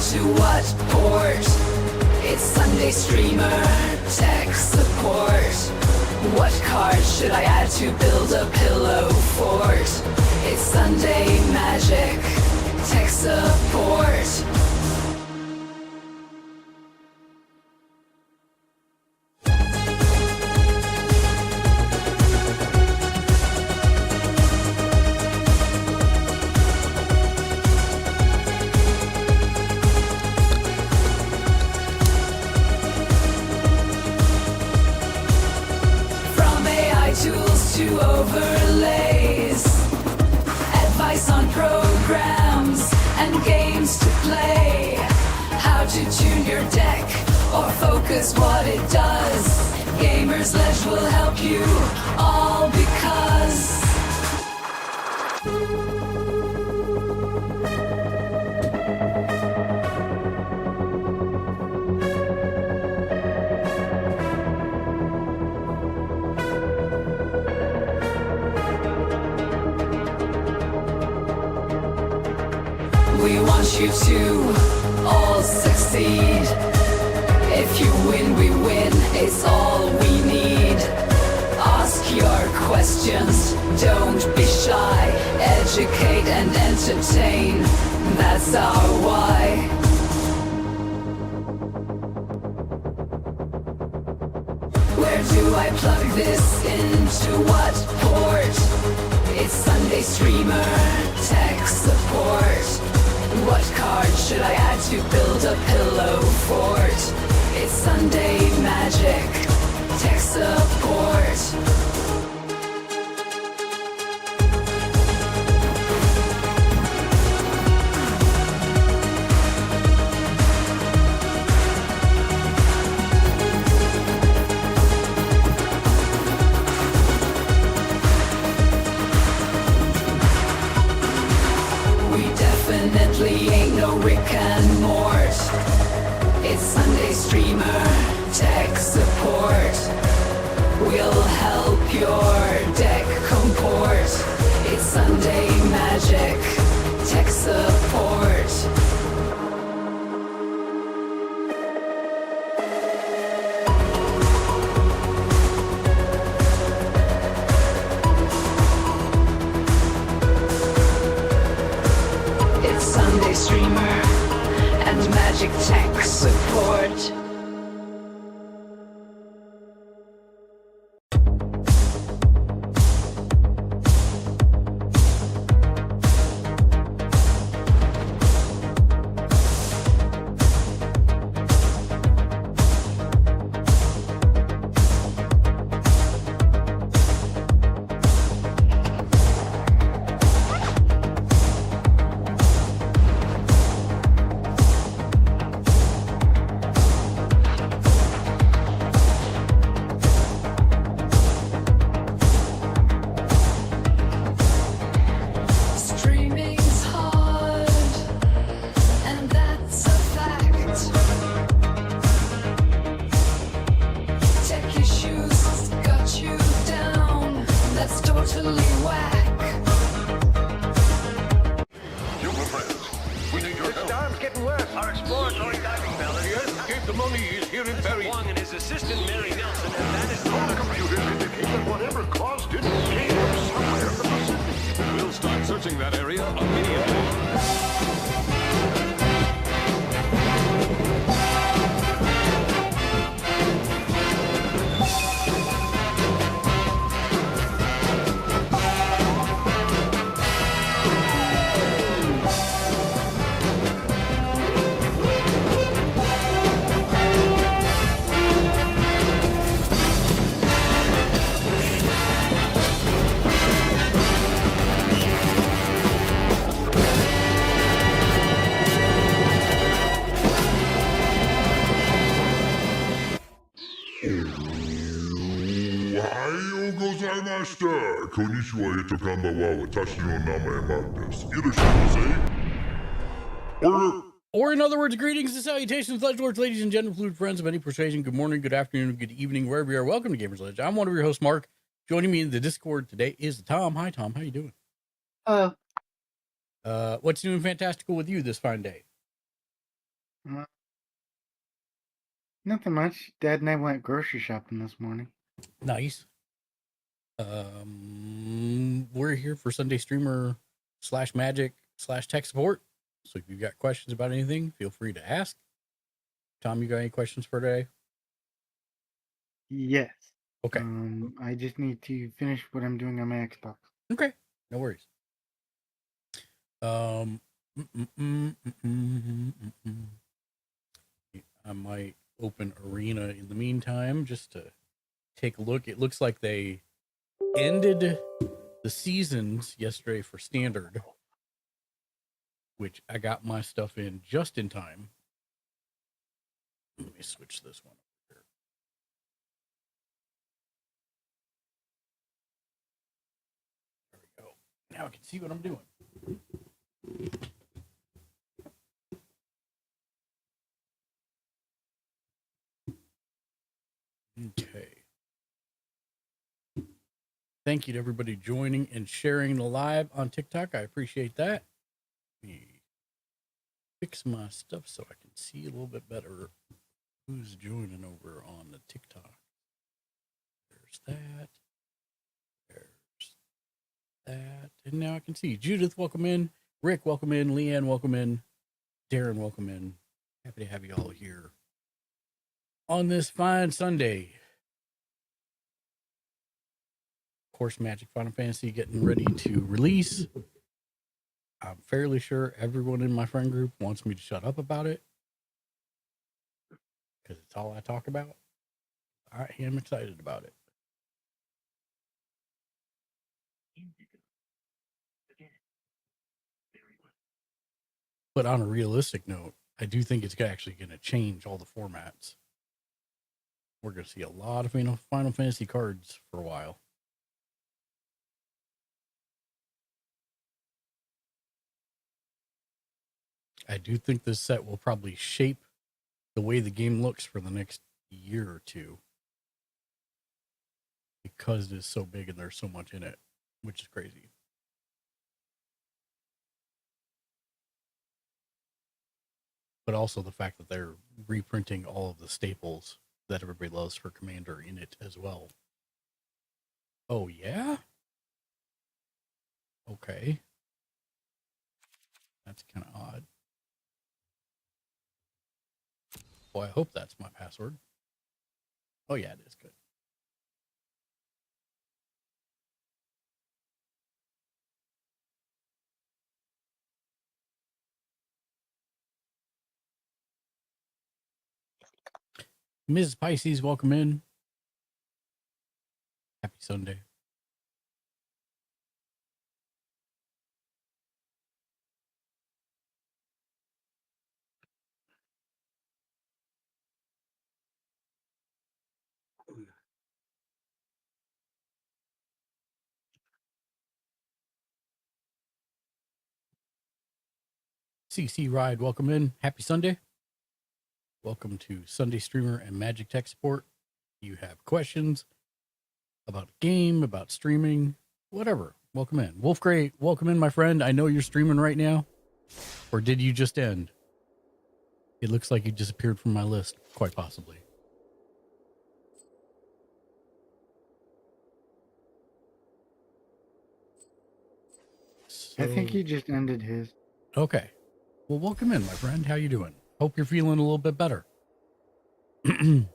into what port? It's Sunday streamer, tech support. What card should I add to build a pillow fort? It's Sunday magic, tech support. Tools to overlays, advice on programs and games to play, how to tune your deck or focus what it does. Gamersledge will help you all because we want you to all succeed. If you win, we win, it's all we need. Ask your questions, don't be shy. Educate and entertain, that's our why. Where do I plug this into what port? It's Sunday streamer, tech support. What card should I add to build a pillow fort? It's Sunday magic, tech support. Definitely ain't no Rick and Mort. It's Sunday streamer, tech support. We'll help your deck comport. It's Sunday magic, tech support. Sunday streamer and magic tech support. That area immediately. Konnichiwa, Etokanba wa watashi no namae Mark desu. Irashimasu. Or in other words, greetings and salutations, lords, ladies and gentlemen, fluid friends of any persuasion. Good morning, good afternoon, good evening, wherever you are. Welcome to Gamersledge. I'm one of your hosts, Mark. Joining me in the Discord today is Tom. Hi, Tom. How you doing? What's new and fantastical with you this fine day? Uh, Nothing much. Dad and I went grocery shopping this morning. Nice. We're here for Sunday Streamer / Magic / Tech support. So if you've got questions about anything, feel free to ask. Tom, you got any questions for today? Yes. Okay. I just need to finish what I'm doing on my Xbox. Okay. No worries. I might open Arena in the meantime just to take a look. It looks like they ended the seasons yesterday for Standard, which I got my stuff in just in time. Let me switch this one over here. There we go. Now I can see what I'm doing. Okay. Thank you to everybody joining and sharing the live on TikTok. I appreciate that. Let me fix my stuff so I can see a little bit better who's joining over on the TikTok. There's that. There's that. And now I can see Judith, welcome in. Rick, welcome in. Leanne, welcome in. Darren, welcome in. Happy to have you all here on this fine Sunday. Of course, Magic Final Fantasy getting ready to release. I'm fairly sure everyone in my friend group wants me to shut up about it because it's all I talk about. I am excited about it. But on a realistic note, I do think it's actually going to change all the formats. We're going to see a lot of Final Fantasy cards for a while. I do think this set will probably shape the way the game looks for the next year or two because it is so big and there's so much in it, which is crazy. But also the fact that they're reprinting all of the staples that everybody loves for Commander in it as well. Oh, yeah? Okay. That's kind of odd. Well, I hope that's my password. Oh, yeah, it is. Good. Ms. Pisces, welcome in. Happy Sunday. CC Ride, welcome in. Happy Sunday. Welcome to Sunday Streamer and Magic Tech Support. You have questions about the game, about streaming, whatever. Welcome in. Wolf Gray, welcome in, my friend. I know you're streaming right now. Or did you just end? It looks like you disappeared from my list, quite possibly. I think he just ended his. Okay. Well, welcome in, my friend. How you doing? Hope you're feeling a little bit better. The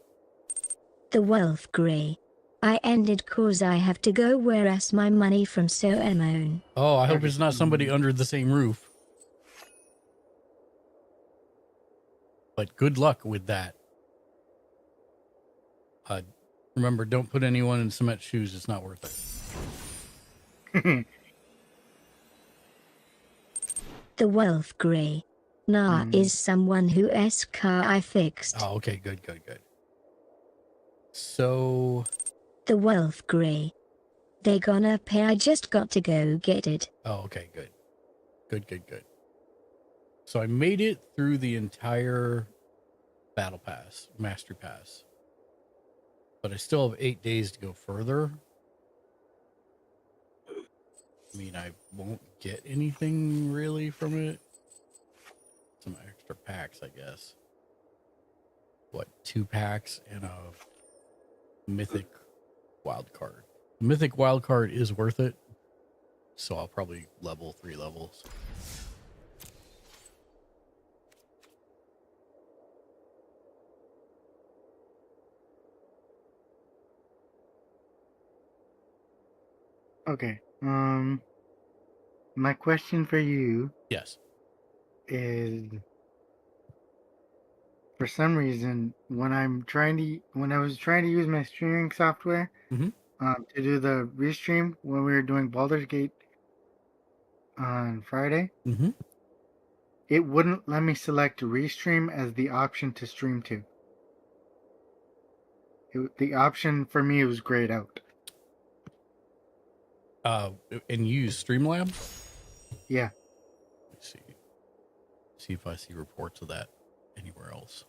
Wolf Grey. I ended cause I have to go whereas my money from so alone. Oh, I hope it's not somebody under the same roof. But good luck with that. Remember, don't put anyone in cement shoes. It's not worth it. The Wolf Grey. Nah is someone who car I fixed. Oh, okay. Good. So... The Wolf Grey. They gonna pay, I just got to go get it. Oh, okay. Good. So I made it through the entire Battle Pass, Mastery Pass. But I still have 8 days to go further. I mean, I won't get anything really from it. some extra packs, I guess. What, 2 packs and a mythic wild card. Mythic wild card is worth it, so I'll probably level 3 levels. Okay. My question for you Yes. is, for some reason, when I was trying to use my streaming software Mhm. to do the restream when we were doing Baldur's Gate on Friday, Mhm. it wouldn't let me select restream as the option to stream to. The option for me was grayed out. And you use Streamlabs? Yeah. Let me see. See if I see reports of that anywhere else.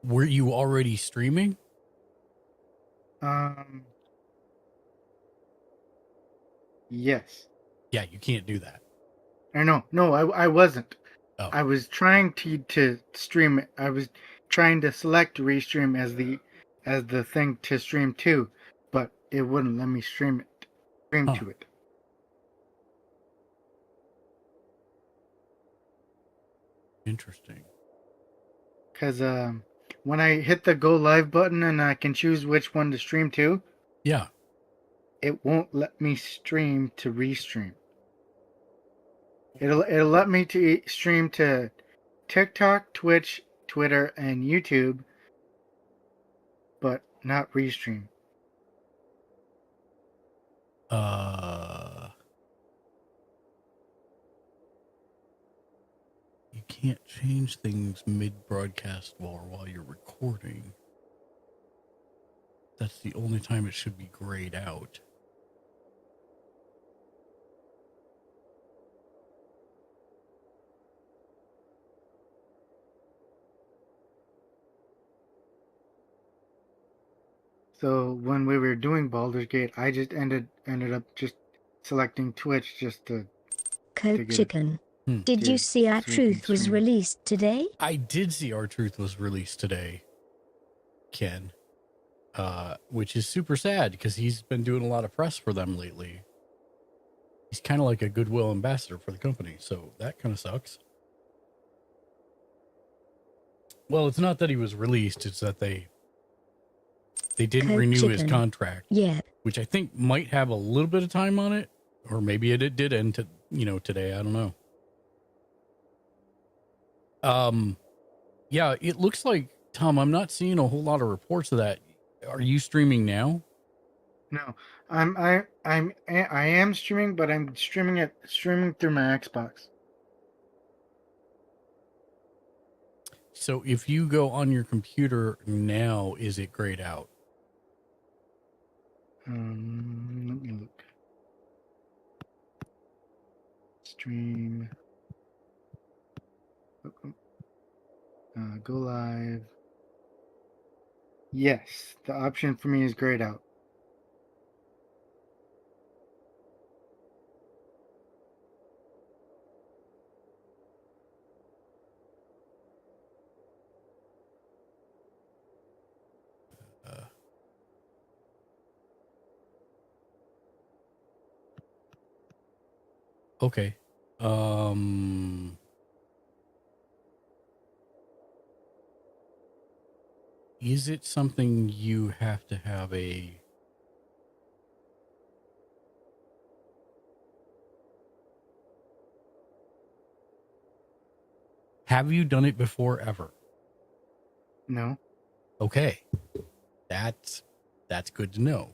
Were you already streaming? Yes. Yeah, you can't do that. Or no, I wasn't. Oh. I was trying to stream it. I was trying to select restream as the thing to stream to, but it wouldn't let me stream Huh. to it. Interesting. Because when I hit the go live button and I can choose which one to stream to, Yeah. it won't let me stream to restream. It'll let me to stream to TikTok, Twitch, Twitter, and YouTube, but not restream. You can't change things mid-broadcast while you're recording. That's the only time it should be grayed out. So when we were doing Baldur's Gate, I just ended up just selecting Twitch just to Coke get it. Chicken. Hmm. Did you Dude, see Our so we can Truth was stream. released today? I did see Our Truth was released today, Ken. Which is super sad because he's been doing a lot of press for them lately. He's kind of like a goodwill ambassador for the company, so that kind of sucks. Well, it's not that he was released, it's that they didn't Coke renew his Chicken. contract, Yeah. which I think might have a little bit of time on it, or maybe it did end today. I don't know. Yeah, it looks like, Tom, I'm not seeing a whole lot of reports of that. Are you streaming now? No, I am streaming, but I'm streaming through my Xbox. So if you go on your computer now, is it grayed out? Let me look. Stream. Go live. Yes, the option for me is grayed out. Okay. Is it something you have to have a... Have you done it before ever? No. Okay. That's good to know.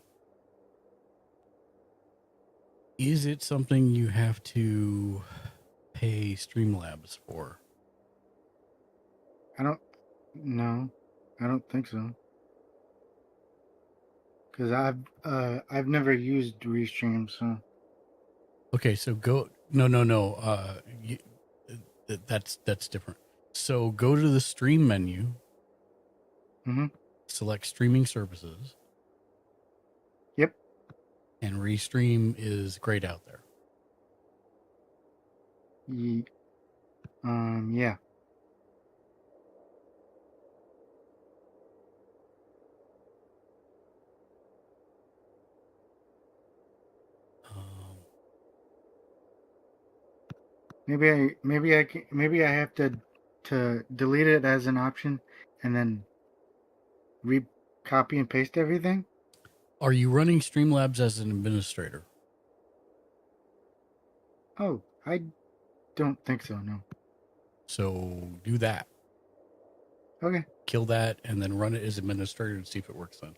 Is it something you have to pay Streamlabs for? No, I don't think so. Because I've never used Restream, so Okay, so go... No. That's different. So go to the stream menu, Mm-hmm. select streaming services, Yep. and Restream is grayed out there. Yeah. Um, Maybe I have to delete it as an option and then copy and paste everything. are you running Streamlabs as an administrator? Oh, I don't think so. No. So do that. Okay. Kill that and then run it as administrator and see if it works then.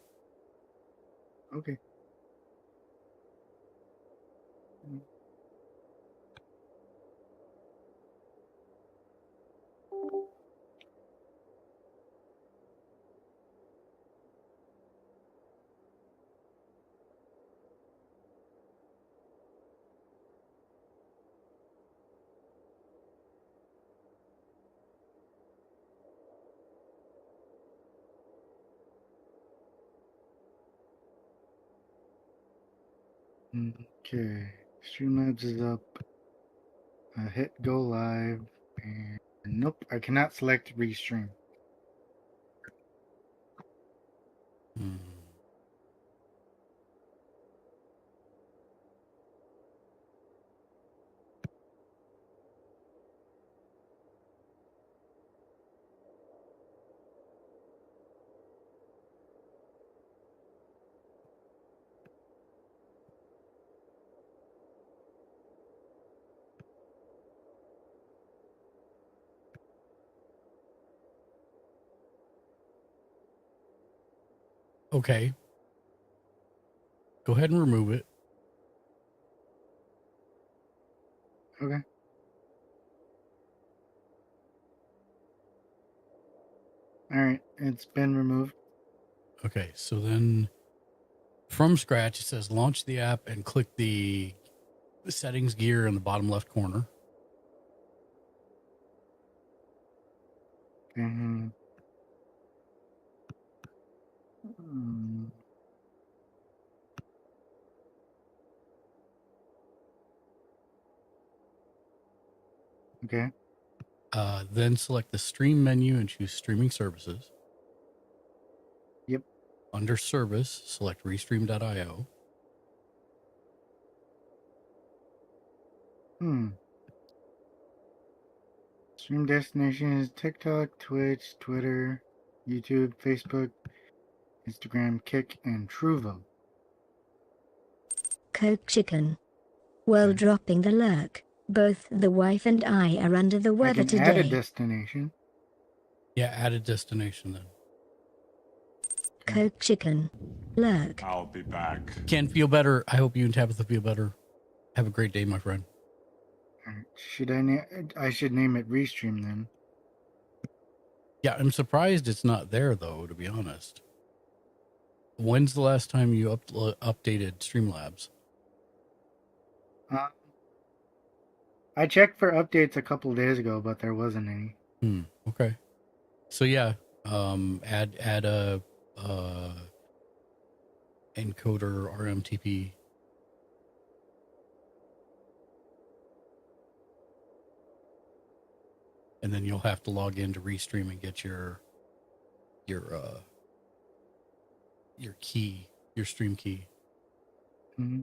Okay. Okay. Streamlabs is up. Hit go live. And nope, I cannot select restream. Hmm. Okay. Go ahead and remove it. Okay. All right, it's been removed. Okay. So then from scratch, it says launch the app and click the settings gear in the bottom left corner. Mm, okay. Then select the stream menu and choose streaming services. Yep. Under service, select restream.io. Stream destination is TikTok, Twitch, Twitter, YouTube, Facebook, Instagram, Kick, and Truvo. Coke Chicken. Well, Okay. dropping the lurk. Both the wife and I are under the I weather can add a today. destination. Yeah, add a destination then. Coke Chicken. Lurk. I'll be back. Ken, feel better. I hope you and Tabitha feel better. Have a great day, my friend. Alright, I should name it Restream then. Yeah, I'm surprised it's not there, though, to be honest. When's the last time you updated Streamlabs? I checked for updates a couple days ago, but there wasn't any. Okay. So yeah, add a encoder RMTP. And then you'll have to log in to Restream and get your key, your stream key. Mm-hmm.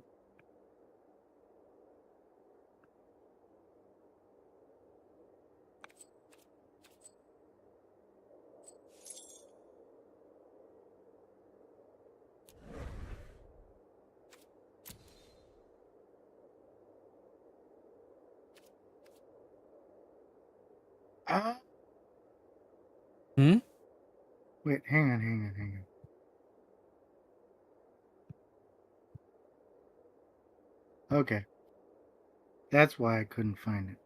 Wait, hang on. Okay. That's why I couldn't find it.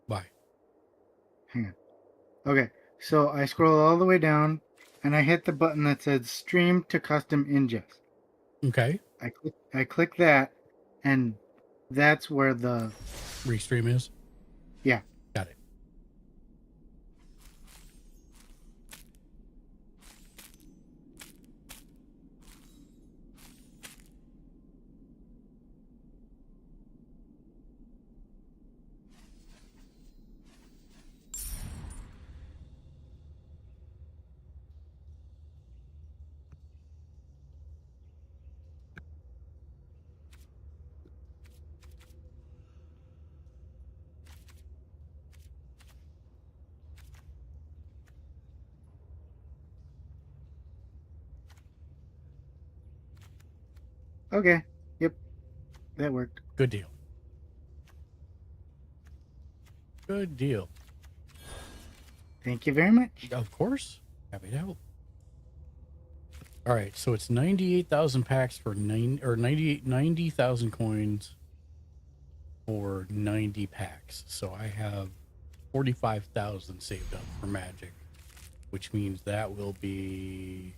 Bye. Hang on. Okay, so I scroll all the way down, and I hit the button that says Stream to Custom Ingest. Okay. I click that, and that's where the Restream is? Yeah. Got it. Okay. Yep. That worked. Good deal. Good deal. Thank you very much. Of course. Happy to help. All right, so it's 98,000 packs for 90,000 coins for 90 packs. So I have 45,000 saved up for magic, which means that will be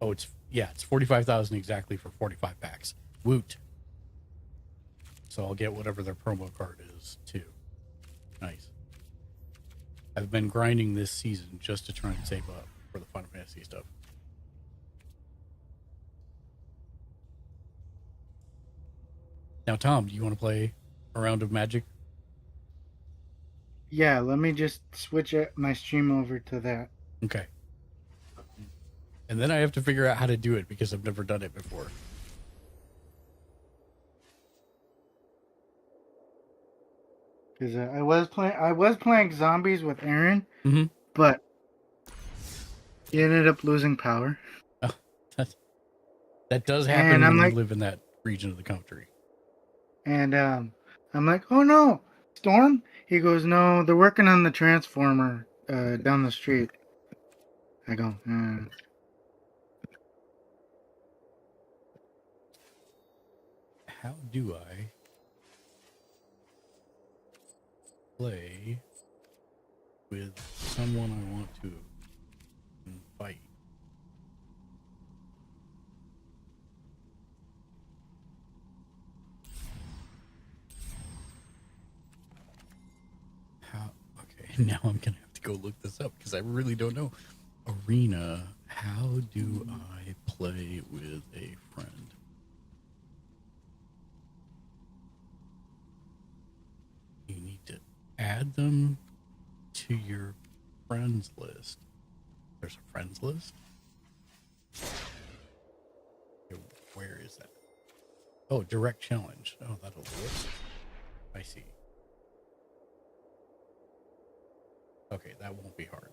it's 45,000 exactly for 45 packs. Woot. So I'll get whatever their promo card is too. Nice. I've been grinding this season just to try and save up for the Final Fantasy stuff. Now, Tom, do you want to play a round of Magic? Yeah, let me just switch my stream over to that. Okay. And then I have to figure out how to do it because I've never done it before. Because I was playing zombies with Aaron, Mm-hmm. but he ended up losing power. Oh, that does happen And when I'm you like, live in that region of the country. and I'm like, oh no, Storm. He goes, no, they're working on the transformer down the street. I go, How do I play with someone I want to fight? How? Okay, now I'm gonna have to go look this up because I really don't know. Arena. How do I play with a friend? You need to add them to your friends list. There's a friends list? Okay, where is that? Oh, direct challenge. Oh, that'll do it. I see. Okay, that won't be hard.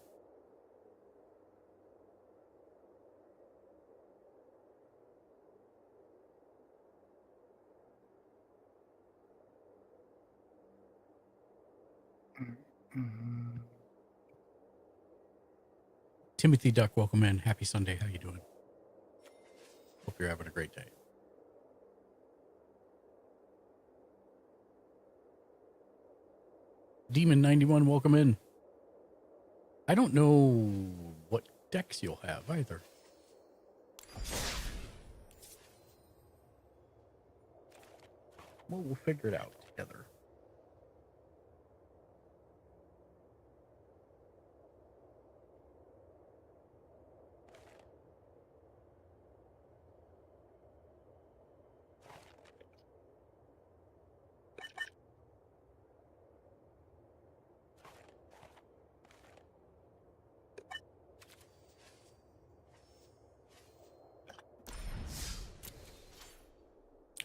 Timothy Duck, welcome in. Happy Sunday. How you doing? Hope you're having a great day. Demon91, welcome in. I don't know what decks you'll have either. Well, we'll figure it out together.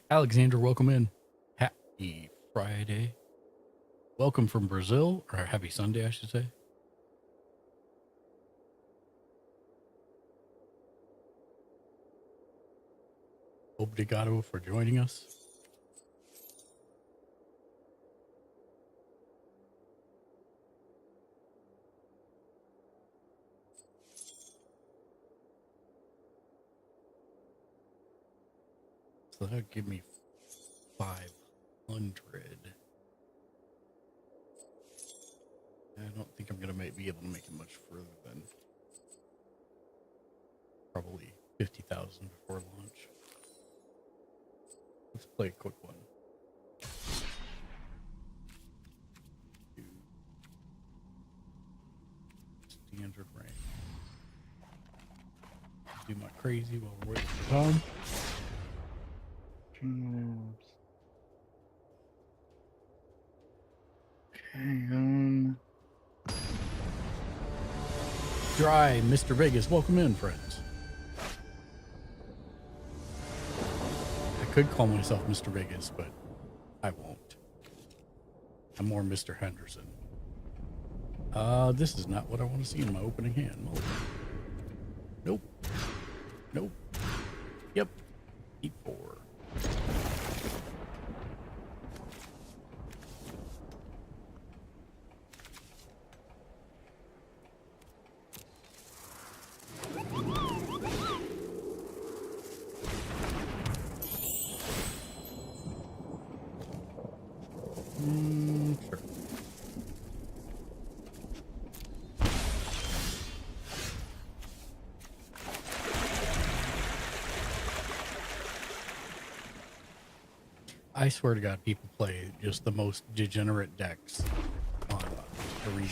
Alexander, welcome in. Happy Friday. Welcome from Brazil, or happy Sunday, I should say. Obrigado for joining us. So that'll give me 500. I don't think I'm going to be able to make it much further than probably 50,000 before launch. Let's play a quick one. entered range. Do my crazy while we're waiting for Tom. Okay, Dry, Mr. Vegas, welcome in, friends. I could call myself Mr. Vegas, but I won't. I'm more Mr. Henderson. This is not what I want to see in my opening hand. Nope. Nope. Yep. Keep 4. Sure. I swear to God, people play just the most degenerate decks on Arena.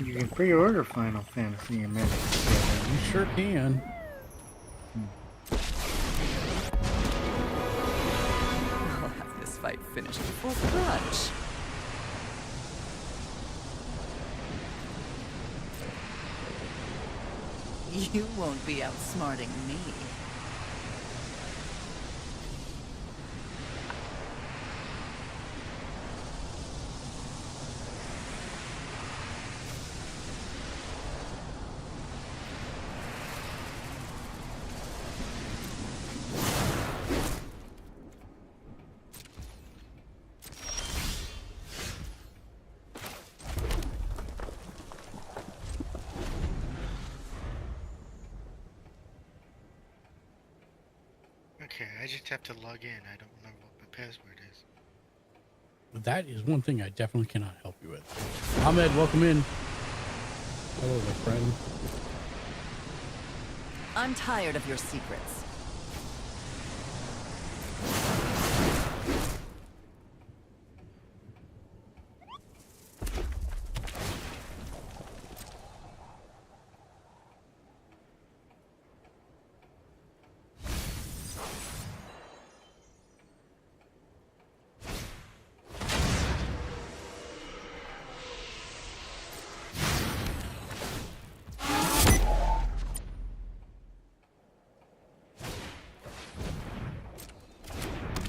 you can pre-order Final Fantasy and Magic together. You sure can. I'll have this fight finished before brunch. You won't be outsmarting me. Okay, I just have to log in. I don't remember what my password is. That is one thing I definitely cannot help you with. Ahmed, welcome in. Hello, my friend. I'm tired of your secrets.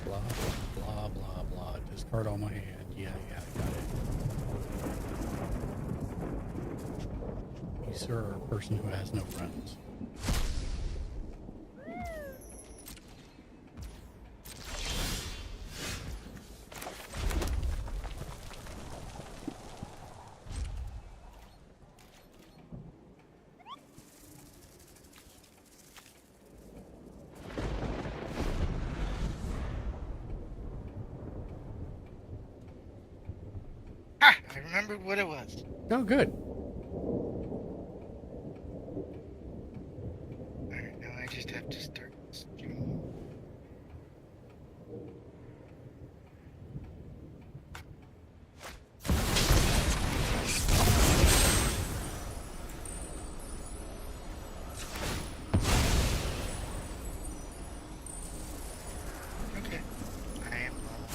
Blah, blah, blah, blah. Discard all my hand. Yeah, got it. You, sir, are a person who has no friends. Ah! I remembered what it was. Oh, good. Alright, now I just have to start the stream. Okay. I am live.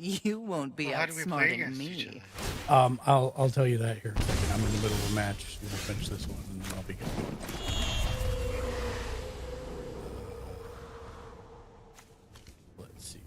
You won't be Well, how do we play outsmarting against each me. other? I'll tell you that here in a second. I'm in the middle of a match. We'll finish this one and then I'll be good. Let's see.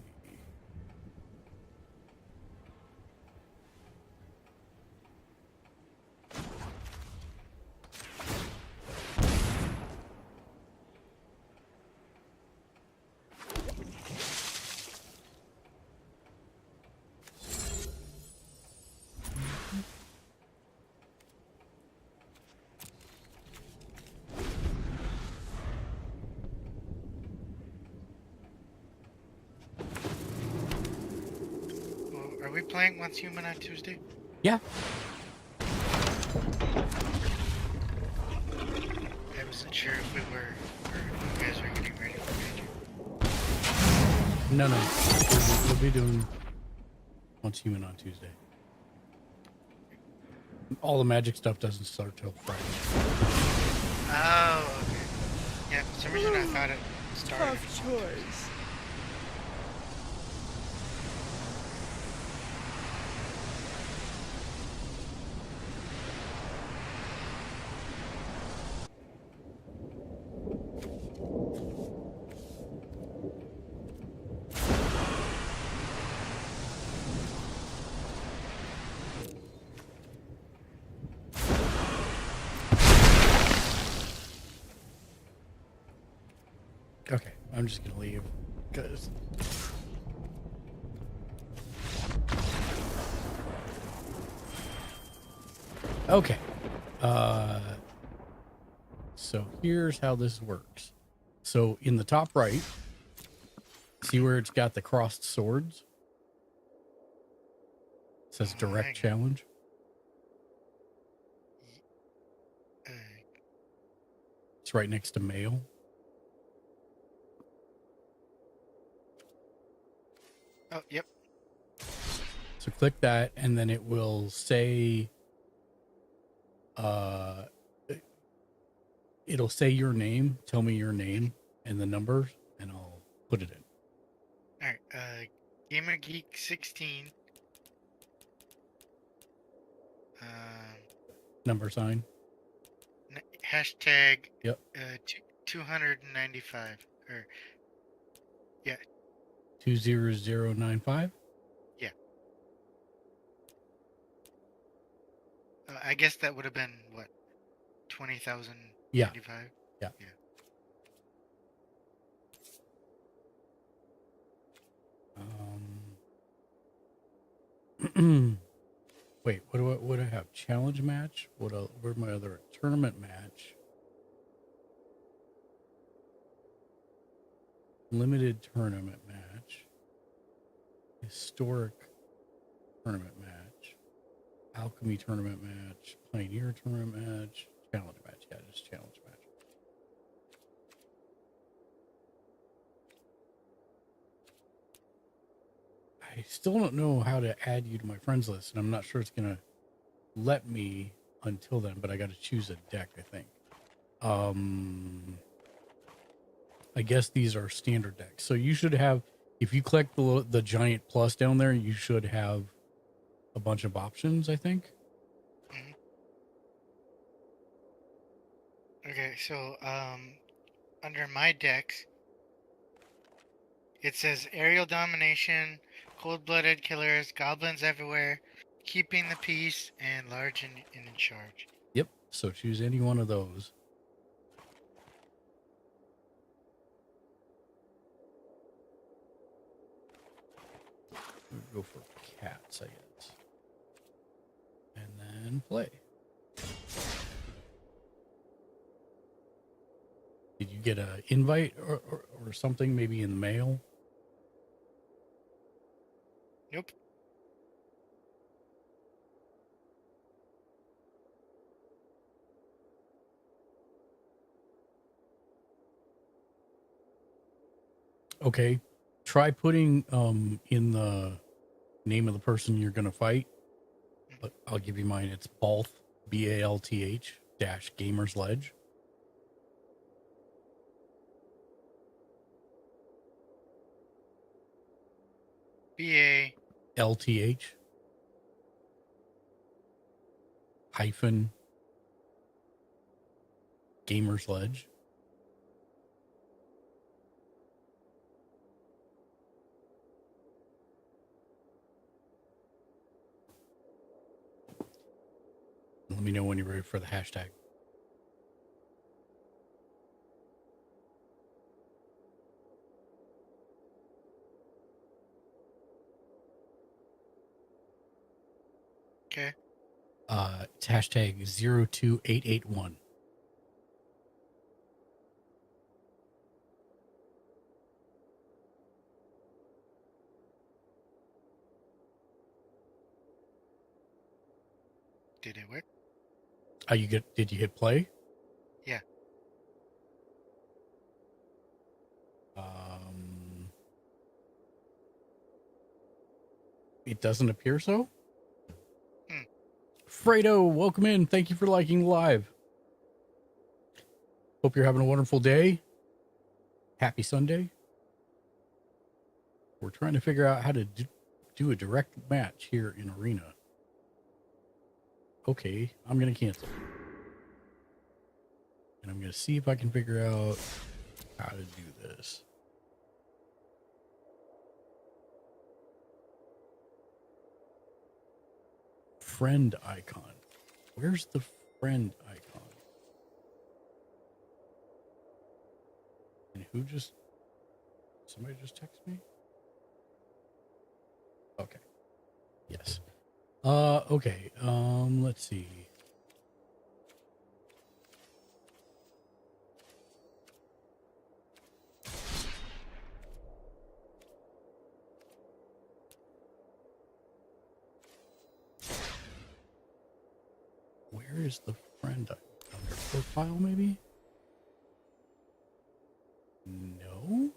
Well, are we playing Once Human on Tuesday? Yeah. I wasn't sure if we were, or you guys were getting ready for Magic. No. We'll be doing Once Human on Tuesday. All the magic stuff doesn't start till Friday. Oh, okay. Yeah, for some reason I thought it started. Tough choice. Okay, I'm just gonna leave because okay. So here's how this works. So in the top right, see where it's got the crossed swords? It says direct hang on. challenge. Uh, It's right next to mail. oh, yep. So click that and then it will say it'll say your name, tell me your name and the numbers, and I'll put it in. Alright, Gamer Geek 16. Number sign. Hashtag Yep. 295. Or, yeah, 20095. yeah. I guess that would have been, what, 20,095? Yeah. Wait, what do I have? Challenge match? Where's my other tournament match? Limited tournament match. Historic tournament match. Alchemy tournament match. Pioneer tournament match. Challenge match. Yeah, just challenge match. I still don't know how to add you to my friends list, and I'm not sure it's gonna let me until then, but I got to choose a deck, I think. I guess these are standard decks. So you should have, if you click the giant plus down there, you should have a bunch of options, I think. Mhm. Okay, so, under my decks, it says aerial domination, cold-blooded killers, goblins everywhere, keeping the peace, and large and in charge. Yep. So choose any one of those. We'll go for cats, I guess. And then play. Did you get an invite or something maybe in the mail? Nope. Okay. Try putting in the name of the person you're going to fight. But I'll give you mine. It's Balth, BALTH -Gamersledge. BA LTH hyphen Gamersledge. Let me know when you're ready for the hashtag. Okay. It's hashtag 02881. Did it work? Did you hit play? Yeah. It doesn't appear so. Hmm. Fredo, welcome in. Thank you for liking live. Hope you're having a wonderful day. Happy Sunday. We're trying to figure out how to do a direct match here in Arena. Okay, I'm going to cancel. And I'm going to see if I can figure out how to do this. Friend icon. Where's the friend icon? And somebody just texted me? Okay. Yes. Okay. Let's see. Where is the friend under profile, maybe? No.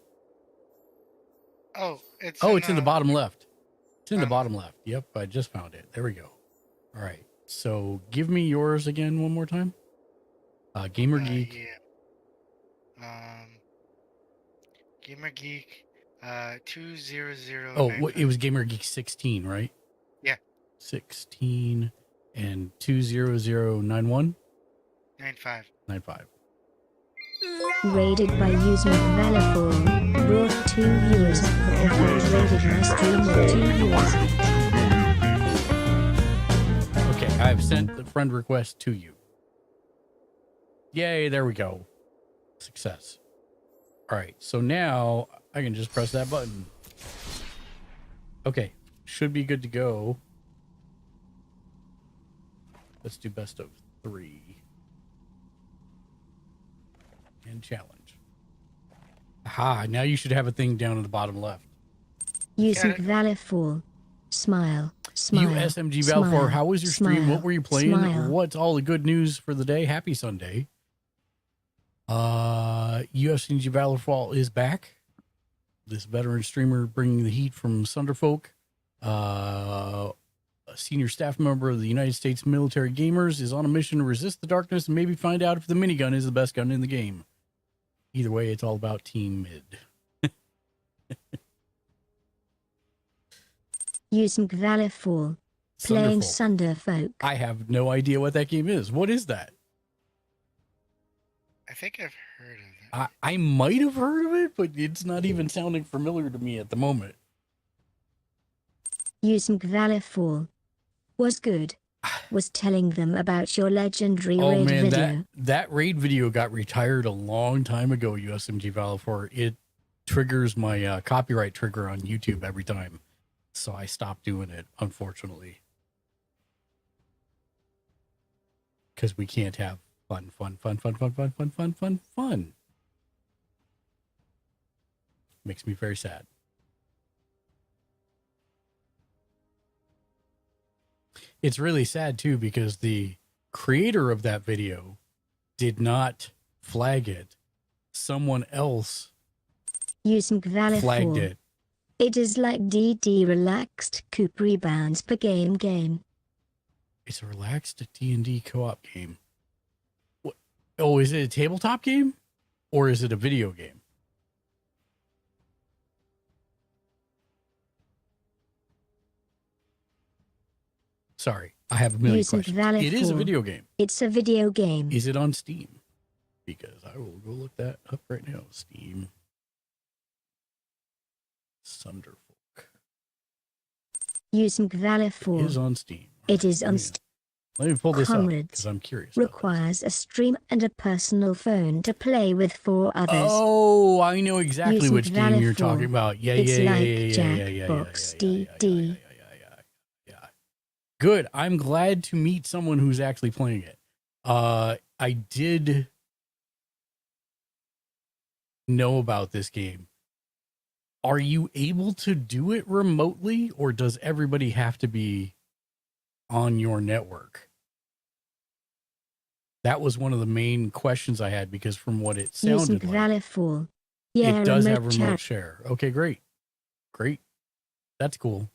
Oh, it's It's in the bottom left. It's in the bottom bottom left. Yep, I just found it. There we go. All right. So give me yours again one more time. Gamer Geek. Yeah. Gamer Geek 200. Oh, it was Gamer Geek 16, right? Yeah. 16 and 20091 95. 95. Raided by user Valorfall. Brought 2 viewers. Or raided my stream with 2 viewers. Okay, I've sent the friend request to you. Yay, there we go. Success. All right, so now I can just press that button. Okay, should be good to go. Let's do best of 3. And challenge. Aha, now you should have a thing down in the bottom left. Using Valorfall. Smile. Smile. USMG smile, Valfor, how was your stream? smile, What were you playing? smile. What's all the good news for the day? Happy Sunday. USMG Valorfall is back. This veteran streamer bringing the heat from Sunderfolk. A senior staff member of the United States Military Gamers is on a mission to resist the darkness and maybe find out if the minigun is the best gun in the game. Either way, it's all about Team Mid. Using Valorfall. Playing Sunderfolk. I have no idea what that game is. What is that? I think I've heard of it. I might have heard of it, but it's not even sounding familiar to me at the moment. Using Valorfall. Was good. Was telling them about your legendary raid video. That raid video got retired a long time ago, USMG Valor. It triggers my copyright trigger on YouTube every time. So I stopped doing it, unfortunately. Because we can't have fun. Makes me very sad. It's really sad too, because the creator of that video did not flag it. Someone else Using Valorfall. flagged it. It is like DD relaxed coop rebounds per game. It's a relaxed D&D co-op game. What? Oh, is it a tabletop game? Or is it a video game? Sorry, I have a million Using questions. valid It is a for- video game. It's a video game. Is it on Steam? Because I will go look that up right now. Steam. Sunderfolk. Using valid It for. is on Steam. It is on Steam. Let me pull this up Comrades. because I'm curious. about this. Requires a stream and a personal phone to play with 4 others. Oh, I know exactly Using which game you're valid talking for. about. Yeah, It's yeah, like yeah, yeah, Jackbox yeah, yeah, yeah, DD. yeah. Good. I'm glad to meet someone who's actually playing it. I did know about this game. Are you able to do it remotely, or does everybody have to be on your network? That was one of the main questions I had, because from what it Using sounded like, valid for. Yeah, it does have remote remote chat. share. Okay, great. Great. That's cool.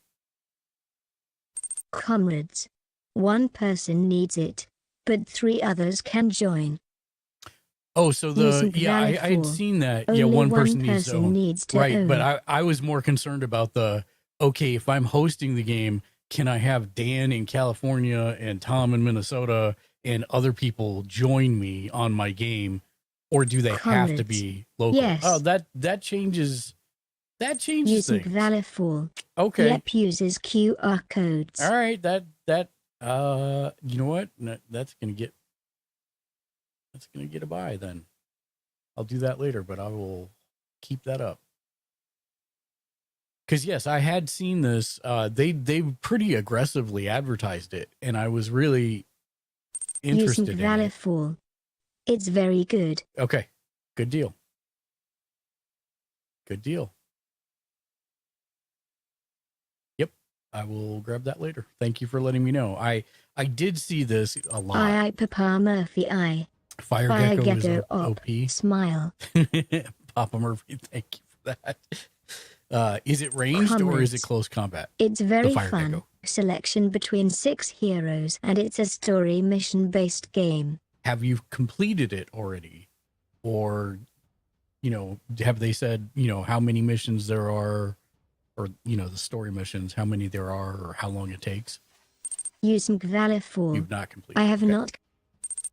Comrades. 1 person needs it, but 3 others can join. Oh, so Using I valid had for. seen that. Only Yeah, one one person needs to own. needs to Right, own. but I was more concerned about okay, if I'm hosting the game, can I have Dan in California and Tom in Minnesota and other people join me on my game, or do they have to Comrades. be local? Yes. Oh, that changes Using things. valid for. Okay. Yep, uses QR codes. All right, you know what? That's gonna get a buy then. I'll do that later, but I will keep that up. Because yes, I had seen this. They pretty aggressively advertised it, and I was really interested Using in valid it. for. It's very good. Okay, good deal. Good deal. Yep, I will grab that later. Thank you for letting me know. I did see this a lot. I Papa Murphy I. Fire Fire Gecko is Gecko OP. Smile. Papa Murphy, thank you for that. Is it ranged or is it Comrades. close combat? It's very Fire fun. Gecko. Selection between 6 heroes, and it's a story mission based game. Have you completed it already? Or, have they said, how many missions there are, or, the story missions, how many there are, or how long it takes? Using valid for. You've not completed. I have Okay. not.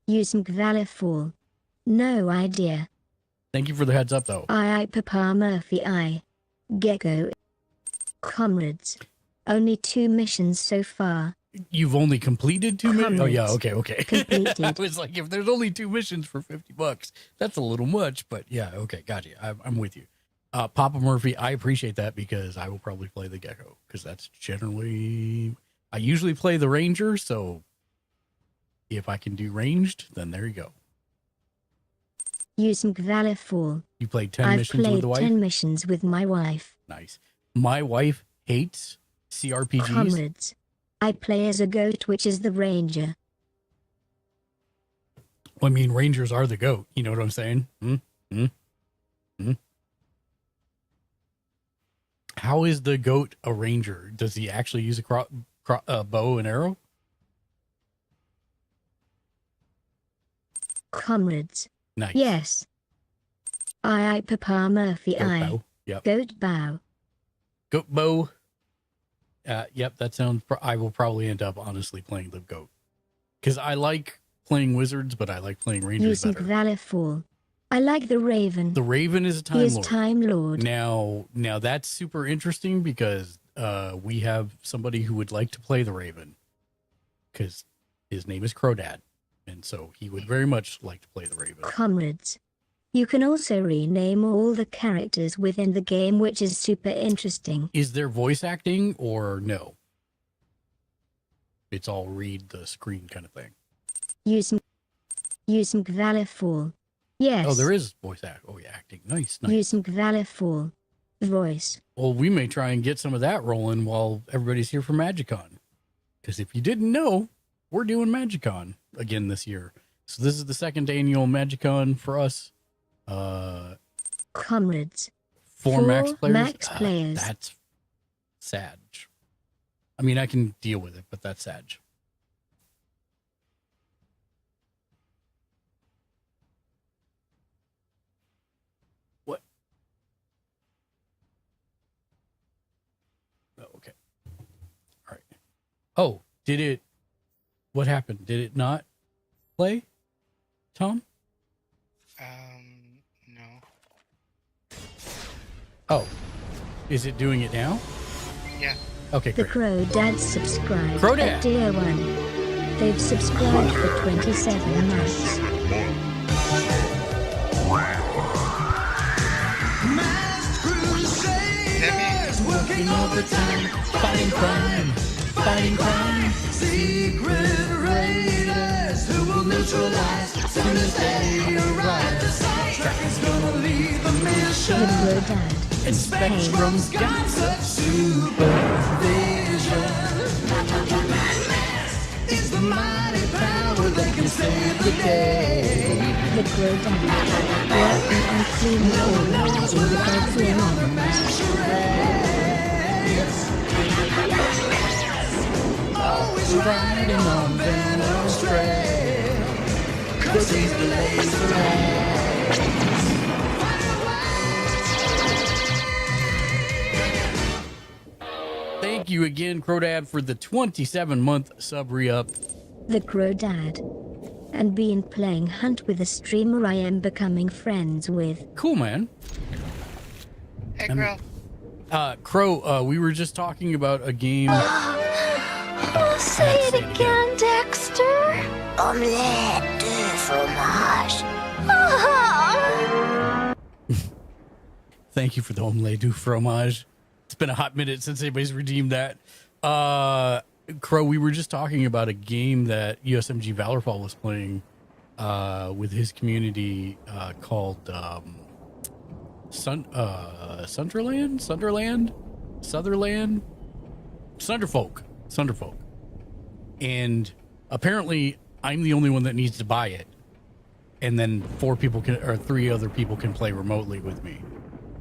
Using valid for. No idea. Thank you for the heads up, though. I Papa Murphy I. Gecko. Comrades. Only 2 missions so far. You've only completed 2 missions? Oh, yeah, Comrades. okay. Completed. I was like, if there's only 2 missions for $50, that's a little much, but yeah, okay, got you. I'm with you. Papa Murphy, I appreciate that, because I will probably play the Gecko, because that's generally... I usually play the Ranger, so if I can do ranged, then there you go. Using valid for. You played 10 I've missions with played the wife? 10 missions with my wife. Nice. My wife hates CRPGs. Comrades. I play as a goat, which is the ranger. I mean, Rangers are the GOAT. You know what I'm saying? How is the GOAT a Ranger? Does he actually use a bow and arrow? Comrades. Nice. Yes. I Papa Murphy Goat I. bow. Yep. Goat bow. Goat bow. Yep, that sounds... I will probably end up honestly playing the GOAT. Because I like playing wizards, but I like playing Rangers Using better. valid for. I like the Raven. The Raven is a Time He is Lord. Time Lord. Now that's super interesting, because we have somebody who would like to play the Raven, because his name is Crowdad, and so he would very much like to play the Raven. Comrades. You can also rename all the characters within the game, which is super interesting. Is there voice acting or no? It's all read the screen kind of thing. Using valid for. Yes. Oh, there is voice act. Oh, yeah, acting. Nice. Using valid for. Voice. Well, we may try and get some of that rolling while everybody's here for MagicCon. Because if you didn't know, we're doing MagicCon again this year. So this is the 2nd annual MagicCon for us. Comrades. 4 max 4 players. max players. That's sad. I mean, I can deal with it, but that's sad. What? Oh, okay. All right. Oh, did it? What happened? Did it not play, Tom? No. Oh, is it doing it now? Yeah. Okay, The great. Crow Dad subscribed Crow Dad. at Tier 1. They've subscribed for 27 months. Working overtime, fighting crime, fighting crime. Secret raiders who will neutralize soon as they arrive. Track is gonna lead the The mission. Crow Dad And Spectrum's got such supervision. It's the mighty power that can save the day. The Crow Dad working on cleaning all rooms in the bedroom. Always riding on Venom's trail. 'Cause he's the laser Thank you again, Crodab, for the 27-month sub re-up. The Crow Dad. And been playing Hunt with a streamer I am becoming friends with. Cool, man. Hey, Crow. Crow, we were just talking about a game. Say it again, Dexter. Omelette de fromage. Thank you for the omelette du fromage. It's been a hot minute since anybody's redeemed that. Crow, we were just talking about a game that USMG Valorfall was playing with his community called Sunderfolk. And apparently I'm the only one that needs to buy it. And then 3 other people can play remotely with me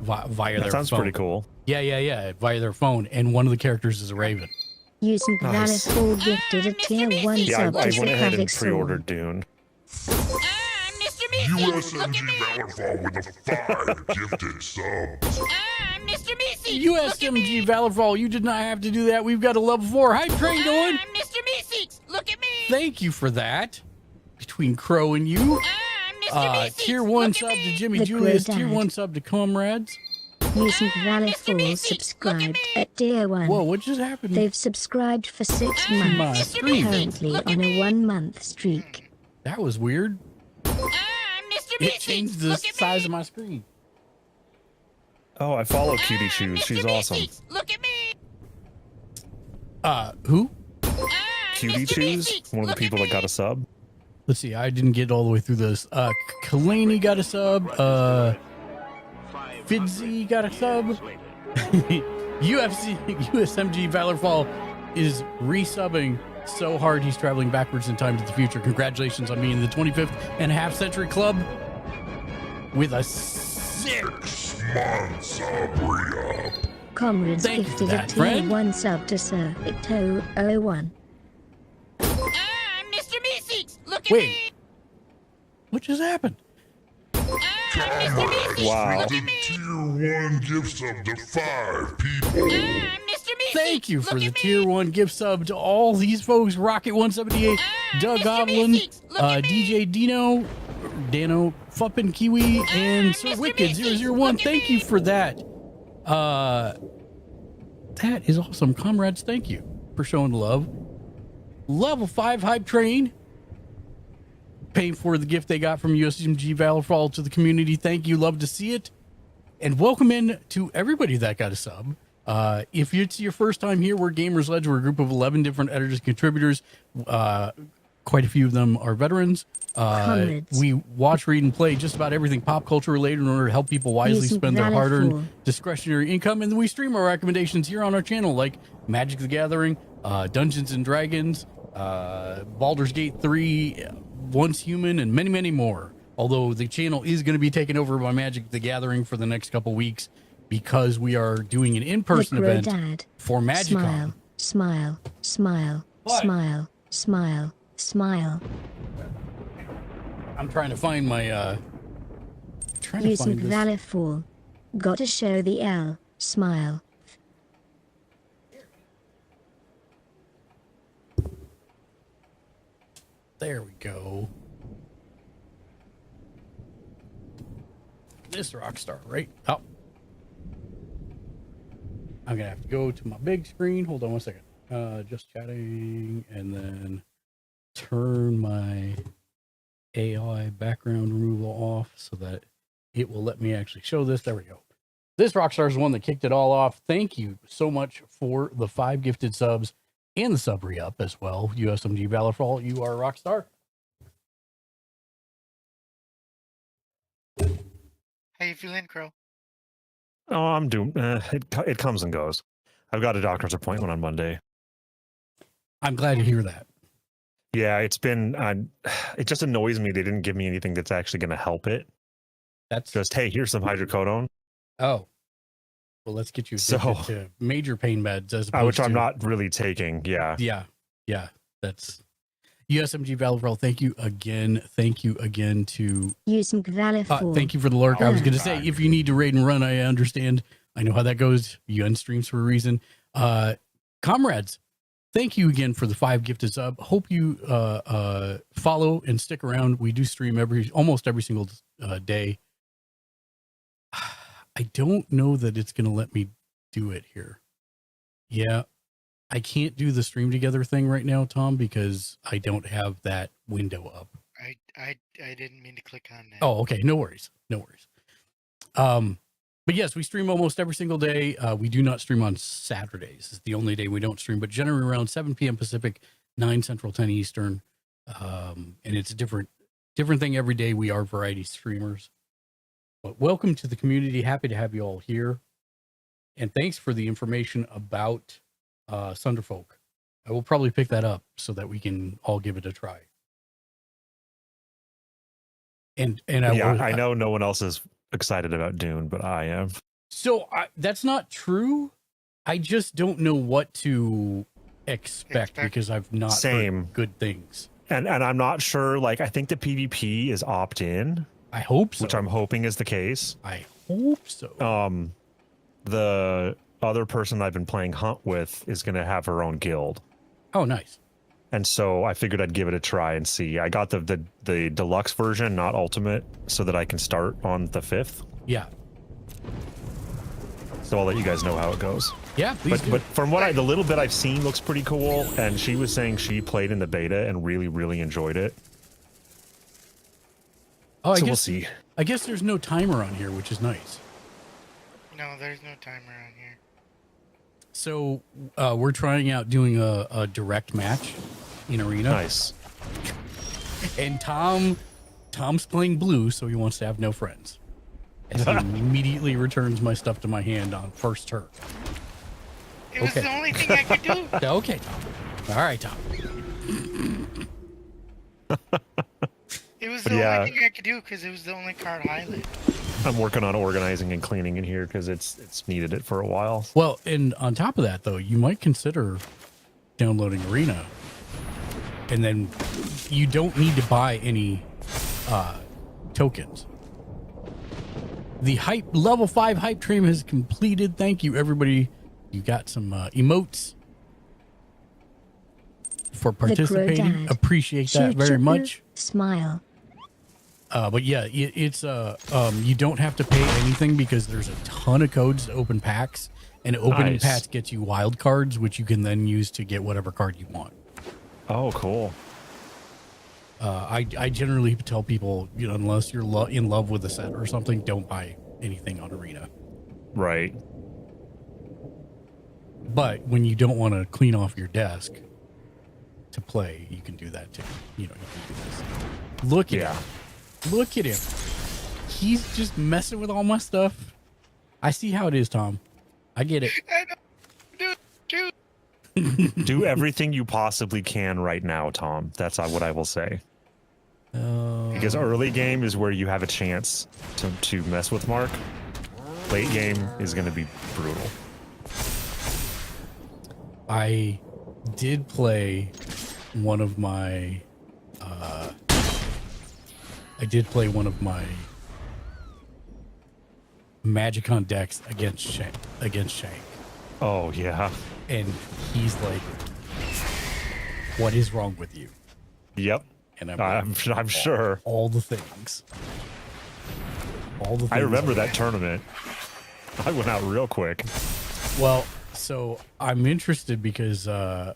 via their phone. That sounds pretty cool. Yeah, via their phone. And one of the characters is a raven. Using Valorfall gifted a tier 1 Yeah, sub I to went ahead and Sarcadic pre-ordered Dune. USMG Valorfall with the 5 gifted subs. USMG Valorfall, you did not have to do that. We've got a level 4 hype train going. Mr. Meeseeks, look at me. Thank you for that. Between Crow and you. Tier 1 sub to Jimmy The Julius, Crow tier Dad. 1 sub to Comrades. Using Valorfall subscribed at Tier 1. Whoa, what just happened? They've subscribed for 6 my months. screen. Currently on a 1-month streak. That was weird. Mr. It changed the size of my screen. Oh, I follow Cutie Shoes. She's awesome. Look at me. Who? Cutie Shoes? One of the people that got a sub? Let's see, I didn't get all the way through this. Kalani got a sub. Fidzy got a sub. USMG Valorfall is resubbing so hard he's traveling backwards in time to the future. Congratulations on being in the 25th and a half century club with a 6 months of re-up. Comrades Thank you for gifted a that, tier friend. 1 sub to Sir Ito01. Mr. Meeseeks, look at Wait. me. What just happened? Mr. Meeseeks, Wow. look The at me. tier 1 gift sub to 5 people. Mr. Meeseeks, Thank you for look the at me. tier 1 gift sub to all these folks. Rocket 178, Doug Mr. Goblin, Meeseeks, look at me. DJ Dano, Fuppin Kiwi, and Sir Mr. Wicked Meeseeks, 001. look at Thank me. you for that. That is awesome. Comrades, thank you for showing love. Level 5 hype train. Paying for the gift they got from USMG Valorfall to the community. Thank you. Love to see it. And welcome in to everybody that got a sub. If it's your first time here, we're Gamersledge. We're a group of 11 different editors and contributors. Quite a few of them are veterans. Comrades. We watch, read, and play just about everything pop culture related in order to help people wisely Using spend their hard-earned Valorfall. discretionary income. And then we stream our recommendations here on our channel, like Magic the Gathering, Dungeons and Dragons, Baldur's Gate 3, Once Human, and many, many more. Although the channel is going to be taken over by Magic the Gathering for the next couple weeks because we are doing an in-person The Crow event Dad. for MagicCon. Smile, smile, smile, What? smile, smile, smile. I'm trying to find my trying to Using find this. Valorfall. Gotta show the L. Smile. There we go. This Rockstar, right? Oh. I'm going to have to go to my big screen. Hold on one second. Just chatting, and then turn my AI background removal off so that it will let me actually show this. There we go. This Rockstar is the one that kicked it all off. Thank you so much for the 5 gifted subs and the sub re-up as well. USMG Valorfall, you are a Rockstar. How you feeling, Crow? Oh, I'm doomed. It comes and goes. I've got a doctor's appointment on Monday. I'm glad to hear that. Yeah, it's been. It just annoys me they didn't give me anything that's actually going to help it. That's Just hey, here's some hydrocodone. oh. Well, let's get you So- addicted to major pain meds as opposed Which I'm to, not really taking. Yeah. Yeah. That's USMG Valorfall. Thank you again. Thank you again to Using Valorfall. thank you for the lurk. I was going to say, if you need to raid and run, I understand. I know how that goes. You end streams for a reason. Comrades, thank you again for the 5 gifted sub. Hope you follow and stick around. We do stream almost every single day. I don't know that it's going to let me do it here. Yeah, I can't do the stream together thing right now, Tom, because I don't have that window up. I didn't mean to click on that. Oh, okay. No worries. No worries. But yes, we stream almost every single day. We do not stream on Saturdays. It's the only day we don't stream, but generally around 7 p.m. Pacific, 9 Central, 10 Eastern. And it's a different thing every day. We are variety streamers. But welcome to the community. Happy to have you all here. And thanks for the information about Sunderfolk. I will probably pick that up so that we can all give it a try. And I know no one else is excited about Dune, but I am. So that's not true. I just don't know what to expect because I've not heard good things. And I'm not sure. Like, I think the PvP is opt-in. I hope so. Which I'm hoping is the case. I hope so. The other person I've been playing Hunt with is going to have her own guild. Oh, nice. And so I figured I'd give it a try and see. I got the deluxe version, not ultimate, so that I can start on the 5th. Yeah. So I'll let you guys know how it goes. Yeah, please do. But from what the little bit I've seen looks pretty cool. And she was saying she played in the beta and really, really enjoyed it. Oh, so we'll see. I guess there's no timer on here, which is nice. No, there's no timer on here. So we're trying out doing a direct match in arena. Nice. And Tom's playing blue, so he wants to have no friends. And he immediately returns my stuff to my hand on first turn. It was the only thing I could do. Okay, Tom. All right, Tom. It was the only thing I could do because it was the only card highlighted. I'm working on organizing and cleaning in here because it's needed it for a while. Well, and on top of that, though, you might consider downloading Arena, and then you don't need to buy any tokens. The level 5 hype train has completed. Thank you, everybody. You got some emotes for participating. Appreciate that very much. Smile. But yeah, it's you don't have to pay anything because there's a ton of codes to open packs, and opening packs gets you wild cards, which you can then use to get whatever card you want. Oh, cool. I generally tell people, unless you're in love with a set or something, don't buy anything on Arena. Right. But when you don't want to clean off your desk to play, you can do that too. You can do this. Look at him. Look at him. He's just messing with all my stuff. I see how it is, Tom. I get it. Do everything you possibly can right now, Tom. That's what I will say. Because early game is where you have a chance to mess with Mark. Late game is going to be brutal. I did play one of my Magicon decks against Shank. Oh yeah. And he's like, "What is wrong with you?" Yep. And I'm sure. All the things. All the things. I remember that tournament. I went out real quick. Well, so I'm interested because I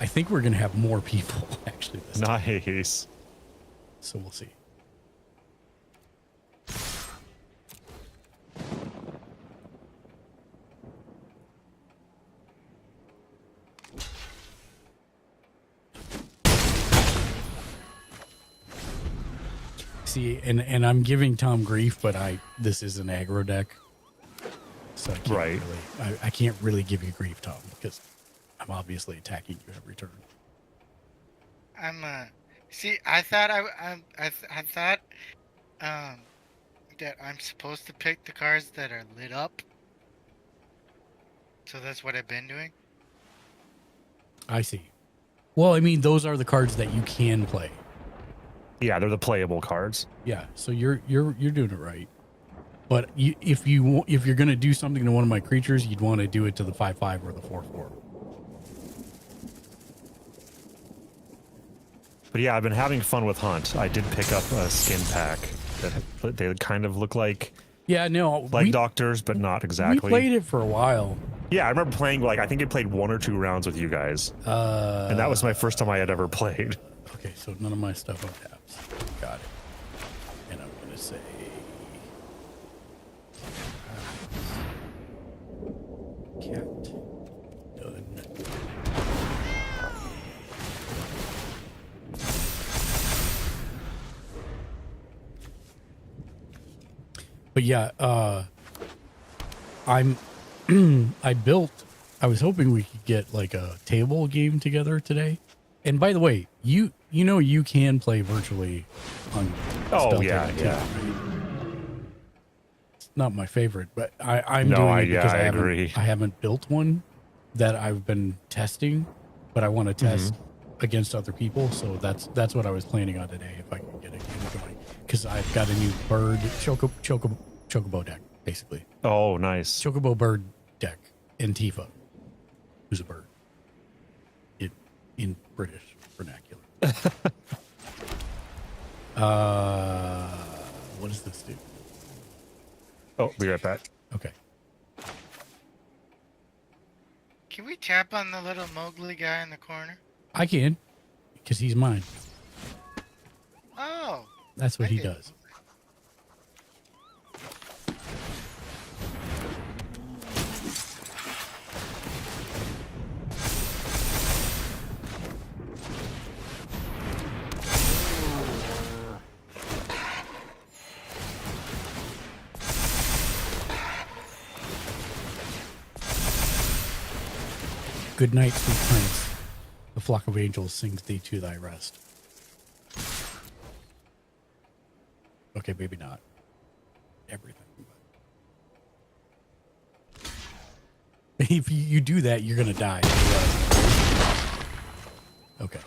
think we're going to have more people actually this time. Nice. So we'll see. See, and I'm giving Tom grief, but this is an aggro deck. So I can't really give you grief, Tom, because I'm obviously attacking you every turn. See, I thought I thought that I'm supposed to pick the cards that are lit up. So that's what I've been doing. I see. Well, I mean, those are the cards that you can play. Yeah, they're the playable cards. Yeah, so you're doing it right. But if you're gonna do something to one of my creatures, you'd want to do it to the 5/5 or the 4/4. But yeah, I've been having fun with Hunt. I did pick up a skin pack that they kind of look like doctors, but not exactly. We played it for a while. Yeah, I remember playing I think I played 1 or 2 rounds with you guys, and that was my first time I had ever played. Okay, so none of my stuff untaps. Got it. And I'm gonna say cat done. But yeah, I was hoping we could get like a table game together today. And by the way, you can play virtually on Oh yeah, too, yeah. right? It's not my favorite, but I'm No, doing I- it because yeah, I agree. I haven't built one that I've been testing, but I want to test against other people. So that's what I was planning on today, if I can get a game going, because I've got a new bird chocobo deck, basically. Oh, nice. Chocobo bird deck and Tifa, who's a bird. In British vernacular. What does this do? Oh, be right back. Okay. Can we tap on the little Mowgli guy in the corner? I can, because he's mine. Oh. That's what I he didn't. does. Good night, sweet prince. The flock of angels sings thee to thy rest. Okay, maybe not everything. But if you do that, you're gonna die. Okay.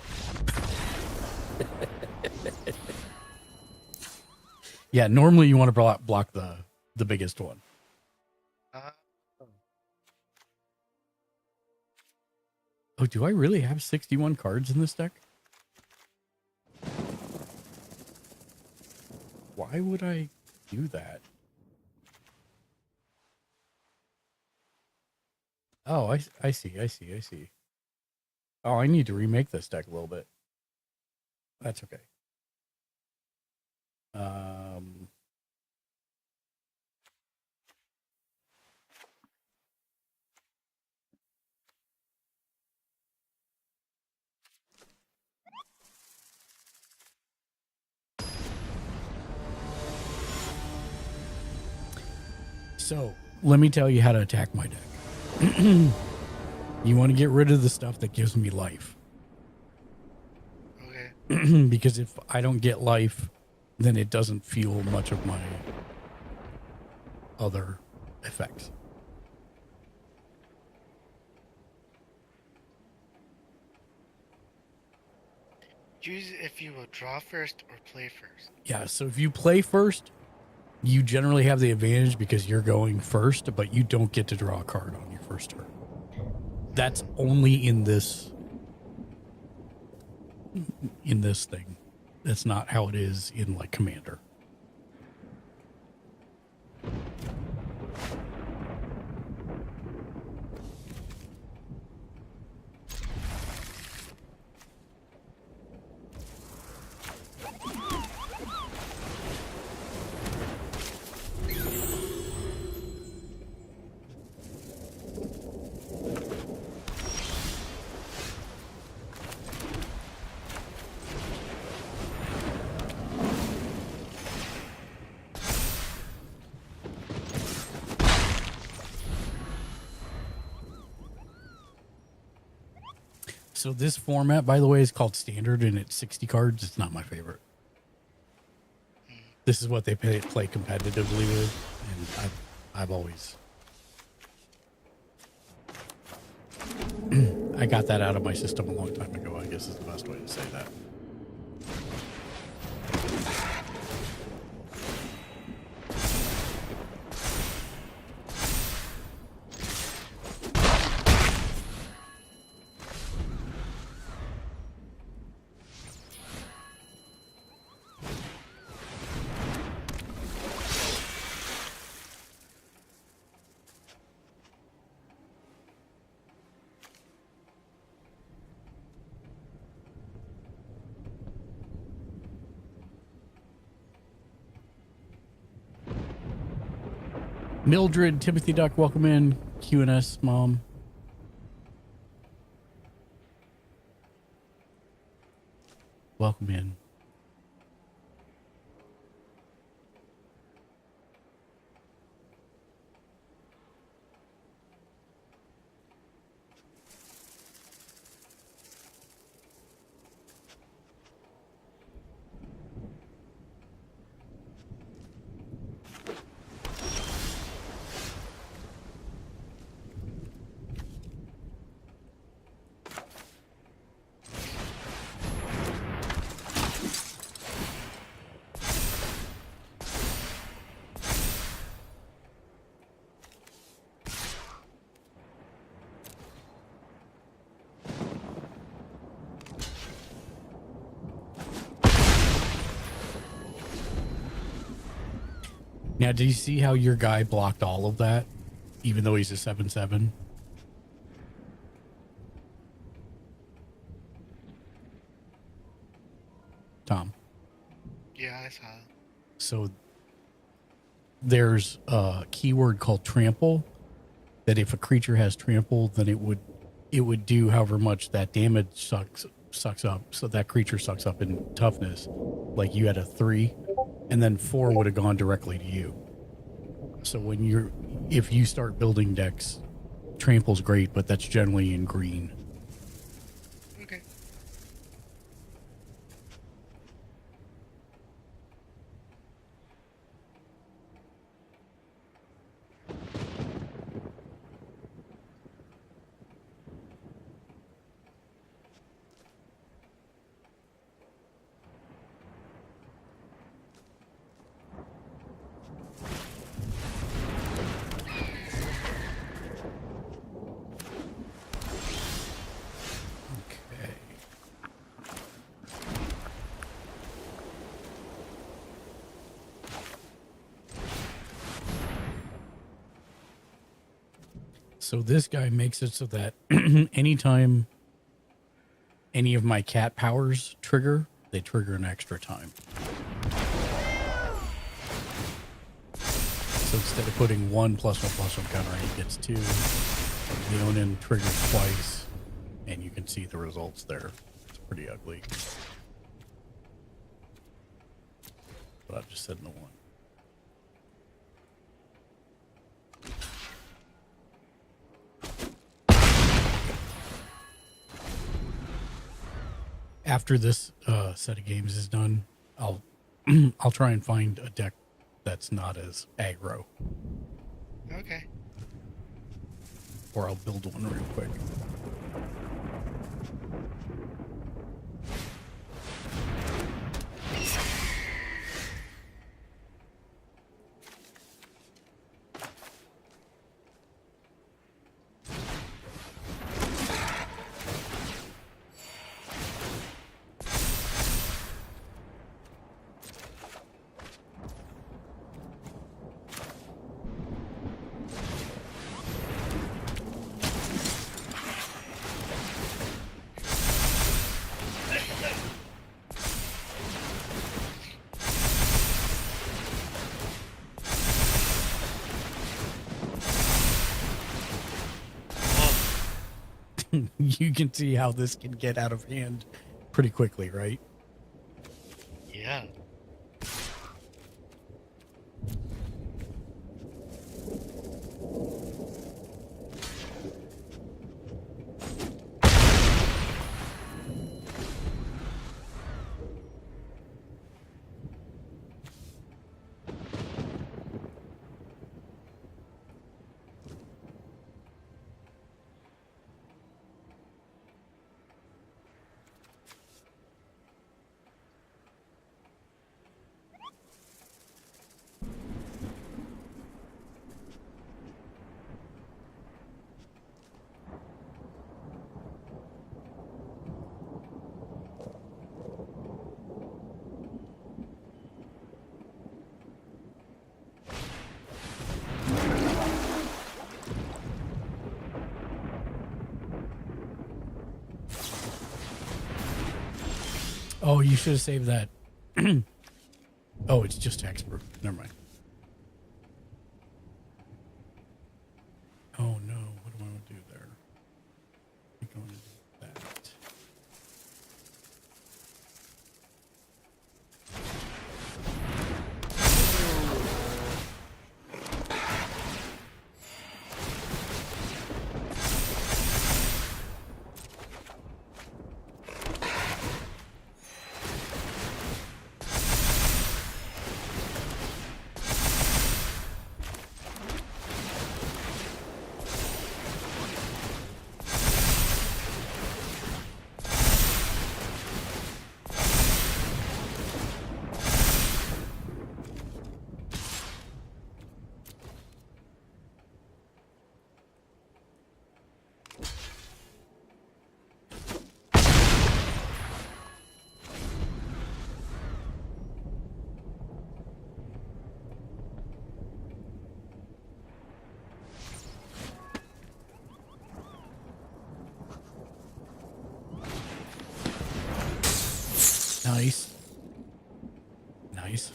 Yeah, normally you want to block the biggest one. Oh, do I really have 61 cards in this deck? Why would I do that? Oh, I see. Oh, I need to remake this deck a little bit. That's okay. So, let me tell you how to attack my deck. You want to get rid of the stuff that gives me life. Okay. Because if I don't get life, then it doesn't feel much of my other effects. Choose if you will draw first or play first. Yeah, so if you play first, you generally have the advantage because you're going first, but you don't get to draw a card on your first turn. That's only in this in this thing. That's not how it is in like Commander. So this format, by the way, is called Standard, and it's 60 cards. It's not my favorite. This is what they play competitively with, and I've always I got that out of my system a long time ago, I guess is the best way to say that. Mildred, Timothy Duck, welcome in. QNS, Mom. Welcome in. Now, do you see how your guy blocked all of that, even though he's a 7/7? Tom. Yeah, I saw it. So there's a keyword called trample that if a creature has trample, then it would do however much that damage sucks up. So that creature sucks up in toughness. Like you had a 3, and then 4 would have gone directly to you. So if you start building decks, trample's great, but that's generally in green. Okay. So this guy makes it so that anytime any of my cat powers trigger, they trigger an extra time. So instead of putting 1+1/+1 counter, he gets 2. Leonin triggers twice, and you can see the results there. It's pretty ugly. But I've just said no one. After this set of games is done, I'll try and find a deck that's not as aggro. Okay. Or I'll build one real quick. You can see how this can get out of hand pretty quickly, right? Yeah. Oh, you should have saved that. Oh, it's just hexproof. Never mind. Oh no, what do I want to do there? I think I want to do that. Nice. Nice.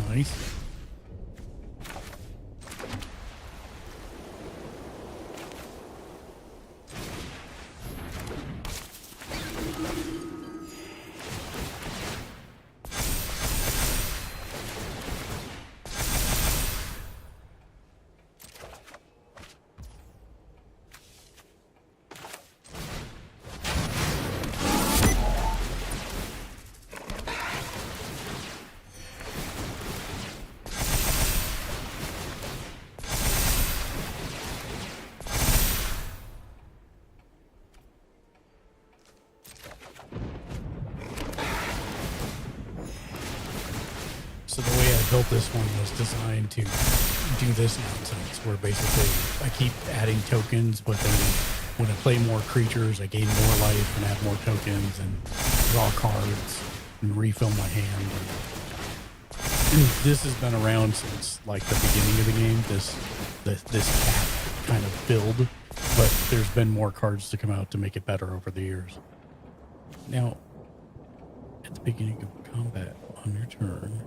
Nice. So the way I built this one was designed to do this nonsense, where basically I keep adding tokens, but then when I play more creatures, I gain more life and add more tokens and draw cards and refill my hand. And this has been around since like the beginning of the game. This cat kind of build, but there's been more cards to come out to make it better over the years. Now, at the beginning of combat on your turn.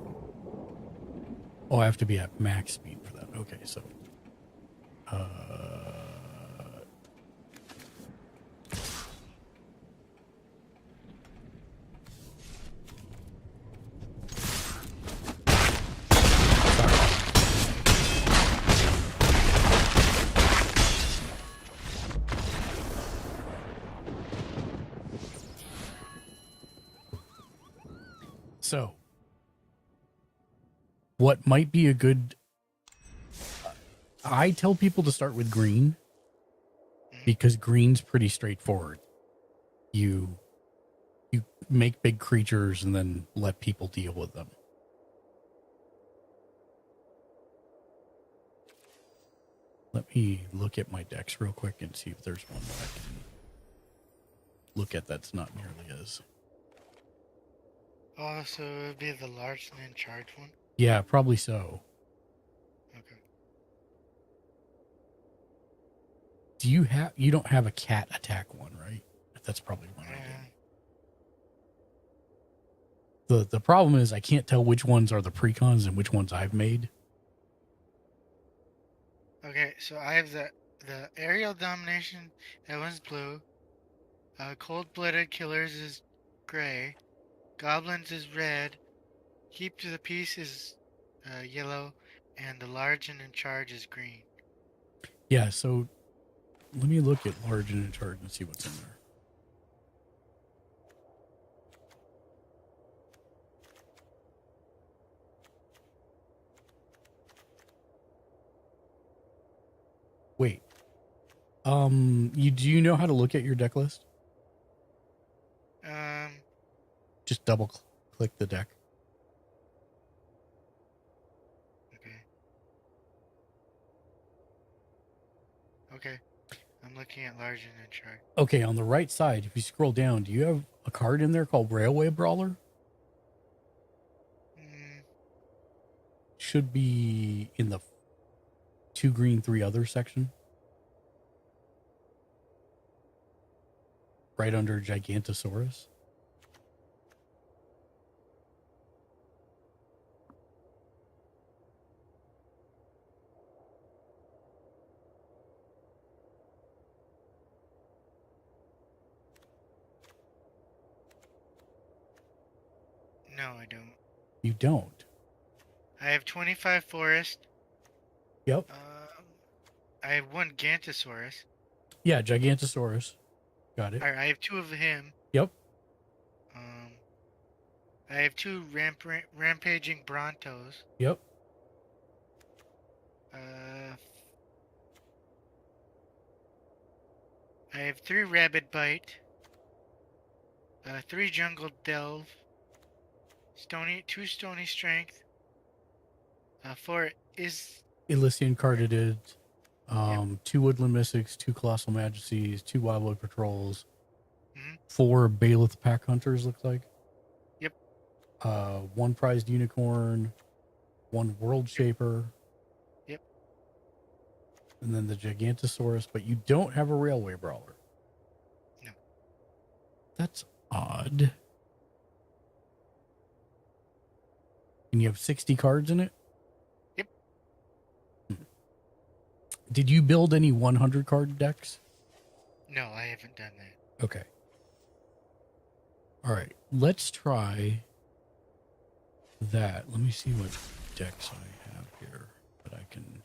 Oh, I have to be at max speed for that. Okay, so So, what might be a good... I tell people to start with green because green's pretty straightforward. You make big creatures and then let people deal with them. Let me look at my decks real quick and see if there's one that I can look at that's not nearly as... Oh, so it would be the large and in charge one? Yeah, probably so. Okay. You don't have a cat attack one, right? That's probably one I did. The problem is I can't tell which ones are the precons and which ones I've made. Okay, so I have the aerial domination, that one's blue. Cold-blooded killers is gray. Goblins is red. Keep to the peace is yellow, and the large and in charge is green. Yeah, so let me look at large and in charge and see what's in there. Wait. Do you know how to look at your deck list? Just double click the deck. Okay. Okay. I'm looking at large and in charge. Okay, on the right side, if you scroll down, do you have a card in there called Railway Brawler? Should be in the 2 green, 3 other section. Right under Gigantosaurus. No, I don't. You don't? I have 25 forest. Yep. I have 1 Gantosaurus. Yeah, Gigantosaurus. Got it. I have 2 of him. Yep. I have 2 rampaging Brontos. Yep. I have 3 Rabid Bite. 3 Jungle Delve. 2 Stony Strength. 4 is... Elysian Cardidid. Yep. 2 Woodland Mystics, 2 Colossal Majesties, 2 Wildwood Patrols. Mhm. 4 Bailiff Pack Hunters, looks like. Yep. 1 Prized Unicorn. 1 World Shaper. Yep. And then the Gigantosaurus, but you don't have a Railway Brawler. No. That's odd. And you have 60 cards in it? Yep. Did you build any 100 card decks? No, I haven't done that. Okay. All right. Let's try that. Let me see what decks I have here that I can...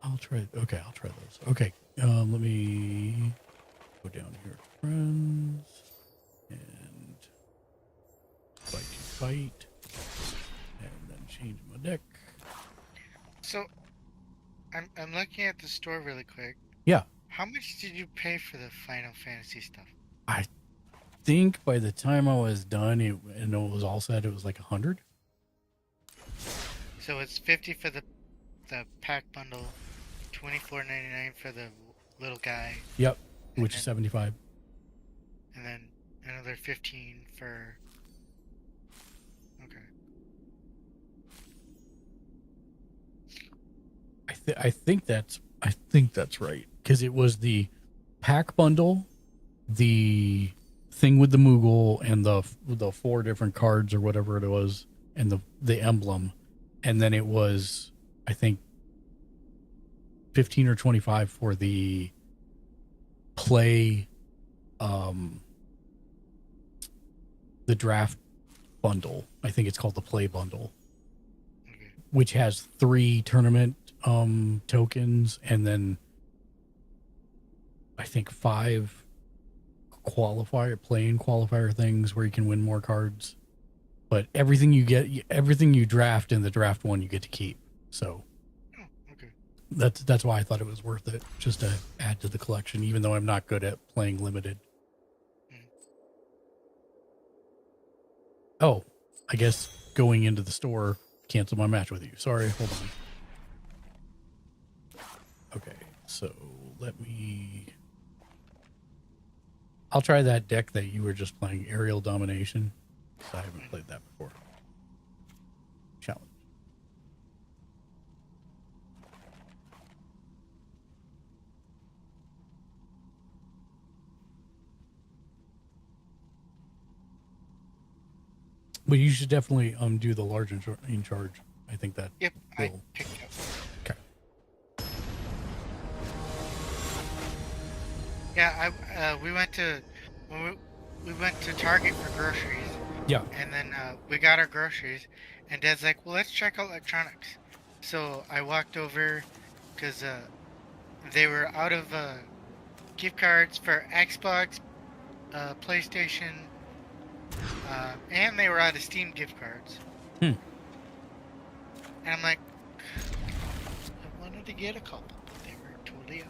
I'll try those. Okay. Let me go down here to friends and fight and then change my deck. So, I'm looking at the store really quick. Yeah. How much did you pay for the Final Fantasy stuff? I think by the time I was done, and it was all said, it was like 100. So it's 50 for the pack bundle, $24.99 for the little guy. Yep, and which is 75. And then another 15 for... Okay. I think that's right, because it was the pack bundle, the thing with the Moogle, and the 4 different cards or whatever it was, and the emblem, and then it was, I think, 15 or 25 for the play, the draft bundle. I think it's called the play bundle, which has 3 tournament tokens, and then I think 5 playing qualifier things where you can win more cards. But everything you draft in the draft one, you get to keep. So that's why I thought it was worth it, just to add to the collection, even though I'm not good at playing limited. Oh, I guess going into the store, cancel my match with you. Sorry, hold on. Okay, so I'll try that deck that you were just playing, Aerial Domination, because I haven't played that before. Challenge. But you should definitely do the large in charge. I think that. Yep, I picked up. Okay. Yeah, we went to Target for groceries. Yeah. And then we got our groceries, and Dad's like, "Well, let's check out electronics." So I walked over, because they were out of gift cards for Xbox, PlayStation, and they were out of Steam gift cards. And I'm like, I wanted to get a couple, but they were totally out.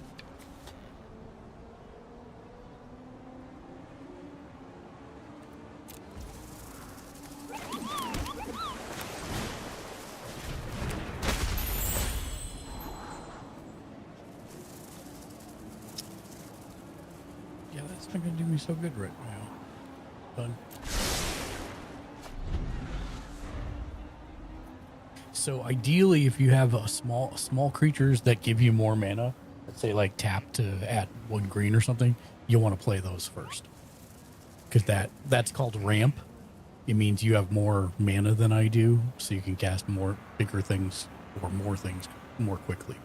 Yeah, that's not going to do me so good right now. Done. So ideally, if you have a small creatures that give you more mana, let's say like tap to add 1 green or something, you'll want to play those first, because that's called ramp. It means you have more mana than I do, so you can cast bigger things or more things more quickly.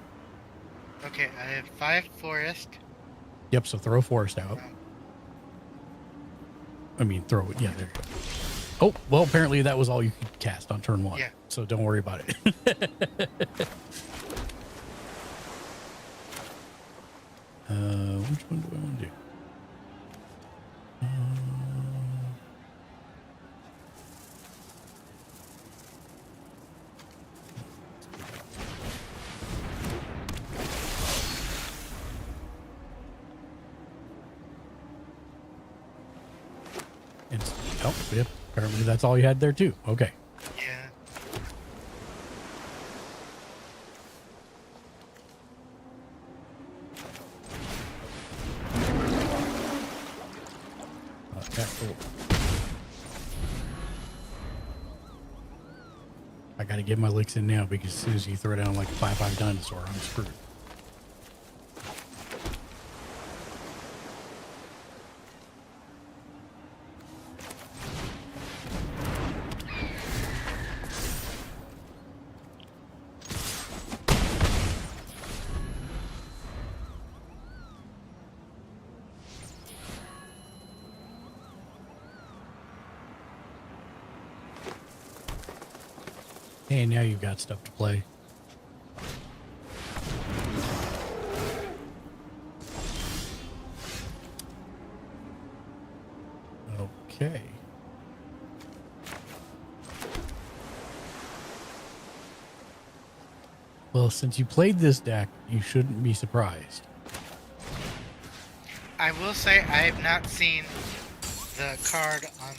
Okay, I have 5 forest. Yep. So throw forest out. I mean, throw it. Yeah, there you go. Oh, well, apparently that was all you could cast on turn 1. Yeah. So don't worry about it. Which one do I want to do? Oh, yep. Apparently that's all you had there too. Okay. Yeah. Okay, cool. I gotta get my licks in now, because as soon as you throw down like a 5/5 dinosaur, I'm screwed. Hey, now you've got stuff to play. Okay. Well, since you played this deck, you shouldn't be surprised. I will say I have not seen the card on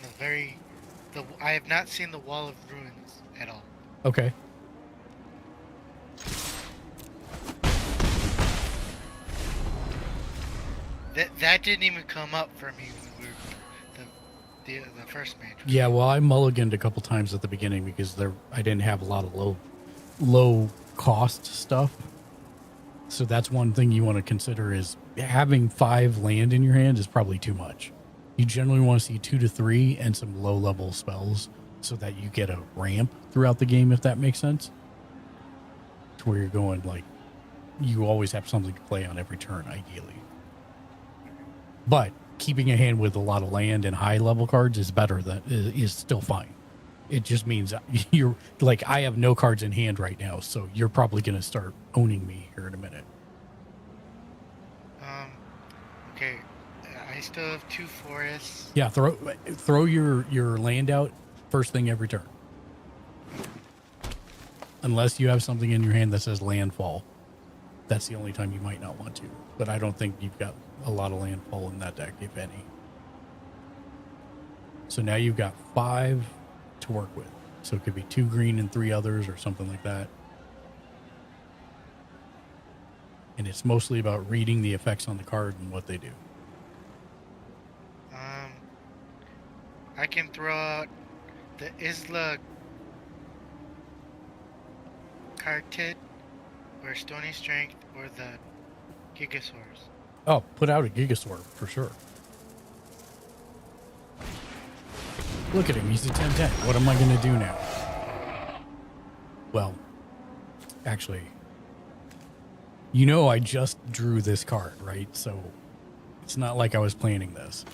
I have not seen the Wall of Ruins at all. Okay. That didn't even come up for me when we were the first match. Yeah, well, I mulliganed a couple times at the beginning because I didn't have a lot of low cost stuff. So that's one thing you want to consider, is having 5 land in your hand is probably too much. You generally want to see 2 to 3 and some low level spells, so that you get a ramp throughout the game, if that makes sense. to where you're going, like, you always have something to play on every turn, ideally. But keeping a hand with a lot of land and high level cards is better. That is still fine. It just means you're like, I have no cards in hand right now, so you're probably going to start owning me here in a minute. Okay. I still have 2 forests. Yeah, throw your land out first thing every turn. Unless you have something in your hand that says landfall. That's the only time you might not want to. But I don't think you've got a lot of landfall in that deck, if any. So now you've got 5 to work with. So it could be 2 green and 3 others or something like that. And it's mostly about reading the effects on the card and what they do. I can throw out the Isla Cartid or Stony Strength or the Gigasaurs. Oh, put out a Gigasaur for sure. Look at him. He's a 10-10. What am I going to do now? Well, actually, you know I just drew this card, right? So it's not like I was planning this.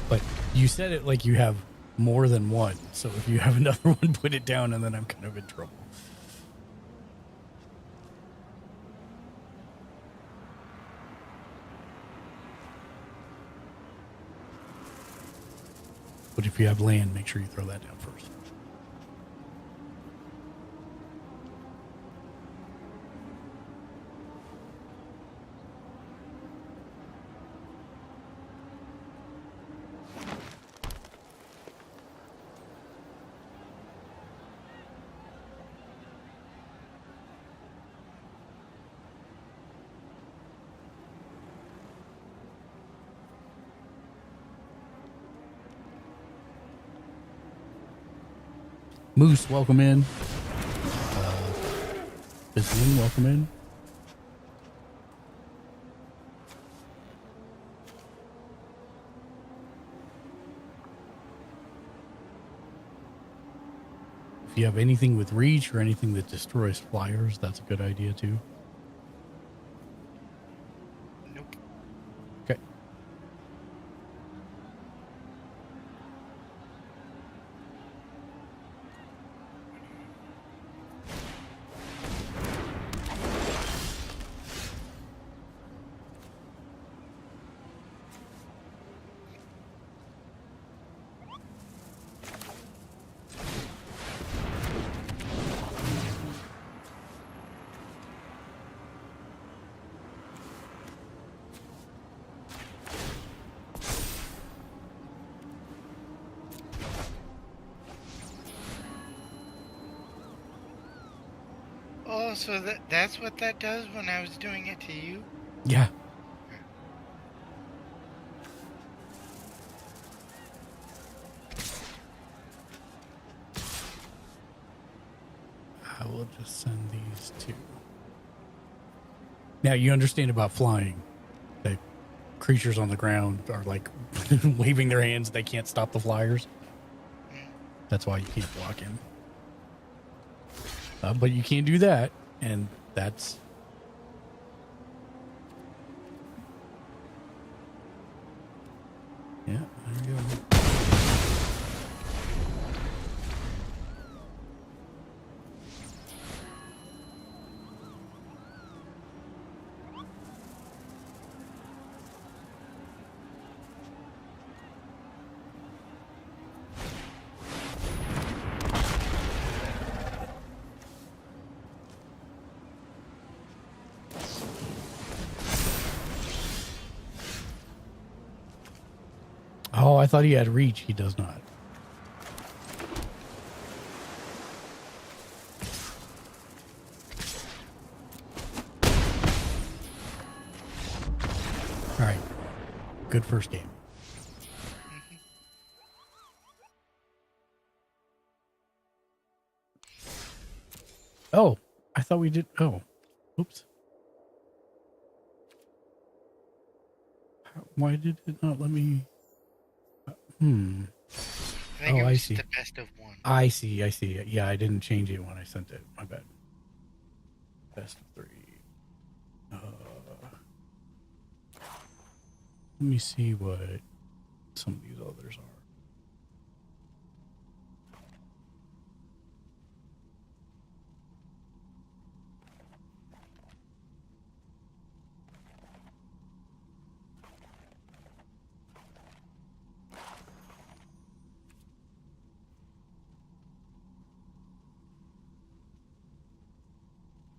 But you said it like you have more than one. So if you have another one, put it down, and then I'm kind of in trouble. But if you have land, make sure you throw that down first. Moose, welcome in. Bizlin, welcome in. If you have anything with reach or anything that destroys flyers, that's a good idea too. Nope. Okay. Oh, so that's what that does when I was doing it to you? Yeah. I will just send these two. Now you understand about flying. The creatures on the ground are like waving their hands. They can't stop the flyers. That's why you can't block him. But you can't do that, and that's... Yeah, there you go. Oh, I thought he had reach. He does not. All right. Good first game. Oh, I thought we did. Oh, oops. Why did it not let me? I think Oh, it I was see. the best of one. I see. Yeah, I didn't change it when I sent it. My bad. Best of 3. Let me see what some of these others are.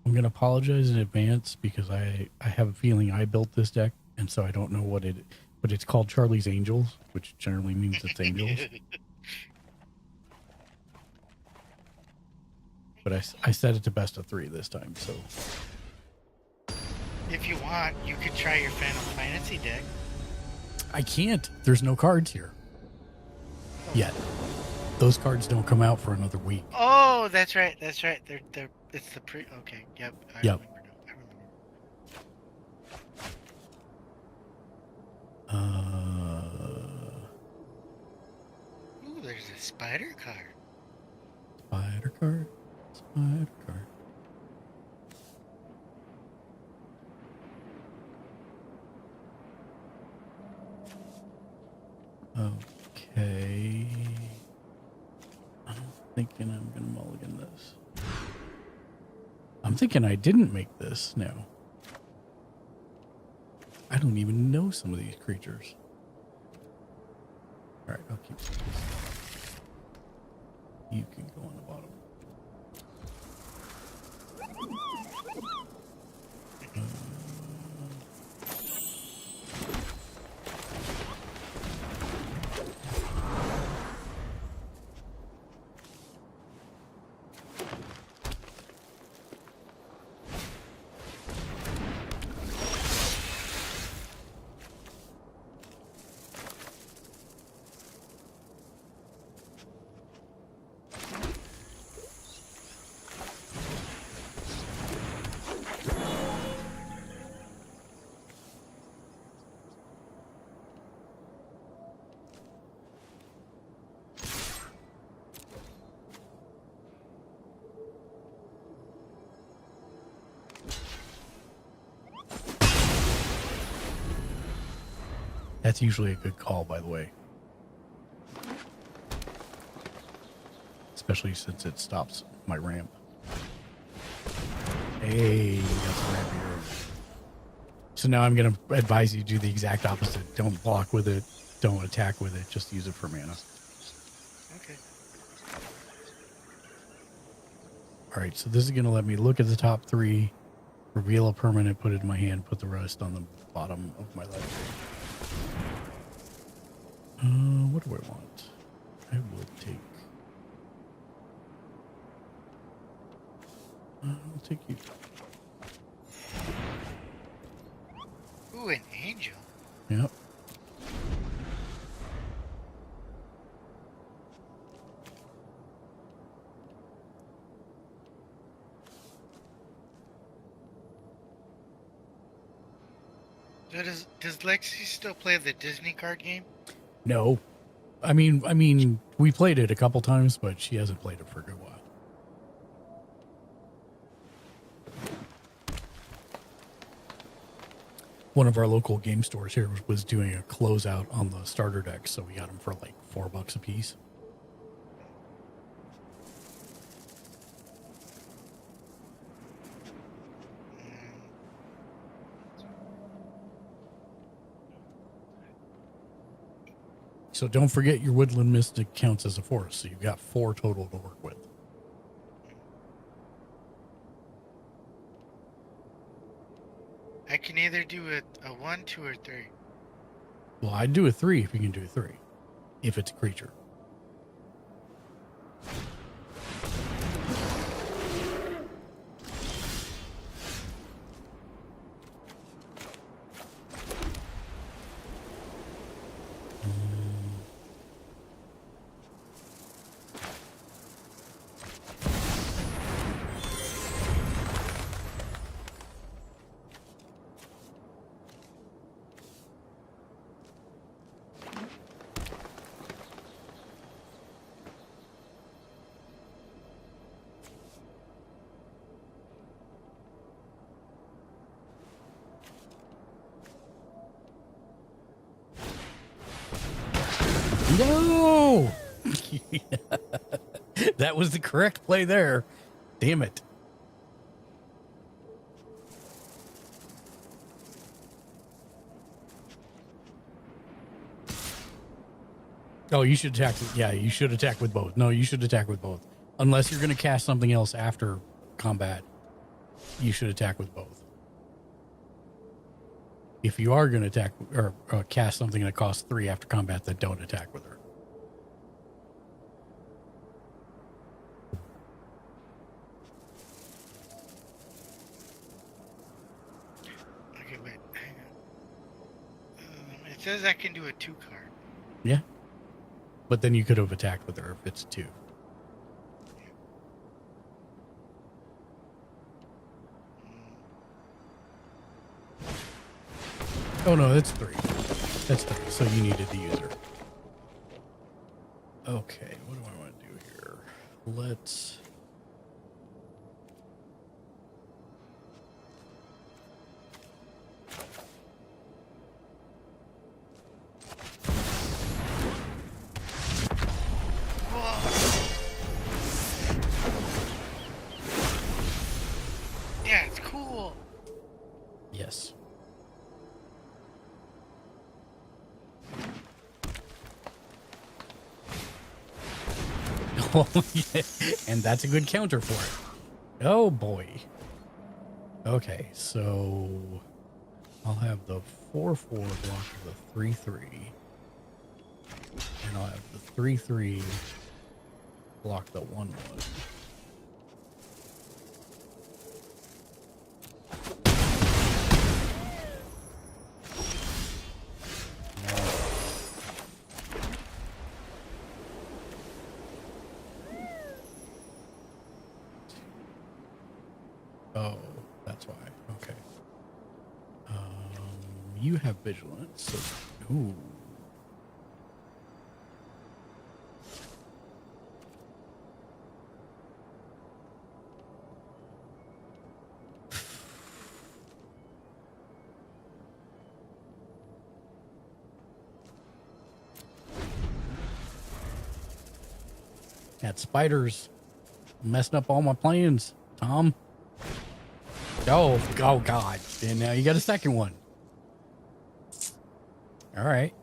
I'm going to apologize in advance because I have a feeling I built this deck, and so I don't know what it, but it's called Charlie's Angels, which generally means it's angels. But I set it to best of 3 this time, so. If you want, you could try your Final Fantasy deck. I can't. There's no cards here. Yet. Those cards don't come out for another week. Oh, that's right. That's right. They're it's the pre. Okay. Yep. I Yep. remember now. I remember. Ooh, there's a spider card. Spider card. Spider card. Okay. I'm thinking I'm going to mulligan this. I'm thinking I didn't make this now. I don't even know some of these creatures. All right, I'll keep this. You can go on the bottom. That's usually a good call, by the way. Especially since it stops my ramp. Hey, that's a ramp here. So now I'm going to advise you to do the exact opposite. Don't block with it. Don't attack with it. Just use it for mana. Okay. All right, so this is going to let me look at the top 3, reveal a permanent, put it in my hand, put the rest on the bottom of my library. What do I want? I will take... I'll take you. Ooh, an angel. Yep. So does Lexi still play the Disney card game? No. I mean, we played it a couple times, but she hasn't played it for a good while. One of our local game stores here was doing a closeout on the starter decks, so we got them for like $4 a piece. So don't forget your Woodland Mystic counts as a forest, so you've got 4 total to work with. I can either do a 1, 2, or 3. Well, I'd do a 3 if you can do a 3. If it's a creature. No! That was the correct play there. Damn it. Oh, you should attack. Yeah, you should attack with both. No, you should attack with both. Unless you're going to cast something else after combat, you should attack with both. If you are going to attack or cast something that costs 3 after combat, then don't attack with her. Okay, wait, hang on. It says I can do a 2 card. Yeah. But then you could have attacked with her if it's 2. Oh no, that's 3. That's 3. So you needed to use her. Okay, what do I want to do here? Let's. Yeah, it's cool. Yes. Oh, yeah. And that's a good counter for it. Oh boy. Okay, so I'll have the 4/4 block the 3/3, and I'll have the 3/3 block the 1/1. Oh, that's why. Okay. You have vigilance. So, ooh. That spider's messing up all my plans, Tom. Oh God. And now you got a second one. All right.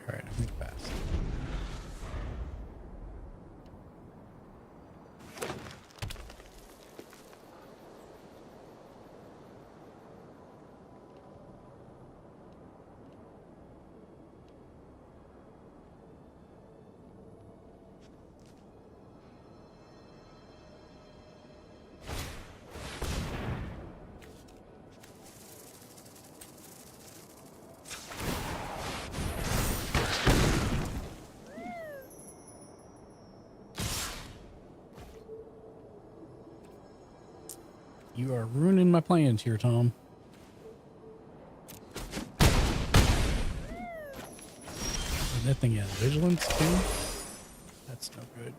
All right, I move fast. You are ruining my plans here, Tom. And that thing has vigilance too. That's no good.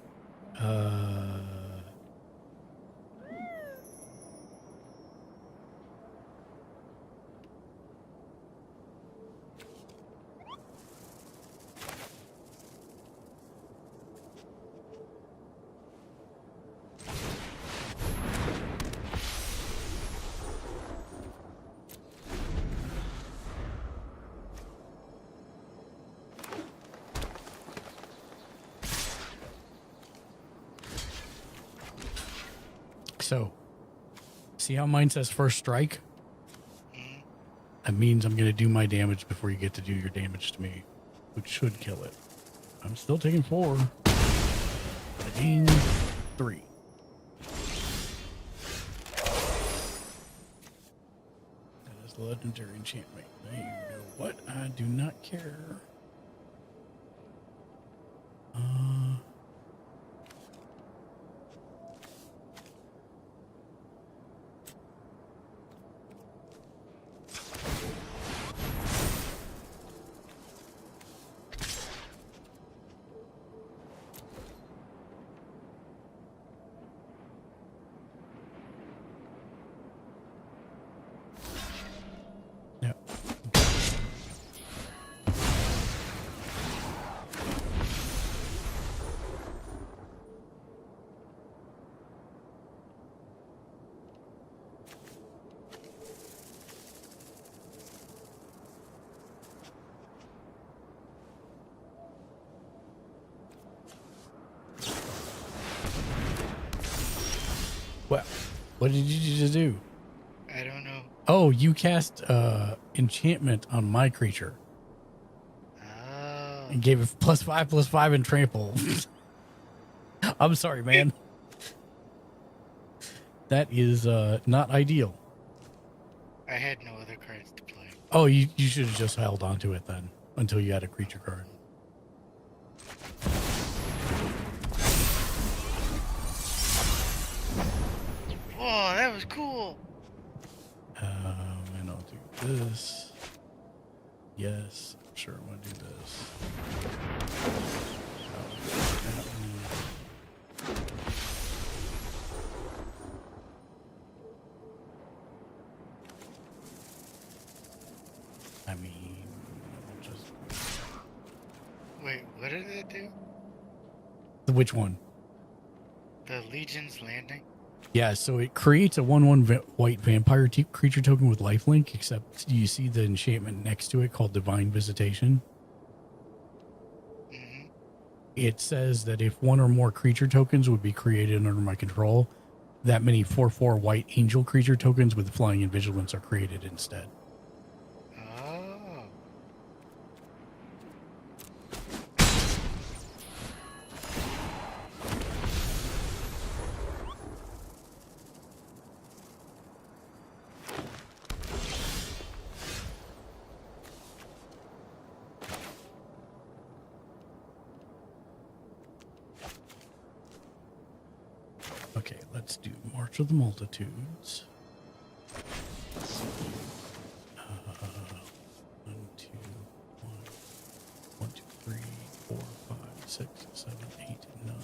So, see how mine says first strike? That means I'm going to do my damage before you get to do your damage to me. which should kill it. I'm still taking 4. Taking 3. That is legendary enchantment. You know what? I do not care. Yep. Well, what did you just do? I don't know. Oh, you cast enchantment on my creature Oh. and gave it +5/+5 and trample. I'm sorry, man. That is not ideal. I had no other cards to play. Oh, you should have just held on to it then until you had a creature card. Whoa, that was cool. And I'll do this. Yes, I'm sure I'm gonna do this. That one. I mean, just Wait, what did it do? which one? The Legion's Landing? Yeah, so it creates a 1/1 white vampire creature token with lifelink, except you see the enchantment next to it called Divine Visitation. Mm-hmm. It says that if one or more creature tokens would be created under my control, that many 4/4 white angel creature tokens with flying and vigilance are created instead. Oh. Okay, let's do March of the Multitudes. 1, 2, 1, 1, 2, 3, 4, 5, 6, 7, 8, 9.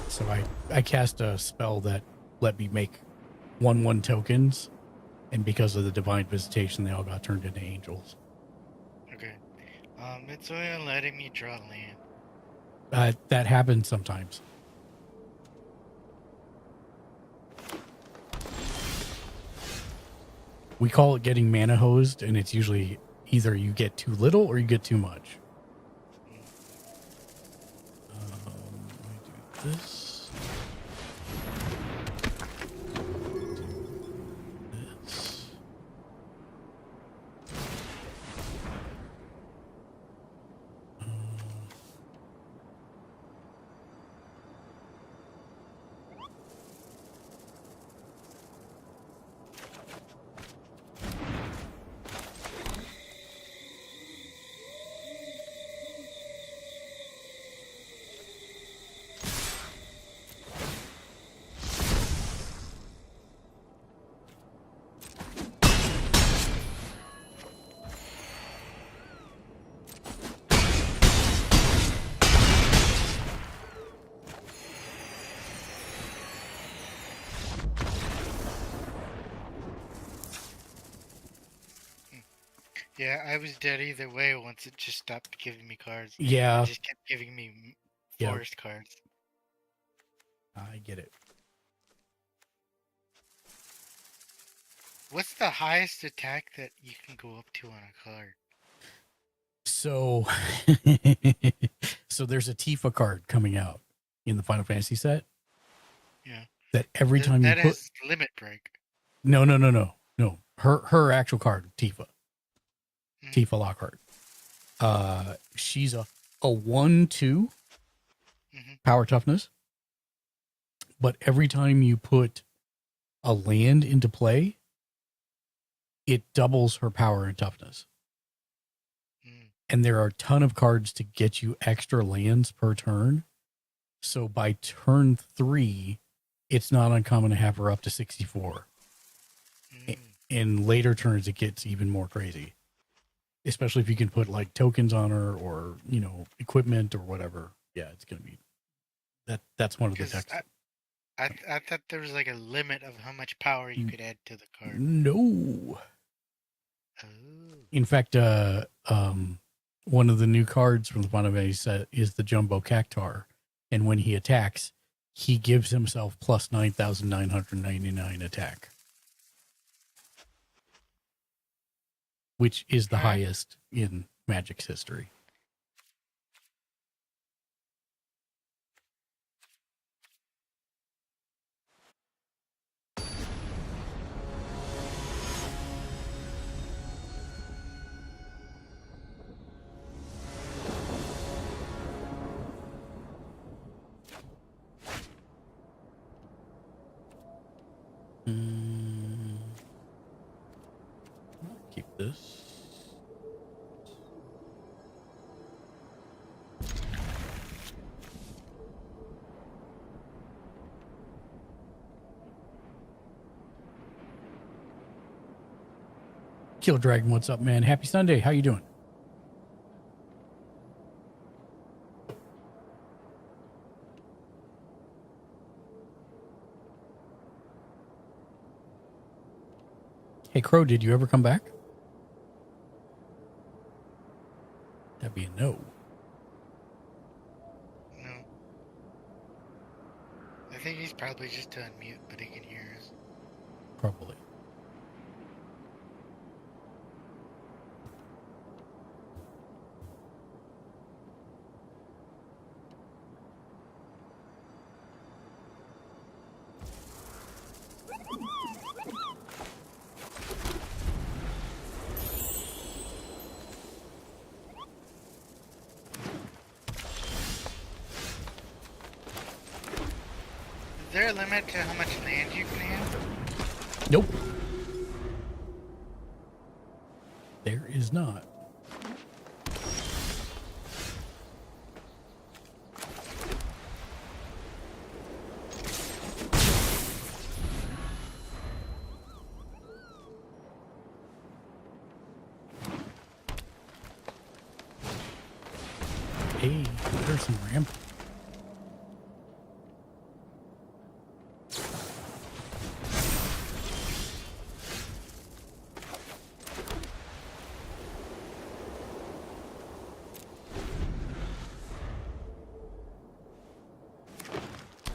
So I cast a spell that let me make 1/1 tokens, and because of the divine visitation, they all got turned into angels. Okay. It's only letting me draw land. That happens sometimes. We call it getting mana hosed, and it's usually either you get too little or you get too much. Let me do this. This. Yeah, I was dead either way once it just stopped giving me cards. Yeah. It just kept giving me Yeah. forest cards. I get it. What's the highest attack that you can go up to on a card? So, so there's a Tifa card coming out. in the Final Fantasy set. Yeah. That every time That you put is limit break. no. Her actual card, Tifa. Tifa Lockhart. She's a 1-2 power toughness. But every time you put a land into play, it doubles her power and toughness. And there are a ton of cards to get you extra lands per turn. So by turn 3, it's not uncommon to have her up to 64. In later turns, it gets even more crazy. Especially if you can put like tokens on her or, equipment or whatever. Yeah, it's going to be that's one of the decks. I thought there was like a limit of how much power you could add to the card. No. Oh. In fact, one of the new cards from the Final Fantasy set is the Jumbo Cactar. And when he attacks, he gives himself plus 9,999 attack. Which is the highest in Magic's history. Keep this. Kill Dragon, what's up, man? Happy Sunday. How you doing? Hey, Crow, did you ever come back? That'd be a no. No. I think he's probably just to unmute, but he can hear us. Probably. Is there a limit to how much land you can have? Nope. There is not. Hey, there's some ramp.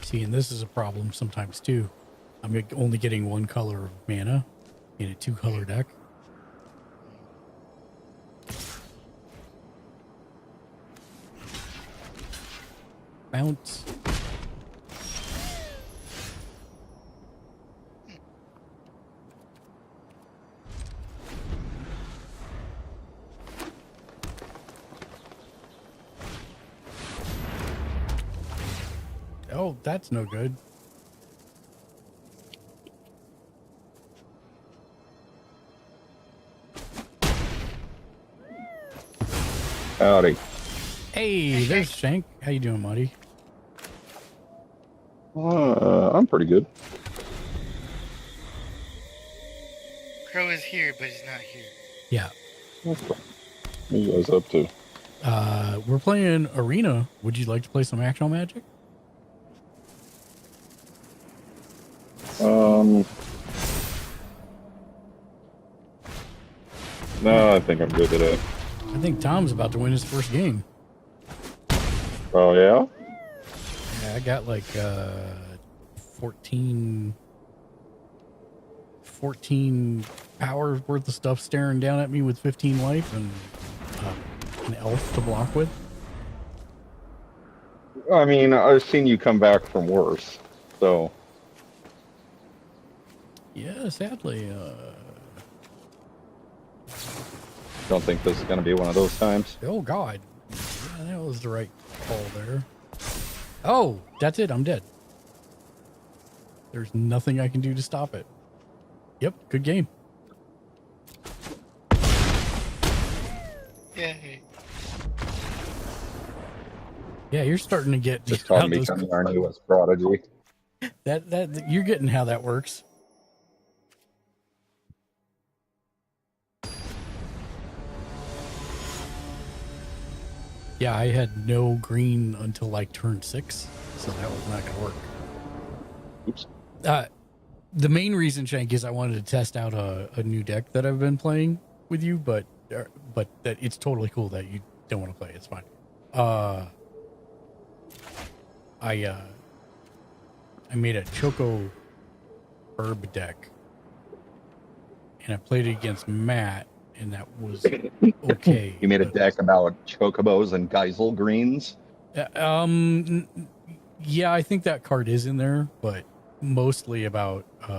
See, and this is a problem sometimes too. I'm only getting one color of mana in a 2-color deck. Bounce. Oh, that's no good. Howdy. Hey, there's Shank. How you doing, Marty? I'm pretty good. Crow is here, but he's not here. Yeah. What are you guys up to? We're playing Arena. Would you like to play some actual Magic? No, I think I'm good at it. I think Tom's about to win his first game. Oh, yeah? Yeah, I got like 14 power worth of stuff staring down at me with 15 life and an elf to block with. I mean, I've seen you come back from worse, so. Yeah, sadly. Don't think this is going to be one of those times. Oh, God. Yeah, that was the right call there. Oh, that's it. I'm dead. There's nothing I can do to stop it. Yep, good game. Yay. Yeah, you're starting to get Just how Tom those- becoming our newest prodigy. that you're getting how that works. Yeah, I had no green until like turn 6, so that was not gonna work. Oops. The main reason, Shank, is I wanted to test out a new deck that I've been playing with you, but that it's totally cool that you don't want to play. It's fine. I made a Choco herb deck, and I played it against Matt, and that was okay. You made a deck about chocobos and geisel greens. Yeah, I think that card is in there, but mostly about do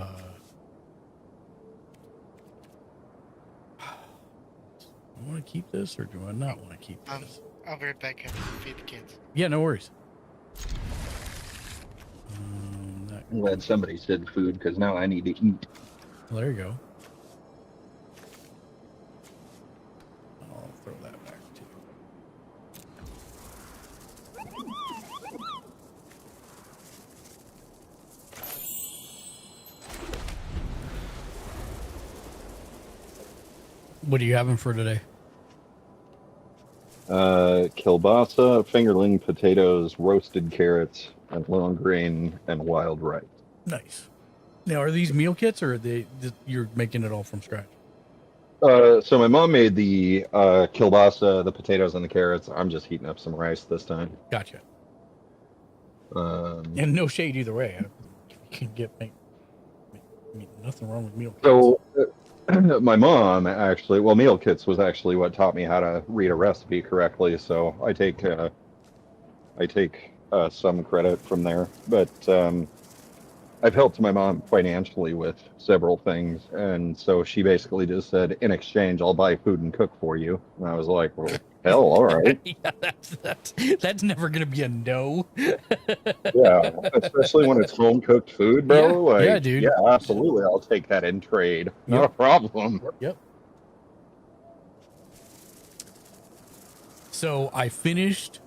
I want to keep this or do I not want to keep this? I'll be right back and feed the kids. Yeah, no worries. I'm glad somebody said food because now I need to eat. Well, there you go. I'll throw that back too. What are you having for today? Kielbasa, fingerling potatoes, roasted carrots, and long grain and wild rice. Nice. Now, are these meal kits or are you're making it all from scratch? So my mom made the kielbasa, the potatoes, and the carrots. I'm just heating up some rice this time. Gotcha. Um, And no shade either way. You can make nothing wrong with meal kits. So my mom actually, well, meal kits was actually what taught me how to read a recipe correctly. So I take some credit from there, but I've helped my mom financially with several things, and so she basically just said, in exchange, I'll buy food and cook for you. And I was like, well, hell, all right. Yeah, that's never gonna be a no. Yeah, especially when it's home cooked food, bro. Yeah, like, yeah, dude. Yeah, absolutely. I'll take that in trade. Not Yep. a problem. Yep. So I finished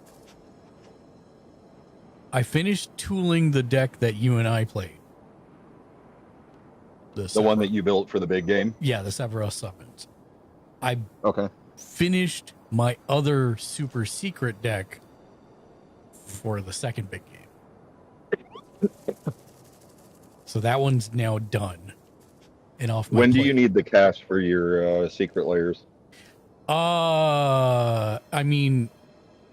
tooling the deck that you and I played. The one that you built for the big game? Yeah, the Severus Summons. I Okay. finished my other super secret deck for the second big game. So that one's now done and off my When do plate. you need the cash for your secret layers? I mean,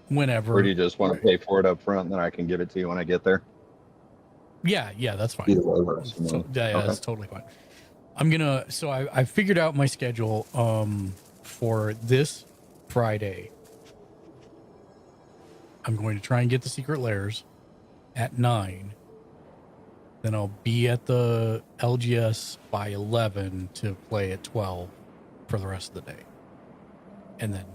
whenever. Or do you just want to pay for it up front and then I can give it to you when I get there? Yeah, that's fine. Either way works. So, yeah, Okay. that's totally fine. So I figured out my schedule for this Friday. I'm going to try and get the secret layers at 9. Then I'll be at the LGS by 11 to play at 12 for the rest of the day. And then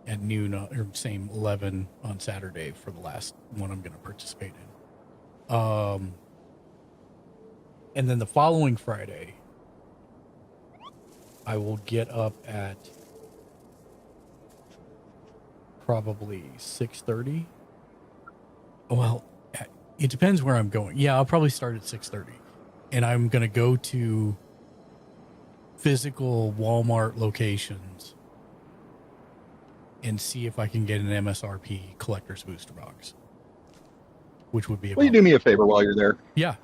at noon, or same 11 on Saturday for the last one I'm going to participate in. And then the following Friday, I will get up at probably 6:30. Well, it depends where I'm going. Yeah, I'll probably start at 6:30. And I'm going to go to physical Walmart locations and see if I can get an MSRP collector's booster box. Which would be Will you do me a favor while you're there? Yeah.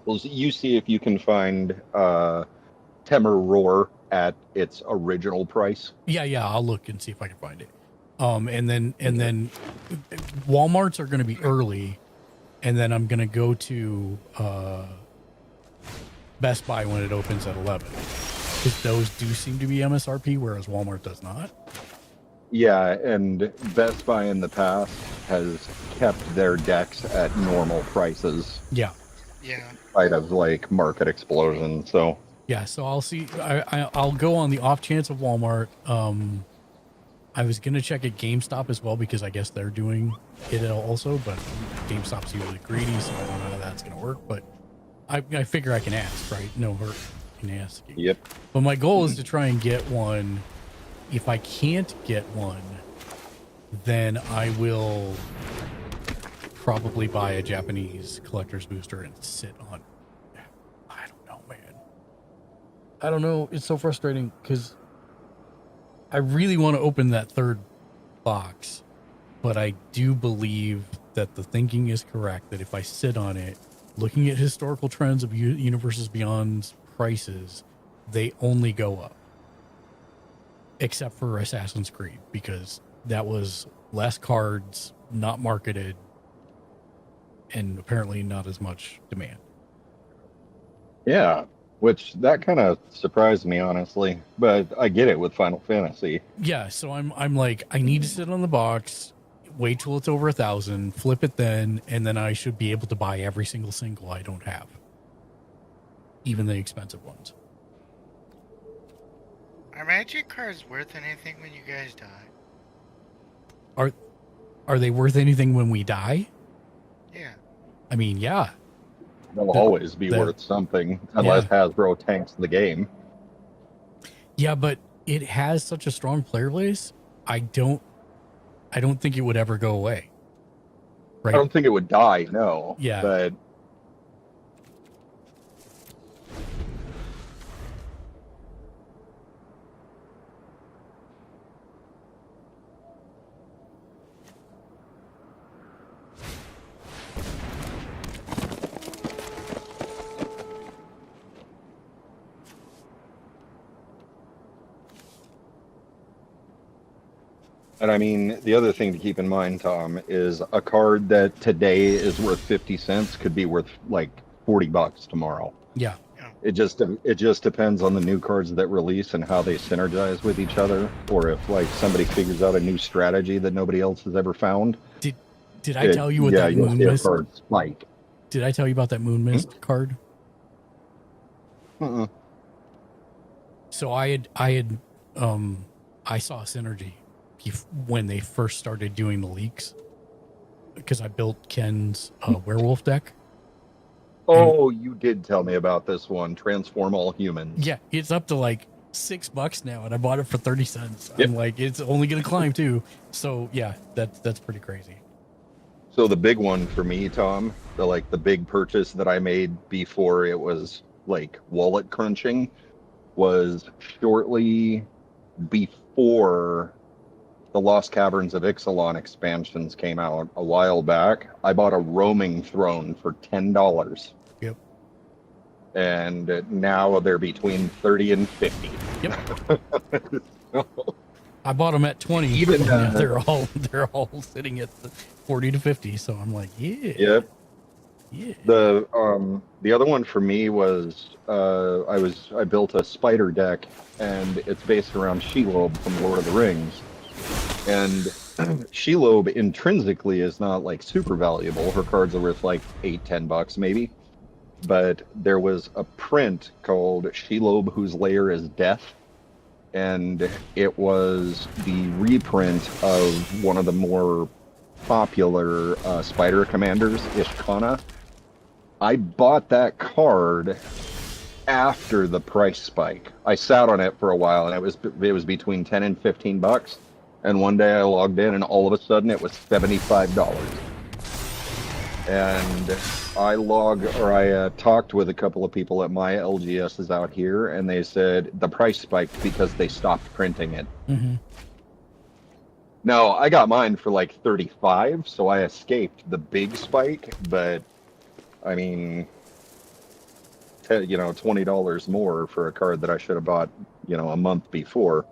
Well, you see if you can find Temur Roar at its original price. Yeah, I'll look and see if I can find it. And then Walmarts are going to be early, and then I'm going to go to Best Buy when it opens at 11. Because those do seem to be MSRP, whereas Walmart does not. Yeah, and Best Buy in the past has kept their decks at normal prices. Yeah. Yeah. Spite of like market explosion. So Yeah, so I'll see. I'll go on the off chance of Walmart. I was gonna check at GameStop as well because I guess they're doing it also, but GameStop's usually greedy, so I don't know how that's gonna work. But I figure I can ask, right? No hurt in asking. Yep. But my goal is to try and get one. If I can't get one, then I will probably buy a Japanese collector's booster and sit on. I don't know, man. I don't know. It's so frustrating because I really want to open that third box, but I do believe that the thinking is correct that if I sit on it, looking at historical trends of Universes Beyond's prices, they only go up. Except for Assassin's Creed, because that was less cards, not marketed, and apparently not as much demand. yeah, which that kind of surprised me, honestly. But I get it with Final Fantasy. Yeah, so I'm like, I need to sit on the box, wait till it's over 1,000, flip it then, and then I should be able to buy every single I don't have, even the expensive ones. Are magic cards worth anything when you guys die? Are they worth anything when we die? Yeah. I mean, yeah. They'll always be worth something unless Hasbro tanks the game. Yeah, but it has such a strong player base. I don't think it would ever go away. Right? I don't think it would die, no. Yeah. But And I mean, the other thing to keep in mind, Tom, is a card that today is worth 50 cents could be worth like $40 tomorrow. Yeah. It just depends on the new cards that release and how they synergize with each other, or if like somebody figures out a new strategy that nobody else has ever found. Did I tell you what that Moon Mist card spike? Did I tell you about that Moon Mist card? So I saw a synergy when they first started doing the leaks, because I built Ken's werewolf deck. Oh, you did tell me about this one. Transform all humans. Yeah, it's up to like $6 now, and I bought it for 30 cents. Yep. I'm like, it's only gonna climb too. So yeah, that's pretty crazy. So the big one for me, Tom, the big purchase that I made before it was like wallet crunching, was shortly before the Lost Caverns of Ixalan expansions came out a while back. I bought a roaming throne for $10. Yep. And now they're between 30 and 50. Yep. I bought them at 20. Even they're all sitting at 40 to 50. So I'm like, yeah. Yep. Yeah. The other one for me was I built a spider deck, and it's based around Shelob from Lord of the Rings. And Shelob intrinsically is not like super valuable. Her cards are worth like $8-10 maybe. But there was a print called Shelob Whose Lair is Death, and it was the reprint of one of the more popular spider commanders, Ishkana. I bought that card after the price spike. I sat on it for a while, and it was between $10 and $15. And one day I logged in, and all of a sudden it was $75. And I talked with a couple of people at my LGSs out here, and they said the price spiked because they stopped printing it. Mm-hmm. Now, I got mine for like 35, so I escaped the big spike, but I mean, $20 more for a card that I should have bought, a month before.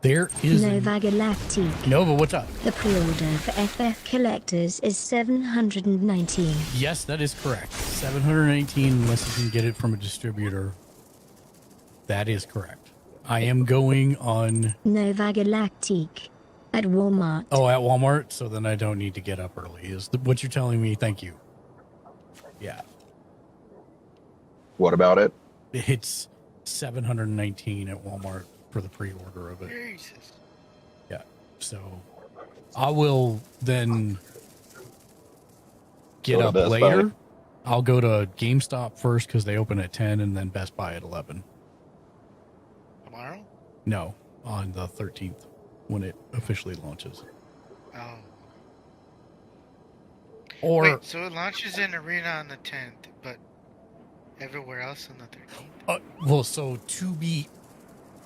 There is Nova Galactic. Nova, what's up? The pre-order for FF Collectors is 719. Yes, that is correct. 718, unless you can get it from a distributor. That is correct. I am going on Nova Galactic. At Walmart. Oh, at Walmart. So then I don't need to get up early. Is what you're telling me? Thank you. Yeah, What about it? it's $719 at Walmart for the pre-order of it. Jesus. Yeah, so I will then get Go to up Best later. Buy. I'll go to GameStop first because they open at 10, and then Best Buy at 11. Tomorrow? No, on the 13th when it officially launches. Oh. Or Wait, so it launches in Arena on the 10th, but everywhere else on the 13th? well, so to be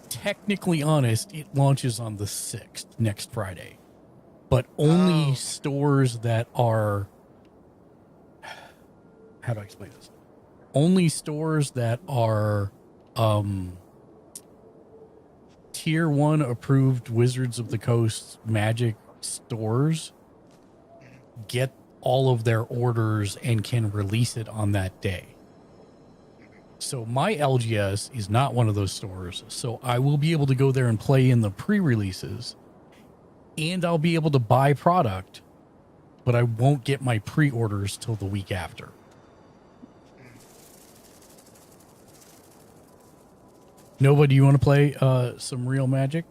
technically honest, it launches on the 6th, next Friday. But only Oh. stores that are... How do I explain this? Only stores that are tier 1 approved Wizards of the Coast Magic stores get all of their orders and can release it on that day. So my LGS is not one of those stores, so I will be able to go there and play in the pre-releases, and I'll be able to buy product, but I won't get my pre-orders till the week after. Nobody, you want to play some real Magic?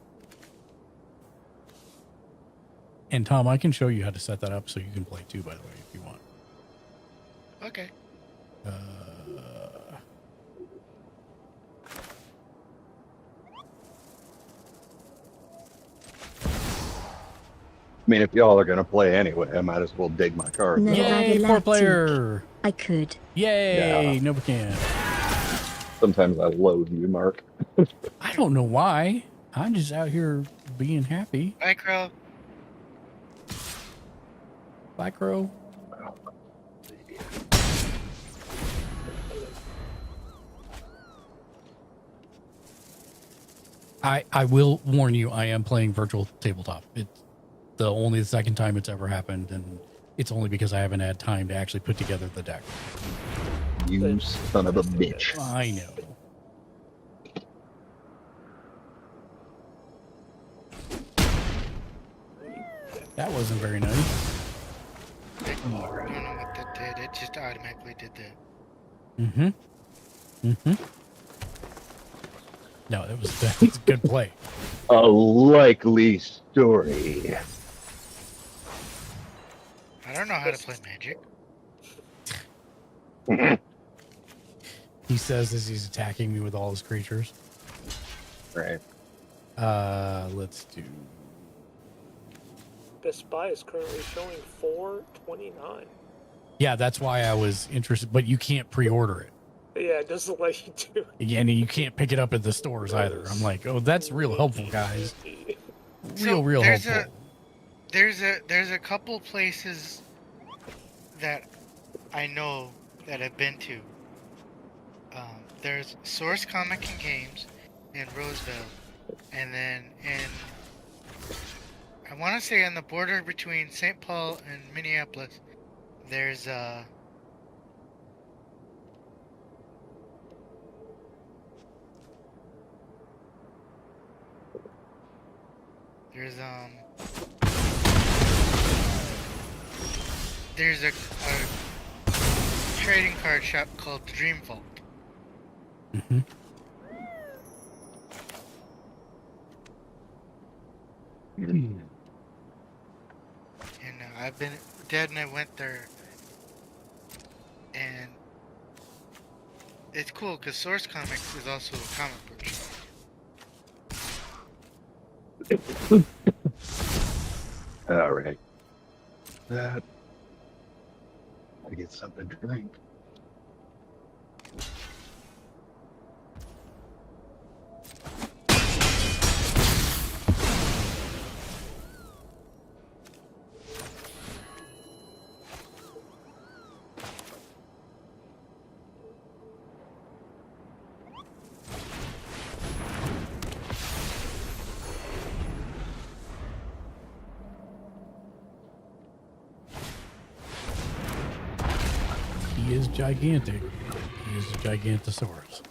And Tom, I can show you how to set that up so you can play too, by the way, if you want. Okay. I mean, if y'all are gonna play anyway, I might as well dig my card. No, Yay, I'd four like to. player! I could. Yay, Yeah. Nobody can. Sometimes I loathe you, Mark. I don't know why. I'm just out here being happy. Bye, Crow. Black Crow. I will warn you, I am playing virtual tabletop. It's the second time it's ever happened, and it's only because I haven't had time to actually put together the deck. You son of a bitch. I know. That wasn't very nice. I don't know what that did. It just automatically did that. No, that was a good play. A likely story. I don't know how to play Magic. He says as he's attacking me with all his creatures. Right. Let's do. Best Buy is currently showing $4.29. Yeah, that's why I was interested, but you can't pre-order it. Yeah, it doesn't let you do it. And you can't pick it up at the stores either. I'm like, oh, that's real helpful, guys. Real helpful. There's a couple places that I know that I've been to. There's Source Comic and Games in Roseville, and then I want to say on the border between St. Paul and Minneapolis, there's a trading card shop called Dream Vault. Mm-hmm. And I've been, Dad and I went there, and it's cool because Source Comics is also a comic book shop. All right. That. I get something to drink. He is gigantic. He is a Gigantosaurus.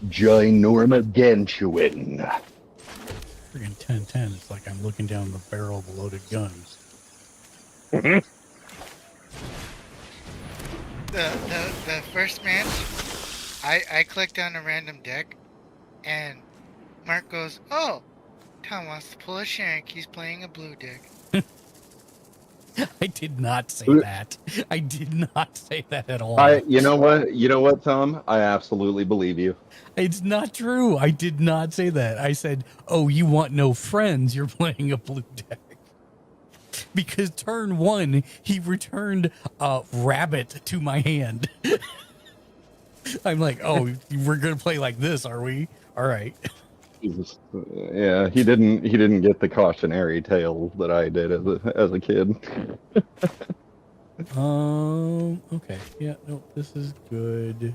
Ginormagantuan. Freaking 10-10. It's like I'm looking down the barrel of a loaded guns. The first match, I clicked on a random deck, and Mark goes, "Oh, Tom wants to pull a shank. He's playing a blue deck." I did not say that. I did not say that at all. You know what, Tom? I absolutely believe you. It's not true. I did not say that. I said, "Oh, you want no friends? You're playing a blue deck." Because turn 1, he returned a rabbit to my hand. I'm like, "Oh, we're gonna play like this, are we? All right." Jesus. Yeah, he didn't get the cautionary tale that I did as a kid. Okay. Yeah. No, this is good.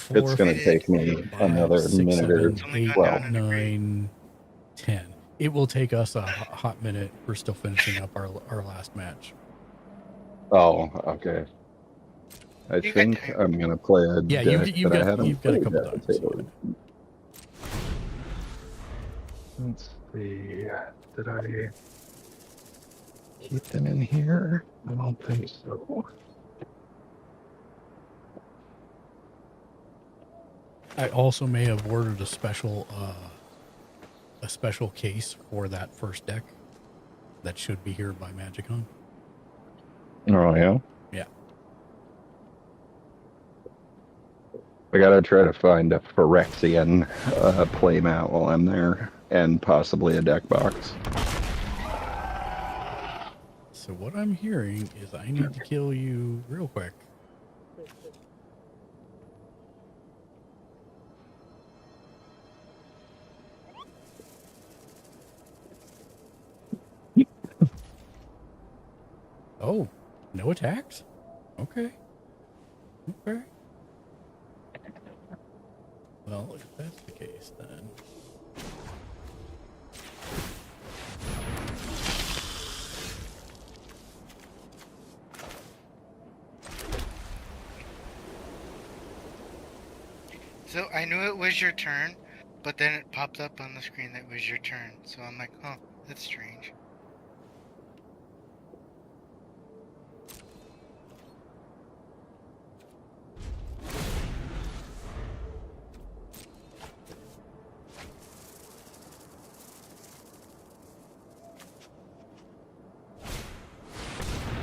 It's gonna take me another minute or 8, 9, 10. It will take us a hot minute. We're still finishing up our last match. Oh, okay. I think I'm gonna play a Yeah, deck you've that I got haven't a played couple yet. times. Let's see. Did I keep them in here? I don't think so. I also may have ordered a special case for that first deck that should be here by MagicCon. Oh yeah. Yeah. I gotta try to find a Phyrexian playmat while I'm there, and possibly a deck box. So what I'm hearing is I need to kill you real quick. Oh, no attacks? Okay. Okay. Well, if that's the case, then. So I knew it was your turn, but then it popped up on the screen that it was your turn. So I'm like, oh, that's strange.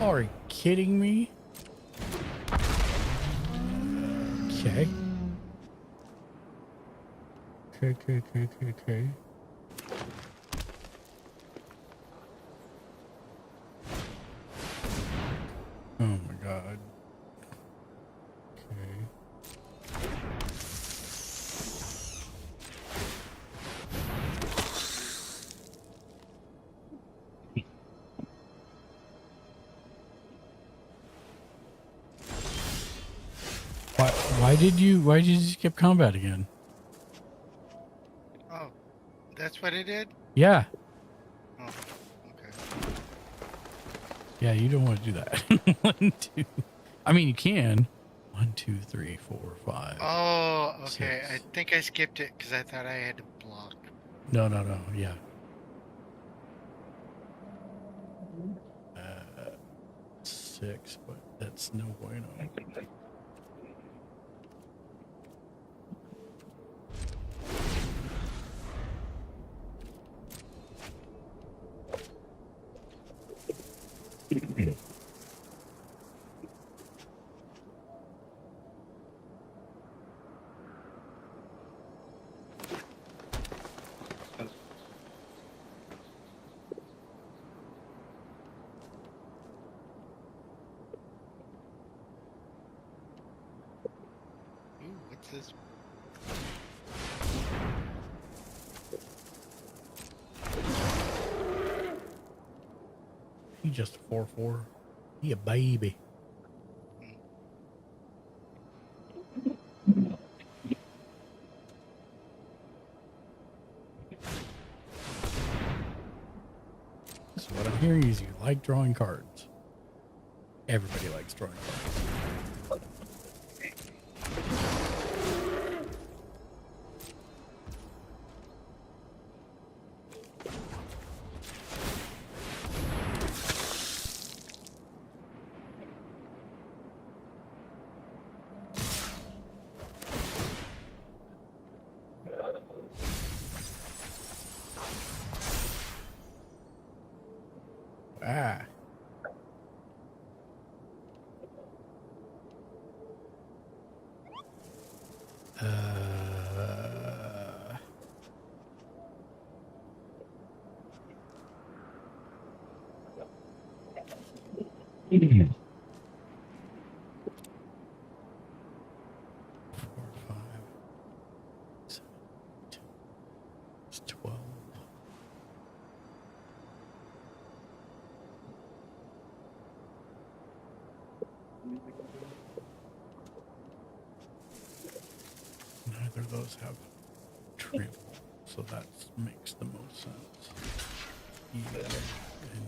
Are you kidding me? Okay. Okay. Oh my god. Okay. Why did you skip combat again? Oh, that's what it did? Yeah. Oh, okay. Yeah, you don't want to do that. 1, 2. I mean, you can. 1, 2, 3, 4, 5. Oh, okay. 6. I think I skipped it because I thought I had to block. No. Yeah. 6, but that's no bueno. Ooh, what's this? He just a 4/4. He a baby. So what I'm hearing is you like drawing cards. Everybody likes drawing cards. 4, 5, 7, 2, it's 12. Neither of those have trim, so that makes the most sense. Yeah, and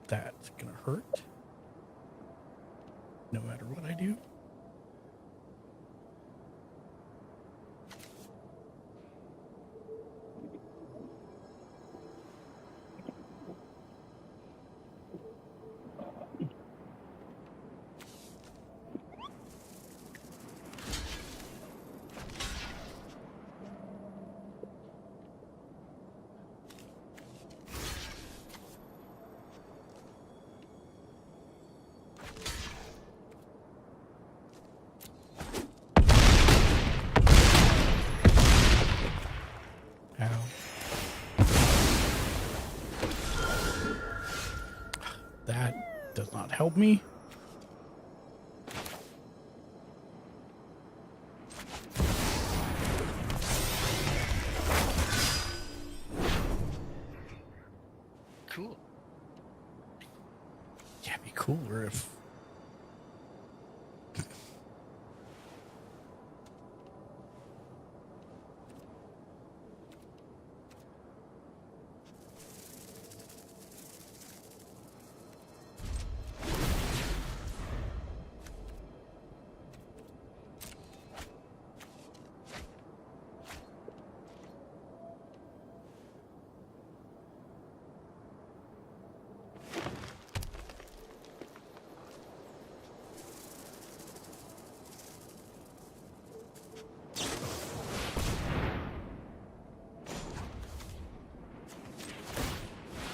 that's gonna hurt no matter what I do. Ow. That does not help me. Cool. Yeah, it'd be cooler if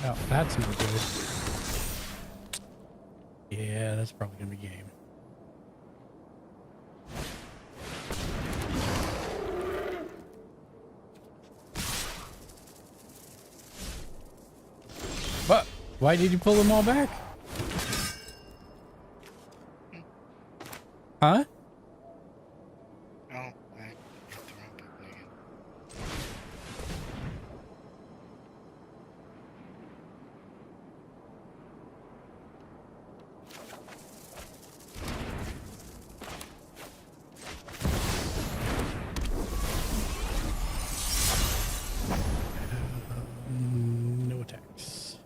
oh, that's no good. Yeah, that's probably gonna be game. But why did you pull them all back? Huh? Oh, I hit the wrong button again. No attacks.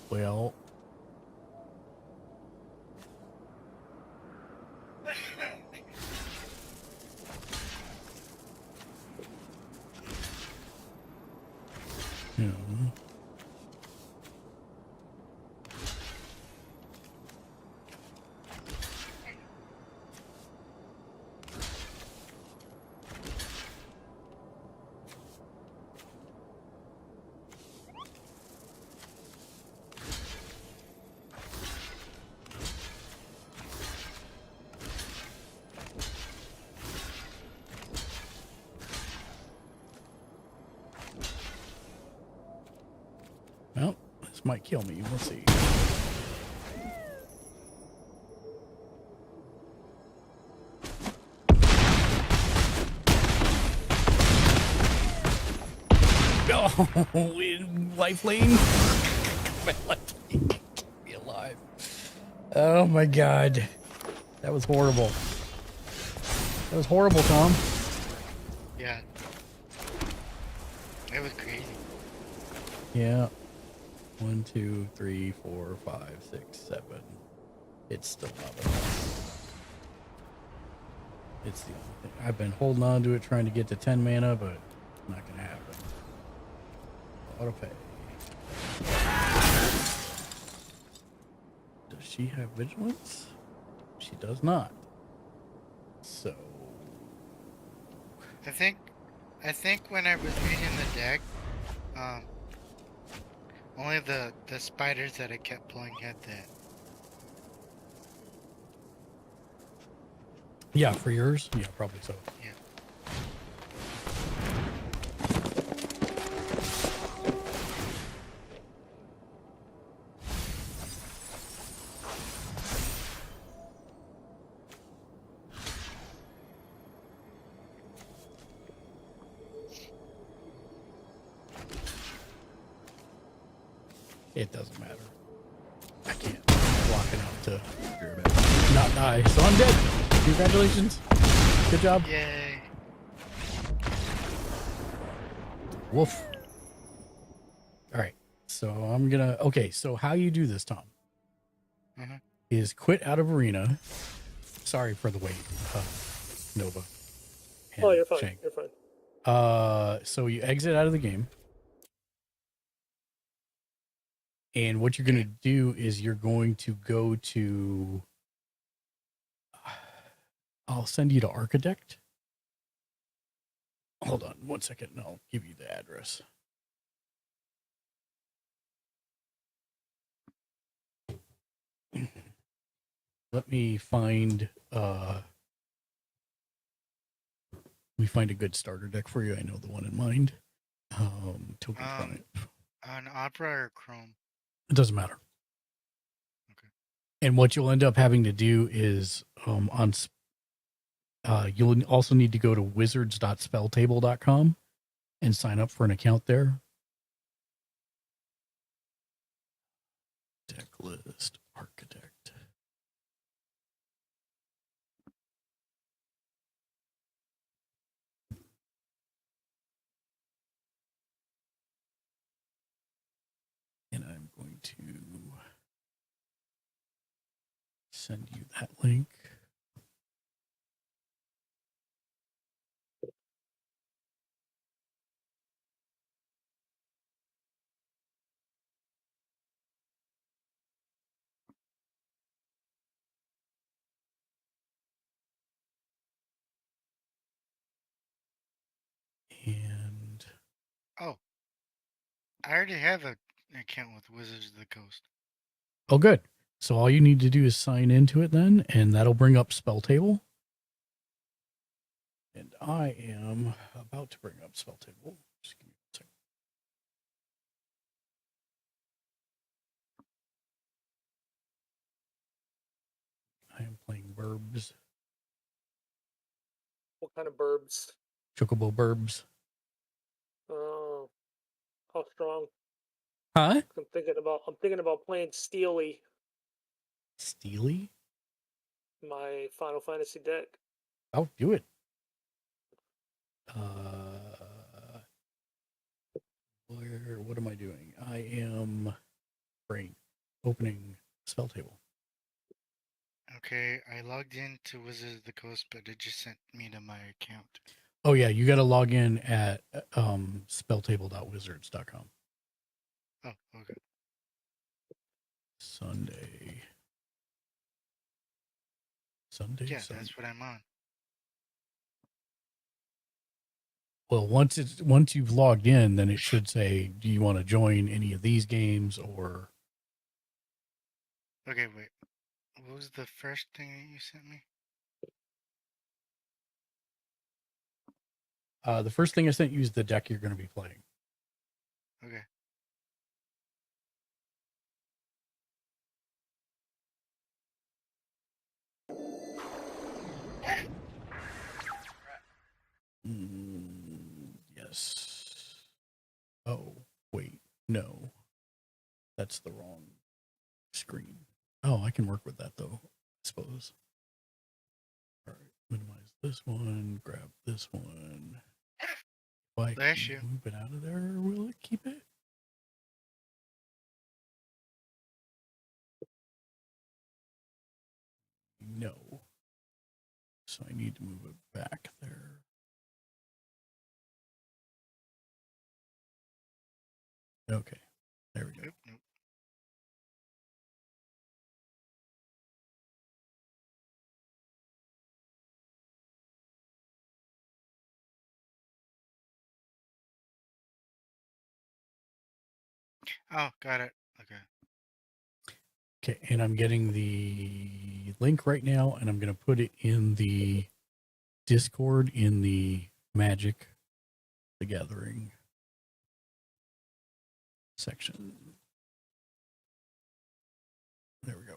Well, you know, well, this might kill me. We'll see. Oh, in life lane. My life lane. Keep me alive. Oh my god. That was horrible. That was horrible, Tom. Yeah. It was crazy. Yeah. 1, 2, 3, 4, 5, 6, 7. It's still not enough. It's the only thing. I've been holding on to it, trying to get to 10 mana, but it's not going to happen. Auto pay. Does she have vigilance? She does not. So. I think when I was reading the deck, only the spiders that I kept pulling had that. Yeah, for yours? Yeah, probably so. Yeah. It doesn't matter. I can't block it out to not die. So I'm dead. Congratulations. Good job. Yay. Woof. All right. So I'm gonna. Okay. So how you do this, Tom, is quit out of arena. Sorry for the wait, Nova. Oh, you're fine. Shank. You're fine. So you exit out of the game. And what you're going to do is you're going to go to, I'll send you to Architect. Hold on 1 second and I'll give you the address. Let me find a good starter deck for you. I know the one in mind. Token Triumph. On Opera or Chrome? It doesn't matter. Okay. And what you'll end up having to do is you'll also need to go to wizards.spelltable.com and sign up for an account there. Deck list, Architect. And I'm going to send you that link. And oh, I already have an account with Wizards of the Coast. Oh, good. So all you need to do is sign into it then, and that'll bring up Spell Table. And I am about to bring up Spell Table. Just give me 1 second. I am playing Burbs. What kind of burbs? Chocobo Burbs. Oh, how strong? Huh? I'm thinking about playing Steely, Steely? my Final Fantasy deck. I'll do it. What am I doing? I am opening Spell Table. Okay, I logged into Wizards of the Coast, but it just sent me to my account. Oh yeah, you got to log in at spelltable.wizards.com. Oh, okay. Sunday. Yeah, Sunday. that's what I'm on. Well, once you've logged in, then it should say, do you want to join any of these games or? Okay, wait. What was the first thing that you sent me? The first thing I sent you is the deck you're going to be playing. Okay. Yes. Oh, wait. No. That's the wrong screen. Oh, I can work with that though, I suppose. minimize this one, grab this one. Like, Bless you. move it out of there, or will it keep it? No. So I need to move it back there. Okay. There we go. Nope, nope. Oh, got it. Okay. Okay, and I'm getting the link right now, and I'm going to put it in the Discord in the Magic the Gathering section. There we go.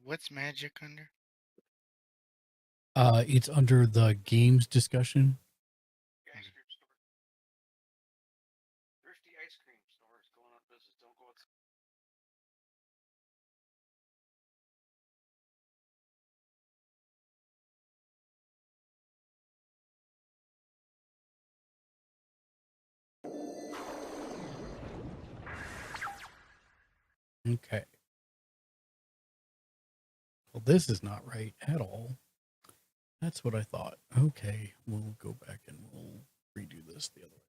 What's magic under? It's under the games discussion. Okay. Well, this is not right at all. That's what I thought. Okay, we'll go back and we'll redo this the other way.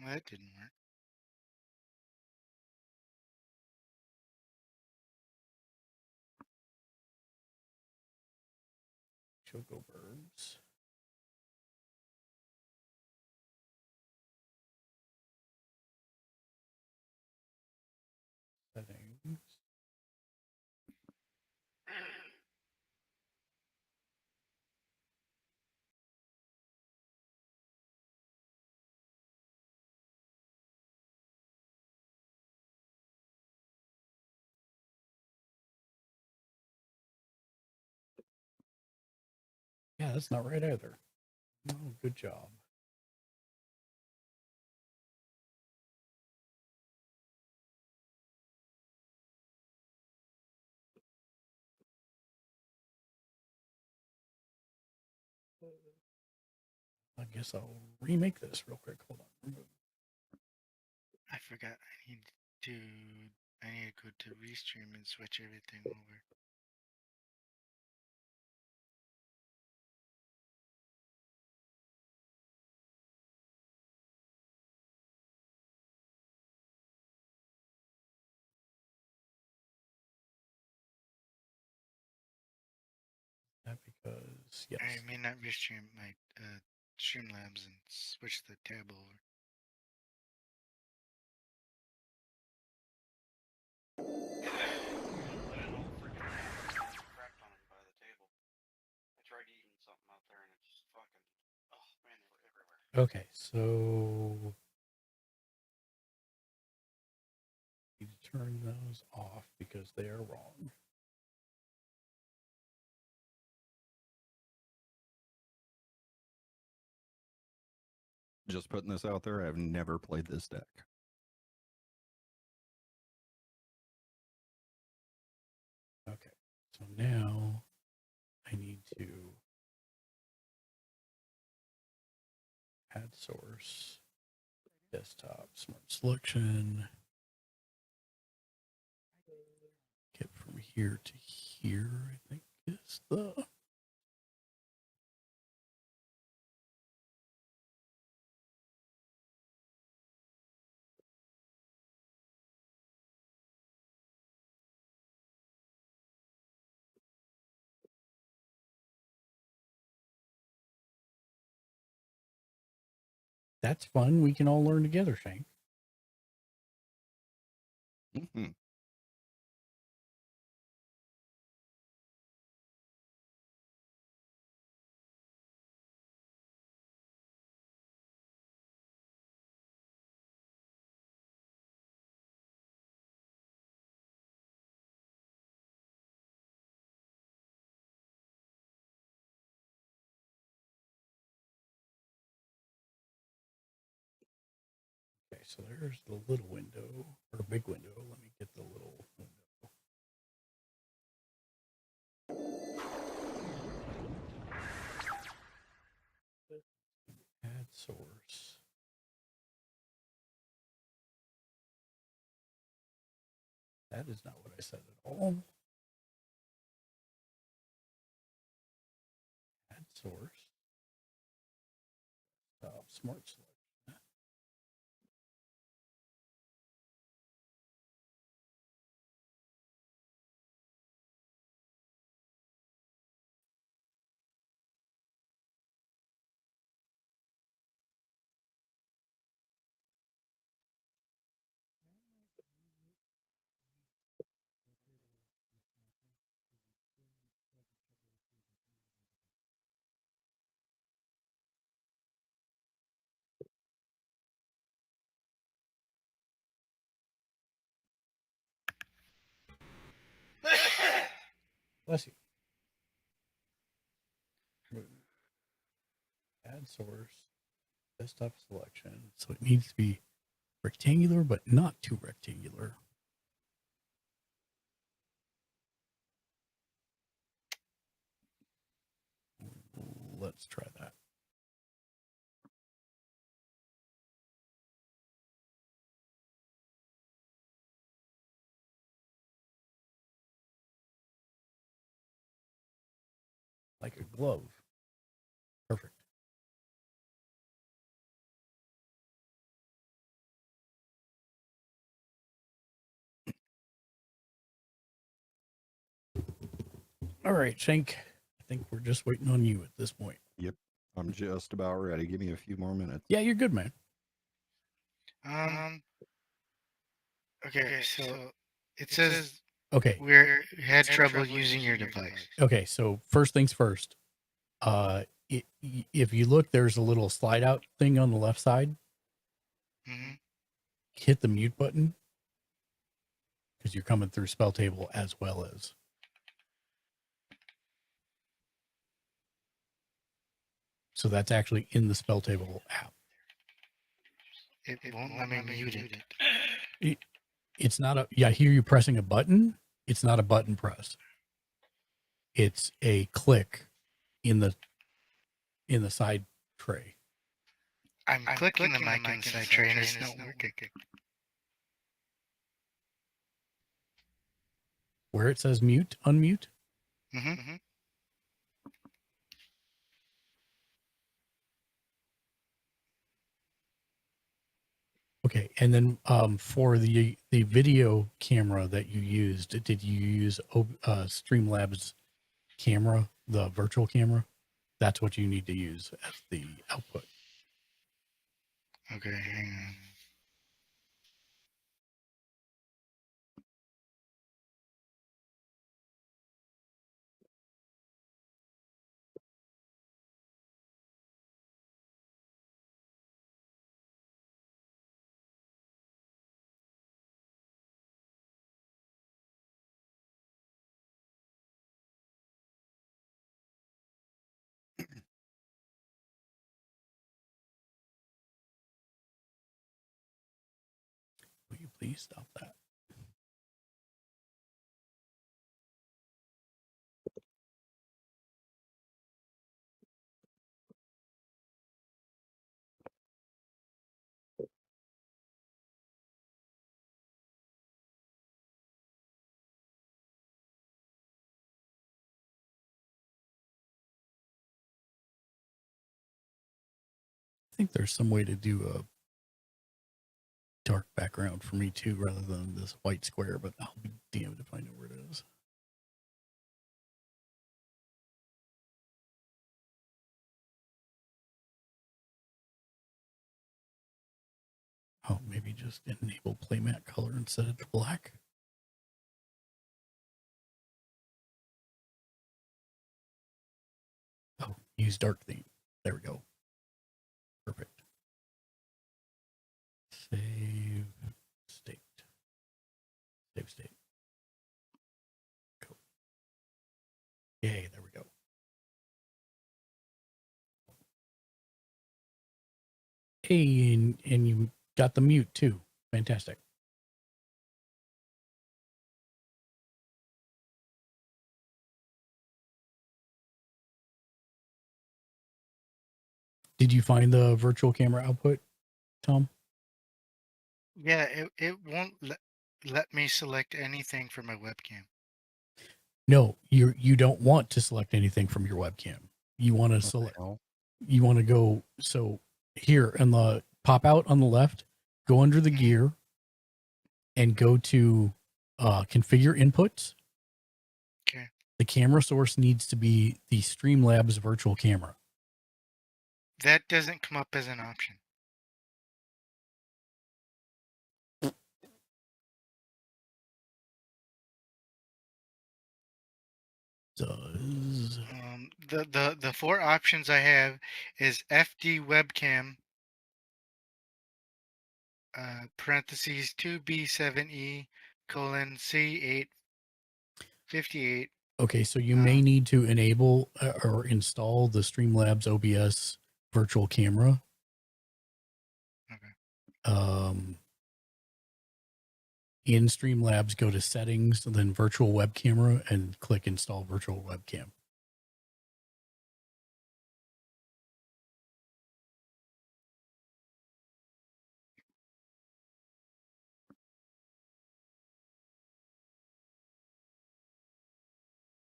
Well, that didn't work. Choco birds. Settings. Yeah, that's not right either. Oh, good job. I guess I'll remake this real quick. Hold on. I forgot. I need to go to restream and switch everything over. That because, yes. I may not restream my Streamlabs and switch the tab over. Okay, so need to turn those off because they are wrong. Just putting this out there, I've never played this deck. Okay, so now I need to add source, desktop, smart selection, get from here to here, I think is the... That's fun. We can all learn together, Shane. Mm-hmm. so there's the little window or big window. Let me get the little window. Add source. That is not what I said at all. Add source. Smart selection. Bless you. Add source. Desktop selection. So it needs to be rectangular, but not too rectangular. Let's try that. Like a glove. Perfect. All right, Shank. I think we're just waiting on you at this point. Yep. I'm just about ready. Give me a few more minutes. Yeah, you're good, man. Okay, so it says Okay. we had trouble using your device. Okay, so first things first. If you look, there's a little slide out thing on the left side. Mm-hmm. Hit the mute button because you're coming through spell table as well as. So that's actually in the spell table app. It won't let me mute it. It's not a, yeah, I hear you pressing a button. It's not a button press. It's a click in the side tray. I'm clicking the mic in the side tray and it's not working. Where it says mute, unmute. Mm-hmm. Okay, and then for the video camera that you used, did you use Streamlabs camera, the virtual camera? That's what you need to use as the output. Okay, hang on. Will you please stop that? I think there's some way to do a dark background for me too, rather than this white square, but I'll be damned if I know where it is. Oh, maybe just enable playmat color and set it to black. Oh, use dark theme. There we go. Perfect. Save state. Save state. Cool. Yay, there we go. Hey, and you got the mute too. Fantastic. Did you find the virtual camera output, Tom? Yeah, it won't let me select anything for my webcam. No, you don't want to select anything from your webcam. You want to select. You want to go. So here in the pop out on the left, go under the gear, and go to configure inputs. Okay. The camera source needs to be the Streamlabs virtual camera. That doesn't come up as an option. Does The four options I have is FD webcam, parentheses 2B7E colon C858. okay, so you may need to enable or install the Streamlabs OBS virtual camera. Okay. In Streamlabs, go to settings, then virtual web camera, and click install virtual webcam.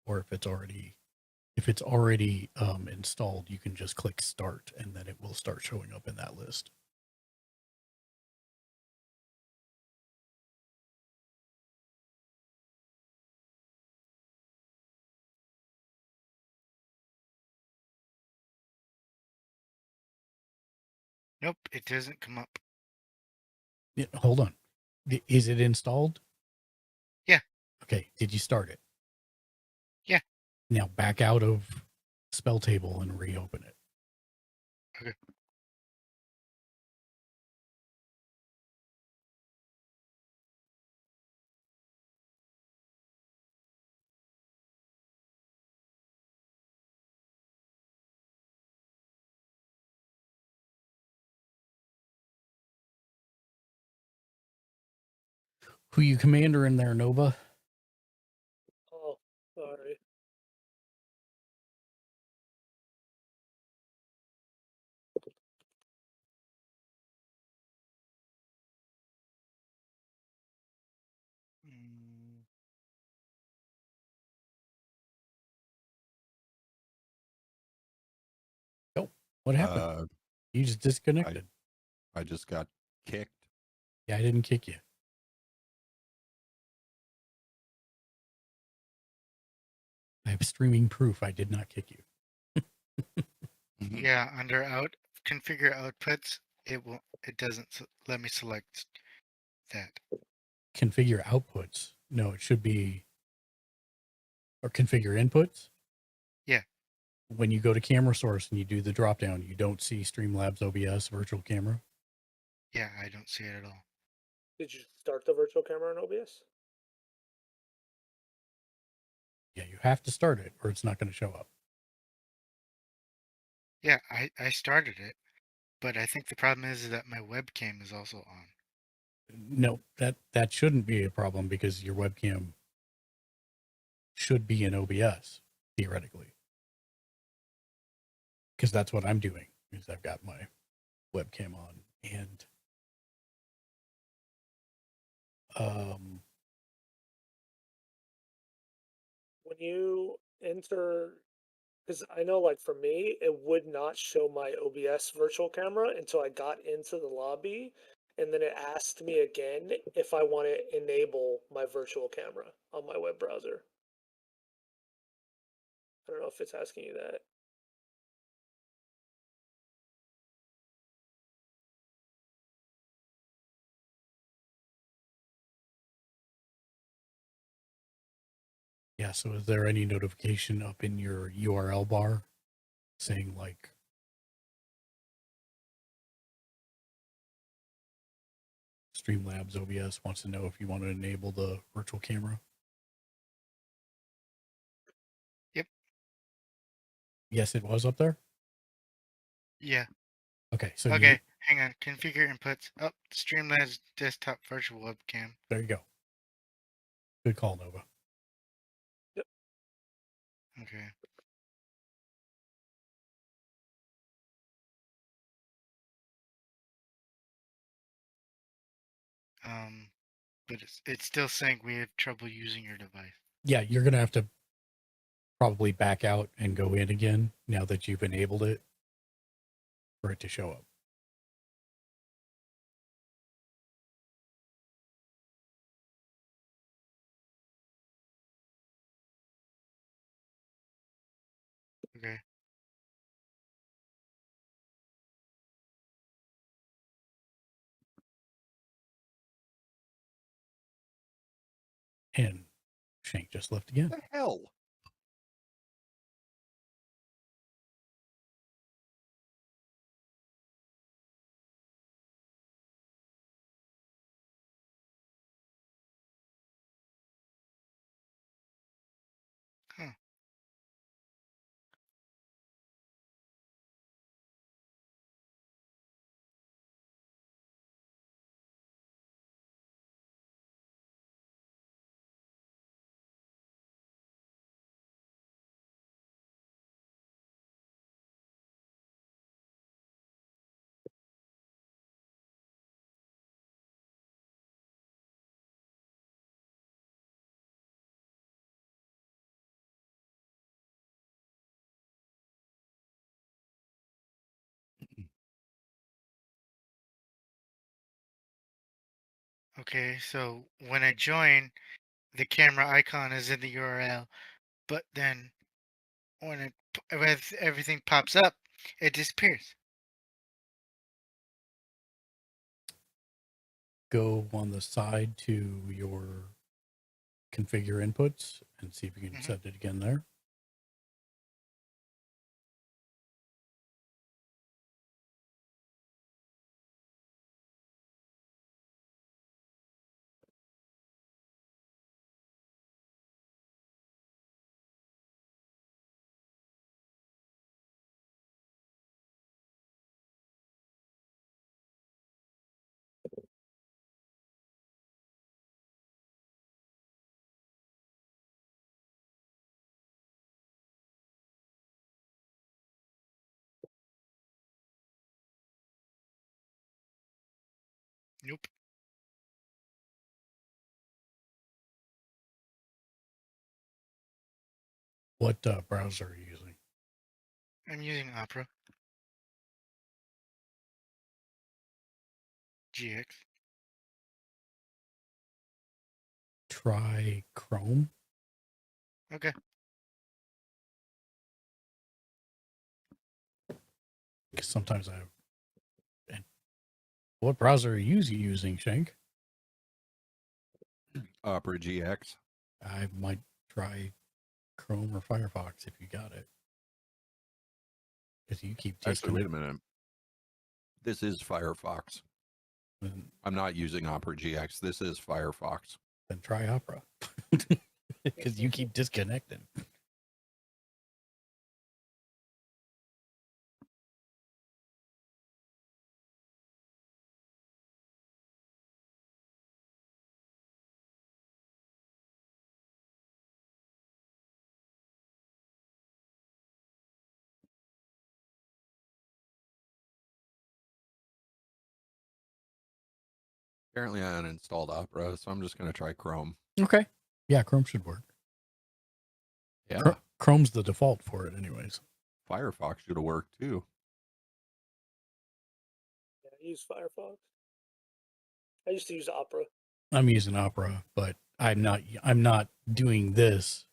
Or if it's already installed, you can just click start and then it will start showing up in that list. Nope, it doesn't come up. Yeah, hold on. Is it installed? Yeah. Okay. Did you start it? Yeah. Now back out of spell table and reopen it. Okay. Who you commander in there, Nova? Oh, sorry. Oh, what happened? You just disconnected. I just got kicked. Yeah, I didn't kick you. I have streaming proof I did not kick you. Yeah, under configure outputs, it doesn't let me select that. Configure outputs. No, it should be, or configure inputs. Yeah. When you go to camera source and you do the drop down, you don't see Streamlabs OBS virtual camera. Yeah, I don't see it at all. Did you start the virtual camera in OBS? Yeah, you have to start it or it's not going to show up. Yeah, I started it, but I think the problem is that my webcam is also on. No, that shouldn't be a problem because your webcam should be in OBS theoretically. Because that's what I'm doing is I've got my webcam on and When you enter, because I know, like for me, it would not show my OBS virtual camera until I got into the lobby, and then it asked me again if I want to enable my virtual camera on my web browser. I don't know if it's asking you that. yeah, so is there any notification up in your URL bar saying like Streamlabs OBS wants to know if you want to enable the virtual camera? Yep. Yes, it was up there? Yeah. Okay, so okay. Hang on. Configure inputs. Oh, Streamlabs desktop virtual webcam. There you go. Good call, Nova. Okay. But it's still saying we have trouble using your device. Yeah, you're gonna have to probably back out and go in again now that you've enabled it for it to show up. Okay. And Shank just left again. What the hell? Huh. Okay, so when I join, the camera icon is in the URL, but then when everything pops up, it disappears. Go on the side to your configure inputs and see if you can set it again there. Nope. What browser are you using? I'm using Opera GX. Try Chrome. Okay. Because sometimes what browser are you using, Shank? Opera GX. I might try Chrome or Firefox if you got it. Because you keep Actually, wait a disconnecting. minute. This is Firefox. I'm not using Opera GX. This is Firefox. Then try Opera. Because you keep disconnecting. Apparently, I uninstalled Opera, so I'm just going to try Chrome. Okay. Yeah, Chrome should work. Yeah. Chrome's the default for it anyways. Firefox should have worked too. Yeah, I use Firefox. I used to use Opera. I'm using Opera, but I'm not doing this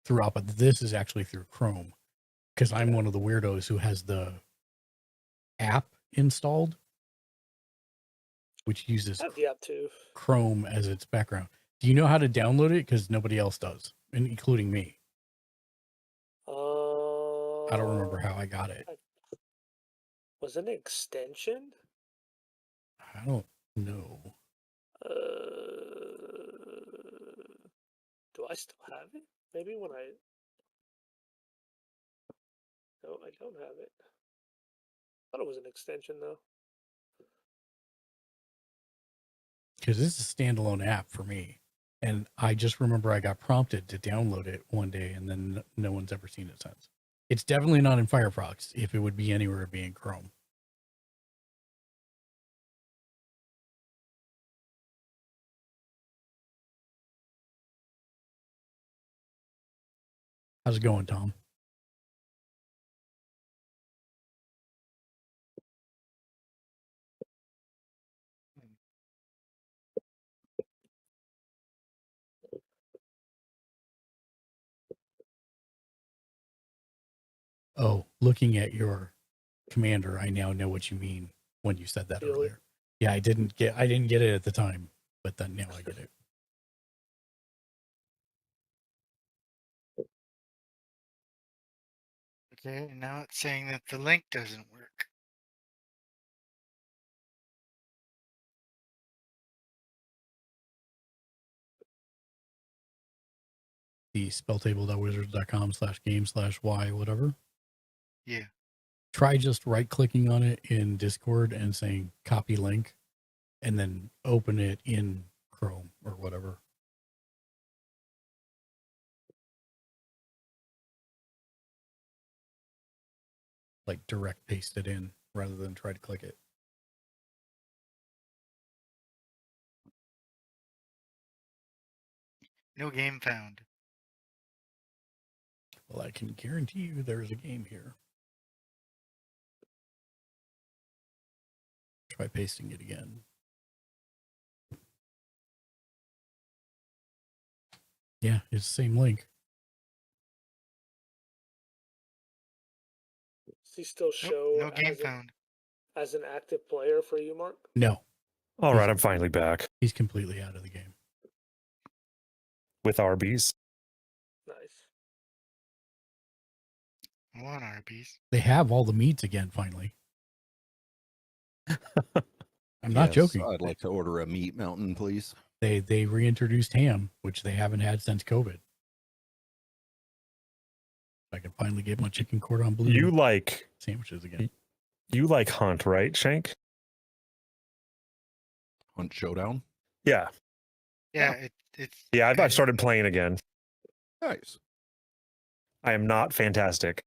through Opera. This is actually through Chrome. Because I'm one of the weirdos who has the app installed, which uses I have the app too. Chrome as its background. Do you know how to download it? Because nobody else does, including me. I don't remember how I got it. Was it an extension? I don't know. Do I still have it? Maybe when I... No, I don't have it. I thought it was an extension though. because this is a standalone app for me. And I just remember I got prompted to download it one day, and then no one's ever seen it since. It's definitely not in Firefox. If it would be anywhere, it'd be in Chrome. How's it going, Tom? Oh, looking at your commander, I now know what you mean when you said that Really? earlier. Yeah, I didn't get it at the time, but then now I get it. Okay, now it's saying that the link doesn't work. The spelltable.wizards.com/game/y whatever. Yeah. Try just right clicking on it in Discord and saying copy link, and then open it in Chrome or whatever. Like direct paste it in rather than try to click it. No game found. Well, I can guarantee you there's a game here. Try pasting it again. Yeah, it's the same link. Does he still show no game found. As an active player for you, Mark? No. All right, I'm finally back He's completely out of the game. with Arby's. Nice. I want Arby's. They have all the meats again, finally. I'm not Yes, joking. I'd like to order a meat mountain, please. They reintroduced ham, which they haven't had since COVID. I can finally get my chicken cordon bleu. You like sandwiches again. You like Hunt, right, Shank? Hunt Showdown? Yeah. Yeah, it's. Yeah, I've started playing again. Nice. I am not fantastic.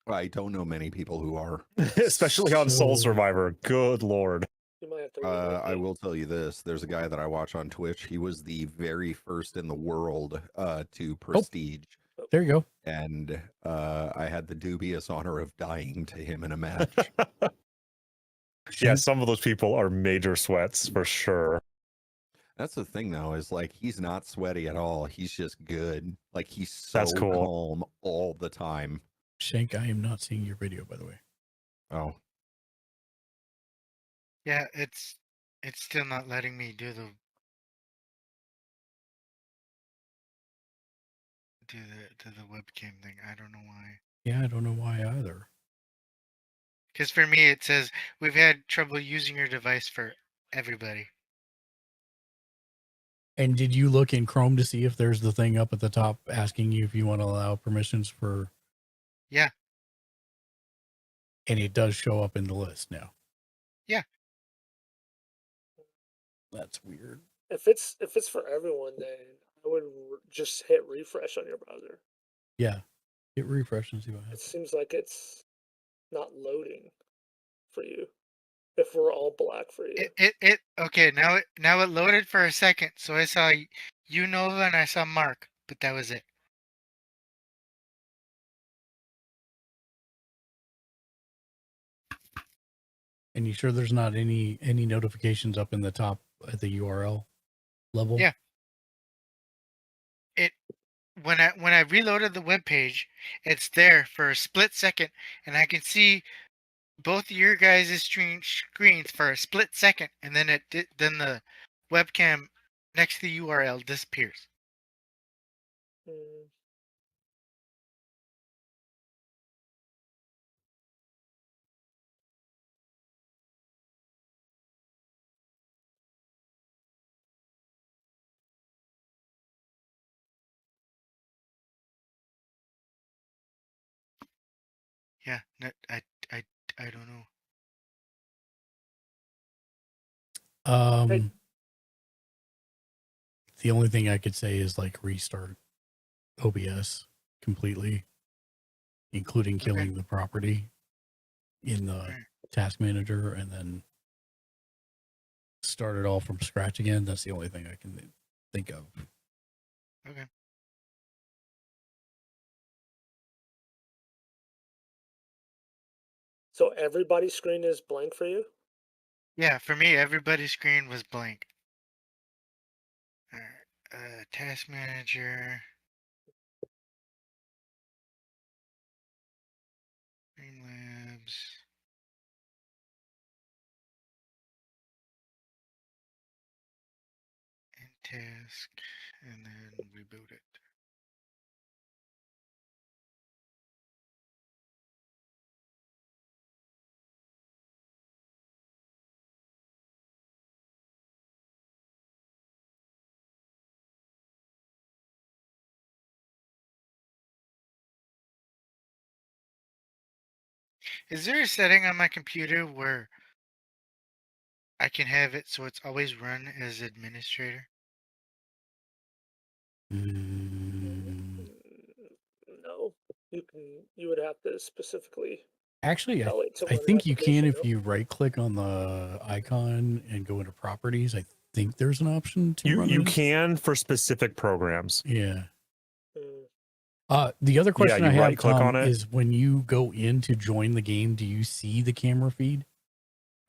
I don't know many people who are. Especially on Soul Survivor. Good lord. You might have to I will tell you this. There's a guy that I watch on Twitch. He was the very first in the world to Prestige. There you go. And I had the dubious honor of dying to him in a match. Yeah, some of those people are major sweats for sure. That's the thing, though, is like he's not sweaty at all. He's just good. Like he's so That's cool. calm all the time. Shank, I am not seeing your video, by the way. Oh. Yeah, it's still not letting me do the webcam thing. I don't know why. Yeah, I don't know why either. Because for me, it says we've had trouble using your device for everybody. And did you look in Chrome to see if there's the thing up at the top asking you if you want to allow permissions for? Yeah. And it does show up in the list now. Yeah. That's weird. If it's for everyone, then I would just hit refresh on your browser. Yeah. Hit refresh and see what It happens. seems like it's not loading for you. If we're all black for you. It okay, now it loaded for a second, so I saw you, Nova, and I saw Mark, but that was it. And you sure there's not any notifications up in the top at the URL level? Yeah. When I reloaded the web page, it's there for a split second, and I can see both of your guys' screens for a split second, and then then the webcam next to the URL disappears. Yeah, no, I don't know. The only thing I could say is like restart OBS completely, including killing the property in the task manager, and then start it all from scratch again. That's the only thing I can think of. Okay. So everybody's screen is blank for you? Yeah, for me, everybody's screen was blank. Alright, task manager. Streamlabs. And task. And then reboot it. Is there a setting on my computer where I can have it so it's always run as administrator? No. You would have to specifically Actually, tell it to I run an think you can application, if no? you right click on the icon and go into properties. I think there's an option to run You it. can for specific programs. Yeah. Mm. The other question you I have, right click Tom, on it. is when you go in to join the game, do you see the camera feed?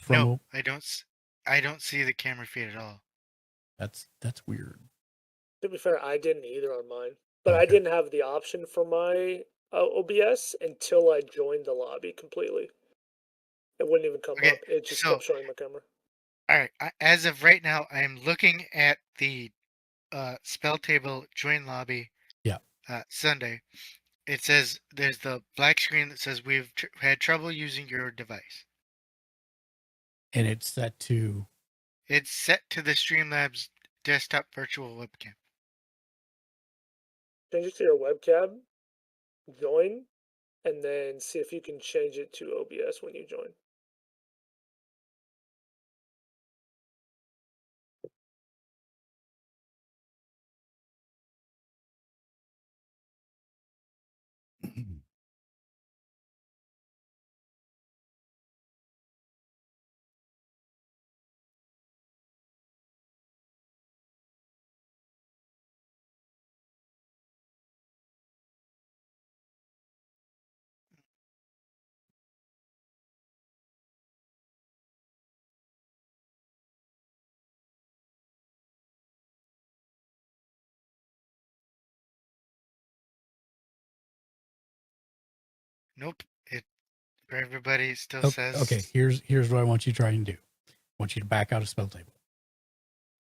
No, I don't. I don't see the camera feed at all. That's weird. To be fair, I didn't either on mine. But I Okay. didn't have the option for my OBS until I joined the lobby completely. It wouldn't even come Okay, up. It just so kept showing my camera. all right. As of right now, I am looking at the spell table join lobby. Yeah. Sunday. It says there's the black screen that says we've had trouble using your device. And it's set to. It's set to the Streamlabs desktop virtual webcam. Change it to your webcam, join, and then see if you can change it to OBS when you join. Nope. It for everybody it still Okay, says. okay, here's what I want you to try and do. I want you to back out of spell table.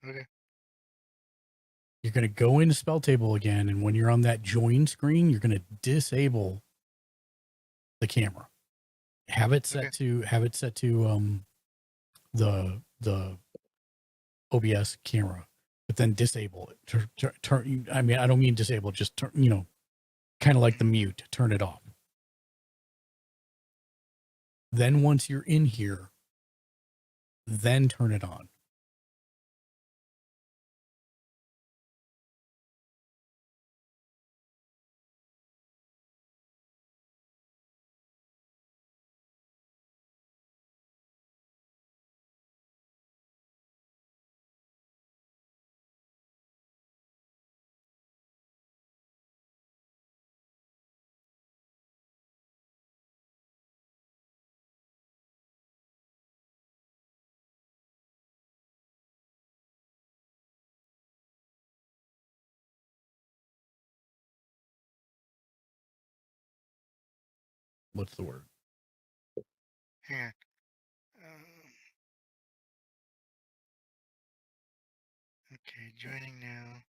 Okay. You're going to go into spell table again, and when you're on that join screen, you're going to disable the camera. Have it set to the OBS camera, but then disable it. Turn. I mean, I don't mean disable. Just turn. Kind of like the mute. Turn it off. Then once you're in here, then turn it on. What's the word? Hang on. Okay, joining now.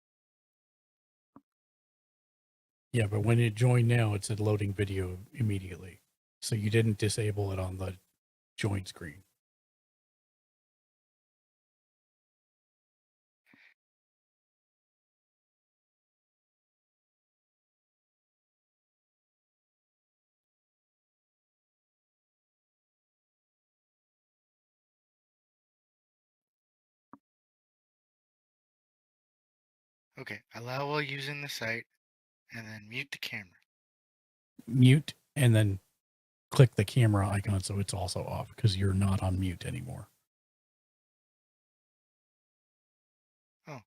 Yeah, but when it joined now, it said loading video immediately. So you didn't disable it on the join screen. Okay, allow while using the site, and then mute the camera. Mute and then click the camera icon so it's also off because you're not on mute anymore. Oh,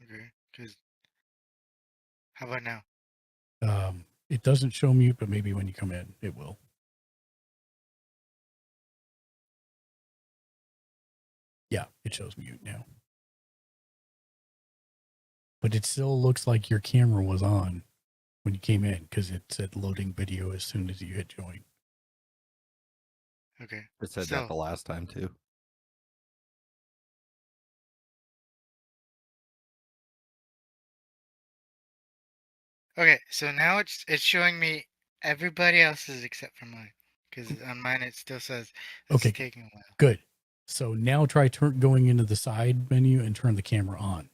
okay. Because how about now? It doesn't show mute, but maybe when you come in, it will. Yeah, it shows mute now. But it still looks like your camera was on when you came in because it said loading video as soon as you hit join. Okay. It said that the last time too. Okay, so now it's showing me everybody else's except for mine. Because on mine it still says it's Okay, taking a while. good. So now try going into the side menu and turn the camera on.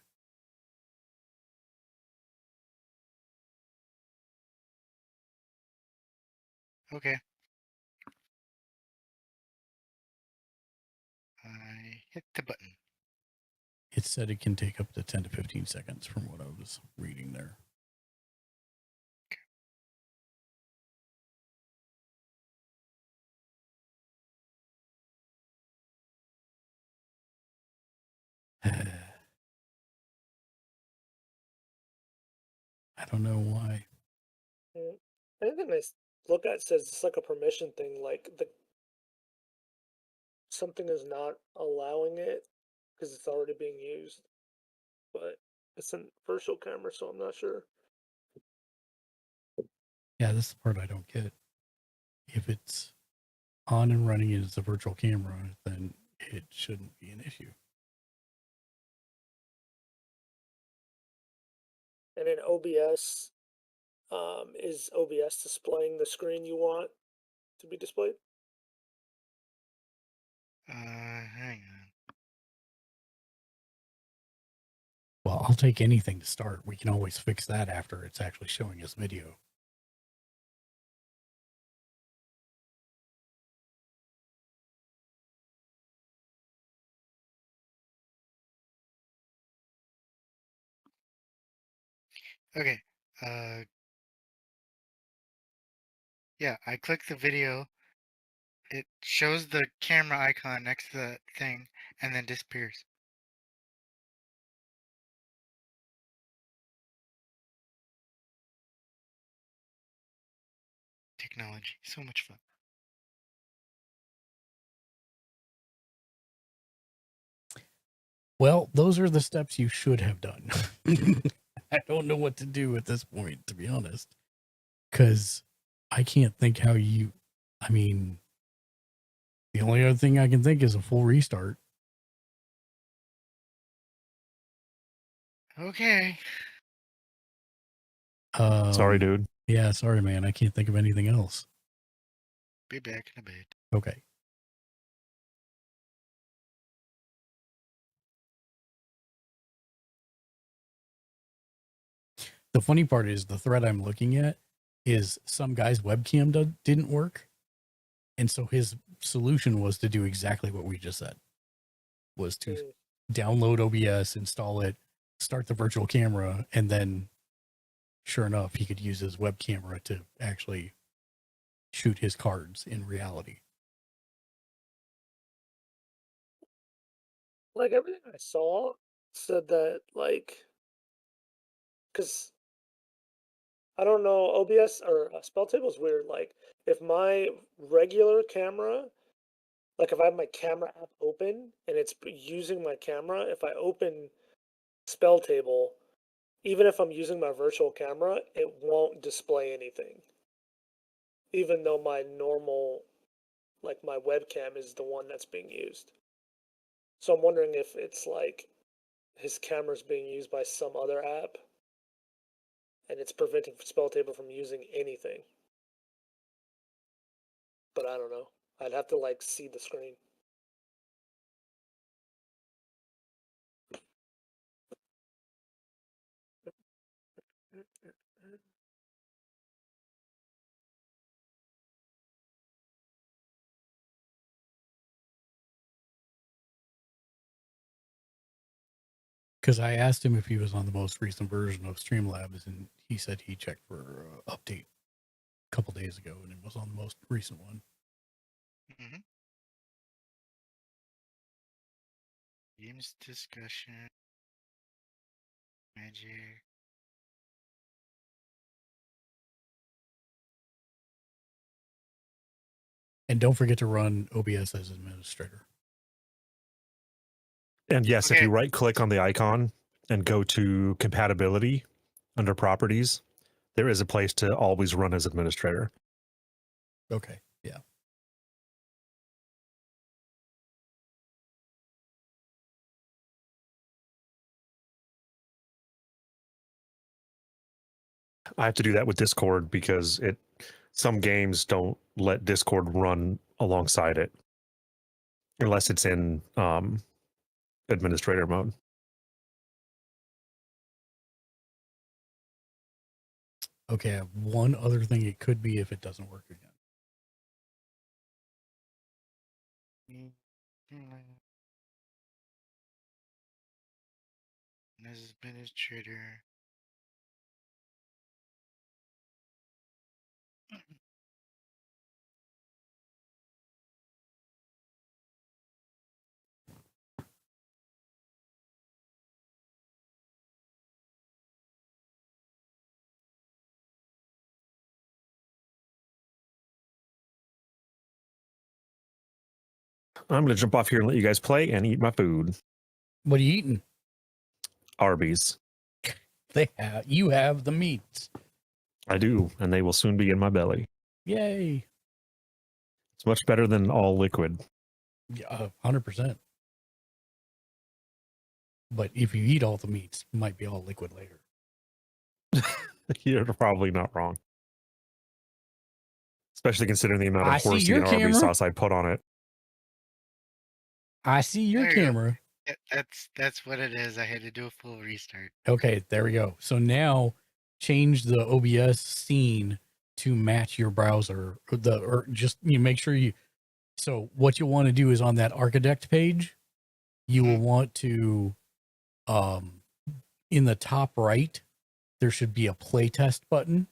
Okay. I hit the button. It said it can take up to 10 to 15 seconds from what I was reading there. I don't know why. Anything I look at says it's like a permission thing, like something is not allowing it because it's already being used. But it's a virtual camera, so I'm not sure. Yeah, this is the part I don't get. If it's on and running and it's a virtual camera, then it shouldn't be an issue. And in OBS, is OBS displaying the screen you want to be displayed? Hang on. Well, I'll take anything to start. We can always fix that after it's actually showing us video. Okay. Yeah, I click the video. It shows the camera icon next to the thing and then disappears. Technology. So much fun. Well, those are the steps you should have done. I don't know what to do at this point, to be honest, because I can't think how you. I mean, the only other thing I can think is a full restart. Okay. Sorry, dude. Yeah, sorry, man. I can't think of anything else. Be back in a bit. Okay. The funny part is the thread I'm looking at is some guy's webcam didn't work. And so his solution was to do exactly what we just said, was to download OBS, install it, start the virtual camera, and then sure enough, he could use his web camera to actually shoot his cards in reality. Like everything I saw said that, like, because I don't know, OBS or Spell Table is weird. Like, if my regular camera, like if I have my camera app open and it's using my camera, if I open Spell Table, even if I'm using my virtual camera, it won't display anything. Even though my normal, like my webcam is the one that's being used. So I'm wondering if it's like his camera's being used by some other app and it's preventing Spell Table from using anything. But I don't know. I'd have to like see the screen. Because I asked him if he was on the most recent version of Streamlabs, and he said he checked for update a couple days ago, and it was on the most recent one. Mm-hmm. Games discussion. Magic. And don't forget to run OBS as administrator. And yes, if Okay. you right click on the icon and go to compatibility under properties, there is a place to always run as administrator. Okay, yeah. I have to do that with Discord because some games don't let Discord run alongside it unless it's in administrator mode. Okay, I have one other thing it could be if it doesn't work again. As administrator. I'm going to jump off here and let you guys play and eat my food. What are you eating? Arby's. You have the meats. I do, and they will soon be in my belly. Yay. It's much better than all liquid. Yeah, 100%. But if you eat all the meats, it might be all liquid later. You're probably not wrong. Especially considering the amount I of see horsey your and Arby's camera. sauce I put on it. I see your There you go. camera. That's what it is. I had to do a full restart. Okay, there we go. So now change the OBS scene to match your browser. Or just make sure you. So what you want to do is on that architect page, you will want to, in the top right, there should be a playtest button.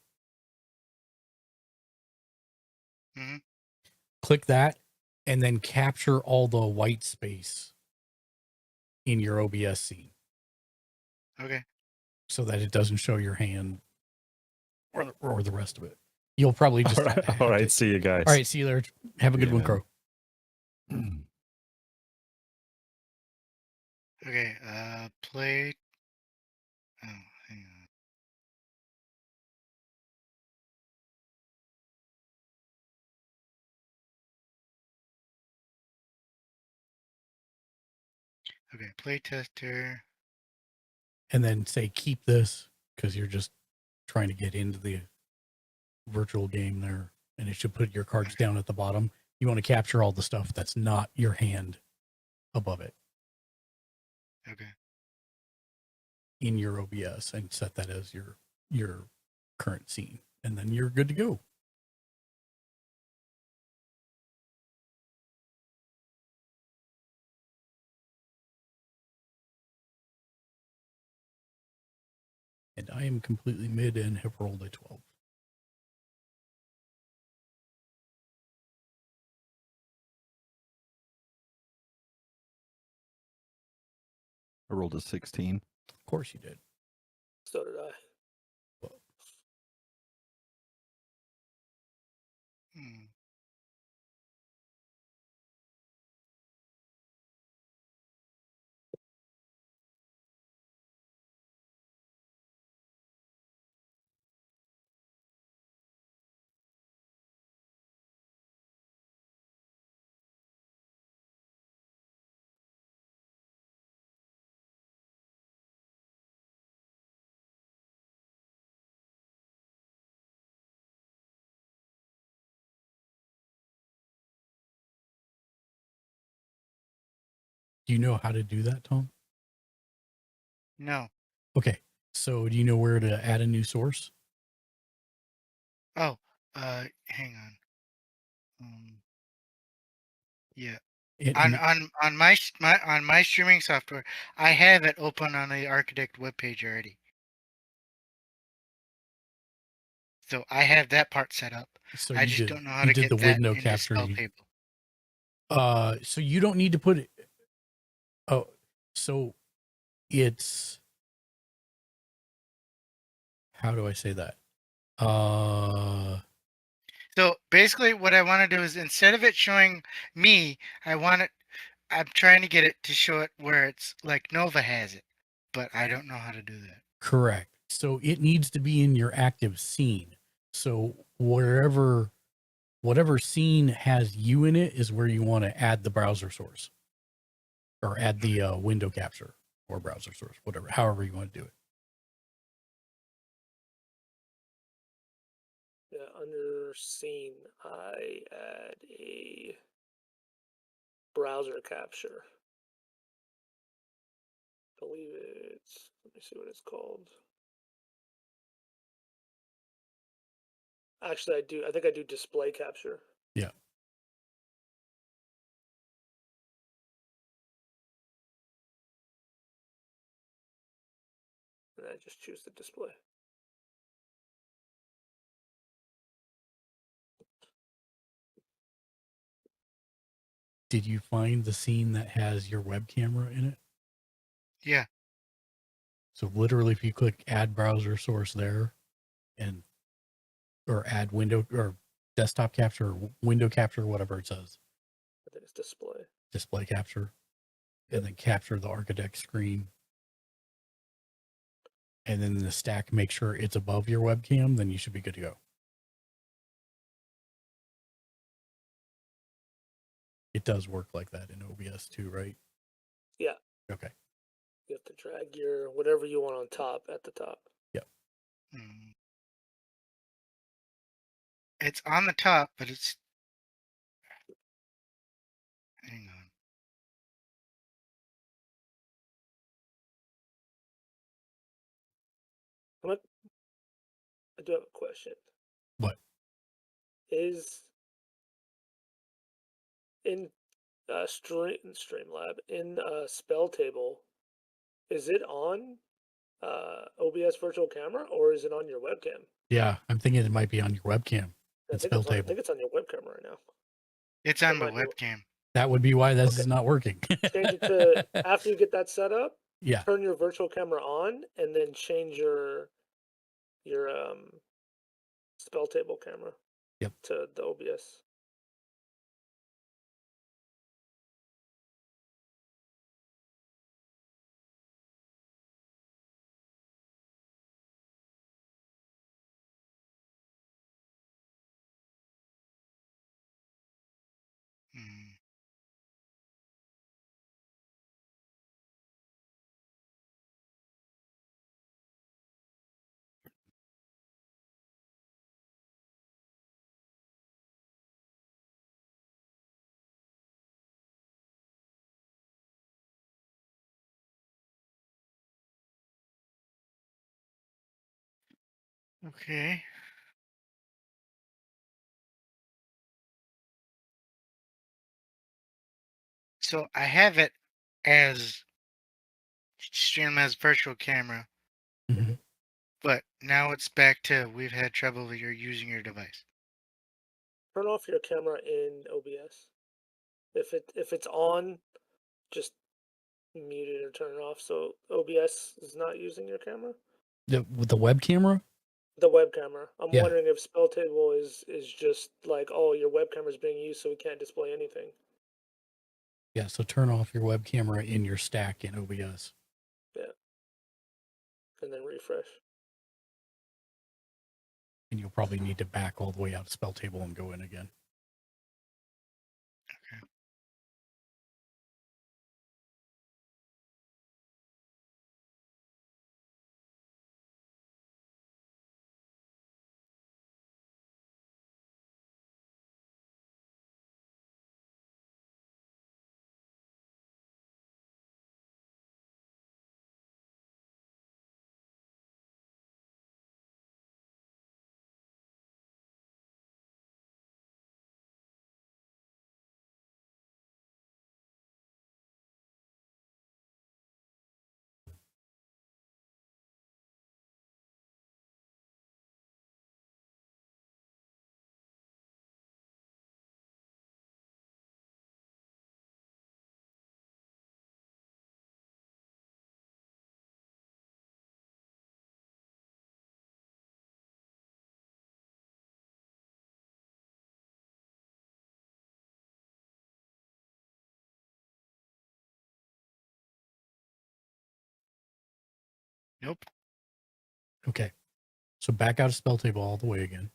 Mm-hmm. Click that, and then capture all the white space in your OBS scene. Okay. So that it doesn't show your hand or the rest of it. You'll probably just all right. See you guys. All right, see you there. Have a good one, Crow. Okay, play. Oh, hang on. Okay, play tester. And then say keep this because you're just trying to get into the virtual game there, and it should put your cards down at the bottom. You want to capture all the stuff that's not your hand above it. Okay. In your OBS and set that as your current scene, and then you're good to go. And I am completely mid and have rolled a 12. I rolled a 16. Of course you did. So did I. Hmm. Do you know how to do that, Tom? No. Okay. So do you know where to add a new source? Oh, hang on. Yeah. On my streaming software, I have it open on the Architect webpage already. So I have that part set up. So I you just did, don't know how you to did get the that window into capture. spell table. So you don't need to put it. Oh, so it's, how do I say that? So basically what I want to do is instead of it showing me, I'm trying to get it to show it where it's like Nova has it, but I don't know how to do that. Correct. So it needs to be in your active scene. So whatever scene has you in it is where you want to add the browser source or add the window capture or browser source, whatever, however you want to do it. Yeah, under scene, I add a browser capture. I believe it's, let me see what it's called. Actually, I think I do display capture. Yeah. And I just choose the display. Did you find the scene that has your web camera in it? Yeah. So literally if you click add browser source there and, or add window or desktop capture, or window capture, whatever it says. I think it's display. Display capture. And then capture the Architect screen. And then the stack, make sure it's above your webcam, then you should be good to go. It does work like that in OBS too, right? Yeah. Okay. You have to drag your whatever you want on top at the top. Yep. It's on the top, but it's. Hang on. I do have a question. What? Is in Streamlab in spell table, is it on OBS virtual camera or is it on your webcam? Yeah, I'm thinking it might be on your webcam. I think it's on your webcam right now. It's on my webcam. That would be why this is not working. Change it to after you get that set up. Yeah. Turn your virtual camera on and then change your spell table camera. Yep. To the OBS. Okay. So I have it as Streamlabs virtual camera. Mm-hmm. But now it's back to we've had trouble with using your device. Turn off your camera in OBS. If it's on, just mute it or turn it off so OBS is not using your camera. With the web camera? The web camera. I'm Yeah. wondering if spell table is just like, oh, your web camera is being used, so we can't display anything. Yeah, so turn off your web camera in your stack in OBS. Yeah. And then refresh. And you'll probably need to back all the way out of spell table and go in again. Nope. Okay. So back out of spell table all the way again.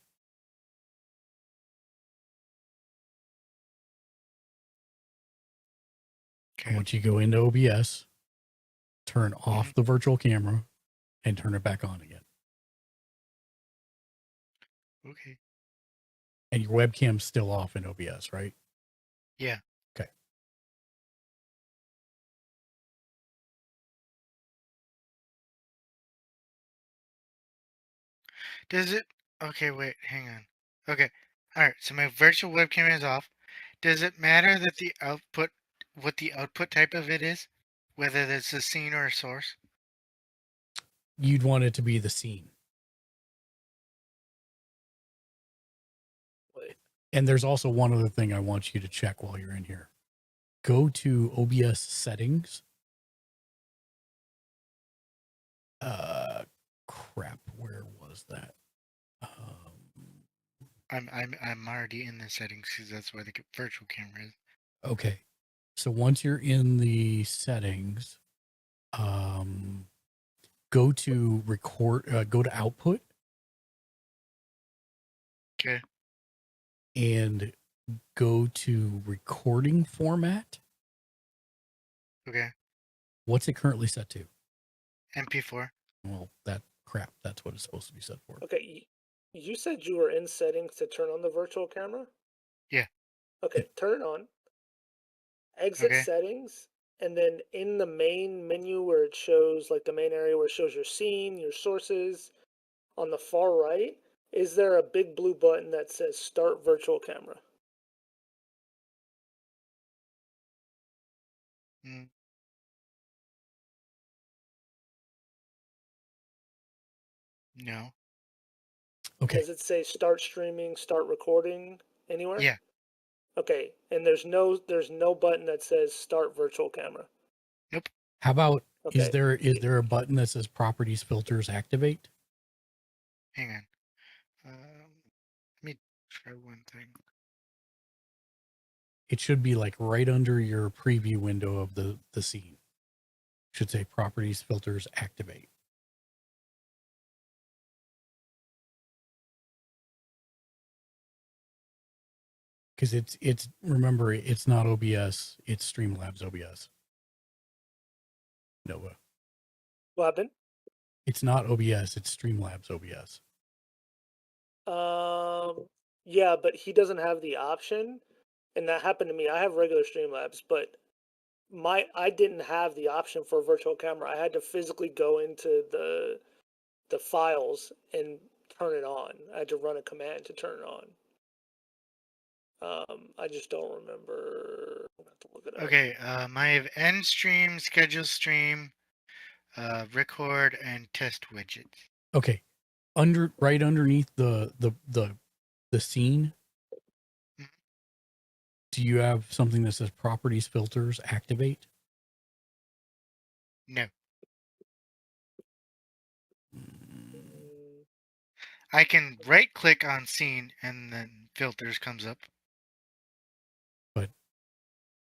Okay. I want you to go into OBS, turn off the virtual camera, and turn it back on again. Okay. And your webcam's still off in OBS, right? Yeah. Okay. Does it? Okay, wait, hang on. Okay. All right. So my virtual webcam is off. Does it matter that the output, what the output type of it is, whether it's a scene or a source? You'd want it to be the scene. And there's also one other thing I want you to check while you're in here. Go to OBS settings. Crap, where was that? I'm already in the settings because that's where the virtual camera is. Okay. So once you're in the settings, go to record, go to output. Okay. And go to recording format. Okay. What's it currently set to? MP4. Well, that's what it's supposed to be set for. Okay, you said you were in settings to turn on the virtual camera? Yeah. Okay, turn it on. Exit Okay. settings, and then in the main menu where it shows, like the main area where it shows your scene, your sources, on the far right, is there a big blue button that says Start Virtual Camera? Mm. No. Okay. Does it say Start Streaming, Start Recording anywhere? Yeah. Okay, and there's no button that says Start Virtual Camera. Nope. How about Okay. is there a button that says Properties Filters Activate? Hang on. Let me try one thing. It should be like right under your preview window of the scene. It should say Properties Filters Activate. Because it's remember, it's not OBS, it's Streamlabs OBS. Nova. What happened? It's not OBS, it's Streamlabs OBS. Yeah, but he doesn't have the option, and that happened to me. I have regular Streamlabs, but I didn't have the option for virtual camera. I had to physically go into the files and turn it on. I had to run a command to turn it on. I just don't remember. I'm gonna have to look it up. Okay, I have end stream, schedule stream, record, and test widgets. Okay. Right underneath the scene, do you have something that says Properties Filters Activate? No. I can right click on scene and then filters comes up. But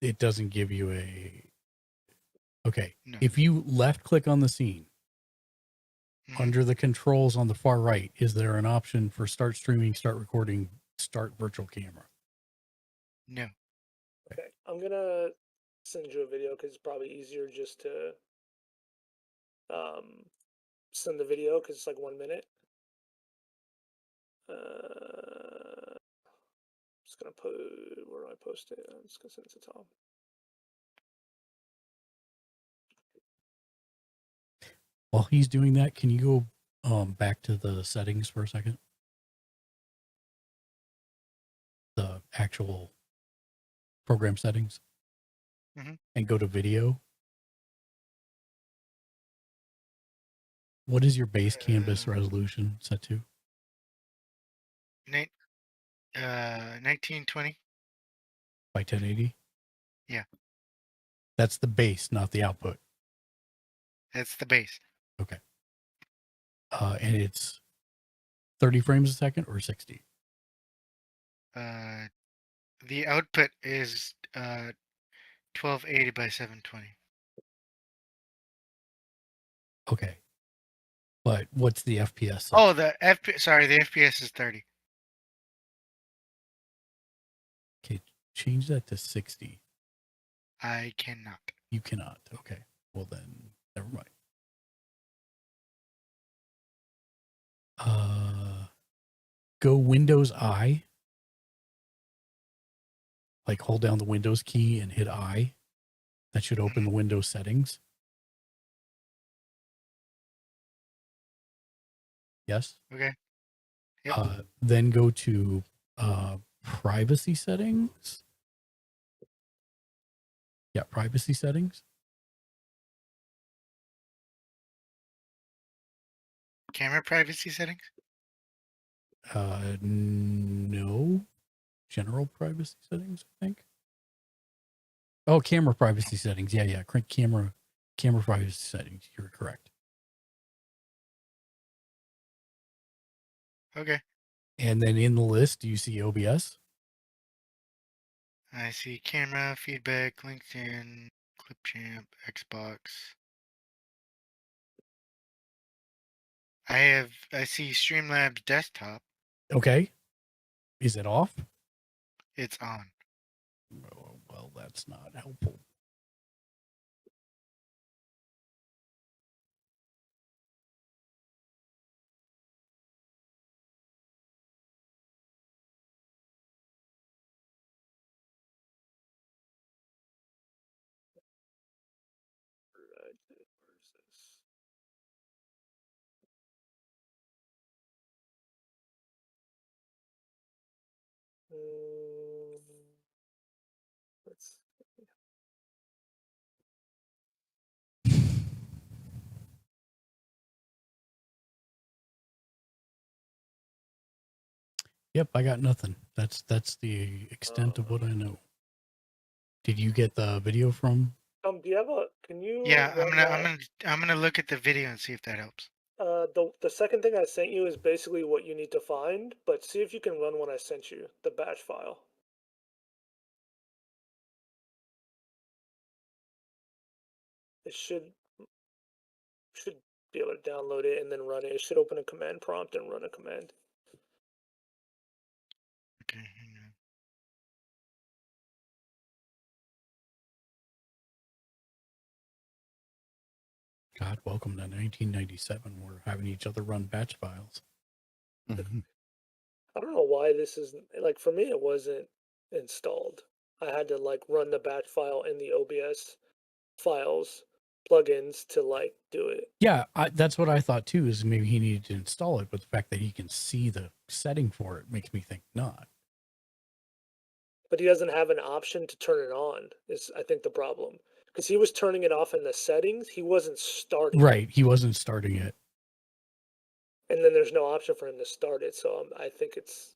it doesn't give you a... Okay. No. If you left click on the scene, under the controls on the far right, is there an option for start streaming, start recording, start virtual camera? No. Okay, I'm gonna send you a video because it's probably easier just to send the video because it's like 1 minute. I'm just gonna put, where do I post it? I'm just gonna send it to Tom. While he's doing that, can you go back to the settings for a second? The actual program settings. And go to video. What is your base canvas resolution set to? 1920 by 1080? Yeah. That's the base, not the output. That's the base. Okay. And it's 30 frames a second or 60? The output is 1280 by 720. Okay. But what's the FPS? Oh, the FPS is 30. Okay, change that to 60. I cannot. You cannot. Okay. Well then, never mind. Go Windows I. Like hold down the Windows key and hit I. That should open the Windows settings. Yes. Okay. Yep. Then go to privacy settings. Yeah, privacy settings. Camera privacy settings? No. General privacy settings, I think. Oh, camera privacy settings. Yeah. Camera privacy settings. You're correct. Okay. And then in the list, do you see OBS? I see camera, feedback, LinkedIn, Clipchamp, Xbox. I see Streamlabs desktop. Okay. Is it off? It's on. Oh, well, that's not helpful. Let's Yep, I got nothing. That's the extent of what I know. Did you get the video from? do you have a? Can you? Yeah, run that? I'm gonna look at the video and see if that helps. The second thing I sent you is basically what you need to find, but see if you can run what I sent you, the batch file. It should be able to download it and then run it. It should open a command prompt and run a command. Okay. Hang on. God, welcome to 1997. We're having each other run batch files. I don't know why this isn't like for me. It wasn't installed. I had to like run the batch file in the OBS files plugins to like do it. Yeah, that's what I thought too. Is maybe he needed to install it, but the fact that he can see the setting for it makes me think not. But he doesn't have an option to turn it on. Is I think the problem because he was turning it off in the settings. He wasn't starting. Right, he wasn't starting it. And then there's no option for him to start it, so I think it's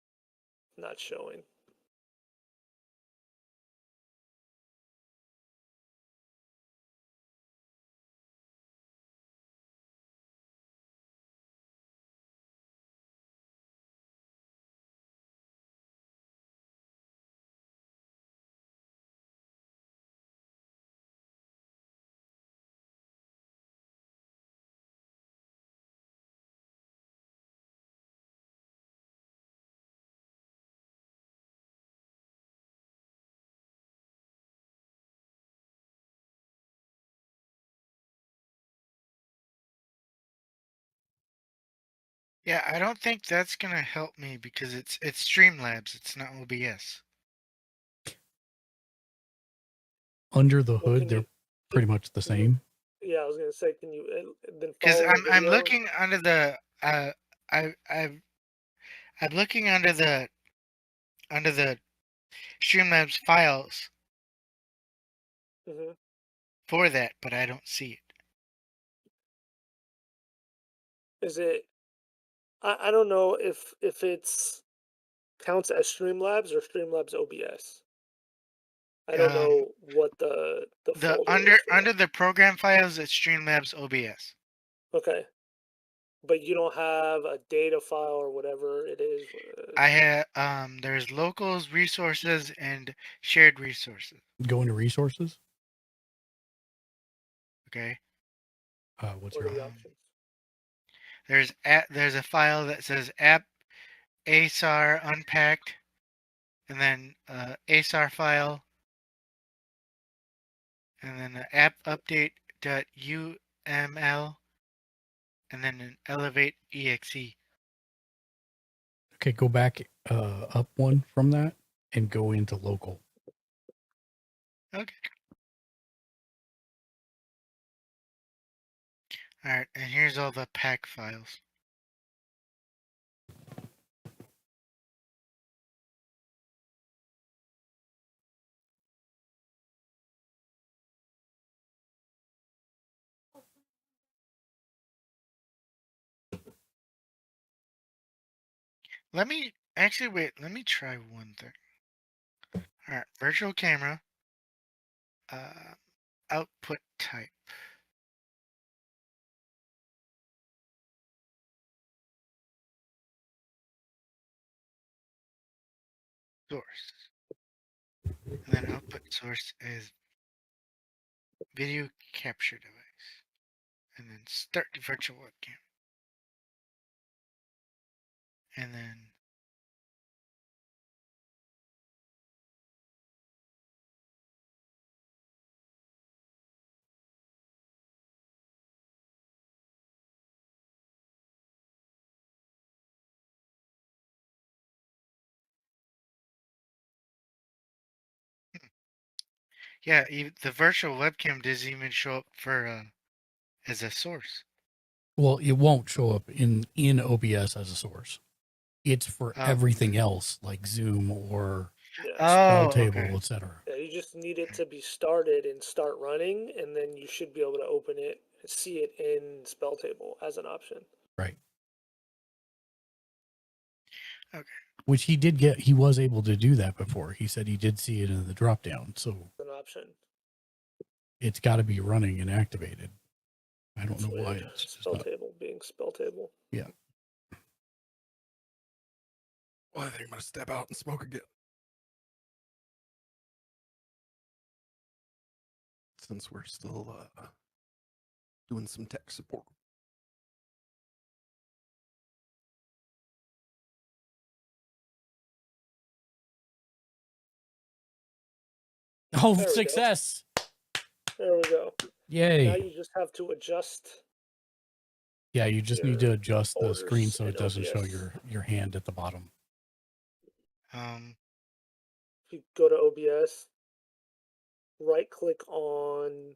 not showing. Yeah, I don't think that's gonna help me because it's Streamlabs. It's not OBS. Under the hood, they're pretty much the same. Yeah, I was gonna say, can you then? Because follow the I'm video? looking under the I'm looking under the Streamlabs files for that, but I don't see it. Is it? I don't know if it's counts as Streamlabs or Streamlabs OBS. I don't know what the folder is for under the program files, it's Streamlabs OBS. Okay. But you don't have a data file or whatever it is. I have there's locals, resources, and shared resources. Go into resources. Okay. What's What your are the options? there's a file that says app asar unpacked, and then asar file, and then the app update.uml, and then an elevate exe. Okay, go back up one from that and go into local. Okay. All right, and here's all the pack files. Let me actually wait. Let me try one thing. All right, virtual camera. Output type. Source. And then output source is video capture device. And then start the virtual webcam. And then yeah, the virtual webcam doesn't even show up for as a source. Well, it won't show up in OBS as a source. It's for everything else like Zoom or Spell Table, etc. Yeah, you just need it to be started and start running, and then you should be able to open it and see it in Spell Table as an option. Right. Okay. Which he did get. He was able to do that before. He said he did see it in the drop down. So an option. It's got to be running and activated. I don't know why it's Spell Table being Spell Table. Yeah. Well, I think I'm gonna step out and smoke again. Since we're still doing some tech support. Oh, success! There we go. Yay! Now you just have to adjust. Yeah, you just need to adjust the orders screen so it in doesn't show OBS. your hand at the bottom. If you go to OBS, right click on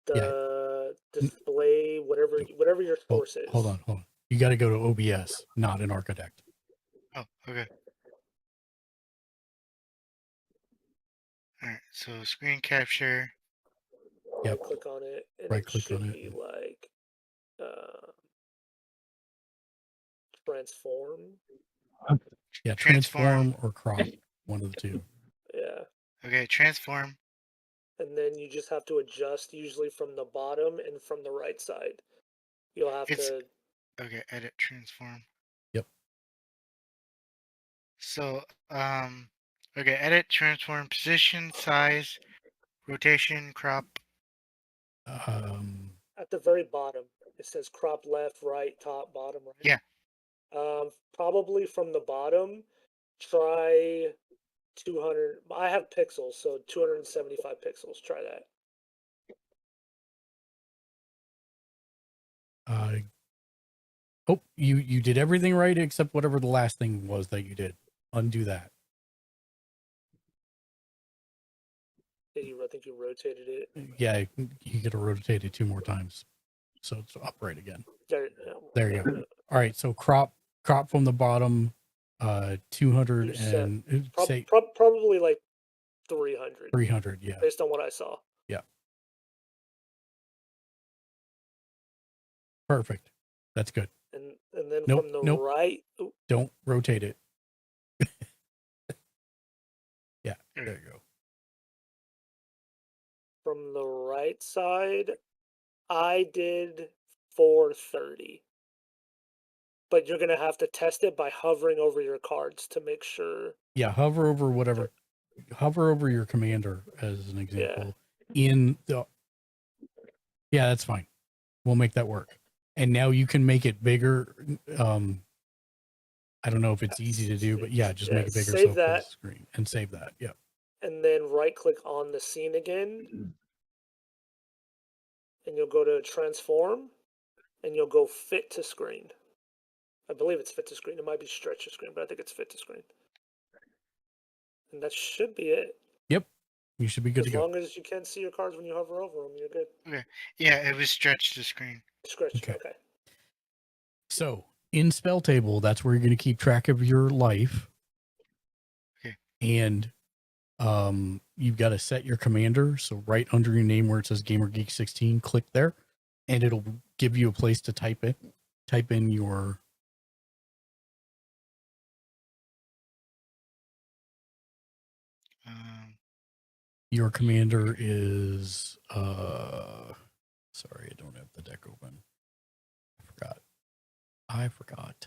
the display, whatever your source is. Hold on. You got to go to OBS, not an Architect. Oh, okay. All right, so screen capture. Right click on it, and Right it click should on it. be like transform. Yeah, transform or crop, one of the two. Yeah. Okay, transform. And then you just have to adjust, usually from the bottom and from the right side. You'll have to. Okay, edit transform. Yep. So, okay, edit transform position, size, rotation, crop. At the very bottom, it says crop left, right, top, bottom, right. Yeah. Probably from the bottom, try 200. I have pixels, so 275 pixels. Try that. Oh, you did everything right except whatever the last thing was that you did. Undo that. I think you rotated it. Yeah, you got to rotate it 2 more times, so it's upright again. There you go. All right, so crop from the bottom, 200 and say probably like 300. 300, yeah. Based on what I saw. Yeah. Perfect. That's good. And then from the right. Ooh. Don't rotate it. Yeah, there you go. From the right side, I did 430. But you're going to have to test it by hovering over your cards to make sure. Yeah, hover over your commander as an example. Yeah, that's fine. We'll make that work. And now you can make it bigger. I don't know if it's easy to do, but yeah, just make it bigger. Save so that. Screen and save that. Yeah. And then right click on the scene again. And you'll go to transform. And you'll go fit to screen. I believe it's fit to screen. It might be stretch to screen, but I think it's fit to screen. And that should be it. Yep. You should be good to go. As long as you can see your cards when you hover over them, you're good. Okay. Yeah, it was stretched to screen. Stretch. Okay. So in spell table, that's where you're going to keep track of your life. Okay. And you've got to set your commander. So right under your name where it says GamerGeek16, click there, and it'll give you a place to type in your your commander is sorry, I don't have the deck open. I forgot.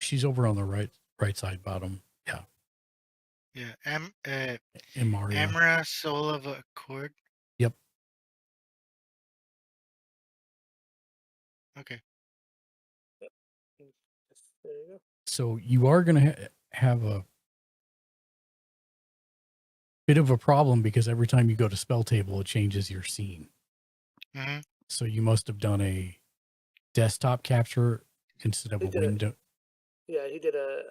She's over on the right side bottom. Yeah. Yeah. Mario. Amara, Soul of Accord. Yep. Okay. There you go. So you are going to have a bit of a problem because every time you go to spell table, it changes your scene. Mm-hmm. So you must have done a desktop capture instead of a window. Yeah, he did a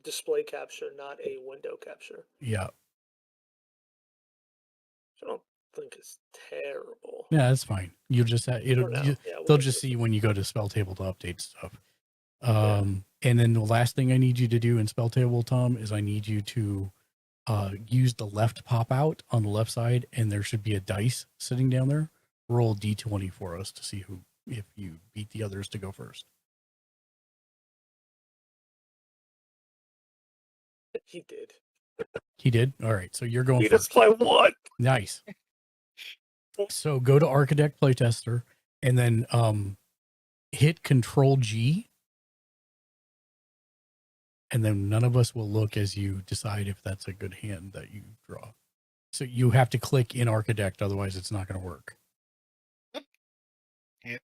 display capture, not a window capture. Yeah. I don't think it's terrible. Yeah, that's fine. You'll just have, they'll just see when you go to spell table to update stuff. And then the last thing I need you to do in spell table, Tom, is I need you to use the left pop out on the left side, and there should be a dice sitting down there. Roll D20 for us to see if you beat the others to go first. He did. He did? All right. So you're going He first. just play one. Nice. So go to Architect Playtester and then hit Control G. And then none of us will look as you decide if that's a good hand that you draw. So you have to click in Architect, otherwise it's not going to work. Yep.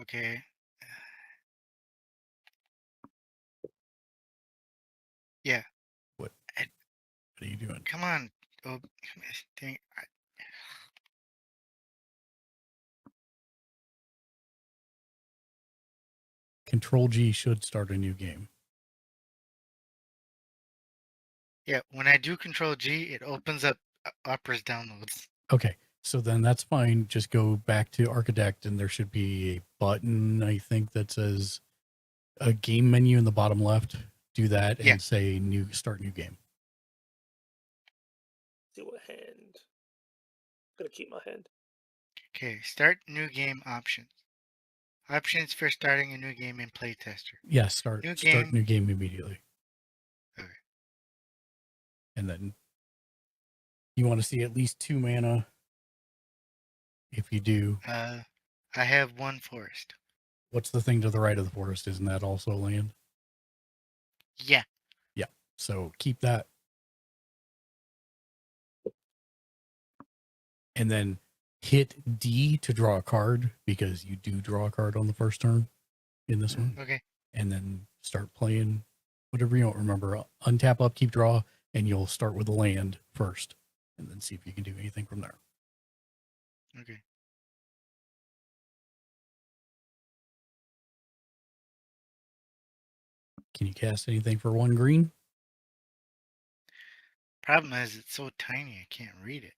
Okay. Yeah. What are you doing? Come on. Oh, dang. Control G should start a new game. Yeah, when I do Control G, it opens up Opera's downloads. Okay, so then that's fine. Just go back to Architect, and there should be a button, I think, that says a game menu in the bottom left. Do that and say start new game. See what hand. I'm gonna keep my hand. Okay, start new game options. Options for starting a new game in Playtester. Yeah, start new game immediately. Okay. And then you want to see at least 2 mana. If you do. I have 1 forest. What's the thing to the right of the forest? Isn't that also land? Yeah. Yeah. So keep that. And then hit D to draw a card, because you do draw a card on the first turn in this one. Okay. And then start playing whatever you don't remember. Untap, upkeep, draw, and you'll start with a land first, and then see if you can do anything from there. Okay. Can you cast anything for 1 green? Problem is, it's so tiny, I can't read it.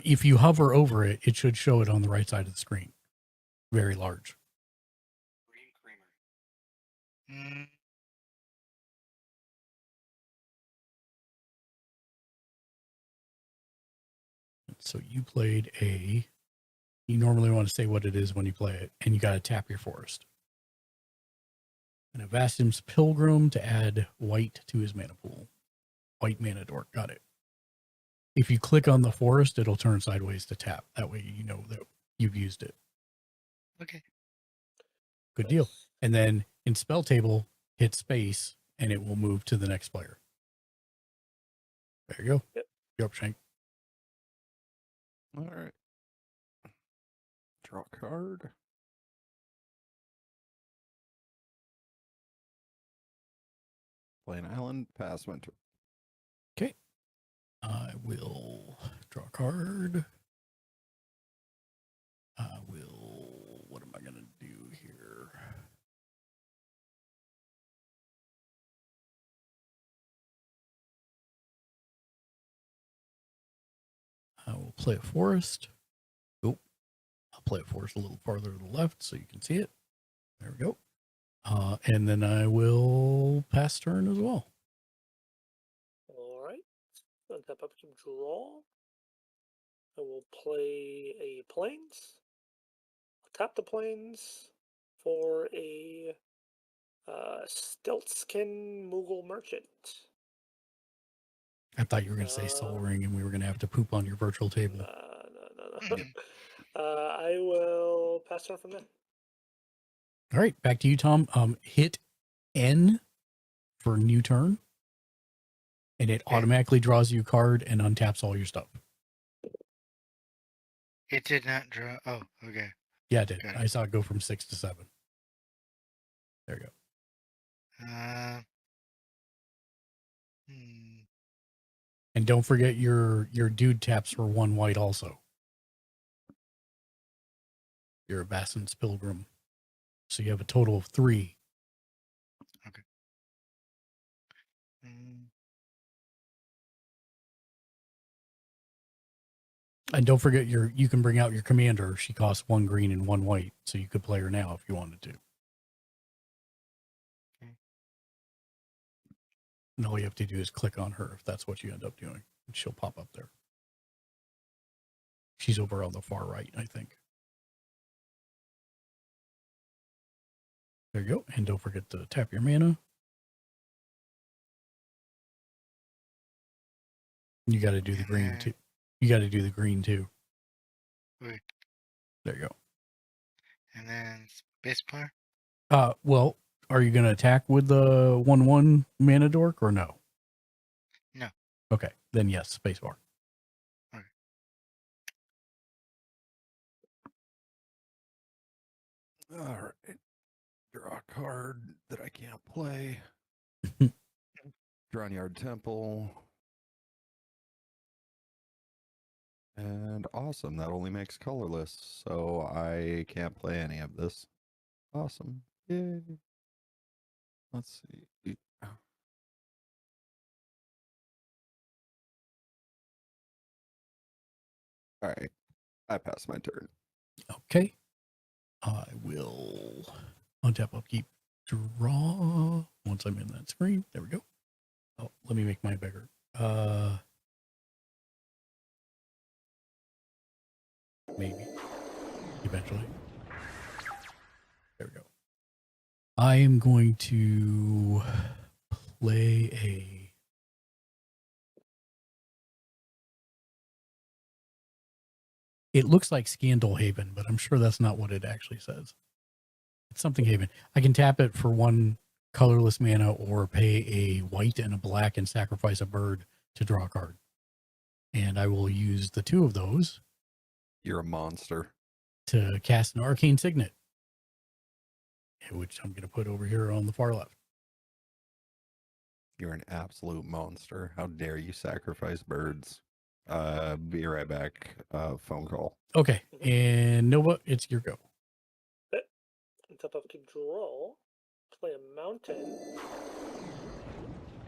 If you hover over it, it should show it on the right side of the screen. Very large. Green creamer. So you played you normally want to say what it is when you play it, and you got to tap your forest. And a Vastim's Pilgrim to add white to his mana pool. White mana dork. Got it. If you click on the forest, it'll turn sideways to tap. That way you know that you've used it. Okay. Good deal. And then in spell table, hit space and it will move to the next player. There you go. Yep. You're up, Shank. All right. Draw a card. Play an island. Pass winter. Okay. I will draw a card. I will. What am I going to do here? I will play a forest. Oh, I'll play a forest a little farther to the left so you can see it. There we go. And then I will pass turn as well. All right. Untap up to draw. I will play a plains. I'll tap the plains for a Stiltskin Moogle Merchant. I thought you were going to say Soul Ring and we were going to have to poop on your virtual table. No. I will pass turn from there. All right, back to you, Tom. Hit N for new turn, and it automatically draws you a card and untaps all your stuff. It did not draw. Oh, okay. Yeah, it did. I saw it go from 6 to 7. There you go. And don't forget your dude taps for 1 white also. Your Abasson's Pilgrim. So you have a total of 3. Okay. And don't forget you can bring out your commander. She costs 1 green and 1 white, so you could play her now if you wanted to. Okay. And all you have to do is click on her if that's what you end up doing. And she'll pop up there. She's over on the far right, I think. There you go. And don't forget to tap your mana. You got to do the green too. You got to do the green too. Wait. There you go. And then space bar? Well, are you going to attack with the 1/1 mana dork or no? No. Okay, then yes, space bar. Okay. All right. Draw a card that I can't play. Drownyard Temple. And awesome. That only makes colorless, so I can't play any of this. Awesome. Yay. Let's see. All right. I pass my turn. Okay. I will untap, upkeep, draw. Once I'm in that screen. There we go. Oh, let me make mine bigger. Maybe. Eventually. There we go. I am going to play a... It looks like Scandal Haven, but I'm sure that's not what it actually says. It's something Haven. I can tap it for 1 colorless mana or pay a white and a black and sacrifice a bird to draw a card. And I will use the 2 of those. You're a monster. To cast an Arcane Signet, which I'm going to put over here on the far left. You're an absolute monster. How dare you sacrifice birds? Be right back. Phone call. Okay, and Nova, it's your go. Top of keep draw. Play a mountain.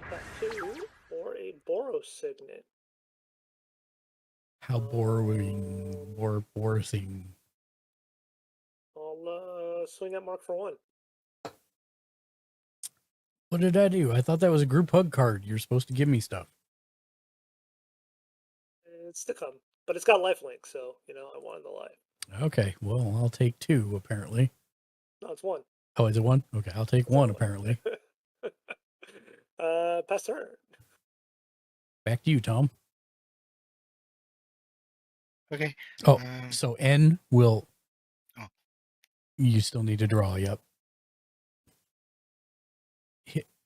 Tap 2 or a Boros Signet. How Borising. I'll swing at Mark for 1. What did I do? I thought that was a group hug card. You're supposed to give me stuff. It's to come, but it's got lifelink, so I wanted the life. Okay, well, I'll take 2 apparently. No, it's 1. Oh, is it 1? Okay, I'll take 1 apparently. Pass turn. Back to you, Tom. Okay. Oh, so N will. Oh. You still need to draw. Yep.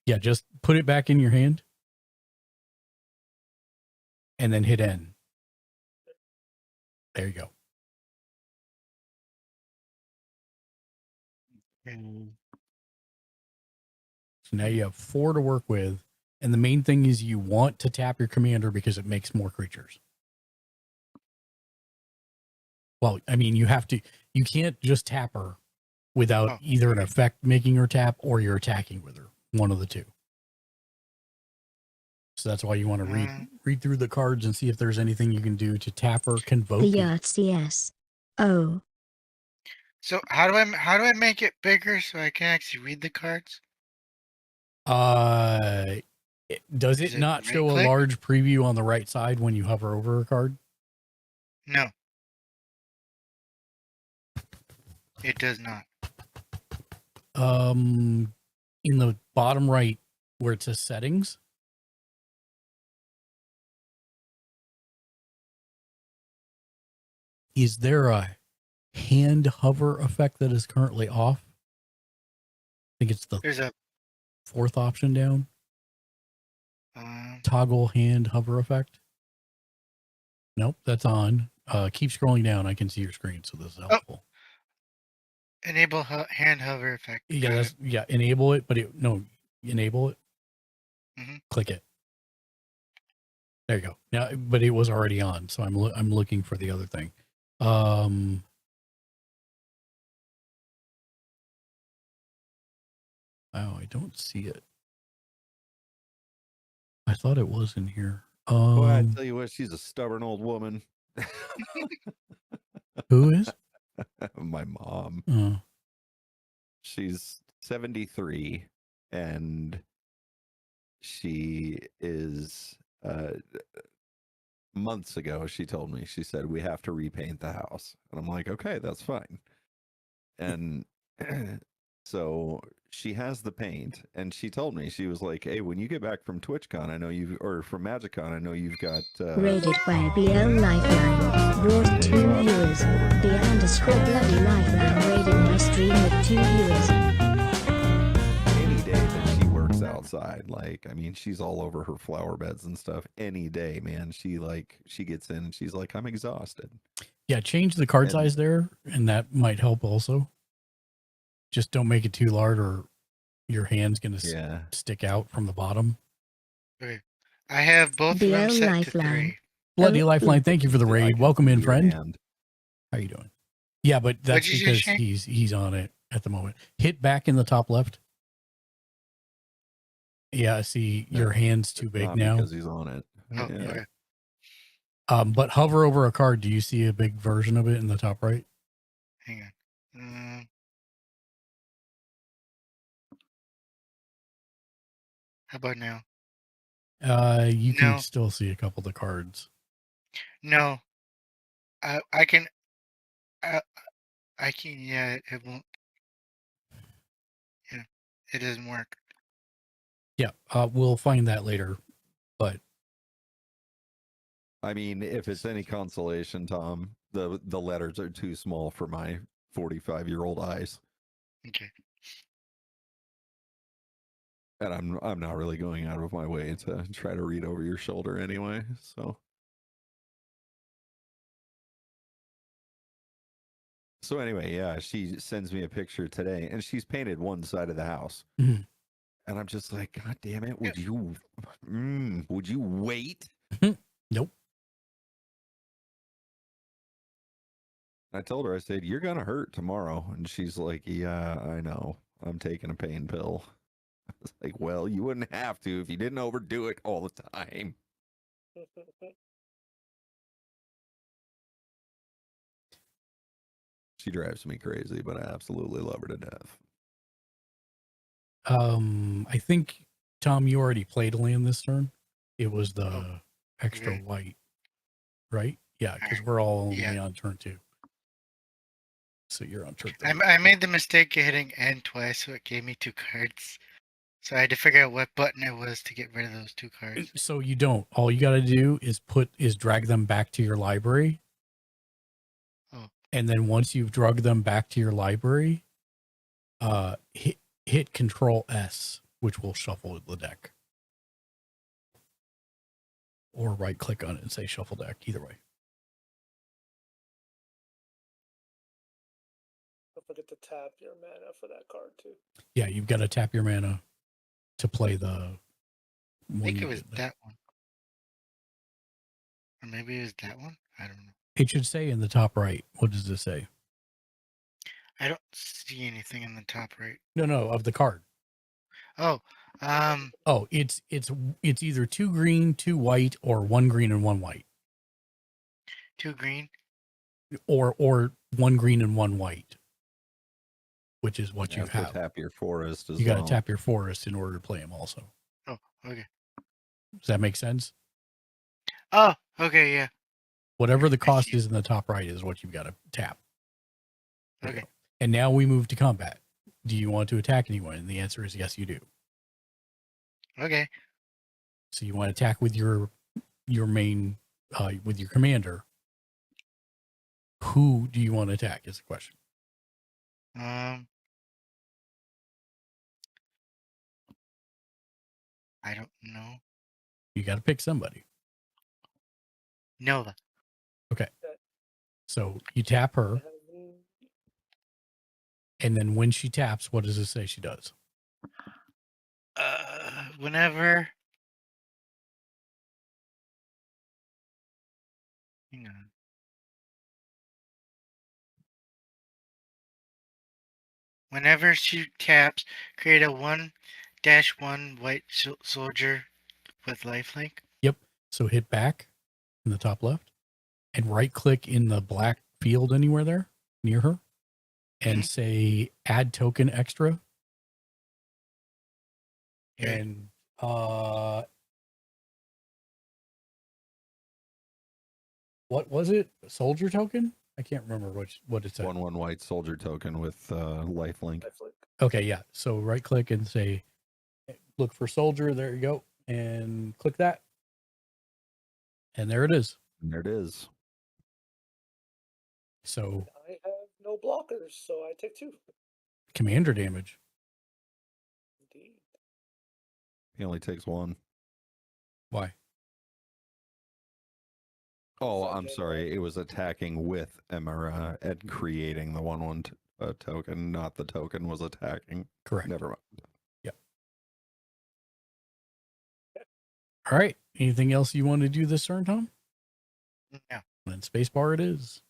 Yeah, just put it back in your hand, and then hit N. There you go. So now you have 4 to work with, and the main thing is you want to tap your commander because it makes more creatures. Well, I mean, you have to. You can't just tap her without either an effect making her tap or you're attacking with her. One of the two. So that's why you want to read through the cards and see if there's anything you can do to tap or convoke. The Yahtzee. Oh. So how do I make it bigger so I can actually read the cards? Does it not show a large preview on the right side when you hover over a card? No. It does not. In the bottom right where it says settings. Is there a hand hover effect that is currently off? I think it's There's a 4th option down. Toggle hand hover effect. Nope, that's on. Keep scrolling down. I can see your screen, so this is helpful. Enable hand hover effect. Yeah, enable it, but enable it. Mm-hmm. Click it. There you go. Now, but it was already on, so I'm looking for the other thing. Oh, I don't see it. I thought it was in here. Boy, I tell you what, she's a stubborn old woman. Who is? My mom. Oh. She's 73, and she is months ago she told me, she said, we have to repaint the house, and I'm like, okay, that's fine. And so she has the paint, and she told me, she was like, hey, when you get back from TwitchCon, I know you, or from MagicCon, I know you've got Rated by BL Lifeline. Brought 2 viewers. B_bloody Lifeline rated my stream with 2 viewers. Any day that she works outside, like, I mean, she's all over her flower beds and stuff. Any day, man, she gets in and she's like, I'm exhausted. Yeah, change the card size there, and that might help also. Just don't make it too large, or your hand's going to stick out from the bottom. Okay. I have both of them set to 3. Bloody Lifeline, thank you for the raid. Welcome in, friend. How you doing? Yeah, but that's because he's on it at the moment. Hit back in the top left. Yeah, see, your hand's too big now. Because he's on it. Oh, Yeah. okay. But hover over a card. Do you see a big version of it in the top right? Hang on. How about now? You can still see a couple of the cards. No. I can. Yeah, it won't. Yeah, it doesn't work. Yeah, we'll find that later. But I mean, if it's any consolation, Tom, the letters are too small for my 45-year-old eyes. Okay. And I'm not really going out of my way to try to read over your shoulder anyway, so. So anyway, yeah, she sends me a picture today, and she's painted one side of the house. Mm-hmm. And I'm just like, God damn it, would you wait? Nope. I told her, I said, you're going to hurt tomorrow. And she's like, yeah, I know. I'm taking a pain pill. I was like, well, you wouldn't have to if you didn't overdo it all the time. She drives me crazy, but I absolutely love her to death. I think, Tom, you already played a land this turn. It was the extra white, right? Yeah, because we're all only on turn 2. So you're on turn 3. I made the mistake of hitting N twice, so it gave me 2 cards. So I had to figure out what button it was to get rid of those 2 cards. So you don't. All you got to do is drag them back to your library And then once you've drug them back to your library, hit Control S, which will shuffle the deck. Or right click on it and say shuffle deck, either way. Don't forget to tap your mana for that card too. Yeah, you've got to tap your mana to play the. I think it was that one. Or maybe it was that one. I don't know. It should say in the top right. What does it say? I don't see anything in the top right. No, of the card. Oh, Oh, it's either 2 green, 2 white, or 1 green and 1 white, 2 green. or 1 green and 1 white, which is what you have. Tap your forest as You got to well. tap your forest in order to play them. Also, Oh, okay. does that make sense? Oh, okay, yeah. Whatever the cost is in the top right is what you've got to tap. There you Okay. go. And now we move to combat. Do you want to attack anyone? And the answer is yes, you do. Okay. So you want to attack with your main, with your commander. Who do you want to attack is the question. I don't know. You got to pick somebody. Nova. Okay. So you tap her. And then when she taps, what does it say she does? Whenever. Hang on. Whenever she taps, create a 1-1 white soldier with lifelink. Yep. So hit back in the top left and right click in the black field anywhere there near her and say add token extra. Okay. And what was it? Soldier token? I can't remember what it said. 1/1 white soldier token with lifelink. Okay, yeah. So right click and say look for soldier. There you go. And click that. And there it is. And there it is. So I have no blockers, so I take 2. commander damage. Indeed. He only takes 1. Why? Oh, I'm sorry. It was attacking with Emera and creating the 1/1 token, not the token was attacking. Correct. Never mind. Yep. All right. Anything else you want to do this turn, Tom? No. Then spacebar it is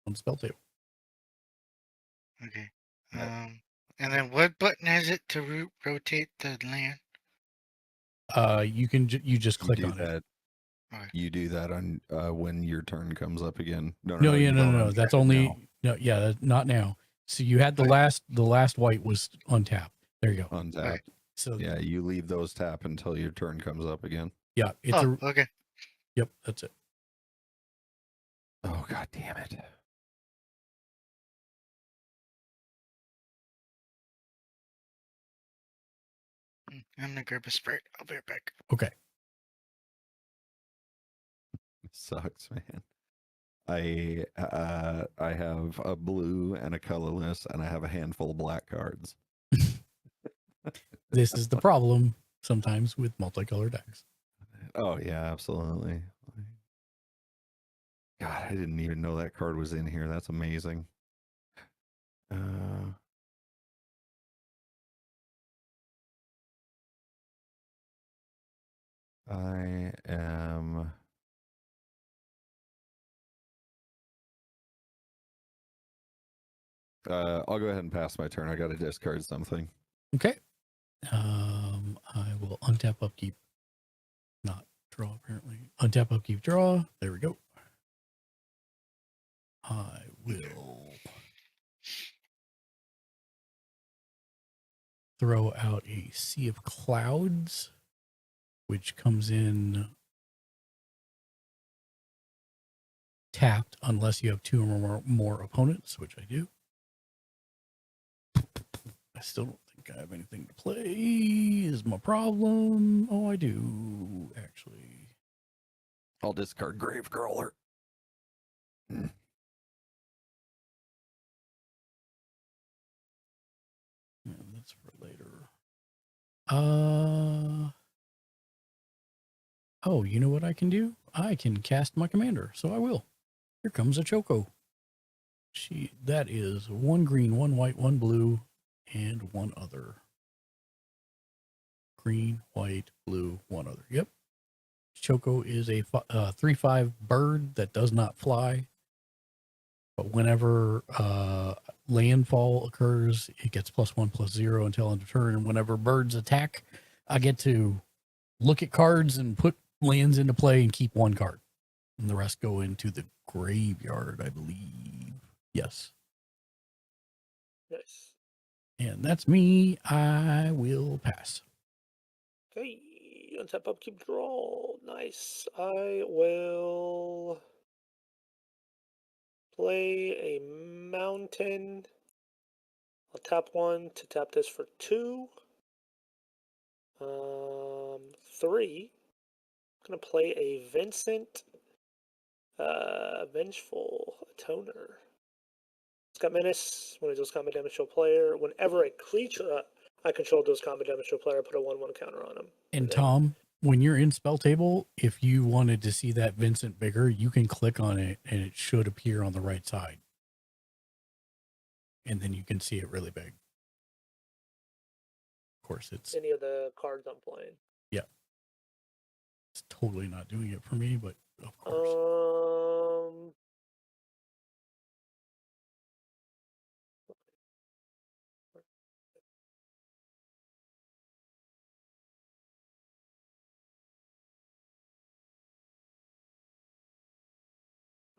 on the spell table. Okay. And then what button is it to rotate the land? You just click on that. it. Okay. You do that on when your turn comes up again. No. you don't That's uncheck it only now. not now. So you had the last white was untapped. There you go. Untapped. So Yeah, you leave those tap until your turn comes up again. yeah, it's okay. Yep, that's it. Oh, god damn it. I'm gonna grab a Sprite. I'll be right back. Okay. Sucks, man. I have a blue and a colorless, and I have a handful of black cards. This is the problem sometimes with multicolored decks. Oh yeah, absolutely. God, I didn't even know that card was in here. That's amazing. I am. I'll go ahead and pass my turn. I got to discard something. Okay. I will untap, upkeep, not draw apparently. Untap, upkeep, draw. There we go. I will throw out a Sea of Clouds, which comes in tapped unless you have 2 or more opponents, which I do. I still don't think I have anything to play is my problem. Oh, I do, actually. I'll discard Gravecrawler. Oh, you know what I can do? I can cast my commander, so I will. Here comes a Choco. That is 1 green, 1 white, 1 blue, and 1 other. Green, white, blue, 1 other. Yep. Choco is a 3/5 bird that does not fly. But whenever landfall occurs, it gets +1/+0 until end of turn. And whenever birds attack, I get to look at cards and put lands into play and keep 1 card. And the rest go into the graveyard, I believe. Yes. Nice. And that's me. I will pass. Okay. Untap, upkeep, draw. Nice. I will play a mountain. I'll tap 1 to tap this for 2. 3. I'm gonna play a Vincent Vengeful Atoner. It's got menace. When it does combat damage to a player, whenever a creature I control does combat damage to a player, I put a 1/1 counter on him. And Tom, when you're in spell table, if you wanted to see that Vincent bigger, you can click on it and it should appear on the right side. And then you can see it really big. Of course, it's any of the cards I'm playing. Yeah. It's totally not doing it for me, but of course.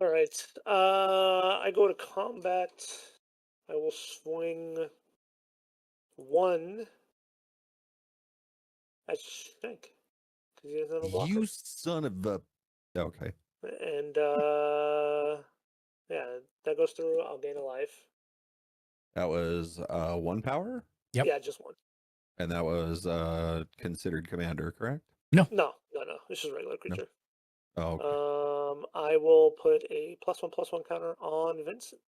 All right. I go to combat. I will swing 1 at Shank. Because he doesn't have a blocker. You son of a. Okay. And yeah, that goes through. I'll gain a life. That was 1 power? Yep. Yeah, just 1. And that was considered commander, correct? No. It's just a regular creature. No. Oh, okay. I will put a +1/+1 counter on Vincent.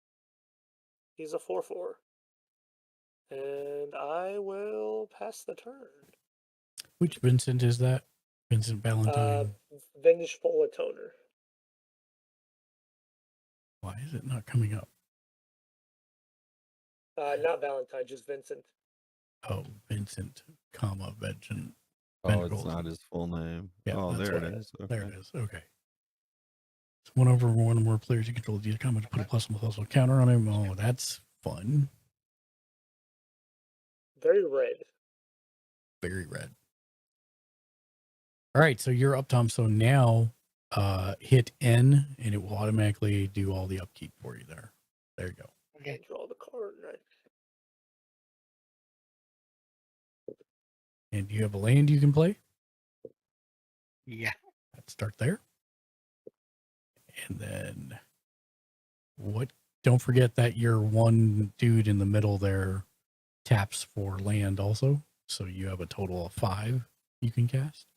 He's a 4/4. And I will pass the turn. Which Vincent is that? Vincent Valentine. Vengeful Atoner. Why is it not coming up? Not Valentine, just Vincent. Oh, Vincent, Vengeant. Oh, it's not his full name. Yeah, oh, that's there what it is. Okay. There it is. Okay. So 1 over 1 or more players you control the comment to put a +1/+1 counter on him. Oh, that's fun. Very red. Very red. All right, so you're up, Tom. So now hit N and it will automatically do all the upkeep for you there. There you go. Okay. Draw the card. Right. And do you have a land you can play? Yeah. Let's start there. And then don't forget that your 1 dude in the middle there taps for land also. So you have a total of 5 you can cast.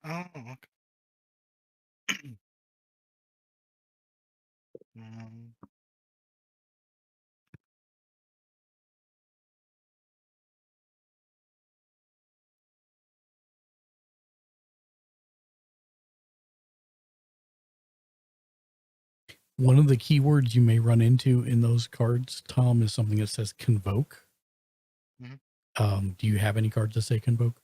Oh, okay. One of the keywords you may run into in those cards, Tom, is something that says convoke. Mm-hmm. Do you have any cards that say convoke?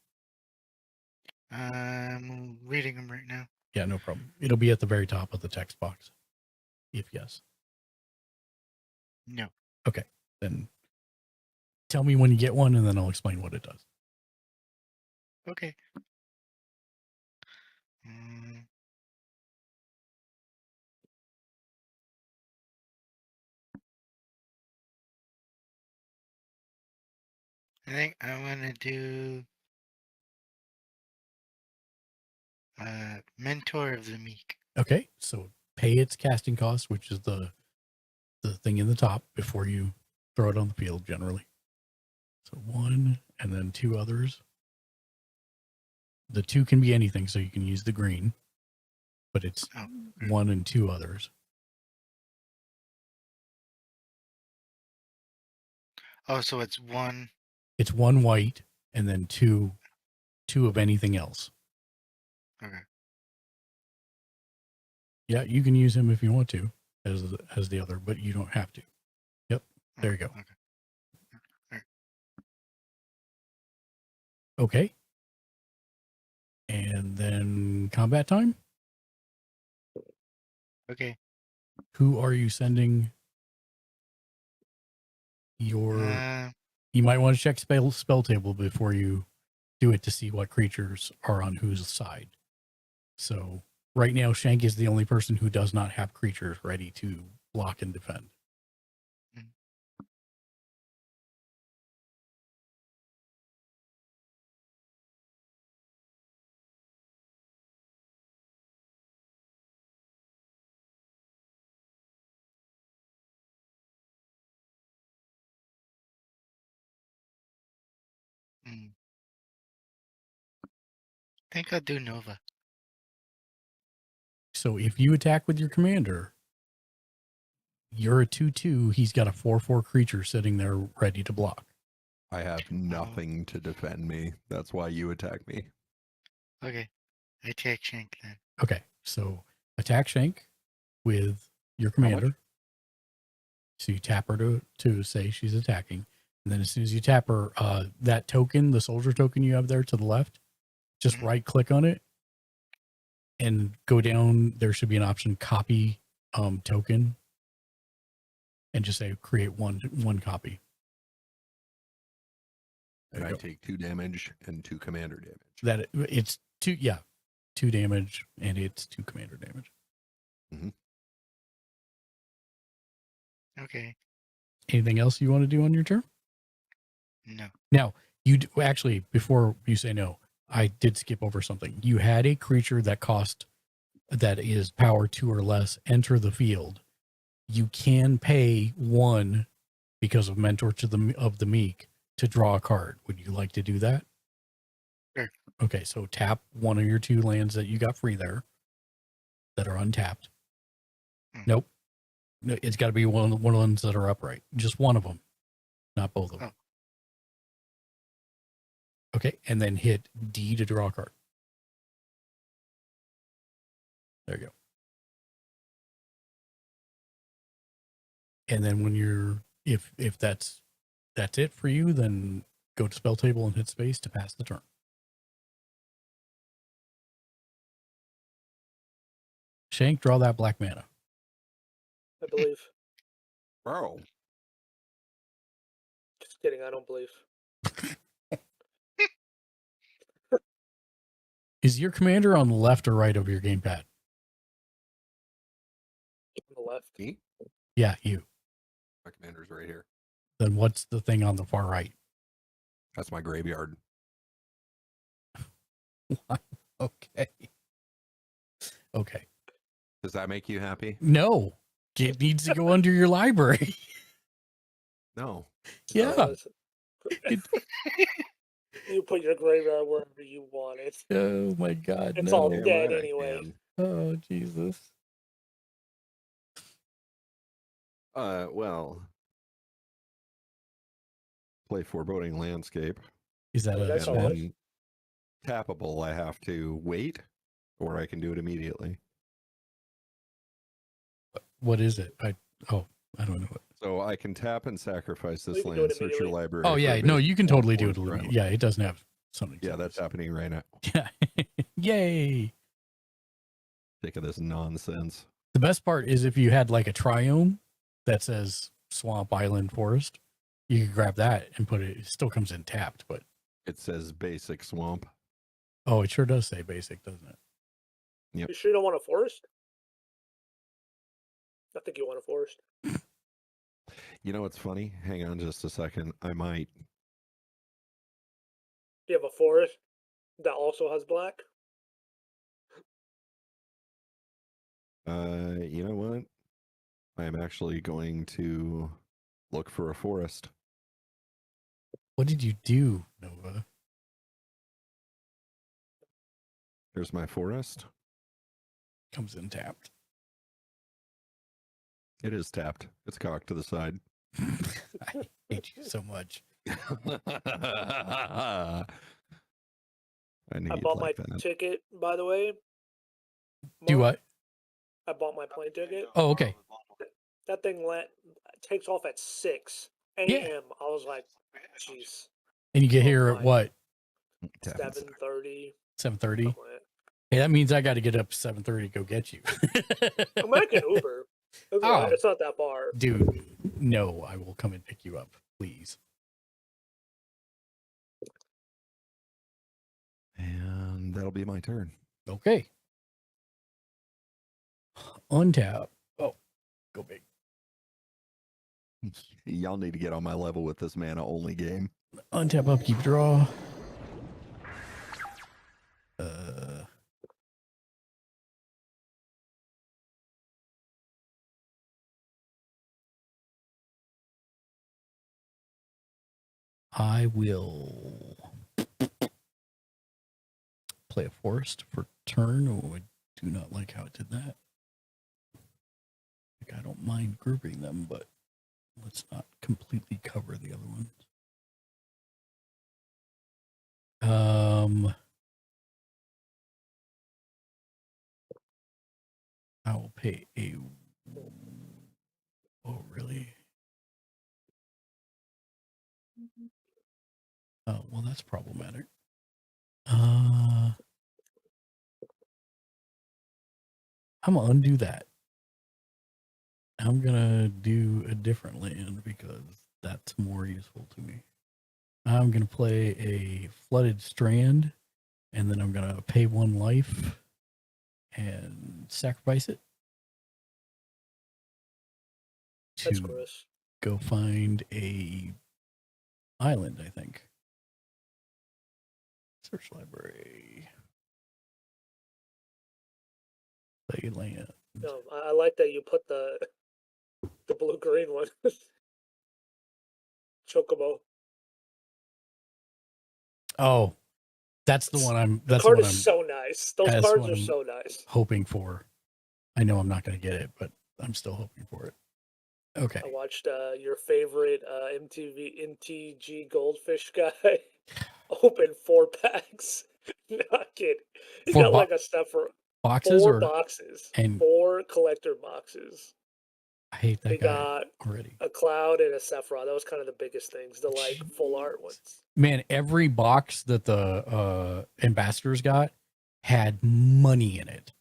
I'm reading them right now. Yeah, no problem. It'll be at the very top of the text box. If yes. No. Okay. Then tell me when you get one and then I'll explain what it does. Okay. I think I want to do Mentor of the Meek. Okay, so pay its casting cost, which is the thing in the top before you throw it on the field generally. So 1 and then 2 others. The 2 can be anything, so you can use the green, but it's 1 and 2 others. Oh, so it's 1. It's 1 white and then two of anything else. Okay. Yeah, you can use him if you want to as the other, but you don't have to. Yep. There you go. Okay. Okay. And then combat time. Okay. Who are you sending your... Uh, you might want to check spell table before you do it to see what creatures are on whose side. So right now, Shank is the only person who does not have creatures ready to block and defend. I think I'll do Nova. So if you attack with your commander, you're a 2/2. He's got a 4/4 creature sitting there ready to block. I have nothing to defend me. That's why you attack me. Okay. I take Shank then. Okay, so attack Shank with your commander. So you tap her to say she's attacking. And then as soon as you tap her, that token, the soldier token you have there to the left, just right click on it and go down. There should be an option, copy token, and just say create one copy. And I take 2 damage and 2 commander damage. That it's 2 damage, and it's 2 commander damage. Mm-hmm. Okay. Anything else you want to do on your turn? No. Now, actually, before you say no, I did skip over something. You had a creature that is power 2 or less enter the field. You can pay 1 because of Mentor of the Meek to draw a card. Would you like to do that? Sure. Okay, so tap one of your 2 lands that you got free there that are untapped. Nope. No, it's got to be one of the ones that are upright. Just one of them, not both of them. Okay, and then hit D to draw a card. There you go. And then when you're, if that's it for you, then go to spell table and hit space to pass the turn. Shank, draw that black mana. I believe. Bro. Just kidding. I don't believe. Is your commander on the left or right of your gamepad? On the left. Me? Yeah, you. My commander's right here. Then what's the thing on the far right? That's my graveyard. Okay. Okay. Does that make you happy? No. It needs to go under your library. No. Yeah. You put your graveyard wherever you want it. Oh my God. It's no. all dead anyway. Oh, Jesus. Well, play Foreboding Landscape. Is that a That's and all then tappable? I have to wait, or I can do it immediately. What is it? I don't know what. So I can tap and sacrifice You this can do land, it search your immediately. library. Oh for yeah, a no, base you can one totally do it. force round. Yeah, it doesn't have something. Yeah, that's happening right now. Yeah. Yay. Sick of this nonsense. The best part is if you had like a triome that says Swamp, Island, Forest, you could grab that and put it. It still comes in tapped, but It says basic swamp. oh, it sure does say basic, doesn't it? Yep. You sure you don't want a forest? I think you want a forest. You know what's funny? Hang on just a second. I might. You have a forest that also has black. You know what? I am actually going to look for a forest. What did you do, Nova? Here's my forest. Comes in tapped. It is tapped. It's cocked to the side. I hate you so much. I knew I you'd bought like my that. ticket, by the way. Do Mark. what? I bought my plane ticket. Oh, okay. That thing takes off at 6 a.m. Yeah. I was like, jeez. And you get here at what? 7:30. 7:30. Hey, that means I got to get up 7:30 to go get you. I mean, I can Uber. Oh. It's not that far. Dude, no, I will come and pick you up, please. And that'll be my turn. Okay. Untap. Oh, go big. Y'all need to get on my level with this mana only game. Untap, upkeep, draw. I will play a forest for turn. Oh, I do not like how it did that. Like, I don't mind grouping them, but let's not completely cover the other ones. I will pay a. Oh, really? Oh, well, that's problematic. I'm gonna undo that. I'm gonna do a different land because that's more useful to me. I'm gonna play a flooded strand, and then I'm gonna pay 1 life and sacrifice it That's to gross. go find a island, I think. Search library. Play land. No, I like that you put the blue-green one. Chocobo. Oh, that's the one I'm. The That's card what is I'm. so nice. Those That's cards what are I'm so nice. hoping for. I know I'm not going to get it, but I'm still hoping for it. Okay. I watched your favorite MTG Goldfish guy open 4 packs. Not kidding. He 4 got like a stuff for boxes 4 or boxes. and 4 collector boxes. I hate that He guy got already. a Cloud and a Sephiroth. That was kind of the biggest things. The like full art ones. Man, every box that the ambassadors got had money in it.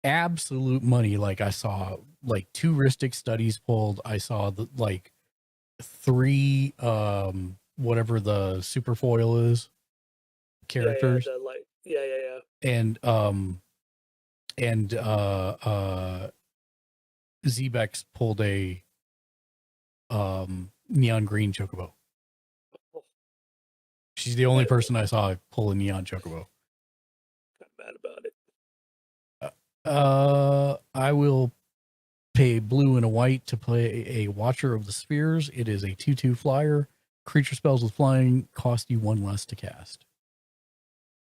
Absolute money. Like I saw like 2 Ristic studies pulled. I saw the like 3 whatever the super foil is characters. Yeah. And Zbex pulled a neon green chocobo. She's the only person I saw pull a neon chocobo. Not mad about it. I will pay blue and a white to play a Watcher of the Spheres. It is a 2/2 flyer. Creature spells with flying cost you 1 less to cast.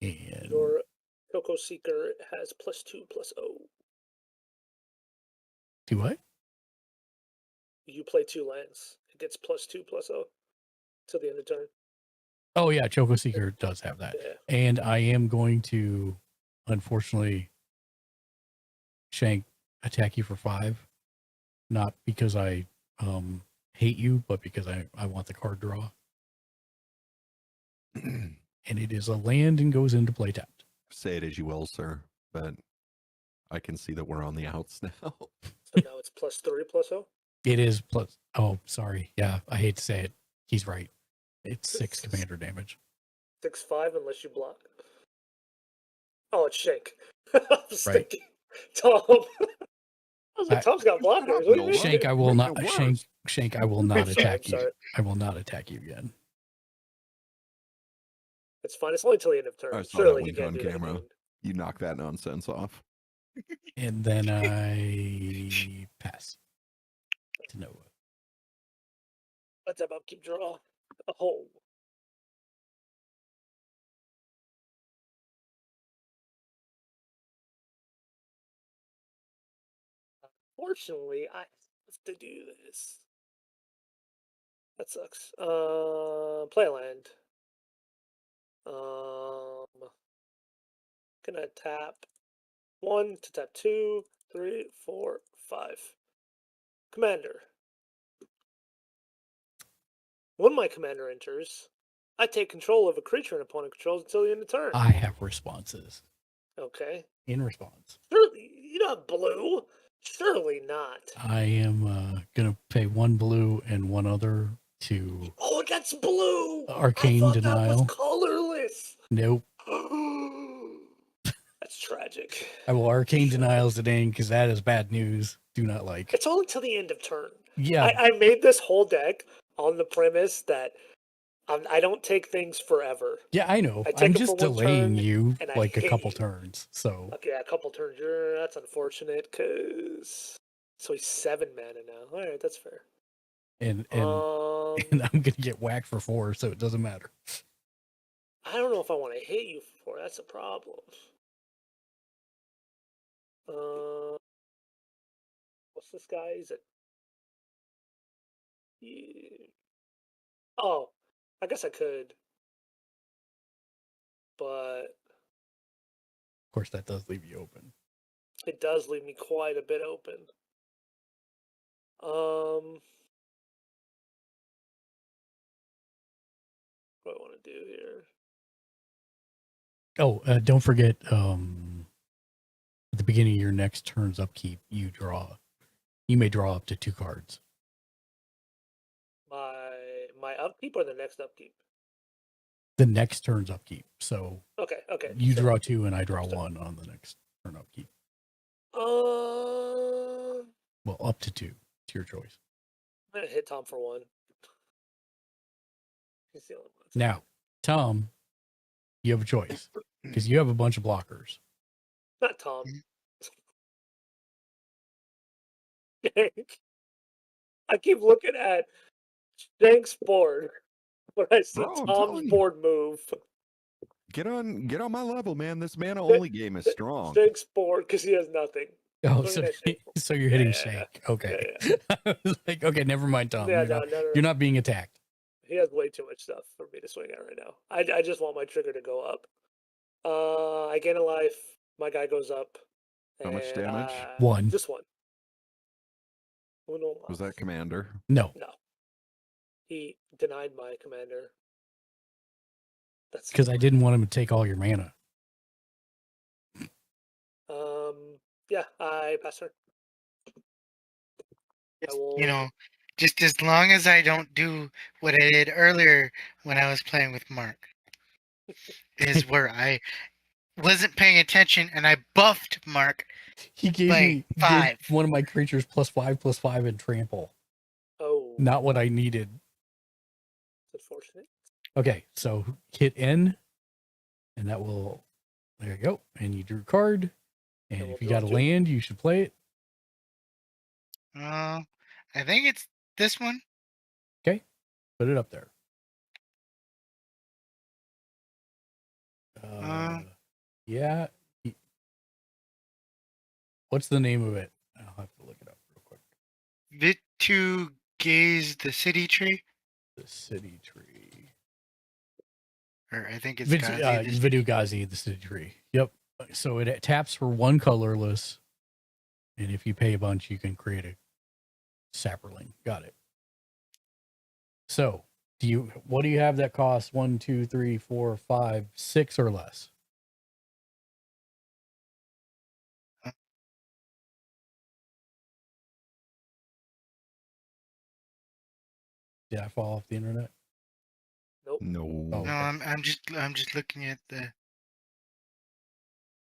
And Your Coco Seeker has +2/+0. do what? You play 2 lands. It gets +2/+0 till the end of turn. Oh yeah, Choco Seeker does have that. Yeah. And I am going to, unfortunately, Shank attack you for 5. Not because I hate you, but because I want the card draw. And it is a land and goes into play tapped. Say it as you will, sir, but I can see that we're on the outs now. So now it's +3/+0. It is plus. Oh, sorry. Yeah, I hate to say it. He's right. It's 6 commander damage. 6/5 unless you block. Oh, it's Shank. I was Right. thinking, Tom. I was like, Tom's got blockers. What do you mean? Shank, I will not. Shank, I will not Sorry, attack I'm you. sorry. I will not attack you again. It's fine. It's only till the end of turn. I saw Surely that he link can't on do that camera. again. You knock that nonsense off. And then I pass to Noah. Let's have upkeep draw. Oh. Unfortunately, I have to do this. That sucks. Playland. Gonna tap 1 to tap 2, 3, 4, 5. Commander. When my commander enters, I take control of a creature an opponent controls until the end of turn. I have responses Okay. in response. Surely you're not blue. Surely not. I am gonna pay 1 blue and 1 other to Oh, that's blue. Arcane I thought Denial. that was colorless. Nope. That's tragic. I will Arcane Denials it in because that is bad news. Do not like. It's only till the end of turn. Yeah. I made this whole deck on the premise that I don't take things forever. Yeah, I know. I take I'm it just for one delaying turn, you and I like a hate couple you. turns. So Okay, a couple turns. That's unfortunate because so he's 7 mana now. All right, that's fair. and and I'm gonna get whacked for 4, so it doesn't matter. I don't know if I want to hit you for 4. That's a problem. What's this guy? Is it? Oh, I guess I could, but Of course, that does leave you open. it does leave me quite a bit open. What do I want to do here? Oh, don't forget, at the beginning of your next turn's upkeep, you may draw up to 2 cards. My upkeep or the next upkeep? The next turn's upkeep. So Okay. you So- draw 2 and I draw 1 on the next turn upkeep. Well, up to 2. It's your choice. I'm gonna hit Tom for 1. He's the only one. Now, Tom, you have a choice because you have a bunch of blockers. Not Tom. I keep looking at Shank's board when I see Bro, I'm Tom's telling you. board move. Get on my level, man. This mana only game is strong. Shank's board because he has nothing. Oh, Looking at Shank. so you're hitting Yeah. Shank. Okay. Yeah. I was like, okay, never mind, Tom. Yeah, You're no. not being attacked. He has way too much stuff for me to swing at right now. I just want my trigger to go up. I gain a life. My guy goes up. How much damage? 1. Just 1. Uno Was that commander? No. No. He denied my commander. That's Because I didn't want him to take all your mana. yeah, I pass her. You know, just as long as I don't do what I did earlier when I was playing with Mark, is where I wasn't paying attention and I buffed Mark. He gave by me 5. one of my creatures +5/+5 and trample. Oh. Not what I needed. Unfortunate. Okay, so hit N, and that will. There you go. And you drew a card. And we'll if you draw got a 2. land, you should play it. I think it's this one. Okay, put it up there. Yeah. What's the name of it? I'll have to look it up real quick. Vitu Gaze the City Tree. The City Tree. Or I think it's Gazi the Vidu Gazi, the City Tree. Yep. So it taps for 1 colorless, and if you pay a bunch, you can create a sapperling. Got it. So what do you have that costs 1, 2, 3, 4, 5, 6 or less? Did I fall off the internet? Nope. No. Oh, No, I'm just looking at the.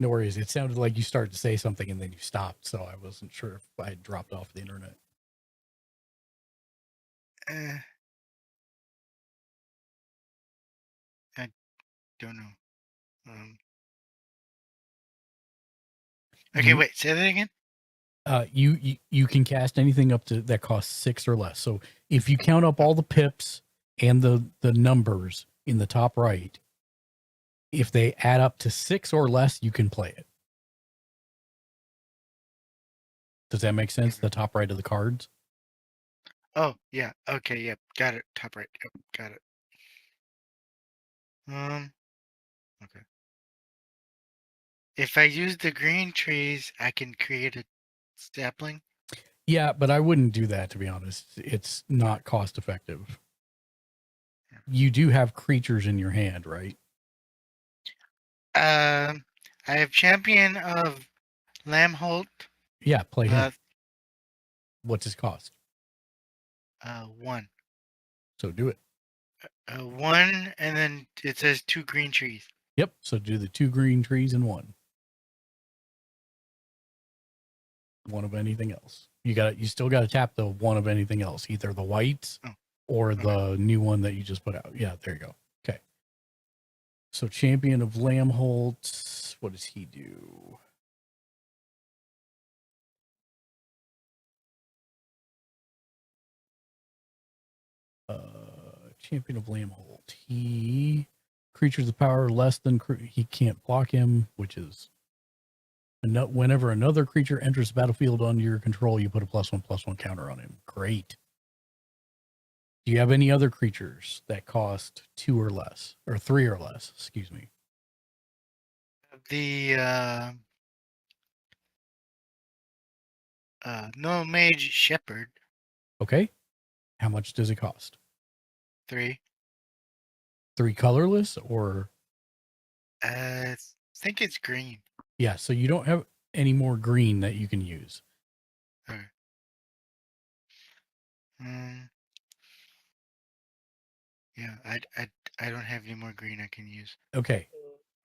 No worries. It sounded like you started to say something and then you stopped, so I wasn't sure if I had dropped off the internet. I don't know. Okay, wait. Say that again. You can cast anything up to that costs 6 or less. So if you count up all the pips and the numbers in the top right, if they add up to 6 or less, you can play it. Does that make sense? The top right of the cards. Oh, yeah. Okay, yep. Got it. Top right. Yep, got it. Okay. If I use the green trees, I can create a sapling. Yeah, but I wouldn't do that, to be honest. It's not cost effective. You do have creatures in your hand, right? I have champion of Lamholt. Yeah, play him. What's his cost? 1. So do it. 1, and then it says 2 green trees. Yep. So do the 2 green trees and 1. One of anything else. You still got to tap the one of anything else, either the whites or the new one that you just put out. Yeah, there you go. Okay. So champion of Lamholt, what does he do? Champion of Lamholt. He creatures of power less than he can't block him, which is whenever another creature enters the battlefield under your control, you put a +1/+1 counter on him. Great. Do you have any other creatures that cost 2 or less, or 3 or less? Excuse me. The no mage shepherd. Okay. How much does it cost? 3. 3 colorless or? I think it's green. Yeah. So you don't have any more green that you can use. Okay. Yeah, I don't have any more green I can use. Okay.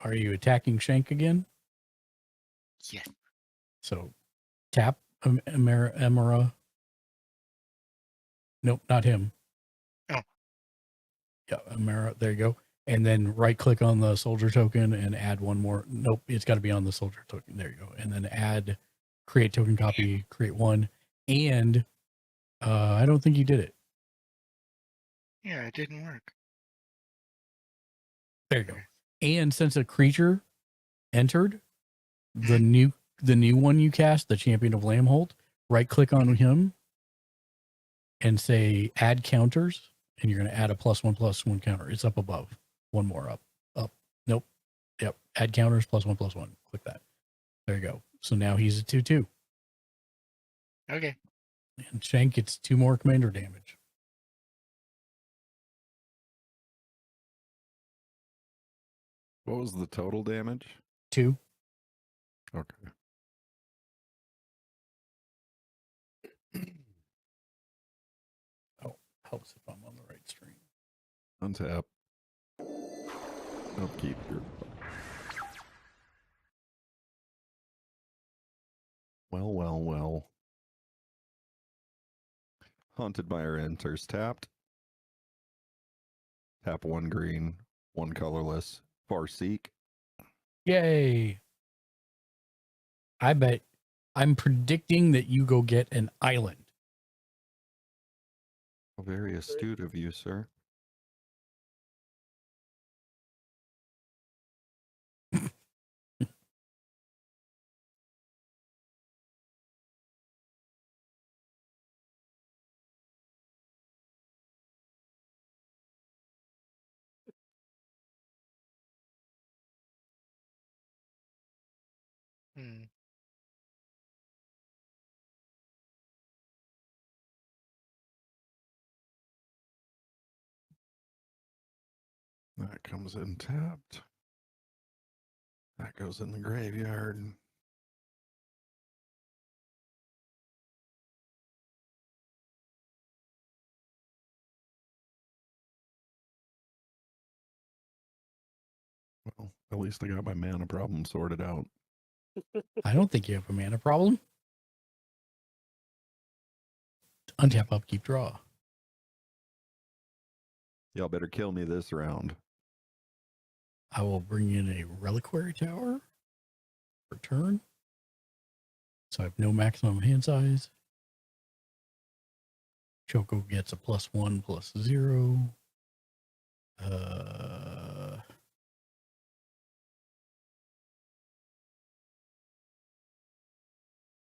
Are you attacking Shank again? Yes. So tap Emera. Nope, not him. Oh. Yeah, Emera. There you go. And then right click on the soldier token and add one more. Nope, it's got to be on the soldier token. There you go. And then add create token copy, create one. And I don't think you did it. Yeah, it didn't work. There you go. And since a creature entered, the new one you cast, the Champion of Lamholt, right click on him and say add counters, and you're going to add a +1/+1 counter. It's up above. One more up. Nope. Yep. Add counters +1/+1. Click that. There you go. So now he's a 2/2. Okay. And Shank gets 2 more commander damage. What was the total damage? 2. Okay. Oh, helps if I'm on the right stream. Untap. Upkeep your. Well. Haunted Mire enters tapped. Tap 1 green, 1 colorless. Farseek. Yay. I bet I'm predicting that you go get an island. Very astute of you, sir. That comes in tapped. That goes in the graveyard. Well, at least I got my mana problem sorted out. I don't think you have a mana problem. Untap, upkeep, draw. Y'all better kill me this round. I will bring in a reliquary tower for turn. So I have no maximum hand size. Choco gets a +1/+0.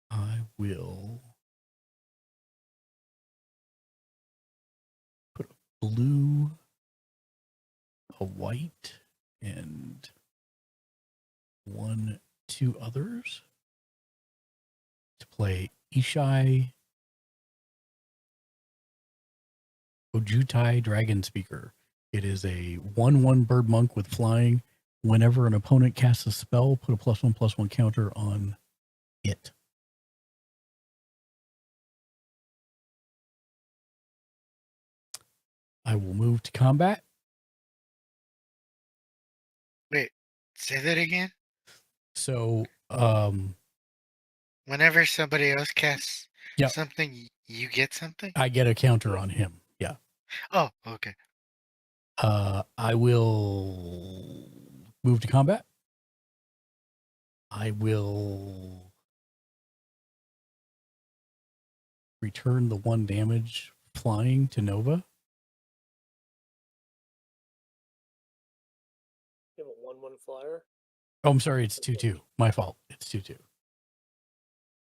I will blue, a white, and 2 others to play Ishai Ojutai Dragon Speaker. It is a 1/1 bird monk with flying. Whenever an opponent casts a spell, put a +1/+1 counter on it. I will move to combat. Wait, say that again. So, Whenever somebody else casts Yep. something, you get something? I get a counter on him. Yeah. Oh, okay. I will move to combat. I will return the 1 damage flying to Nova. You have a 1/1 flyer. Oh, I'm sorry. It's 2/2. My fault. It's 2/2.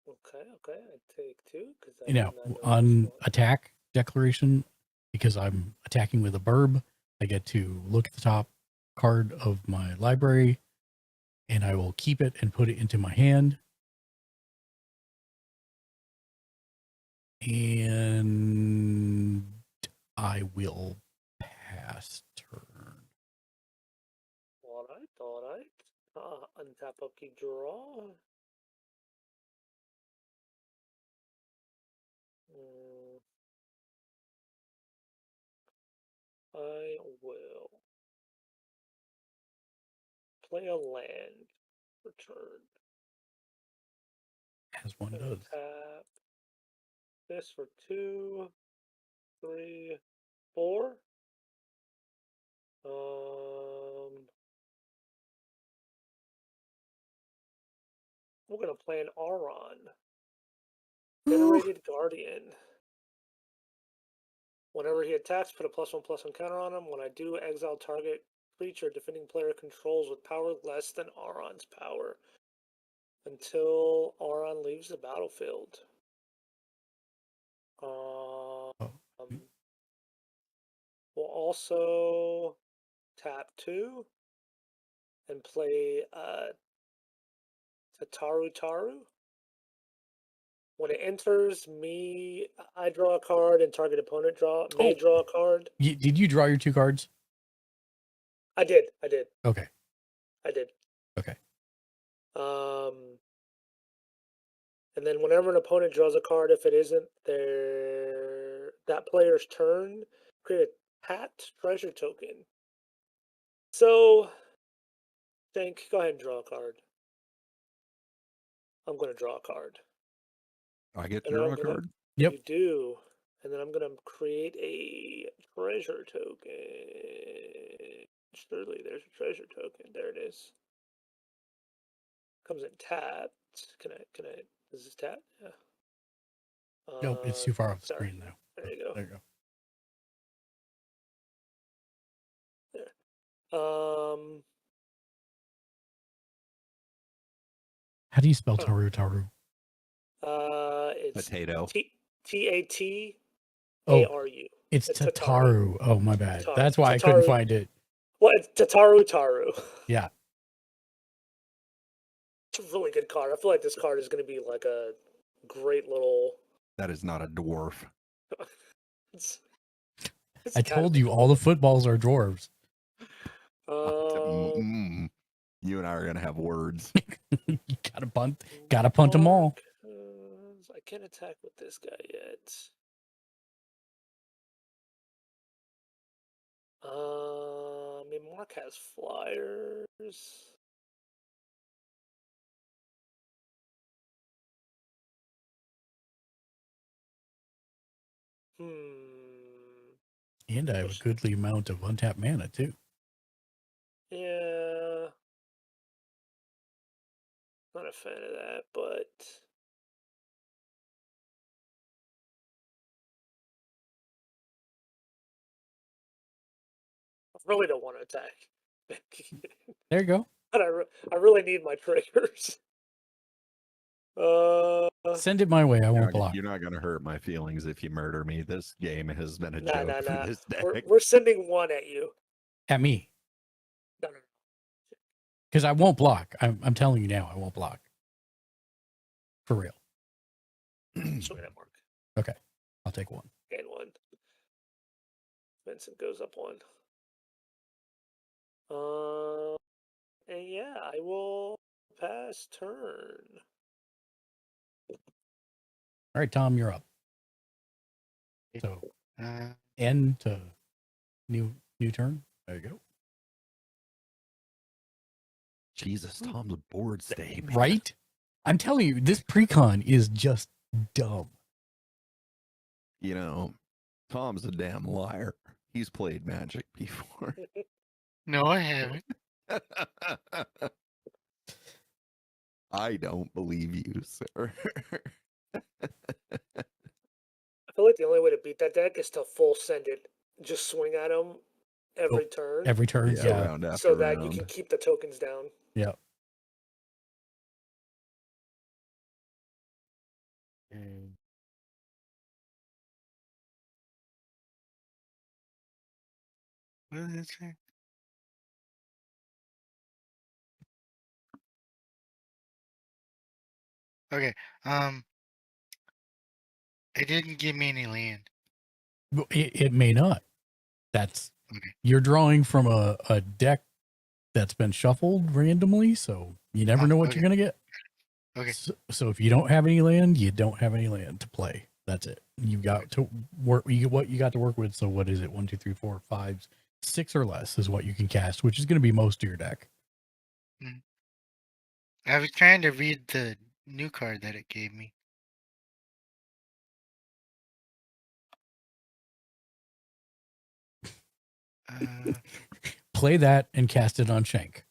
Okay, I take 2 because You know, on attack declaration, because I'm attacking with a burb, I get to look at the top card of my library, and I will keep it and put it into my hand. And I will pass turn. All right. Untap, upkeep, draw. I will play a land. Return. As one does. Tap this for 2, 3, 4. We're gonna play an Auron. Generated Guardian. Whenever he attacks, put a +1/+1 counter on him. When I do, exile target creature defending player controls with power less than Auron's power until Auron leaves the battlefield. We'll also tap 2 and play Taru. When it enters me, I draw a card and target opponent may draw a card. Did you draw your 2 cards? I did. Okay. I did. Okay. And then whenever an opponent draws a card, if it isn't that player's turn, create a Pat treasure token. So, Shank, go ahead and draw a card. I'm going to draw a card. I get to draw a card? Yep. You do. And then I'm going to create a treasure token. Surely there's a treasure token. There it is. Comes in tapped. Can I, is this tapped? Yeah. Nope, it's too far off the screen now. There you go. There you go. There. How do you spell Taru? It's Potato. Tataru. It's Tataru. Oh, my bad. That's why I couldn't find it. Well, it's Taru. Yeah. It's a really good card. I feel like this card is going to be like a great little. That is not a dwarf. it's I told you all the footballs are dwarves. You and I are going to have words. Gotta punt them all. I can't attack with this guy yet. I mean, Mark has flyers. And I have a goodly amount of untapped mana, too. Yeah. Not a fan of that, but. I really don't want to attack. There you go. But I really need my triggers. Send it my way. I won't You're block. not gonna hurt my feelings if you murder me. This game has been a Nah, joke nah, for nah. this We're, deck. we're sending one at you. At me. No, no, Because I won't block. I'm telling you now, I won't block. For real. no. Swing at Mark. Okay. I'll take one. Gain one. Vincent goes up one. And yeah, I will pass turn. All right, Tom, you're up. So end to new turn. There you go. Jesus, Tom's board stay, man. Right? I'm telling you, this precon is just dumb. You know, Tom's a damn liar. He's played Magic before. No, I haven't. I don't believe you, sir. I feel like the only way to beat that deck is to full send it. Just swing at him every turn. Every turn, yeah. Round after So that you round. can keep the tokens down. Yeah. What does it say? Okay. It didn't give me any land. It may not. That's Okay. You're drawing from a deck that's been shuffled randomly, so you never know what you're gonna get. Okay. So if you don't have any land, you don't have any land to play. That's it. You've got to work. What you got to work with. So what is it? 1, 2, 3, 4, 5, 6 or less is what you can cast, which is going to be most of your deck. I was trying to read the new card that it gave me. Play that and cast it on Shank.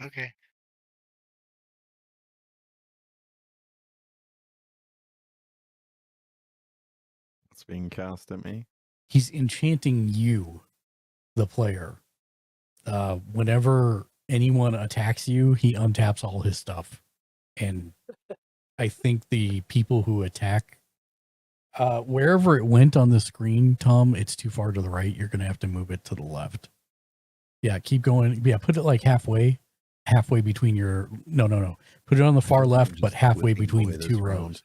Okay. It's being cast at me. He's enchanting you, the player. Whenever anyone attacks you, he untaps all his stuff. And I think the people who attack, wherever it went on the screen, Tom, it's too far to the right. You're going to have to move it to the left. Yeah, keep going. Yeah, put it like halfway between your, no. Put it on the far left, but halfway between the two rows.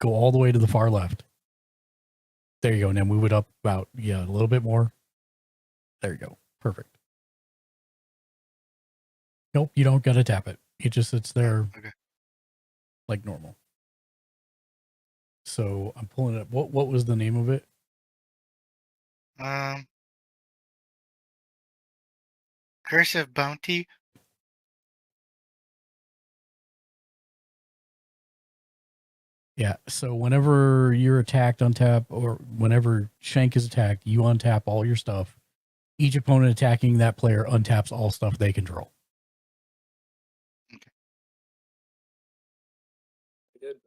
Go all the way to the far left. There you go. Now move it up about, a little bit more. There you go. Perfect. Nope, you don't got to tap it. It just sits there like normal. So I'm pulling it up. What was the name of it? Cursive Bounty. Yeah, so whenever you're attacked, untap, or whenever Shank is attacked, you untap all your stuff. Each opponent attacking that player untaps all stuff they control. Okay. Good.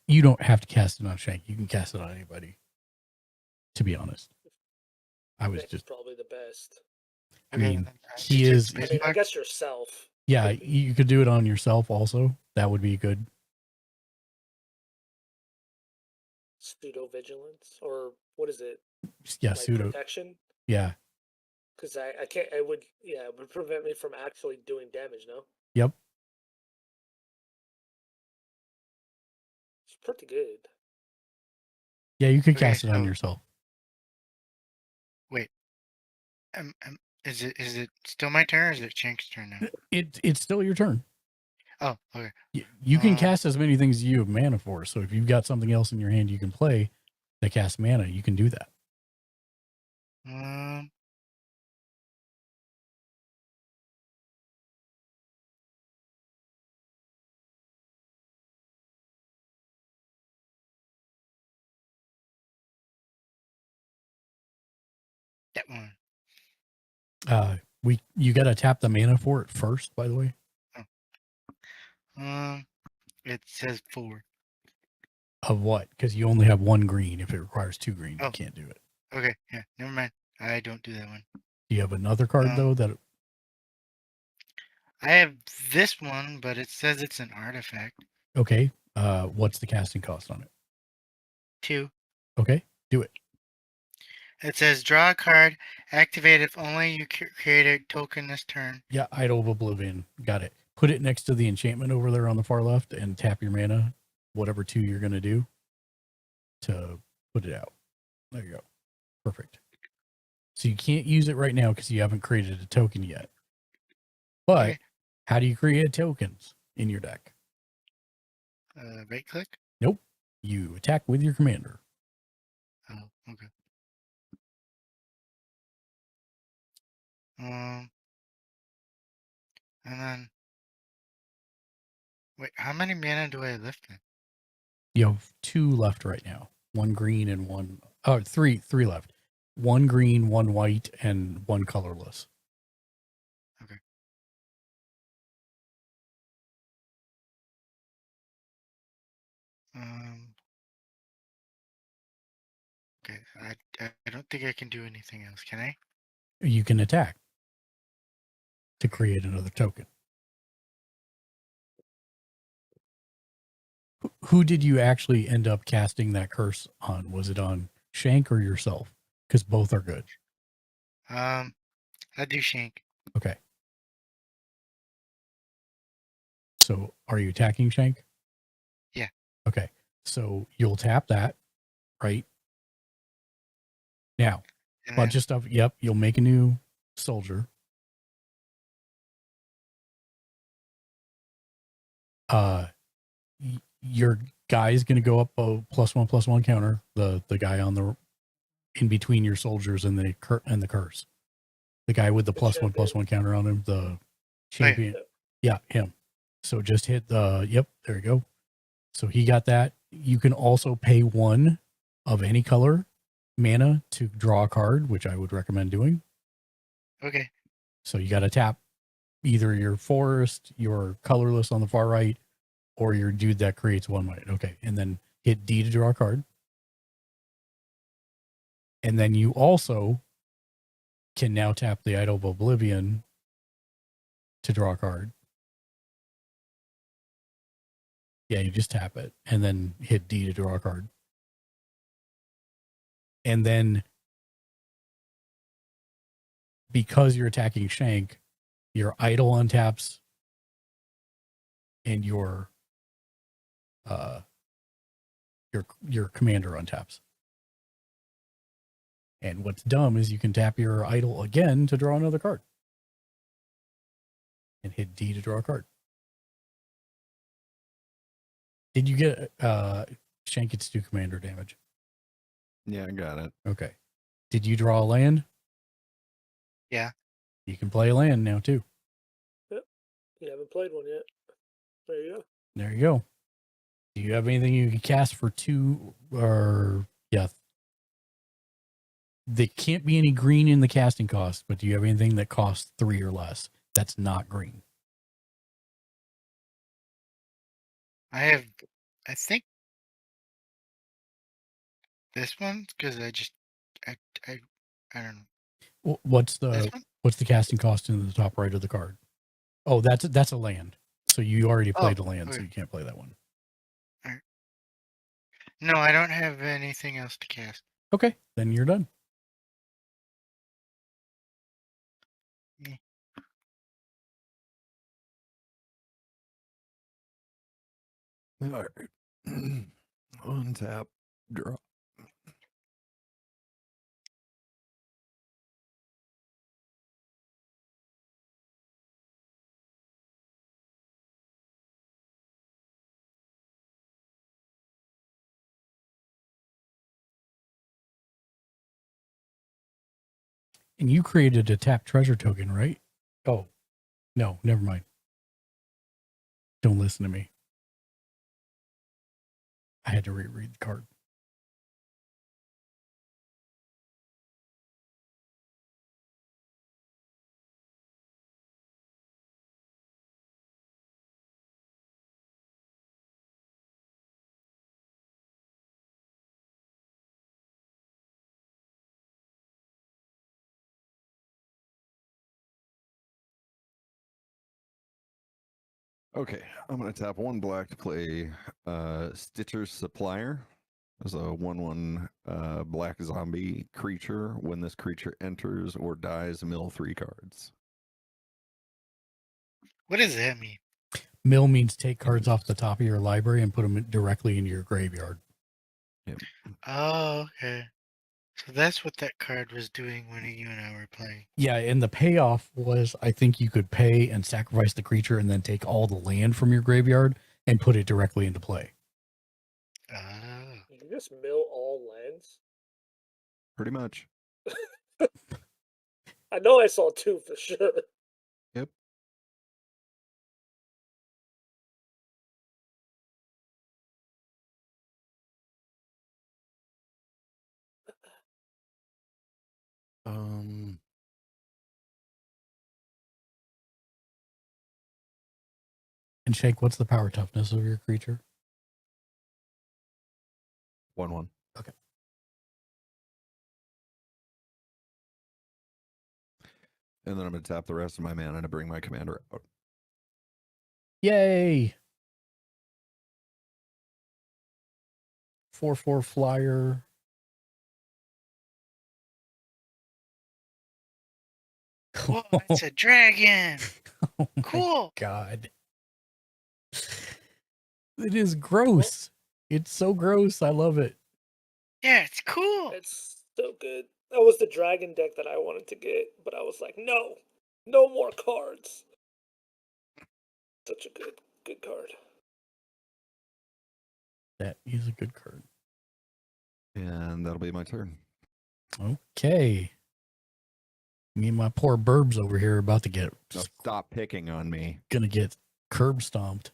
You don't have to cast it on Shank. You can cast it on anybody. To be honest, I was just probably the best. I mean, he is. I mean, I guess yourself. Yeah, you could do it on yourself also. That would be good. Pseudo vigilance, or what is it? Yeah, like pseudo protection. Yeah. Because I can't. It would it would prevent me from actually doing damage. No. Yep. It's pretty good. Yeah, you could cast it on yourself. Wait. Is it still my turn, or is it Shank's turn now? It's still your turn. Oh, okay. You can cast as many things as you have mana for. So if you've got something else in your hand you can play that casts mana, you can do that. That one. You got to tap the mana for it first, by the way. It says 4. Of what? Because you only have 1 green. If it requires 2 green, you can't do it. Okay, yeah, never mind. I don't do that one. Do you have another card though that? I have this one, but it says it's an artifact. Okay. What's the casting cost on it? 2. Okay, do it. It says draw a card, activate if only you create a token this turn. Yeah, Idol of Oblivion. Got it. Put it next to the enchantment over there on the far left and tap your mana, whatever 2 you're going to do to put it out. There you go. Perfect. So you can't use it right now because you haven't created a token yet. But Okay. how do you create tokens in your deck? Right click? Nope. You attack with your commander. Oh, okay. And then wait, how many mana do I have left then? You have 2 left right now. 1 green and 1 oh, 3 left. 1 green, 1 white, and 1 colorless. Okay. Okay. I don't think I can do anything else, can I? You can attack to create another token. Who did you actually end up casting that curse on? Was it on Shank or yourself? Because both are good. I do Shank. Okay. So are you attacking Shank? Yeah. Okay. So you'll tap that, right? Now, And bunch of stuff. Yep. You'll make a new soldier. Your guy is going to go up a +1/+1 counter. The guy on the in between your soldiers and the curse. The guy with the +1/+1 counter on him. The champion. Yeah, him. So just hit the. Yep. There you go. So he got that. You can also pay 1 of any color mana to draw a card, which I would recommend doing. Okay. So you got to tap either your forest, your colorless on the far right, or your dude that creates 1 white. Okay. And then hit D to draw a card. And then you also can now tap the Idol of Oblivion to draw a card. Yeah, you just tap it and then hit D to draw a card. And then because you're attacking Shank, your Idol untaps and your commander untaps. And what's dumb is you can tap your Idol again to draw another card. And hit D to draw a card. Did you get Shank gets 2 commander damage? Yeah, I got it. Okay. Did you draw a land? Yeah. You can play a land now too. Yep. You haven't played one yet. There you go. There you go. Do you have anything you can cast for 2 or yeah? There can't be any green in the casting cost, but do you have anything that costs 3 or less? That's not green. I think this one because I don't know. What's the casting cost in the top right of the card? Oh, that's a land. So you already played a land, so you can't play that one. All right. No, I don't have anything else to cast. Okay, then you're done. Yeah. All right. Untap, draw. And you created a tap treasure token, right? Oh, no, never mind. Don't listen to me. I had to reread the card. Okay, I'm gonna tap 1 black to play Stitcher's Supplier. As a 1/1 black zombie creature. When this creature enters or dies, mill 3 cards. What does that mean? Mill means take cards off the top of your library and put them directly into your graveyard. Yep. Oh, okay. So that's what that card was doing when you and I were playing. Yeah, and the payoff was I think you could pay and sacrifice the creature and then take all the land from your graveyard and put it directly into play. Oh. You can just mill all lands. Pretty much. I know I saw 2 for sure. Yep. And Shake, what's the power toughness of your creature? 1/1. Okay. And then I'm gonna tap the rest of my mana to bring my commander out. Yay! 4/4 flyer. Whoa, it's a dragon. Oh my Cool. God. It is gross. It's so gross. I love it. Yeah, it's cool. It's so good. That was the dragon deck that I wanted to get, but I was like, no more cards. Such a good card. That is a good card. And that'll be my turn. Okay. Me and my poor burbs over here are about to get Now stop picking on me. gonna get curb stomped.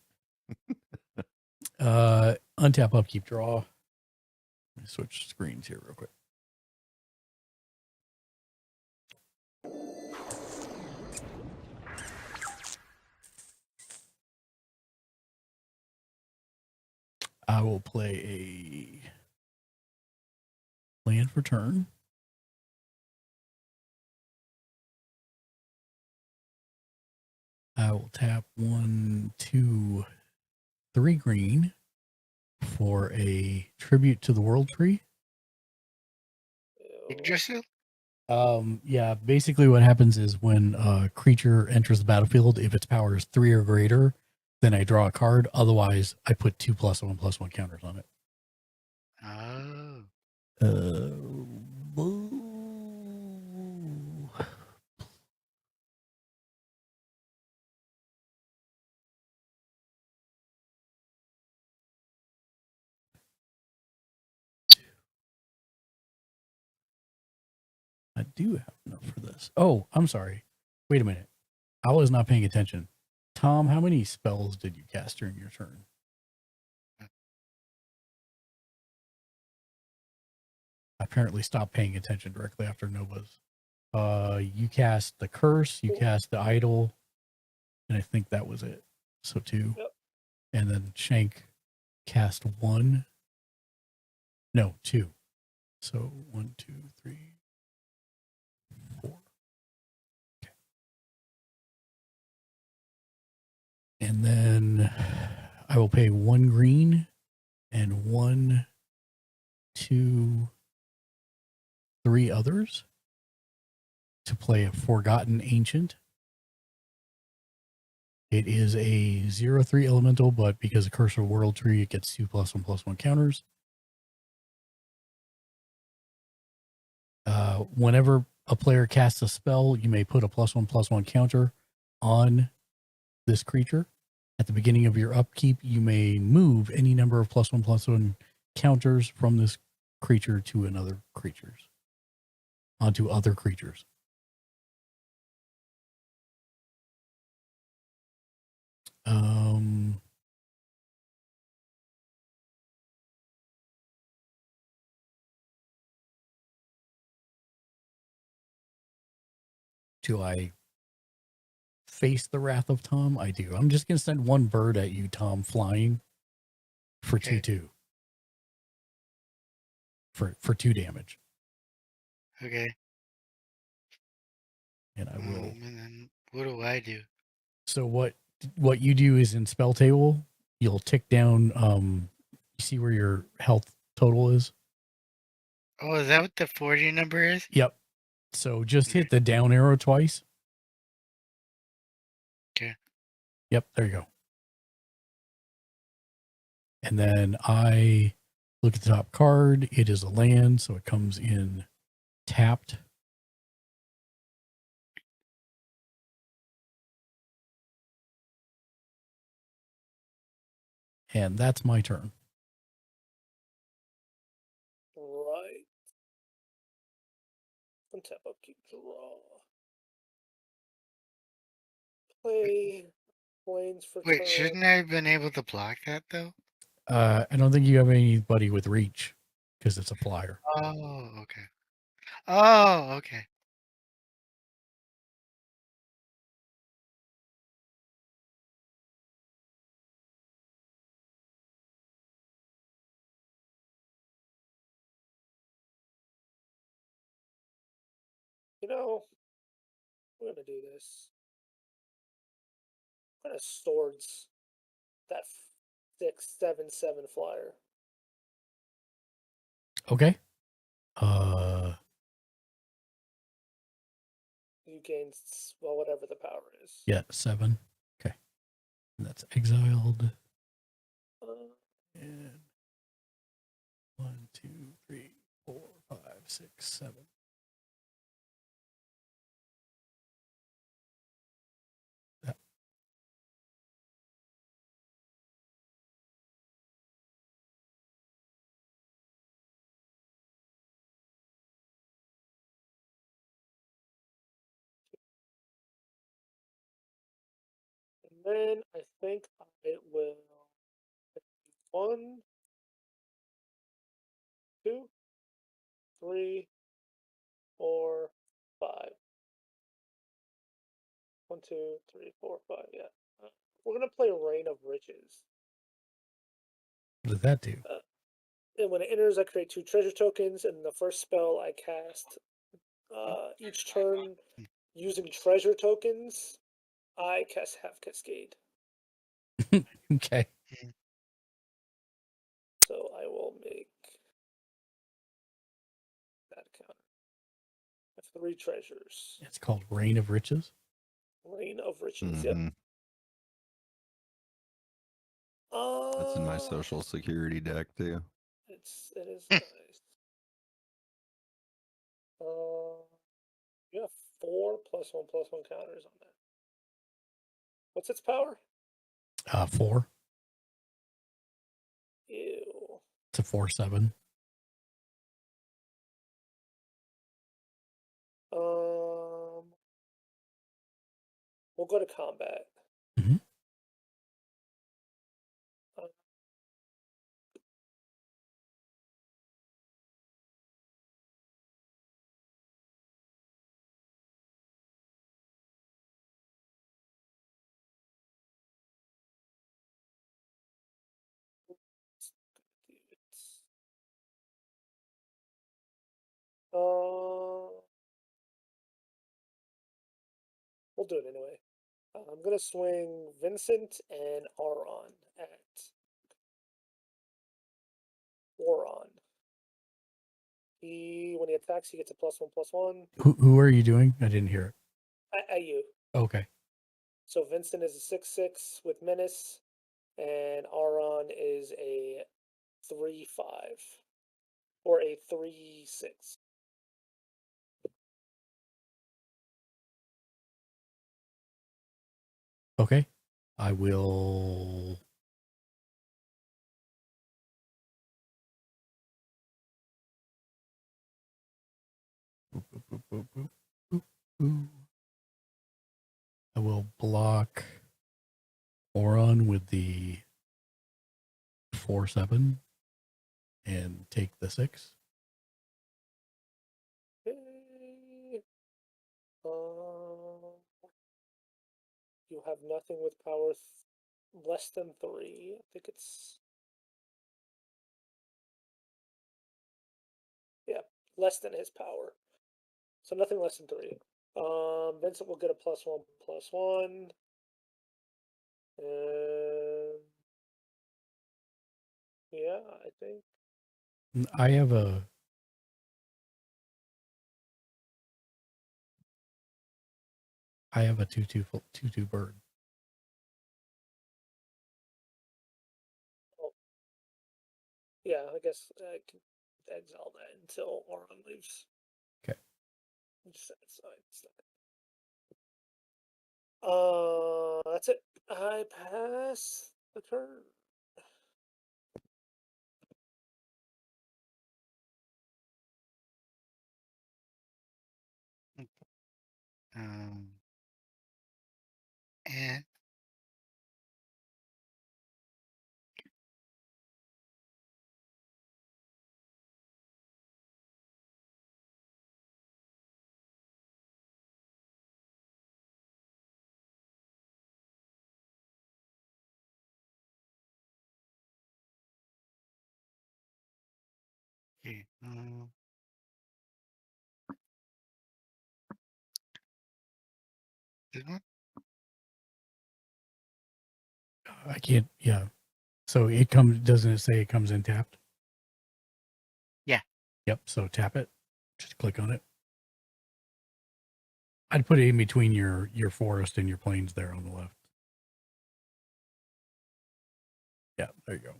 Untap, upkeep, draw. Let me switch screens here real quick. I will play a land for turn. I will tap 1, 2, 3 green for a tribute to the world tree. Yggdrasil? Yeah, basically what happens is when a creature enters the battlefield, if its power is 3 or greater, then I draw a card. Otherwise, I put 2+1/+1 counters on it. Oh. I do have enough for this. Oh, I'm sorry. Wait a minute. I was not paying attention. Tom, how many spells did you cast during your turn? I apparently stopped paying attention directly after Nova's. You cast the curse, you cast the idol, and I think that was it. So 2. Yep. And then Shank cast 1. No, 2. So 1, 2, 3, 4. Okay. And then I will pay 1 green and 1, 2, 3 others to play a Forgotten Ancient. It is a 0/3 elemental, but because of Curse of World Tree, it gets 2+1/+1 counters. Whenever a player casts a spell, you may put a +1/+1 counter on this creature. At the beginning of your upkeep, you may move any number of +1/+1 counters from this creature to another creatures, onto other creatures. Do I face the wrath of Tom? I do. I'm just going to send 1 bird at you, Tom, flying for 2/2. For 2 damage. Okay. And I will. And then what do I do? So what what you do is in spell table, you'll tick down. You see where your health total is. Oh, is that what the 40 number is? Yep. So just hit the down arrow twice. Okay. Yep, there you go. And then I look at the top card. It is a land, so it comes in tapped. And that's my turn. Right. Untap, upkeep, draw. Play planes for Wait, turn. shouldn't I have been able to block that though? I don't think you have anybody with reach because it's a flyer. Oh, okay. Oh, okay. You know, we're gonna do this. I'm gonna swords that 6/7/7 flyer. Okay. You gain well whatever the power is. Yeah, 7. Okay. And that's exiled. And 1, 2, 3, 4, 5, 6, 7. That. And then I think I will 1, 2, 3, 4, 5. 1, 2, 3, 4, 5. Yeah. We're gonna play Reign of Riches. What does that do? And when it enters, I create 2 treasure tokens, and the first spell I cast each turn using treasure tokens, I cast Half Cascade. Okay. So I will make that counter. I have 3 treasures. It's called Reign of Riches. Reign of Riches. Mhm. Yep. That's in my social security deck too. It is nice. You have 4 +1/+1 counters on that. What's its power? 4. Ew. It's a 4/7. We'll go to combat. Mm-hmm. We'll do it anyway. I'm gonna swing Vincent and Auron at Auron. When he attacks, he gets a +1/+1. Who are you doing? I didn't hear it. At you. Okay. So Vincent is a 6/6 with menace, and Auron is a 3/5 or a 3/6. Okay. I will. Boop, boop, boop, boop, boop, boop, boop. I will block Auron with the 4/7 and take the 6. Okay. You have nothing with power less than 3. I think it's less than his power. So nothing less than 3. Vincent will get a +1/+1. And yeah, I think. I have a. I have a 2/2 bird. Oh, yeah, I guess I can exile that until Auron leaves. Okay. Just that's it. I pass the turn. And okay, this one? I can't. Yeah. So it comes. Doesn't it say it comes in tapped? Yeah. Yep. So tap it. Just click on it. I'd put it in between your forest and your plains there on the left. Yeah. There you go.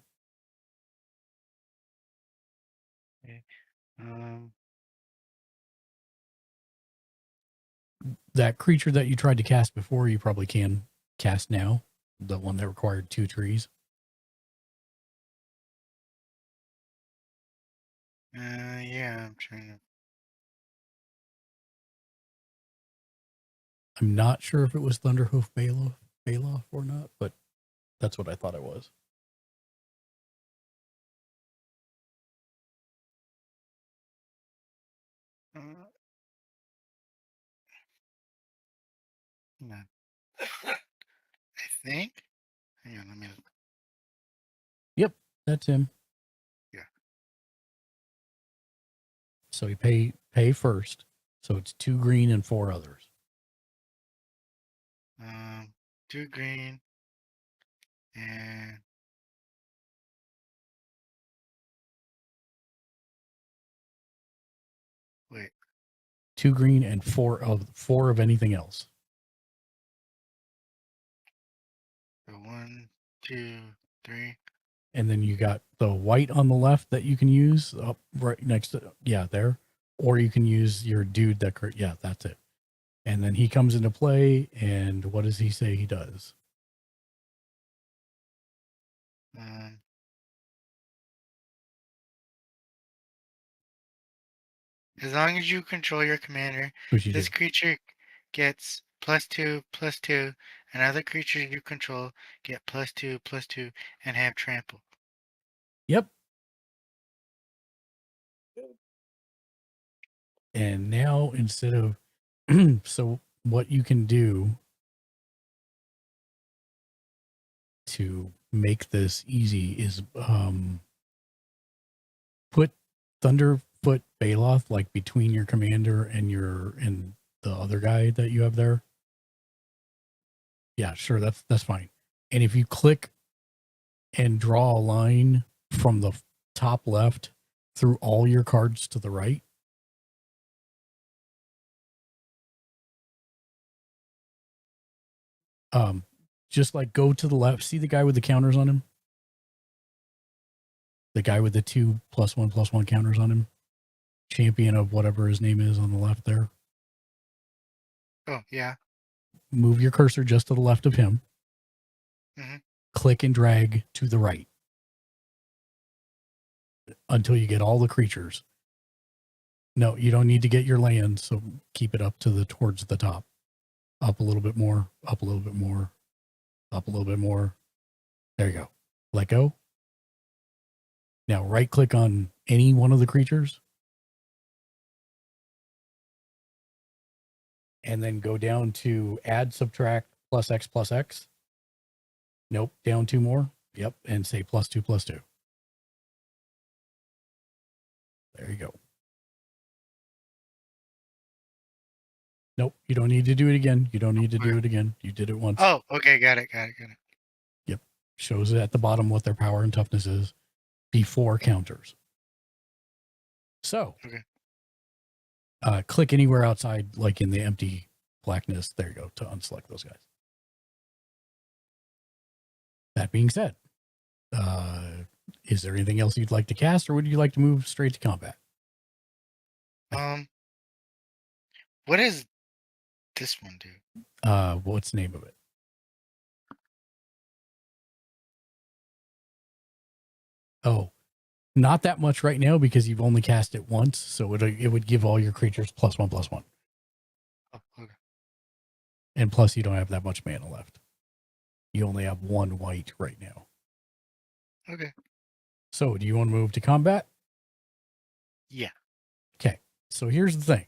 Okay. That creature that you tried to cast before, you probably can cast now. The one that required 2 trees. Yeah, I'm trying to. I'm not sure if it was Thunderhoof Baloth or not, but that's what I thought it was. No. I think. Hang on, let me. Yep, that's him. Yeah. So you pay first. So it's 2 green and 4 others. 2 green and wait. 2 green and 4 of anything else. So 1, 2, 3. And then you got the white on the left that you can use up right next to, yeah, there. Or you can use your dude that, yeah, that's it. And then he comes into play, and what does he say he does? As long as you control your commander, Which you this do. creature gets +2/+2, and other creatures you control get +2/+2 and have trample. Yep. And now instead of, so what you can do to make this easy is put Thunderfoot Baloth like between your commander and the other guy that you have there. Yeah, sure, that's fine. And if you click and draw a line from the top left through all your cards to the right, just like go to the left. See the guy with the counters on him? The guy with the 2+1/+1 counters on him? Champion of whatever his name is on the left there. Oh, yeah. Move your cursor just to the left of him. Mm-hmm. Click and drag to the right until you get all the creatures. No, you don't need to get your land, so keep it up to the towards the top. Up a little bit more, up a little bit more, up a little bit more. There you go. Let go. Now right click on any one of the creatures. And then go down to add, subtract, +X, +X. Nope, down 2 more. Yep, and say +2/+2. There you go. Nope, you don't need to do it again. You don't need to do it again. You did it once. Oh, okay, got it. shows at the bottom what their power and toughness is before counters. So, click anywhere outside, like in the empty blackness. There you go, to unselect those guys. That being said, is there anything else you'd like to cast, or would you like to move straight to combat? What does this one do? What's the name of it? Oh, not that much right now because you've only cast it once, so it would give all your creatures +1/+1. Oh, okay. And plus, you don't have that much mana left. You only have 1 white right now. Okay. So, do you want to move to combat? Yeah. Okay. So here's the thing.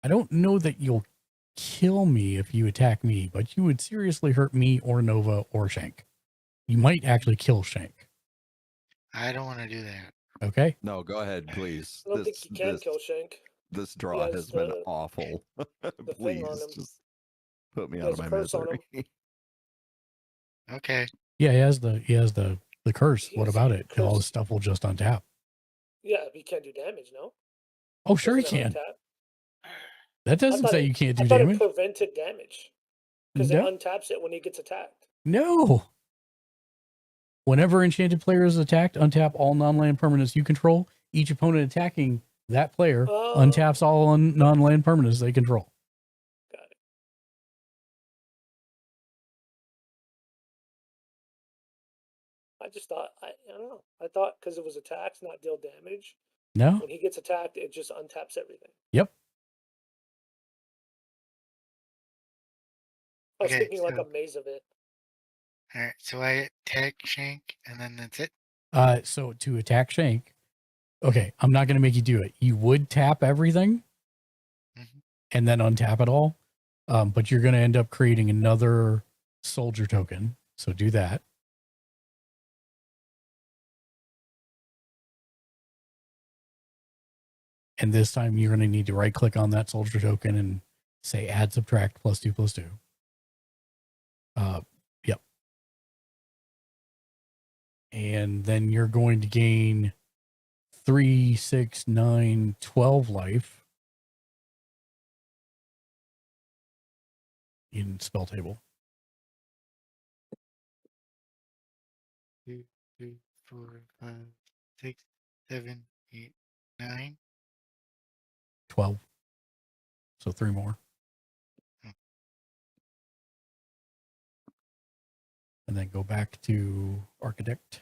I don't know that you'll kill me if you attack me, but you would seriously hurt me or Nova or Shank. You might actually kill Shank. I don't want to do that. Okay. No, go ahead, please. I don't think you can kill Shank. This draw has been awful. Please, just put me out of my misery. Okay. Yeah, he has the curse. What about it? All the stuff will just untap. Yeah, but you can't do damage, no? Oh, sure he can. That doesn't say you can't do I thought damage. it prevented damage because it untaps it when he gets attacked. No. Whenever enchanted player is attacked, untap all non-land permanents you control. Each opponent attacking that player untaps all non-land permanents they control. Got it. I just thought, I don't know. I thought because it was attacks, not deal damage. No. When he gets attacked, it just untaps everything. Yep. I was thinking like a maze of it. All right. So I attack Shank, and then that's it. So to attack Shank, okay, I'm not going to make you do it. You would tap everything and then untap it all, but you're going to end up creating another soldier token. So do that. And this time you're going to need to right click on that soldier token and say add subtract +2/+2. Yep. And then you're going to gain 3, 6, 9, 12 life in spell table. 2, 3, 4, 5, 6, 7, 8, 9. 12. So 3 more. And then go back to Architect.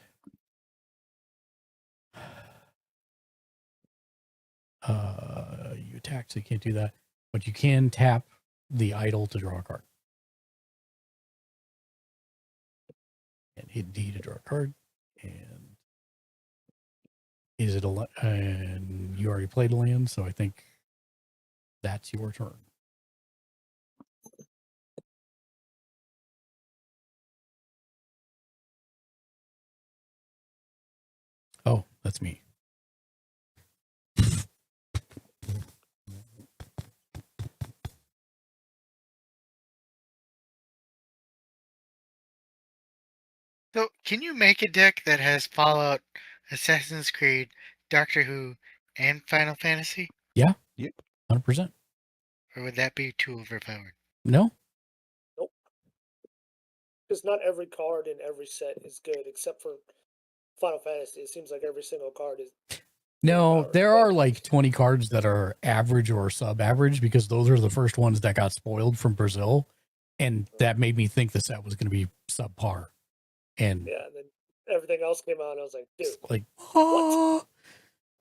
You attack, so you can't do that. But you can tap the idol to draw a card. And hit D to draw a card. And is it a and you already played a land, so I think that's your turn. Oh, that's me. So, can you make a deck that has Fallout, Assassin's Creed, Doctor Who, and Final Fantasy? Yeah. Yep. 100%. Or would that be too overpowered? No. Nope. Because not every card in every set is good, except for Final Fantasy. It seems like every single card is. No, there are like 20 cards that are average or sub-average because those are the first ones that got spoiled from Brazil. And that made me think the set was going to be subpar. And yeah, and then everything else came out, and I was like, dude, like, what?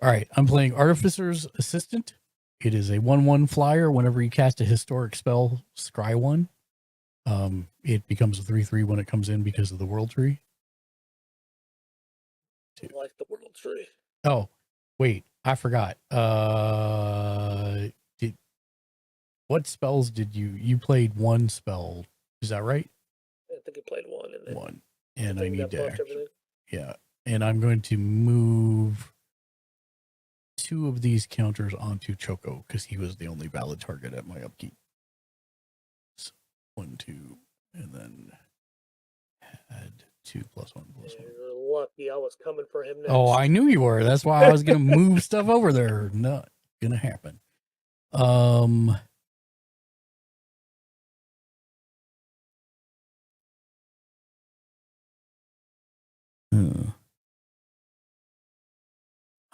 All right, I'm playing Artificer's Assistant. It is a 1/1 flyer. Whenever you cast a historic spell, scry 1. It becomes a 3/3 when it comes in because of the World Tree. I like the World Tree. Oh, wait, I forgot. What spells did you played 1 spell? Is that right? I think he played 1 and then 1. And I need to everything. Yeah. And I'm going to move 2 of these counters onto Choco because he was the only valid target at my upkeep. So 1, 2, and then add 2 + 1 + 1. You're lucky I was coming for him next. Oh, I knew you were. That's why I was gonna move stuff over there. Not gonna happen. I'm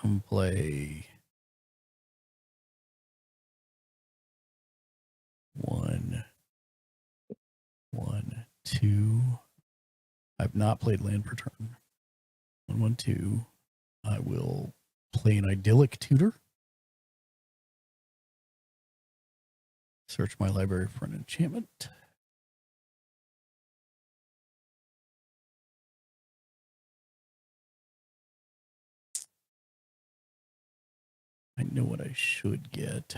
gonna play 1, 1, 2. I've not played Land for Turn. 1, 1, 2. I will play an idyllic tutor. Search my library for an enchantment. I know what I should get.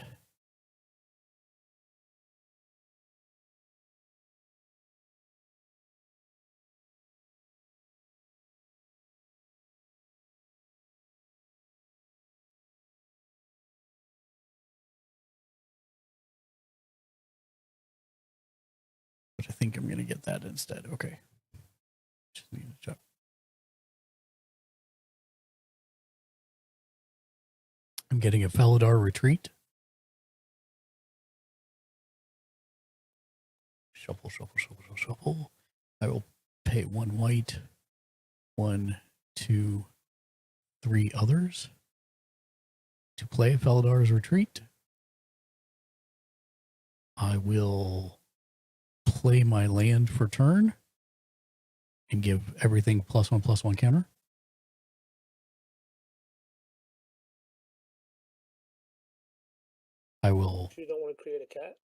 But I think I'm going to get that instead. Okay. Just need to check. I'm getting a Felidar Retreat. Shuffle, shuffle, shuffle, shuffle, shuffle. I will pay 1 white, 1, 2, 3 others to play Felidar's Retreat. I will play my land for turn and give everything +1/+1 counter. I will. You don't want to create a cat?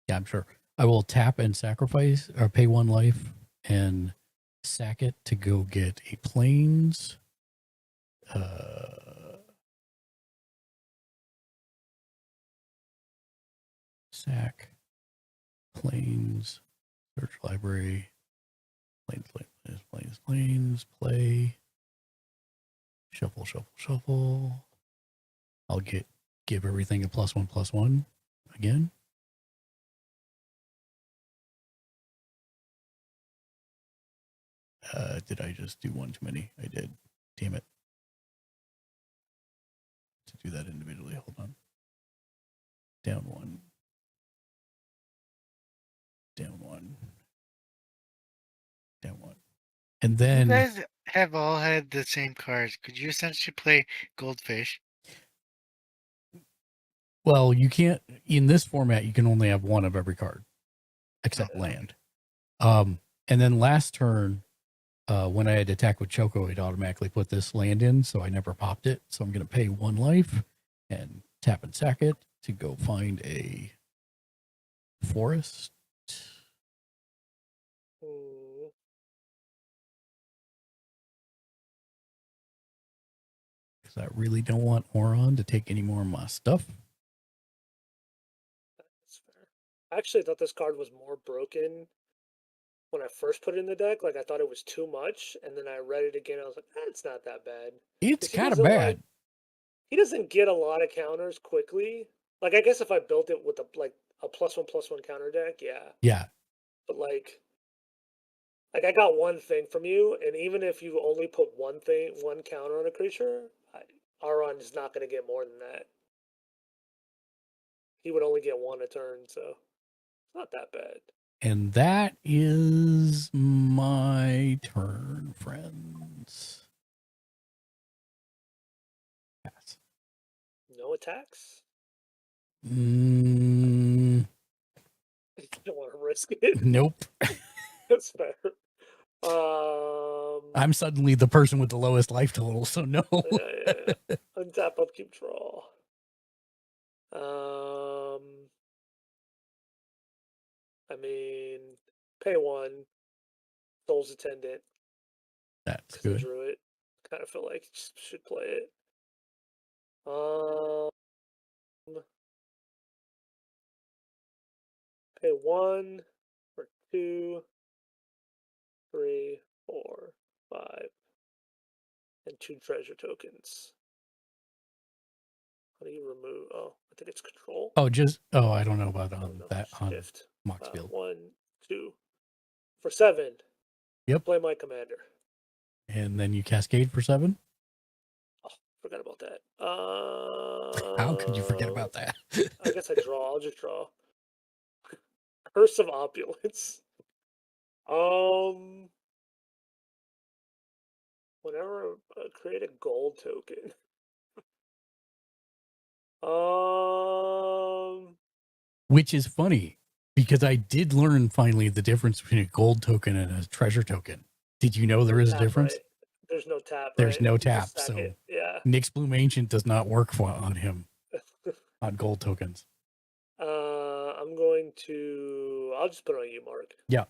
Yeah, I'm sure. I will tap and sacrifice or pay 1 life and sack it to go get a plains. Sack, plains, search library, plains, play, shuffle, shuffle, shuffle. I'll give everything a +1/+1 again. Did I just do one too many? I did. Damn it. To do that individually, hold on. Down 1. Down 1. Down 1. And then You guys have all had the same cards. Could you essentially play Goldfish? well, you can't in this format you can only have 1 of every card except land. And then last turn, when I had to attack with Choco, it automatically put this land in, so I never popped it. So I'm going to pay 1 life and tap and sack it to go find a forest. Because I really don't want Oron to take any more of my stuff. That's fair. I actually thought this card was more broken when I first put it in the deck. Like, I thought it was too much, and then I read it again. I was like, it's not that bad. It's kind of bad. He doesn't get a lot of counters quickly. Like, I guess if I built it with a +1/+1 counter deck, yeah. Yeah. But like I got one thing from you, and even if you only put one counter on a creature, Aron is not going to get more than that. He would only get 1 a turn, so it's not that bad. And that is my turn, friends. Pass. No attacks? Mm, You don't want to risk it. nope. That's fair. I'm suddenly the person with the lowest life total, so no. Yeah. Untap, upkeep, draw. I mean, pay 1. Soul's Attendant. That's good. Druid. Kind of feel like you should play it. Pay 1 for 2, 3, 4, 5, and 2 treasure tokens. How do you remove? Oh, I think it's control. I don't know about that on Shift. Moxfield. 1, 2. For 7. Yep. Play my commander. And then you cascade for 7. Forgot about that. How could you forget about that? I guess I draw. I'll just draw. Curse of Opulence. Whenever create a gold token. Which is funny because I did learn finally the difference between a gold token and a treasure token. Did you know there is a difference? Right? There's no tap. There's right? no You just tap, stack so it. Yeah. Nyx Bloom Ancient does not work on him on gold tokens. I'm going to. I'll just put it on you, Mark. Yeah.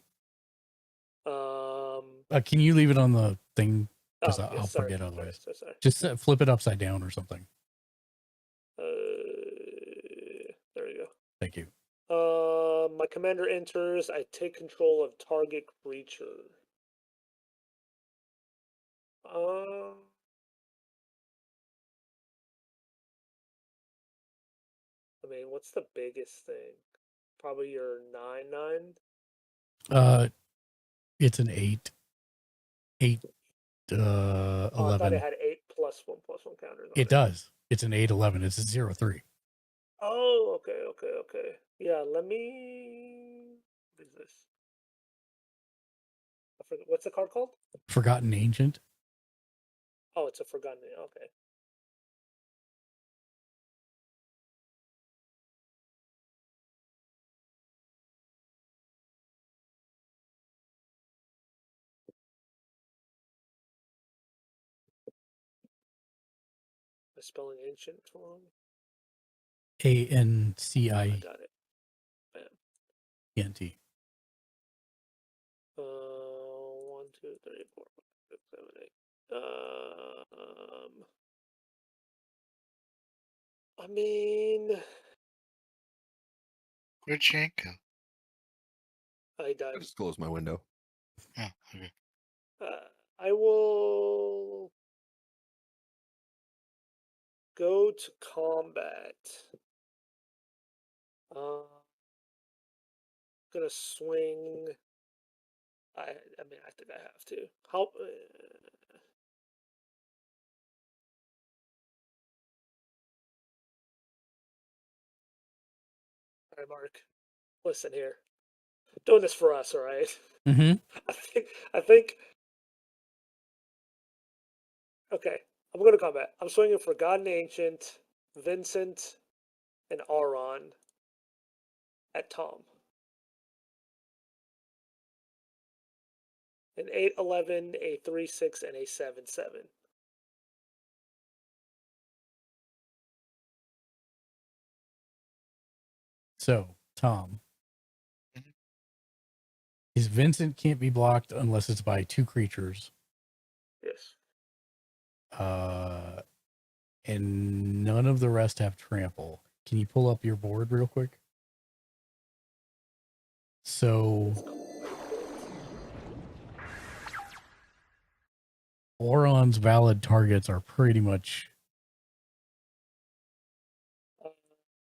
Can you leave it on the thing? Because Oh, I'll sorry, forget otherwise. sorry. Just flip it upside down or something. There you go. Thank you. My commander enters. I take control of target creature. I mean, what's the biggest thing? Probably your 9/9. It's an 8. 8. 11. I thought it had 8+1/+1 counters. It does. It's an 8/11. It's a 0/3. Oh, okay. Yeah, let me. What is this? I forget. What's the card called? Forgotten Ancient. Oh, it's a Forgotten. Okay. Am I spelling ancient wrong? ANCIENT. I got it. Bam. 1, 2, 3, 4, 5, 6, 7, 8. I mean, Where'd Shank go? I died. I just closed my window. Oh, okay. I will go to combat. Gonna swing. I mean, I think I have to. How? All right, Mark. Listen here. Doing this for us, all right? Mm-hmm. I think. Okay, I'm going to combat. I'm swinging Forgotten Ancient, Vincent, and Auron at Tom. An 8/11, a 3/6, and a 7/7. So, Tom. His Vincent can't be blocked unless it's by 2 creatures. Yes. And none of the rest have trample. Can you pull up your board real quick? So Auron's valid targets are pretty much.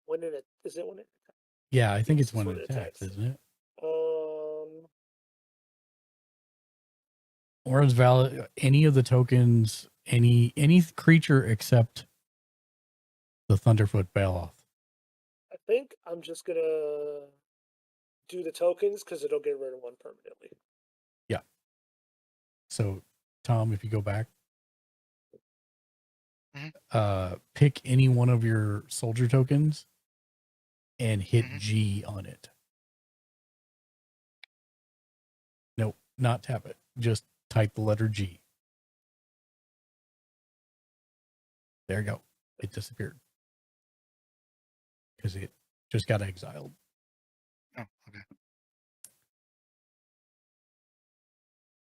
When it is it when it? Yeah, I think Yes, it's when when it it attacks, attacks. isn't it? Auron's valid. Any of the tokens, any creature except the Thunderfoot Baloth. I think I'm just gonna do the tokens because it'll get rid of one permanently. Yeah. So, Tom, if you go back, pick any one of your soldier tokens and hit G on it. Nope, not tap it. Just type the letter G. There you go. It disappeared because it just got exiled. Oh, okay.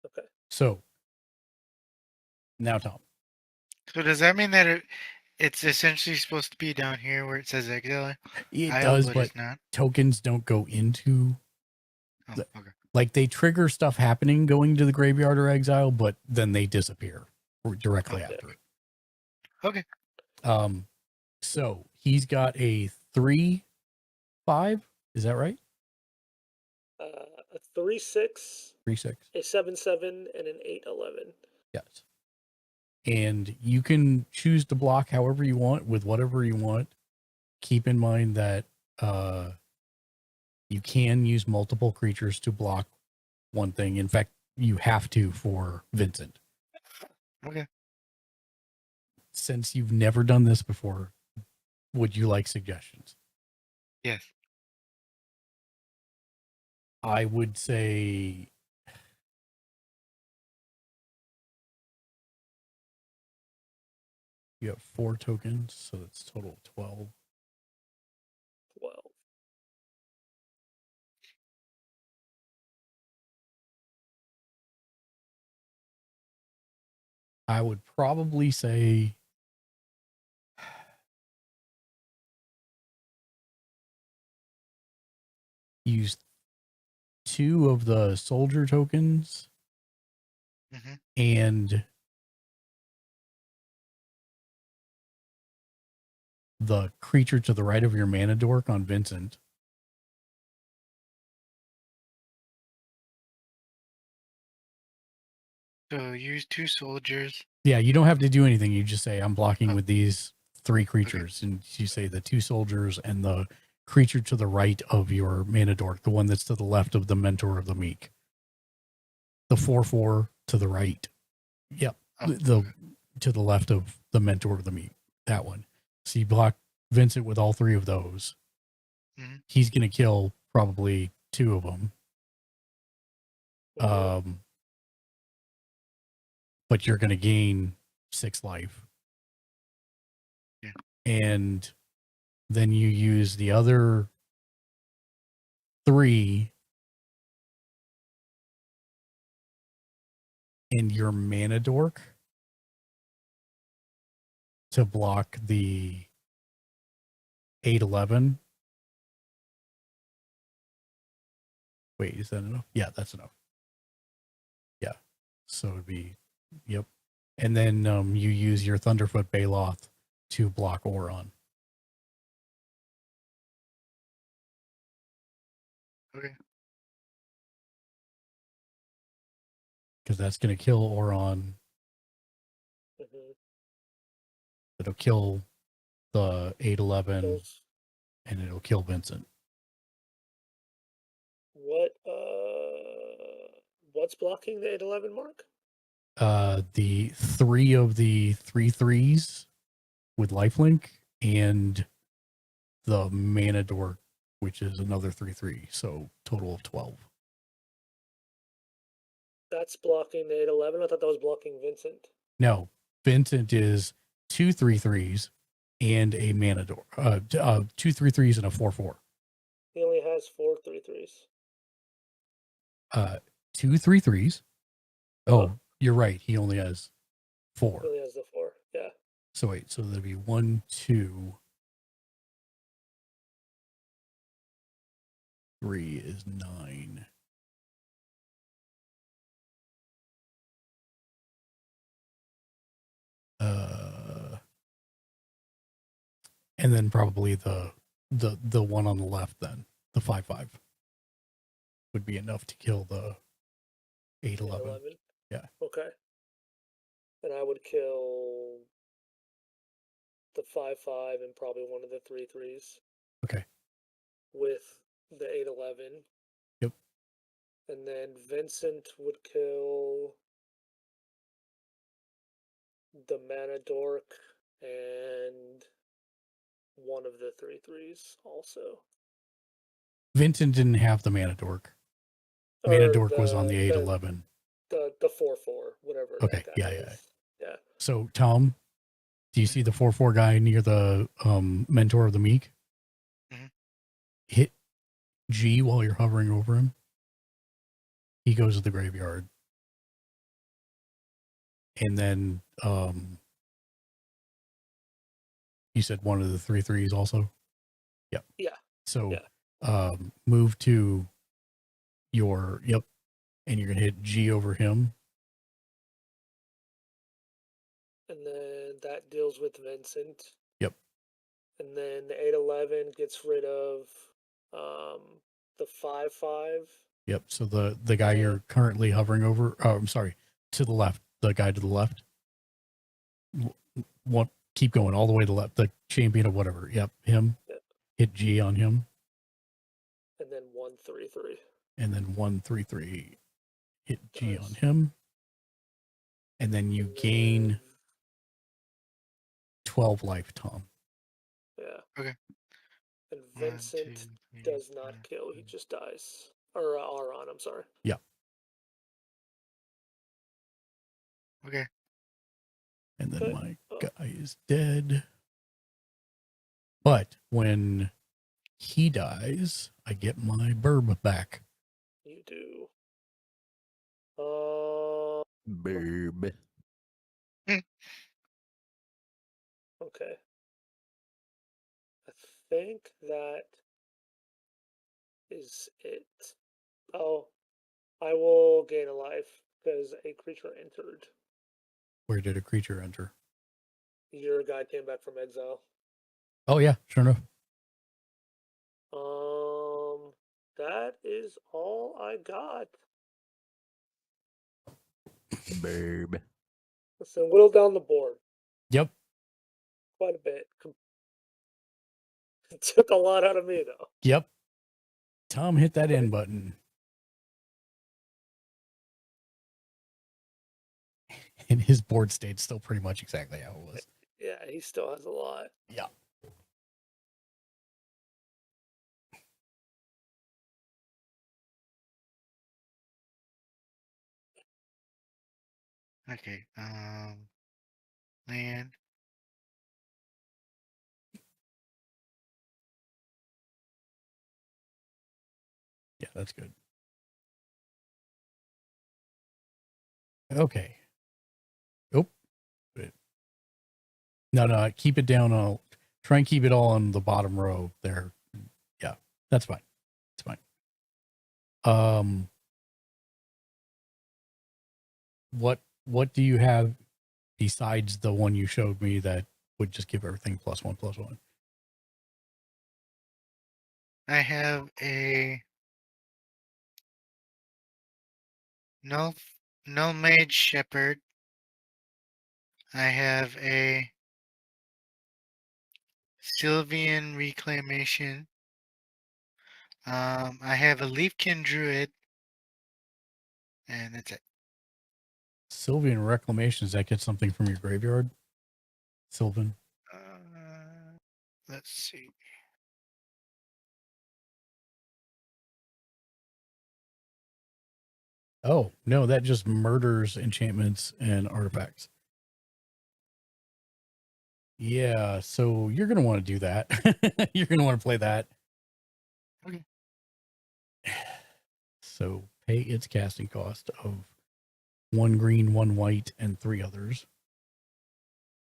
Okay. So now, Tom. So does that mean that it's essentially supposed to be down here where it says exile? It does, but it's not. tokens don't go into. Oh, okay. Like they trigger stuff happening going to the graveyard or exile, but then they disappear directly after it. Okay. So he's got a 3/5. Is that right? A 3-6, 3-6. a 7-7, and an 8-11. Yes. And you can choose to block however you want with whatever you want. Keep in mind that you can use multiple creatures to block one thing. In fact, you have to for Vincent. Okay. Since you've never done this before, would you like suggestions? Yes. I would say you have 4 tokens, so that's total of 12. 12. I would probably say use 2 of the soldier tokens and the creature to the right of your mana dork on Vincent. So use 2 soldiers. Yeah, you don't have to do anything. You just say, I'm blocking with these 3 creatures. And you say the 2 soldiers and the creature to the right of your mana dork, the one that's to the left of the mentor of the meek. The 4/4 to the right. Yep. To the left of the mentor of the meek. That one. So you block Vincent with all 3 of those. He's going to kill probably 2 of them. But you're going to gain 6 life. Yeah. And then you use the other 3 in your mana dork to block the 8/11. Wait, is that enough? Yeah, that's enough. Yeah. So it'd be, yep. And then you use your Thunderfoot Baloth to block Oron. Okay. Because that's going to kill Oron. It'll kill the 8/11 and it'll kill Vincent. What's blocking the 8/11 mark? The 3 of the 3/3s with lifelink and the mana dork, which is another 3/3. So total of 12. That's blocking the 8/11. I thought that was blocking Vincent. No, Vincent is 2 3/3s and a mana dork. 2 3/3s and a 4/4. He only has 4 3/3s. 2 3/3s. Oh, you're right. He only has 4. He only has the 4. Yeah. So wait, so there'd be 1, 2, 3 is 9. And then probably the one on the left, then the 5/5 would be enough to kill the 8/11. Yeah. Okay. And I would kill the 5/5 and probably one of the 3/3s. Okay. With the 8/11. Yep. And then Vincent would kill the mana dork and one of the 3/3s also. Vincent didn't have the mana dork. Mana dork was on the 8/11. The 4/4, whatever. Okay. That Yeah. is. Yeah. So Tom, do you see the 4/4 guy near the mentor of the meek? Hit G while you're hovering over him. He goes to the graveyard. And then you said one of the 3/3s also? Yep. Yeah. So move to your, yep, and you're going to hit G over him. And then that deals with Vincent. Yep. And then the 8/11 gets rid of the 5/5 Yep. So the guy you're currently hovering over. Oh, I'm sorry. To the left. The guy to the left. What? Keep going all the way to the left. The champion of whatever. Yep. Him. Yep. Hit G on him. And then 133. And then 133. Hit G Nice. on him. And then you gain 12 life, Tom. Yeah. Okay. And 1, 2, Vincent 3, does not 4, kill, he just dies. Or Aron, I'm sorry. Yeah. Okay. And then Okay. my guy is dead. But when he dies, I get my burb back. You do. Burb. Okay. I think that is it. Oh, I will gain a life because a creature entered. Where did a creature enter? Your guy came back from exile. Oh, yeah, sure enough. That is all I got. Burb. Listen, whittle down the board Yep. quite a bit. It took a lot out of me, though. Yep. Tom hit that end button. And his board stayed still pretty much exactly how it was. Yeah, he still has a lot. Yeah. Okay. Land. Yeah, that's good. Okay. Oh. No, keep it down. I'll try and keep it all on the bottom row there. Yeah, that's fine. It's fine. What do you have besides the one you showed me that would just give everything +1/+1? I have a no mage shepherd. I have a Sylvian reclamation. I have a Leafkin druid, and that's it. Sylvian Reclamation, does that get something from your graveyard? Sylvan? Let's see. Oh, no, that just murders enchantments and artifacts. Yeah, so you're going to want to do that. You're going to want to play that. Okay. So pay its casting cost of 1 green, 1 white, and 3 others.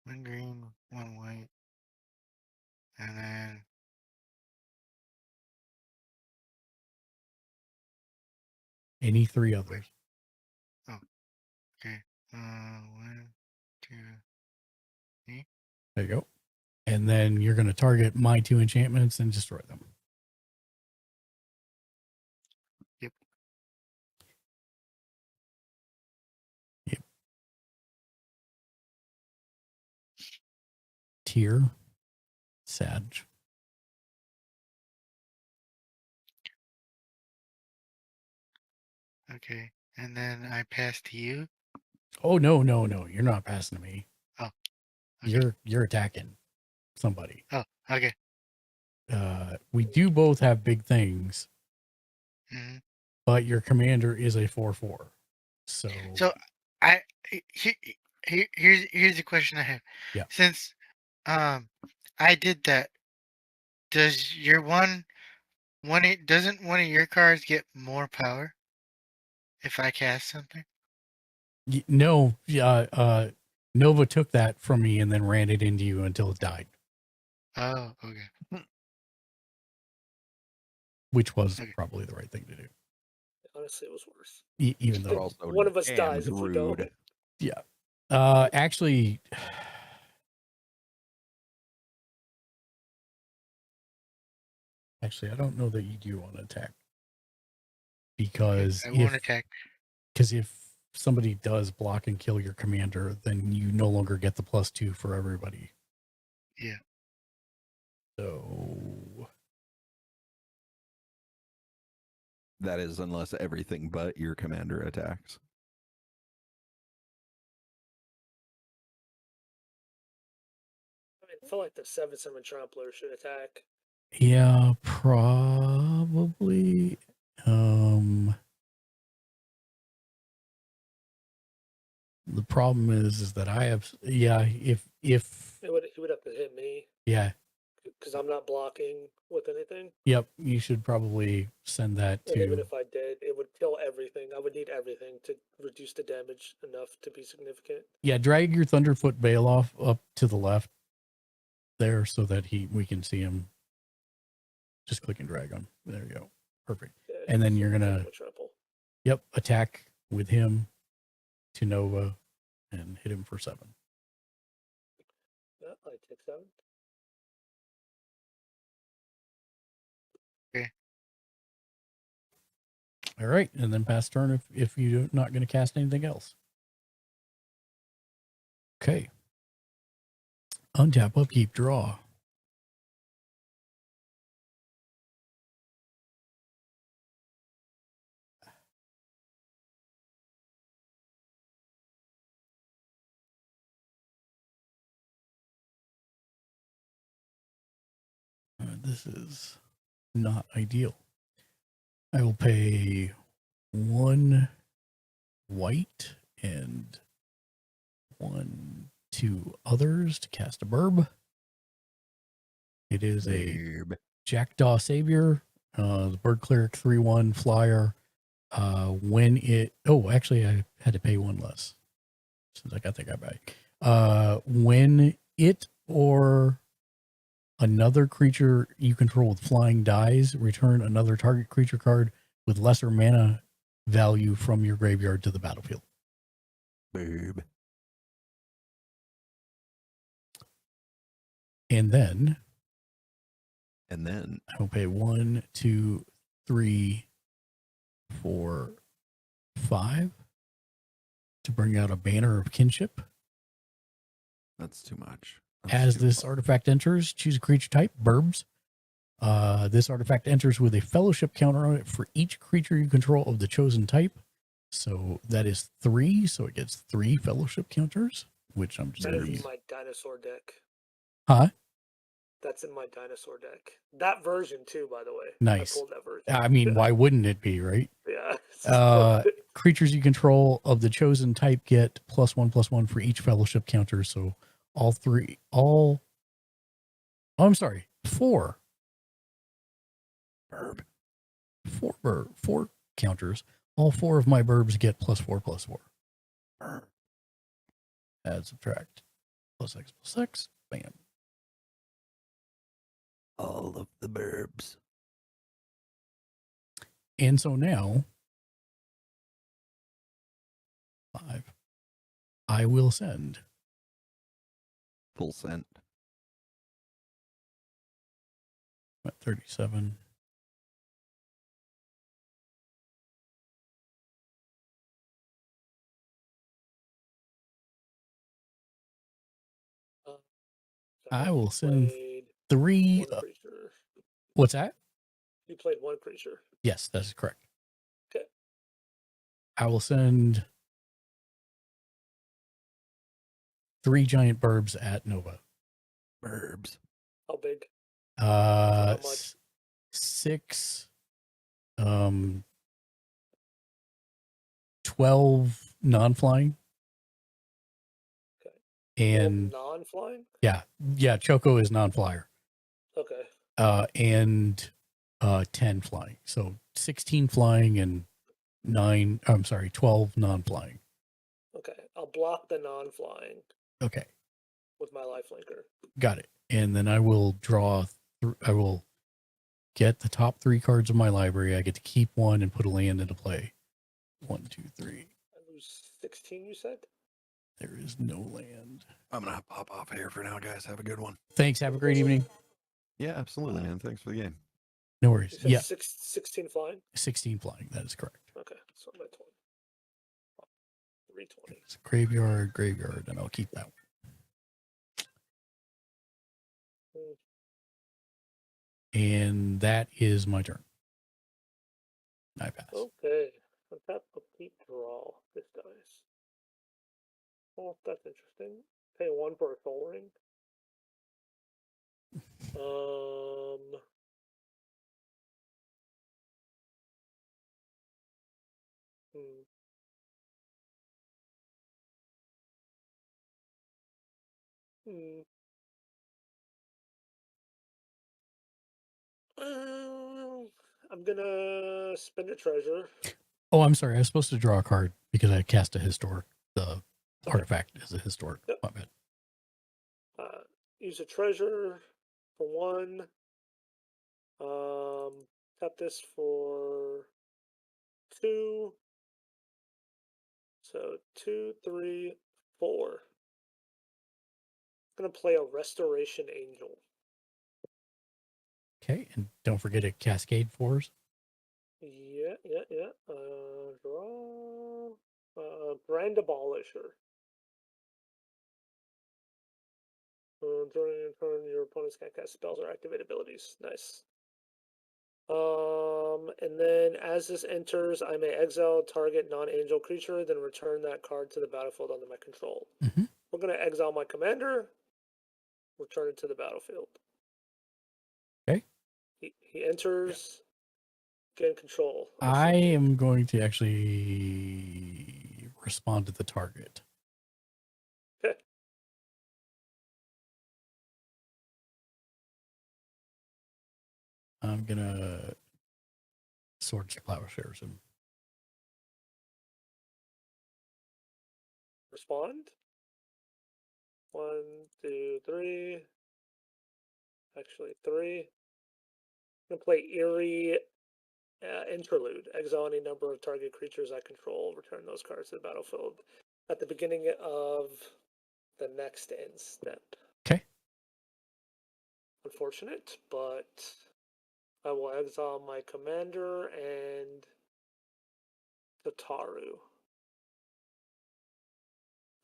1 green, 1 white, and then Any 3 others. oh, okay. 1, 2, 3. There you go. And then you're going to target my 2 enchantments and destroy them. Yep. Yep. Tier. Sag. Okay. And then I pass to you. Oh, no. You're not passing to me. Oh. Okay. You're attacking somebody. Oh, okay. We do both have big things, Mm-hmm. but your commander is a 4/4. So here's the question I have. Yeah. Since I did that, does your doesn't one of your cards get more power if I cast something? No, Nova took that from me and then ran it into you until it died, Oh, okay. which was probably the right thing to do. Honestly, it was worse. Even though Also one of us damn dies if we don't. rude. Yeah. Actually, I don't know that you do want to attack because I won't attack. if somebody does block and kill your commander, then you no longer get the +2 for everybody. Yeah. So That is unless everything but your commander attacks. I feel like the 7/7 trampler should attack. yeah, probably. The problem is that I have, if he would have to hit me yeah, because I'm not blocking with anything. yep, you should probably send that And even to. if I did, it would kill everything. I would need everything to reduce the damage enough to be significant. Yeah, drag your Thunderfoot Bailoff up to the left there so that we can see him. Just click and drag him. There you go. Perfect. Yeah, And then you're gonna, triple. yep, attack with him to Nova and hit him for 7. Yeah, I take 7. Okay. All right, and then pass turn if you're not going to cast anything else. Okay. Untap, upkeep, draw. This is not ideal. I will pay 1 white and 2 others to cast a burb. It is a Jackdaw Savior, the Bird Cleric 3/1 flyer. When it, actually, I had to pay 1 less since I got the guy back. When it or another creature you control with flying dies, return another target creature card with lesser mana value from your graveyard to the battlefield. Boob. And then I will pay 1, 2, 3, 4, 5 to bring out a Banner of Kinship. That's too much. As this artifact enters, choose a creature type, burbs. This artifact enters with a fellowship counter on it for each creature you control of the chosen type. So that is 3. So it gets 3 fellowship counters, which I'm just That going is to in use. my dinosaur deck. Huh? That's in my dinosaur deck. That version too, by the way. Nice. I pulled that version. I mean, why wouldn't it be, right? Yeah. Creatures you control of the chosen type get +1/+1 for each fellowship counter. So all 3, I'm sorry, 4. Burb. 4 counters. All 4 of my burbs get +4/+4. Burb. Add, subtract, +X/+X. Bam. All of the burbs. And so now, 5. I will send. Full send. I'm at 37. I will send 3. What's that? You played 1 creature. Yes, that is correct. Okay. I will send 3 giant burbs at Nova. Burbs. How big? How much? 6, 12 non-flying. Okay. And non-flying? Yeah, Choco is non-flyer. Okay. And 10 flying. So 16 flying and 12 non-flying. Okay. I'll block the non-flying. Okay. With my lifelinker. Got it. And then I will draw, I will get the top 3 cards of my library. I get to keep 1 and put a land into play. 1, 2, 3. I lose 16, you said? There is no land. I'm going to pop off here for now, guys. Have a good one. Thanks. Have a great evening. Yeah, absolutely, man. Thanks for the game. No You worries. said Yeah, 16 flying? 16 flying. That is correct. Okay, so I'm at 20. 320. It's graveyard, and I'll keep that one. And that is my turn. I pass. Okay. Untap, upkeep, draw. This dice. Oh, that's interesting. Pay 1 for a soul ring. Hmm. Hmm. I'm gonna spend a treasure. Oh, I'm sorry. I was supposed to draw a card because I cast a historic. The artifact is a historic. Yep. My bad. Use a treasure for 1. Tap this for 2. So 2, 3, 4. I'm gonna play a Restoration Angel. Okay, and don't forget a Cascade Fours. Yeah. Draw. Grand Abolisher. During your turn, your opponents can't cast spells or activate abilities. Nice. And then as this enters, I may exile target non-angel creature, then return that card to the battlefield under my control. Mm-hmm. We're gonna exile my commander, return it to the battlefield. Okay. He enters, gain control. I am going to actually respond to the target. Okay. I'm gonna Swords to Plowshares him. Respond. 1, 2, 3. Actually, 3. I'm gonna play Eerie Interlude. Exile any number of target creatures I control. Return those cards to the battlefield at the beginning of the next end step. Okay. Unfortunate, but I will exile my commander and Tataru.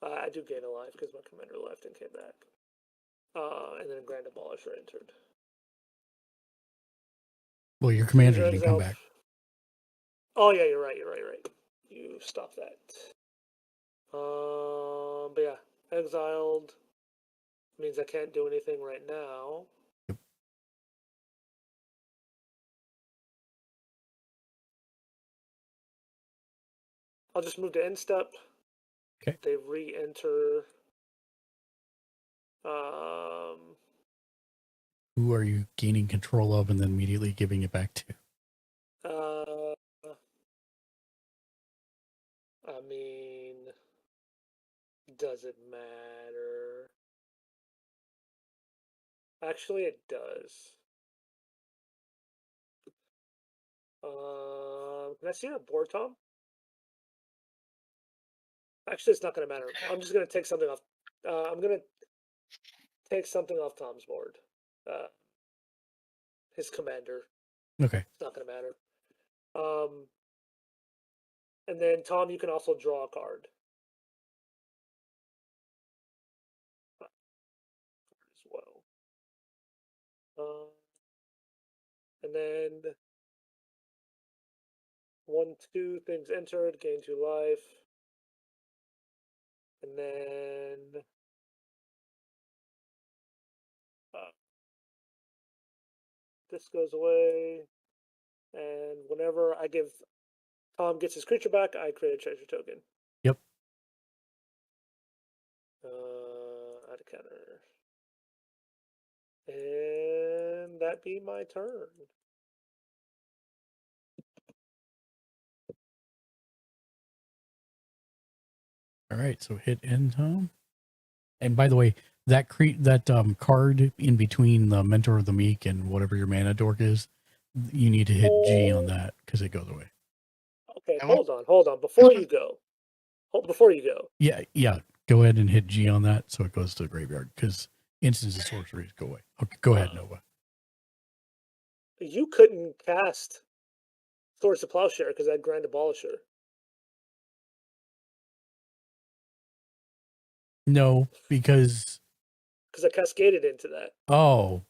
I do gain a life because my commander left and came back. And then Grand Abolisher entered. Well, your commander didn't come back. Oh yeah, you're right. You stop that. But yeah, exiled means I can't do anything right now. Yep. I'll just move to end step. Okay. They re-enter. Who are you gaining control of and then immediately giving it back to? I mean, does it matter? Actually, it does. Can I see your board, Tom? Actually, it's not going to matter. I'm just going to take something off. I'm going to take something off Tom's board. His commander. Okay. It's not going to matter. And then, Tom, you can also draw a card. As well. And then 1, 2 things entered, gain 2 life. And then this goes away. And whenever I give Tom gets his creature back, I create a treasure token. Yep. Add a counter. And that be my turn. All right, so hit end, Tom. And by the way, that card in between the Mentor of the Meek and whatever your mana dork is, you need to hit G on that because it goes away. Okay, hold on. Before you go. Yeah. Go ahead and hit G on that so it goes to the graveyard because instants and sorceries go away. Okay, go ahead, Nova. You couldn't cast Swords to Plowshare because I had Grand Abolisher. No, because Because I cascaded into that. oh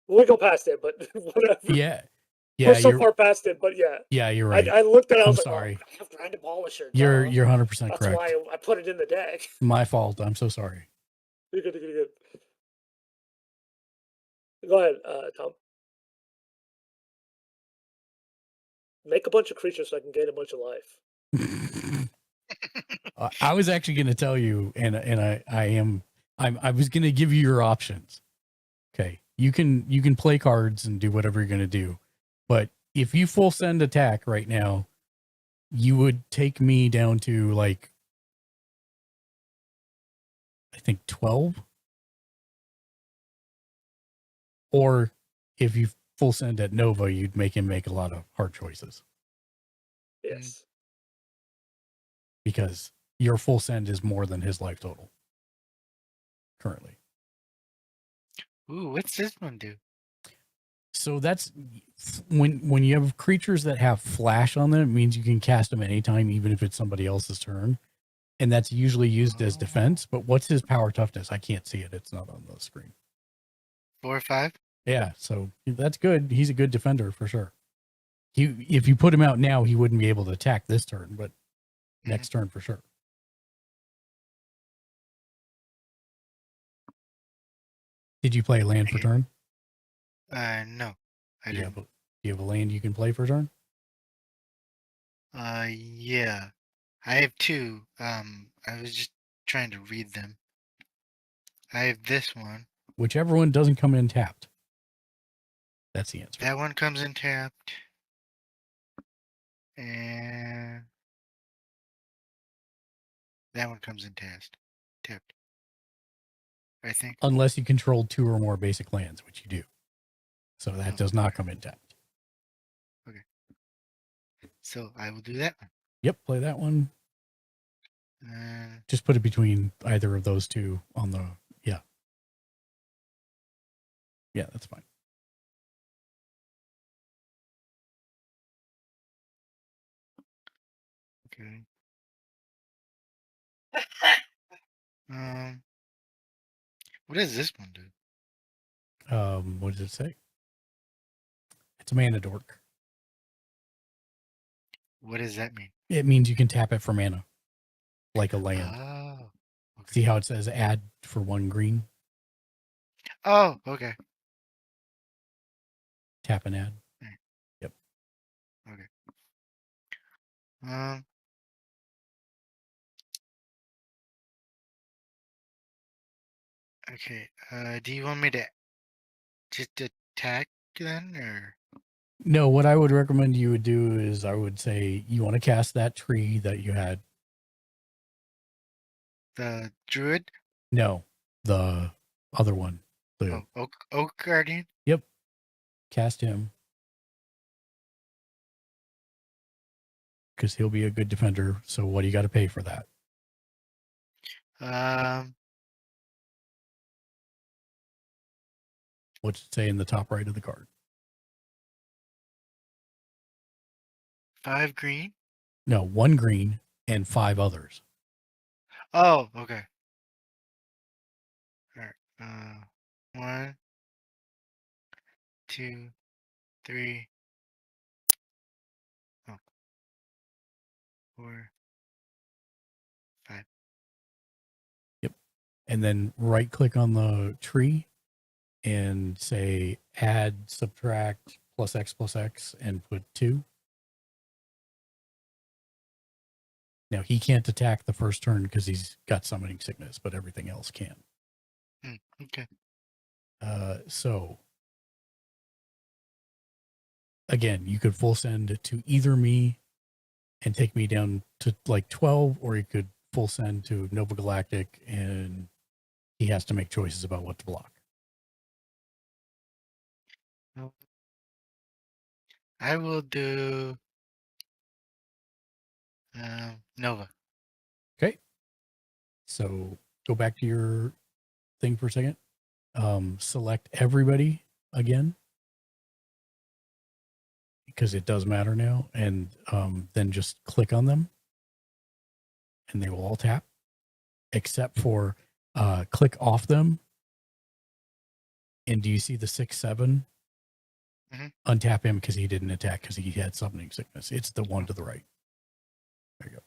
We go past it, but whatever. yeah, We're so far past it, but yeah. yeah, you're right. I looked at it, I I'm was like, sorry. oh, I have Grand Abolisher. You're duh. 100% That's correct. why I put it in the deck. My fault. I'm so sorry. You're good. Go ahead, Tom. Make a bunch of creatures so I can gain a bunch of life. I was actually going to tell you, and I was going to give you your options. Okay, you can play cards and do whatever you're going to do, but if you full send attack right now, you would take me down to like I think 12, or if you full send at Nova, you'd make him make a lot of hard choices. Yes. Because your full send is more than his life total currently. Ooh, what's this one do? So that's when you have creatures that have flash on them, it means you can cast them anytime, even if it's somebody else's turn. And that's usually used as defense. But what's his power toughness? I can't see it. It's not on the screen. 4 or 5? Yeah, so that's good. He's a good defender for sure. If you put him out now, he wouldn't be able to attack this turn, but next turn for sure. Did you play land for turn? No, I didn't. Do you have a land you can play for turn? Yeah, I have 2. I was just trying to read them. I have this one. Whichever one doesn't come in tapped. That's the answer. That one comes in tapped. And that one comes in tapped. I think. Unless you control 2 or more basic lands, which you do. So that does not come in tapped. Okay. So I will do that one. Yep, play that one. Uh, Just put it between either of those two on the, yeah. Yeah, that's fine. okay. What does this one do? What does it say? It's a mana dork. What does that mean? It means you can tap it for mana, like a land. Oh. Okay. See how it says add for 1 green? Oh, okay. Tap and add. Right. Yep. Okay. Okay. Do you want me to just attack then, or? No, what I would recommend you would do is I would say you want to cast that tree that you had. The druid? No, the other one. The, Oak Guardian? Yep. Cast him. Because he'll be a good defender. So what do you got to pay for that? What's it say in the top right of the card? 5 green? No, 1 green and 5 others. Oh, okay. Alright. 1, 2, 3. Oh. 4, 5. Yep. And then right click on the tree and say add, subtract, plus X, and put 2. Now he can't attack the first turn because he's got summoning sickness, but everything else can. Okay. So again, you could full send to either me and take me down to like 12, or you could full send to Nova Galactic and he has to make choices about what to block. I will do Nova. Okay. So go back to your thing for a second. Select everybody again. because it does matter now, and then just click on them and they will all tap, except for click off them. And do you see the 6-7? Untap him because he didn't attack because he had summoning sickness. It's the one to the right. There you go.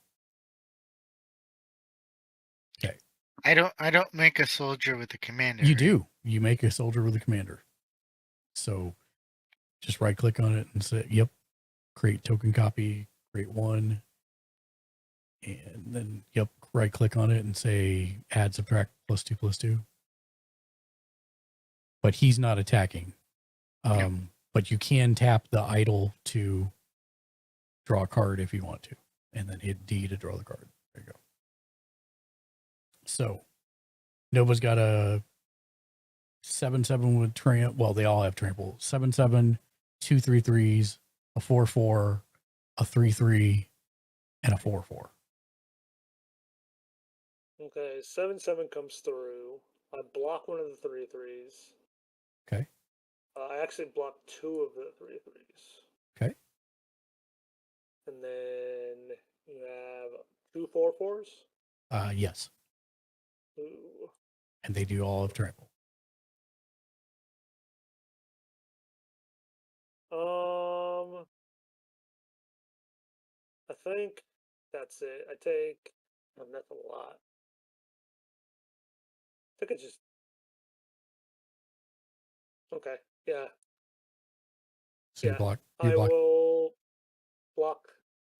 Okay. I don't make a soldier with a commander. You right? do. You make a soldier with a commander. So just right click on it and say, yep, create token copy, create one. And then, yep, right click on it and say add, subtract, +2/+2. But he's not attacking. But you can tap the idle to draw a card if you want to, and then hit D to draw the card. There you go. So Nova's got a 7/7 with tramp. Well, they all have trample. 7/7, 2 3/3s, a 4/4, a 3/3, and a 4/4. Okay, 7/7 comes through. I block one of the 3/3s. Okay. I actually blocked 2 of the 3/3s. Okay. And then you have 2 4/4s. Yes. Ooh. And they do all have trample. I think that's it. I take. That's a lot. I think it just. Okay. Yeah. So you block. You I block. will block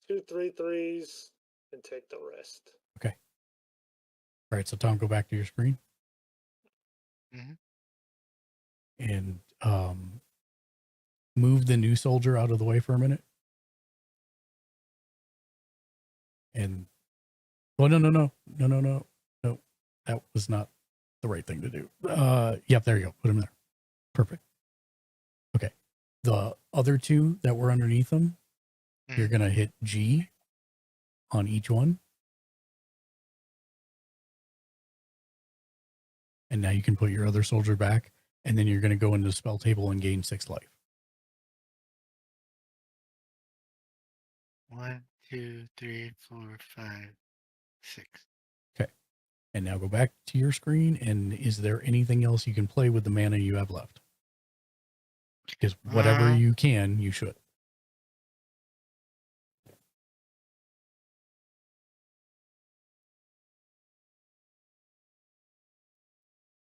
2 3/3s and take the rest. Okay. All right. So Tom, go back to your screen. And move the new soldier out of the way for a minute. And no, that was not the right thing to do. Yep, there you go. Put him there. Perfect. Okay. The other 2 that were underneath them, you're gonna hit G on each one. And now you can put your other soldier back, and then you're gonna go into the spell table and gain 6 life. 1, 2, 3, 4, 5, 6. Okay. And now go back to your screen. And is there anything else you can play with the mana you have left? Because whatever you can, you should.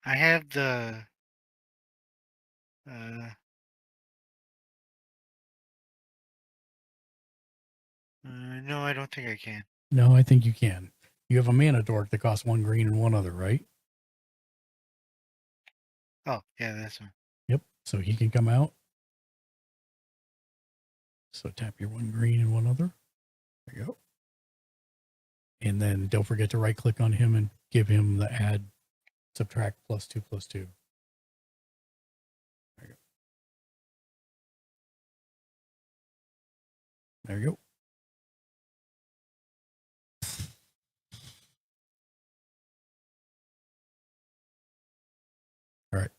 I have the no, I don't think I can. No, I think you can. You have a mana dork that costs 1 green and 1 other, right? Oh, yeah, that's one. Yep. So he can come out. So tap your 1 green and 1 other. There you go. And then don't forget to right click on him and give him the add, subtract, +2/+2. There you go. There you go. All right.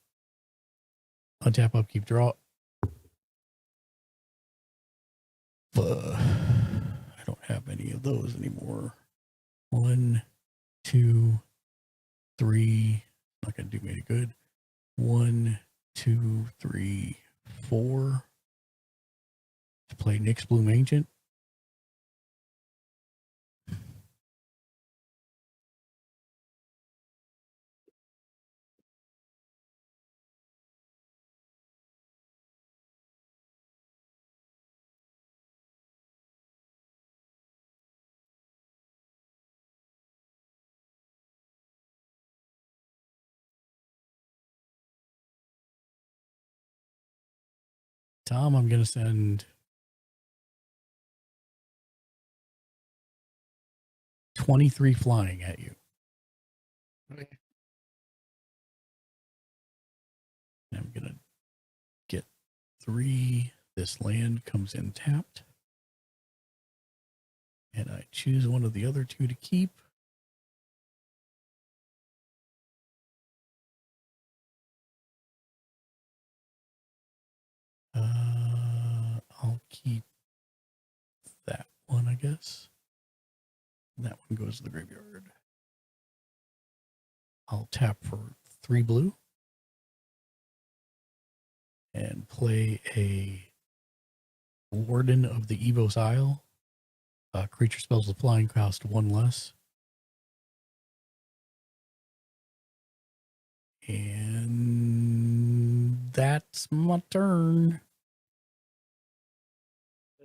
Untap, upkeep, draw. I don't have any of those anymore. 1, 2, 3. Not going to do me any good. 1, 2, 3, 4. To play Nyx Bloom Ancient. Tom, I'm going to send 23 flying at you. Okay. I'm going to get 3. This land comes in tapped. And I choose one of the other 2 to keep. I'll keep one, I guess. That one goes to the graveyard. I'll tap for 3 blue and play a Warden of the Evo's Isle. Creature spells with flying cost 1 less. And that's my turn.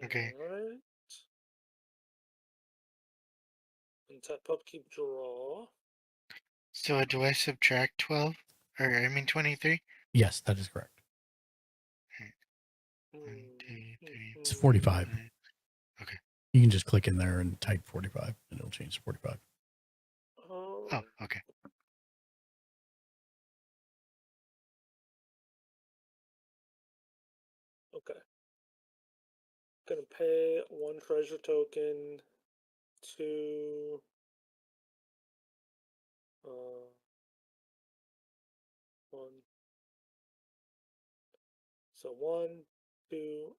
Okay. Alright. And tap upkeep draw. So do I subtract 12? Or, I mean 23? Yes, that is correct. 1, 2, 3, It's 45. 5. Okay. You can just click in there and type 45, and it'll change to 45. Oh, okay. Okay. Gonna pay 1 treasure token to 1. So 1, 2.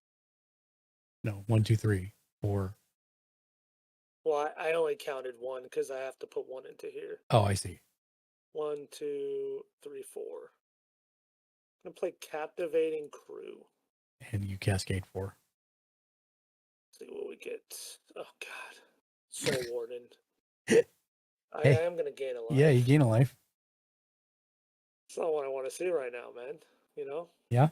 No, 1, 2, 3, 4. Well, I only counted 1 because I have to put 1 into here. Oh, I see. 1, 2, 3, 4. I'm gonna play Captivating Crew. And you cascade 4. See what we get. Oh God, Soul Warden. I Hey. am gonna gain a life. Yeah, you gain a life. It's not what I want to see right now, man. You know. Yeah.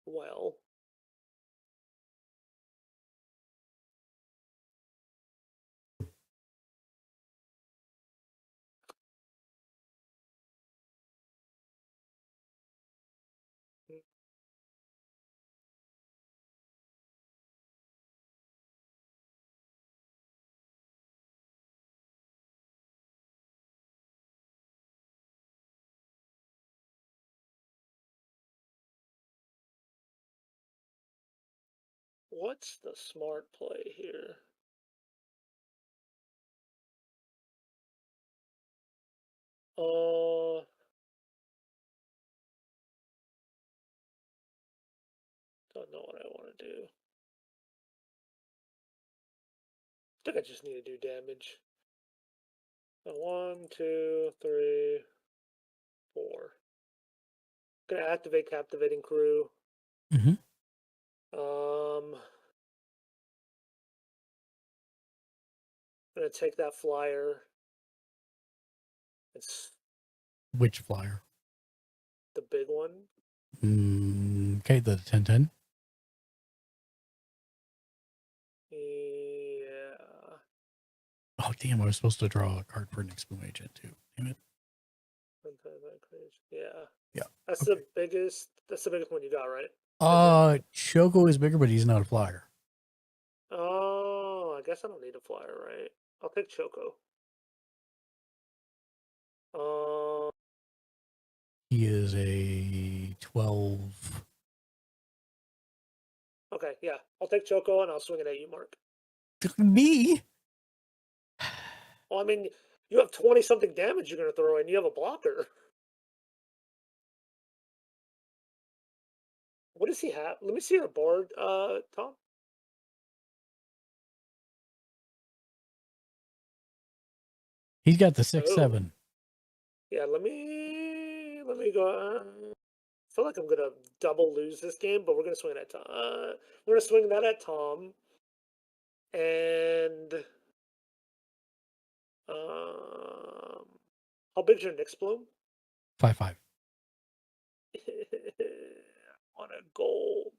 Well. What's the smart play here? Don't know what I want to do. I think I just need to do damage. 1, 2, 3, 4. Gonna activate Captivating Crew. Mm-hmm. Gonna take that flyer. It's Which flyer? the big one. Okay, the 10-10. Yeah. Oh, damn, I was supposed to draw a card for an Expo Agent, too. Damn it. Yeah. Yeah. That's the biggest. That's the biggest one you got, right? Choco is bigger, but he's not a flyer. Oh, I guess I don't need a flyer, right? I'll take Choco. He is a 12. Okay, yeah. I'll take Choco and I'll swing it at you, Mark. Me? Well, I mean, you have 20-something damage you're going to throw in. You have a blocker. What does he have? Let me see your board, Tom. He's got the 6-7. Yeah, let me go. I feel like I'm gonna double lose this game, but we're gonna swing it at Tom. We're gonna swing that at Tom. And how big's your Nyx Bloom? 5-5. On a gold.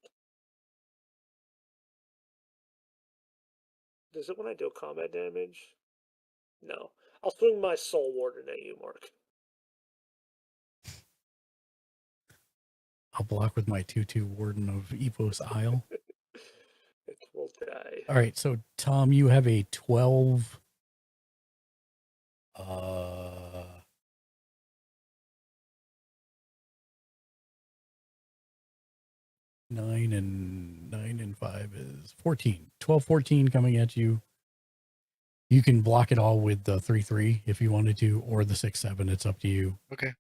Does it when I do combat damage? No. I'll swing my Soul Warden at you, Mark. I'll block with my 2-2 Warden of Evo's Isle. It will die. All right, so Tom, you have a 12. 9 and 5 is 14. 12, 14 coming at you. You can block it all with the 3-3 if you wanted to, or the 6-7. It's up to you. Okay.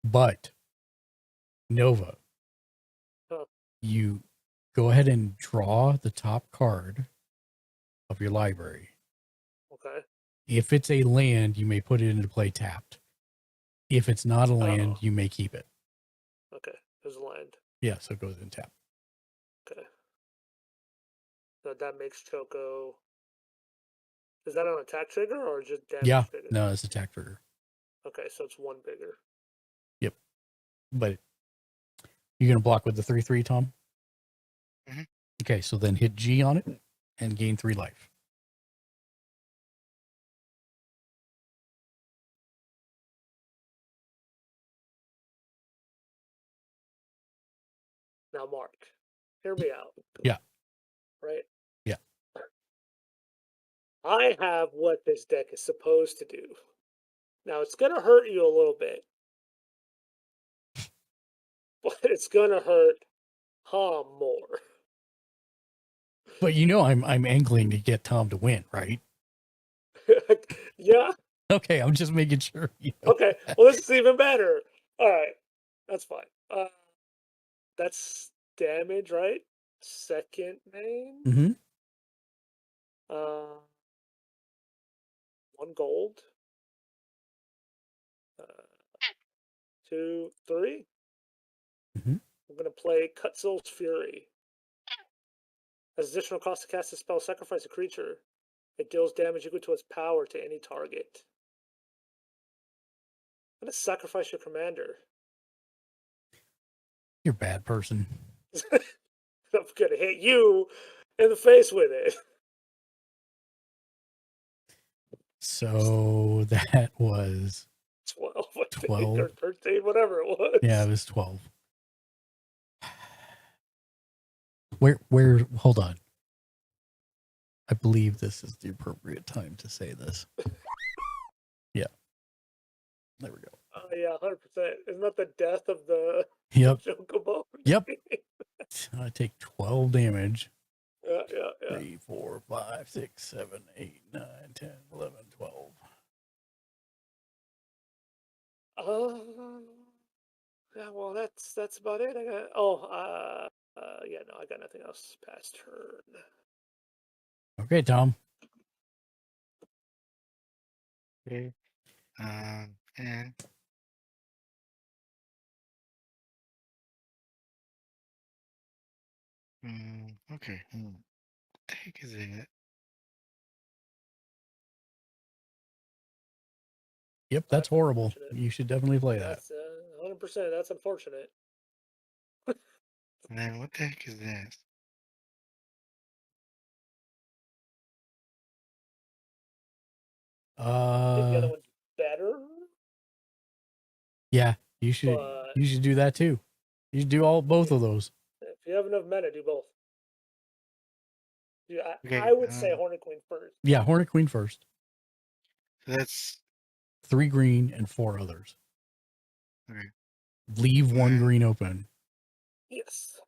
But Nova, you go ahead and draw the top card of your library. Okay. If it's a land, you may put it into play tapped. If it's not a land, you may keep it. Okay. There's land. Yeah, so it goes in tap. Okay. So that makes Choco. Is that an attack trigger or just damage Yeah, trigger? no, it's attack trigger. Okay, so it's one bigger. Yep. But you're going to block with the 3/3, Tom? Mhm. Okay, so then hit G on it and gain 3 life. Now, Mark, hear me out. Yeah. Right? Yeah. I have what this deck is supposed to do. Now, it's going to hurt you a little bit. But it's going to hurt Tom more. But you know I'm angling to get Tom to win, right? Yeah. Okay, I'm just making sure. You know. Okay. Well, this is even better. All right. That's fine. That's damage, right? Second name. Mm-hmm. 1 gold. 2, 3. Mm-hmm. I'm gonna play Cutsil's Fury. As additional cost to cast a spell, sacrifice a creature. It deals damage equal to its power to any target. I'm gonna sacrifice your commander. You're a bad person. I'm gonna hit you in the face with it. So that was 12, I think, 12. or 13, whatever it was. Yeah, it was 12. Where, hold on. I believe this is the appropriate time to say this. Yeah. There we go. Oh, yeah, 100%. Isn't that the death of the Yep. Chocobo? Yep. I take 12 damage. Yeah. 3, 4, 5, 6, 7, 8, 9, 10, 11, 12. Yeah, well, that's about it. I got. Yeah, no, I got nothing else past turn. Okay, Tom. Okay. And okay. What the heck is it? Yep, that's horrible. You should definitely play that. That's 100%. That's unfortunate. And then what the heck is this? The other one's better. Yeah, you should do that too. You should do both of those. If you have enough mana, do both. Yeah, Okay, I would say Hornet Queen first. Yeah, Hornet Queen first. That's 3 green and 4 others. okay. Leave 1 green open. Yes.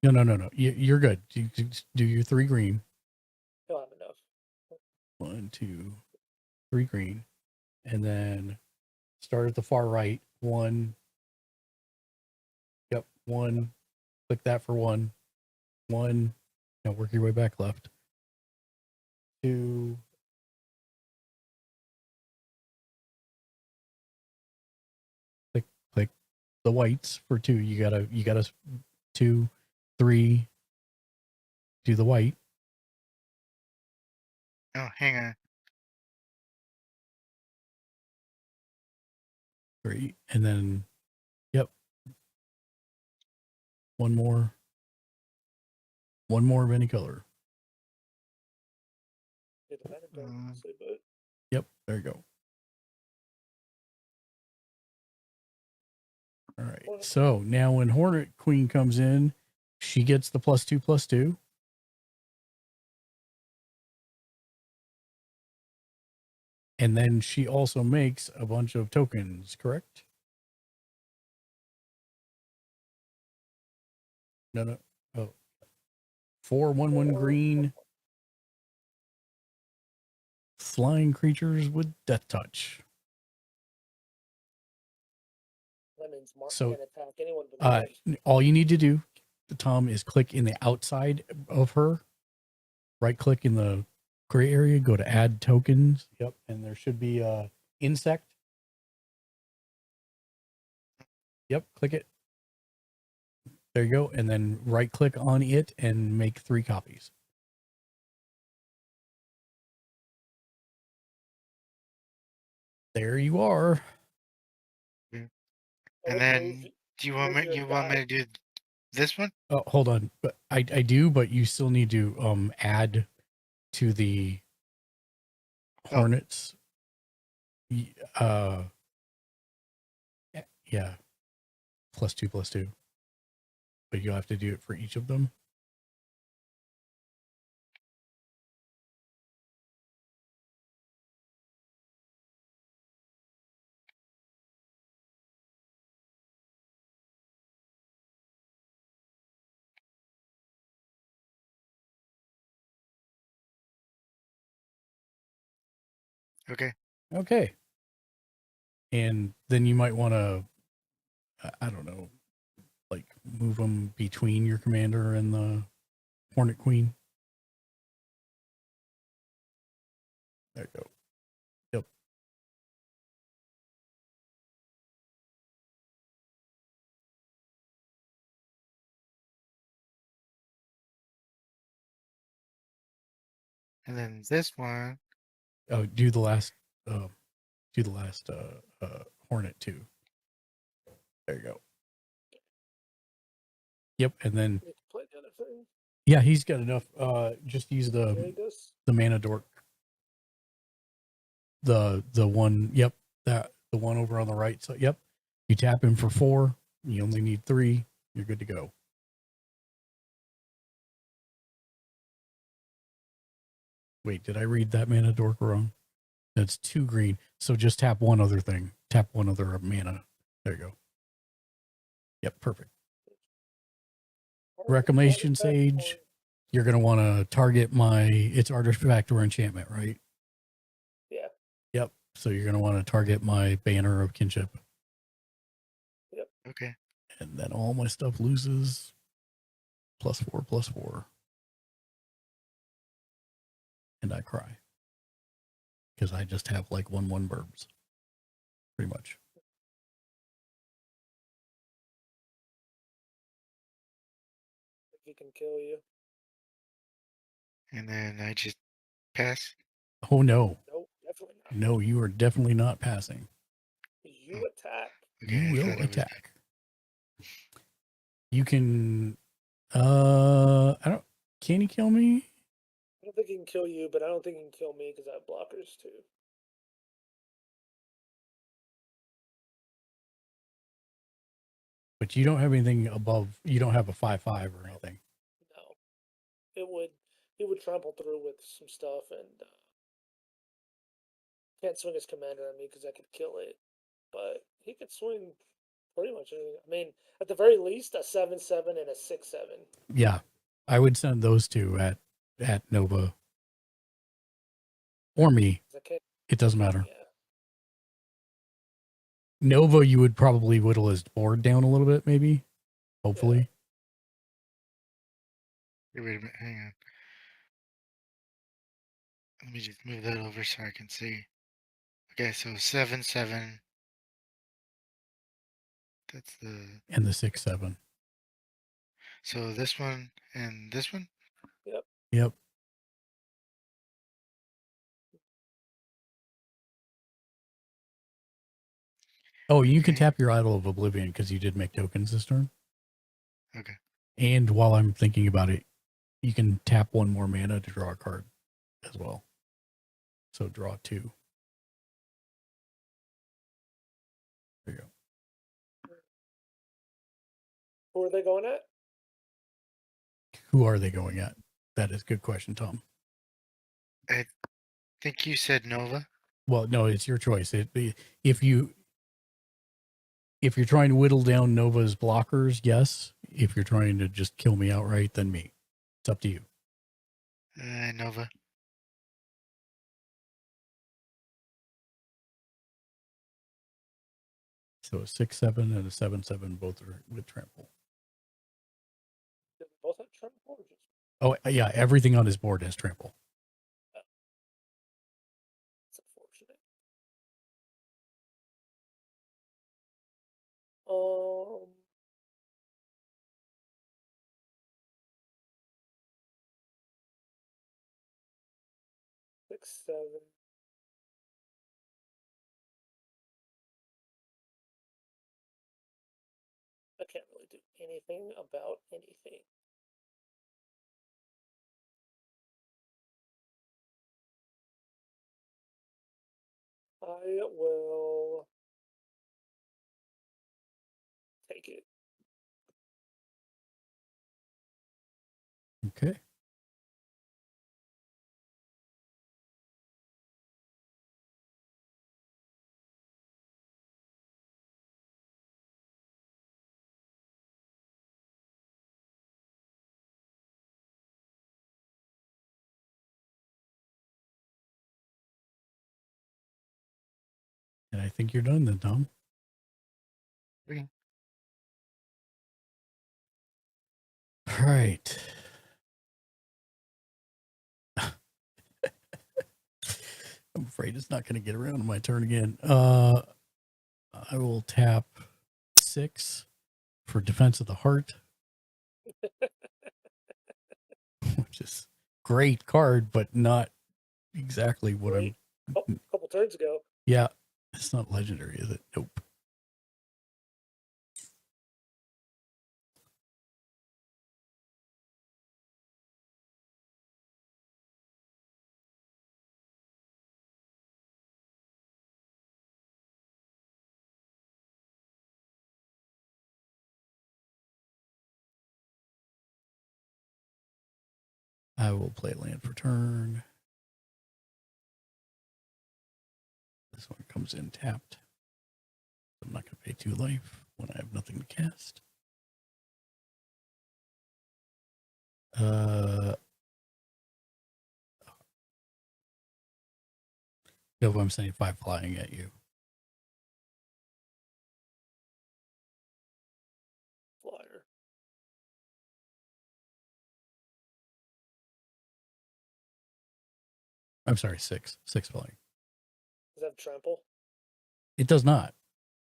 No. You're good. You just do your 3 green. You'll have enough. 1, 2, 3 green, and then start at the far right. 1. Yep, 1. Click that for 1. 1. Now work your way back left. 2. Click the whites for 2. You gotta 2, 3. Do the white. Oh, hang on. 3, and then yep. One more of any color. Yep, there you go. All right. So now when Hornet Queen comes in, she gets the +2/+2. And then she also makes a bunch of tokens, correct? No. Oh. 4/1/1 green. Flying creatures with death touch. That means Mark So- can attack anyone All you need to do, Tom, is click in the outside of her. Right click in the gray area, go to add tokens. Yep. And there should be a insect. Yep. Click it. There you go. And then right click on it and make 3 copies. There you are. And then, do you want me? You want me to do this one? Oh, hold on. But I do, but you still need to add to the Hornets. Yeah. +2/+2. But you'll have to do it for each of them. Okay. Okay. And then you might want to, I don't know, like move them between your commander and the Hornet Queen. There you go. Yep. And then this one. Oh, do the last Hornet too. There you go. Yep, and then yeah, he's got enough. Just use the mana dork. The one. Yep, that the one over on the right. So yep, you tap him for 4. You only need 3. You're good to go. Wait, did I read that mana dork wrong? That's 2 green. So just tap one other thing. Tap one other mana. There you go. Yep, perfect. Reclamation Sage. You're going to want to target it's artifact or enchantment, right? Yeah. Yep. So you're going to want to target my banner of kinship. Yep. Okay. And then all my stuff loses +4/+4. And I cry. Because I just have like 1/1 burbs. Pretty much. He can kill you. And then I just pass. Oh no. Nope, definitely not. No, you are definitely not passing. You attack. Okay, You I will thought it was- attack. You can can he kill me? I don't think he can kill you, but I don't think he can kill me because I have blockers too. But you don't have anything above. You don't have a 5/5 or anything. No, he would trample through with some stuff and can't swing his commander on me because I could kill it. But he could swing pretty much anything. I mean, at the very least, a 7/7 and a 6/7. Yeah, I would send those 2 at Nova or me. It doesn't matter. Yeah. Nova, you would probably whittle his board down a little bit, maybe. Hopefully. Wait a minute, hang on. Let me just move that over so I can see. Okay, so 7/7. That's the. And the 6/7. So this one and this one. Yep. Yep. Oh, you can tap your Idol of Oblivion because you did make tokens this turn. Okay. And while I'm thinking about it, you can tap 1 more mana to draw a card as well. So draw 2. There you go. Who are they going at? Who are they going at? That is a good question, Tom. I think you said Nova. Well, no, it's your choice. If you're trying to whittle down Nova's blockers, yes. If you're trying to just kill me outright, then me. It's up to you. Nova. So a 6-7 and a 7-7 both are with trample. Did they both have trample or just Oh yeah, everything on his board has trample. it's unfortunate. Um, six, 7. I can't really do anything about anything. I will take it. Okay. And I think you're done then, Tom. Okay. All right. I'm afraid it's not going to get around to my turn again. I will tap 6 for Defense of the Heart, which is great card, but not exactly what I'm. Oh, a couple turns ago. Yeah, it's not legendary, is it? Nope. I will play land for turn. This one comes in tapped. I'm not going to pay 2 life when I have nothing to cast. No, I'm sending 5 flying at you. Flyer. I'm sorry, 6. 6 flying. Does that have trample? It does not.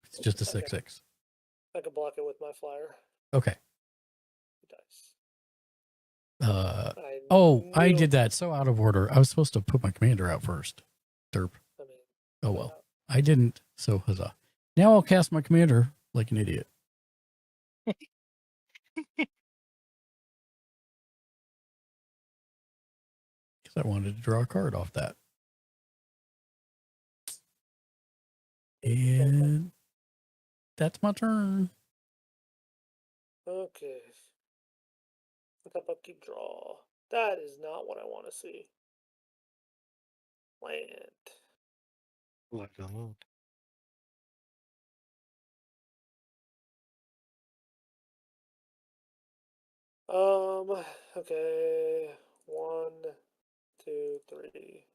It's just a Okay. 6/6. I can block it with my flyer. Okay. Dice. I did that so out of order. I was supposed to put my commander out first. Derp. I mean, Oh well. I didn't, so huzzah. Now I'll cast my commander like an idiot. Because I wanted to draw a card off that. And that's my turn. Okay. Look up, upkeep, draw. That is not what I want to see. Land. Okay. 1, 2, 3.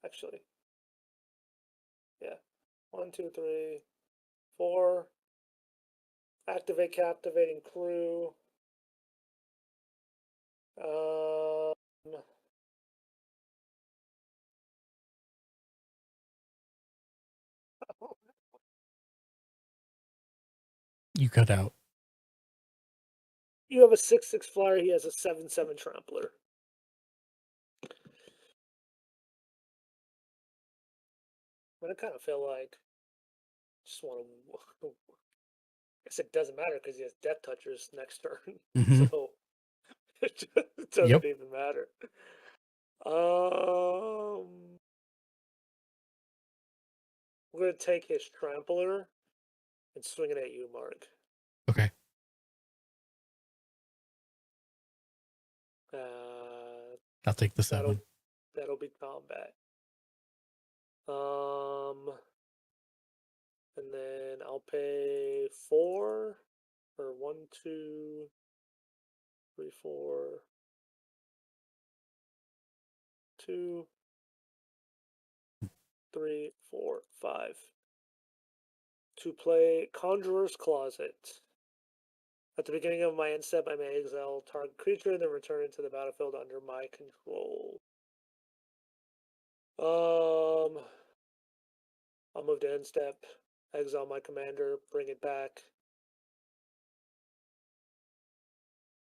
Actually, yeah. 1, 2, 3, 4. Activate captivating crew. You cut out. You have a 6/6 flyer. He has a 7/7 trampler. But I kind of feel like just want to. I guess it doesn't matter because he has Death Touchers next turn, Mhm. so it doesn't Yep. even matter. We're gonna take his trampler and swing it at you, Mark. Okay. I'll take the 7. That'll be combat. And then I'll pay 4 or 1, 2, 3, 4, 2, 3, 4, 5. to play Conjurer's Closet. At the beginning of my end step, I may exile target creature and then return it to the battlefield under my control. I'll move to end step, exile my commander, bring it back.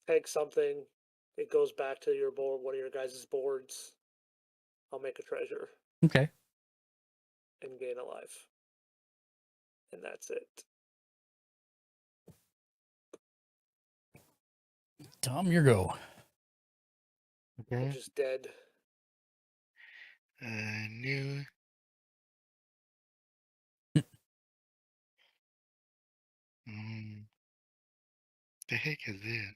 Take something, it goes back to your board, one of your guys' boards. I'll make a treasure. Okay. And gain a life. And that's it. Tom, your go. Okay. I'm just dead. New. The heck is it?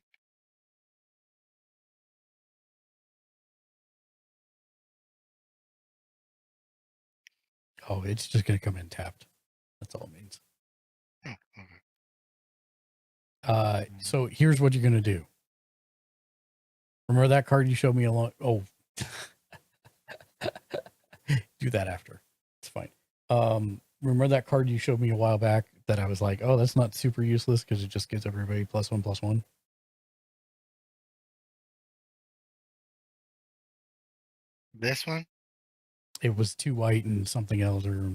Oh, it's just going to come in tapped. That's all it means. Oh, okay. So here's what you're going to do. Remember that card you showed me Oh, do that after. It's fine. Remember that card you showed me a while back that I was like, oh, that's not super useless because it just gives everybody +1/+1. This one? It was 2 white and something else, or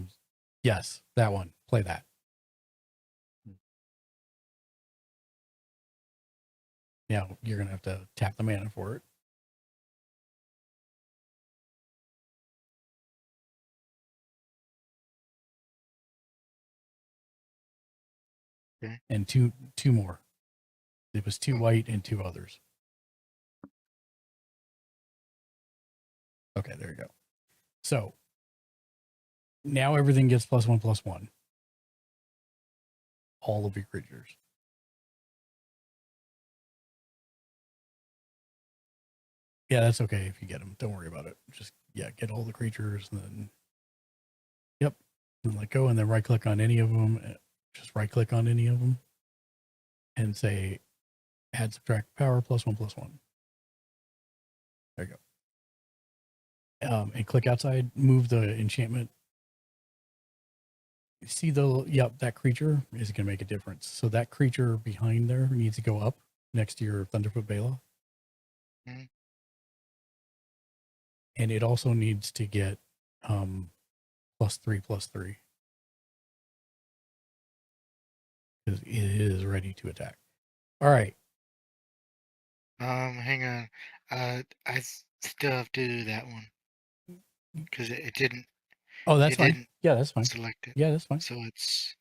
yes, that one. Play that. Now you're gonna have to tap the mana for it. Okay. And two more. It was 2 white and 2 others. Okay, there you go. So now everything gets +1/+1. All of your creatures. Yeah, that's okay if you get them. Don't worry about it. Just, get all the creatures and then, and let go, and then right click on any of them. Just right click on any of them and say add subtract power +1/+1. There you go. And click outside, move the enchantment. See that creature is going to make a difference. So that creature behind there needs to go up next to your Thunderfoot Bala. Mm-hmm. And it also needs to get +3/+3. Because it is ready to attack. All right. Hang on. I still have to do that one because it didn't. Oh, that's it fine. Didn't Yeah, that's fine. select it. Yeah, that's fine. So it's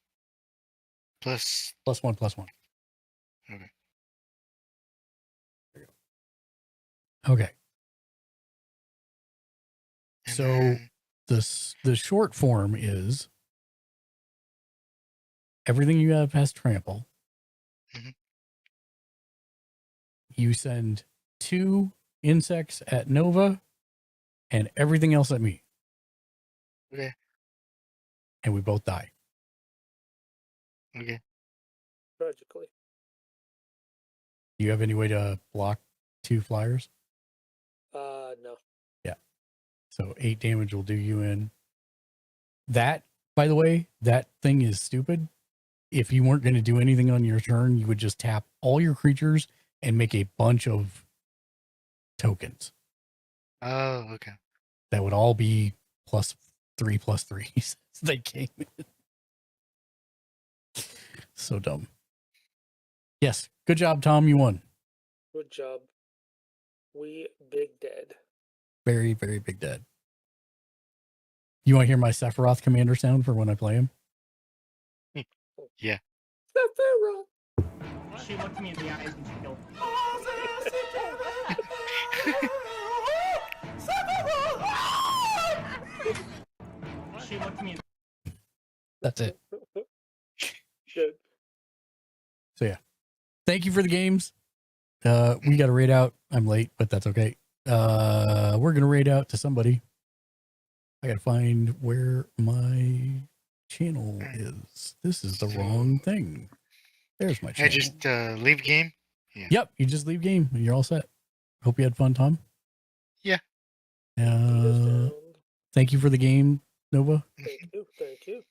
plus +1/+1. Okay. There you go. Okay. And So then, the short form is everything you have has trample. Mhm. You send 2 insects at Nova and everything else at me. Okay. And we both die. Okay. Tragically. Do you have any way to block 2 flyers? No. Yeah. So 8 damage will do you in. That, by the way, that thing is stupid. If you weren't going to do anything on your turn, you would just tap all your creatures and make a bunch of tokens. Oh, okay. That would all be +3/+3s. They came in. So dumb. Yes. Good job, Tom. You won. Good job. We big dead. Very, very big dead. You want to hear my Sephiroth commander sound for when I play him? Yeah. Sephiroth. She looked me in the eyes and she killed me. She looked me in. That's it. Good. So yeah. Thank you for the games. We got to raid out. I'm late, but that's okay. We're going to raid out to somebody. I got to find where my channel is. This is the wrong thing. There's my channel. I just leave game. Yeah. Yep. You just leave game and you're all set. Hope you had fun, Tom. Yeah. Thank you for the game, Nova. Thank you. Thank you.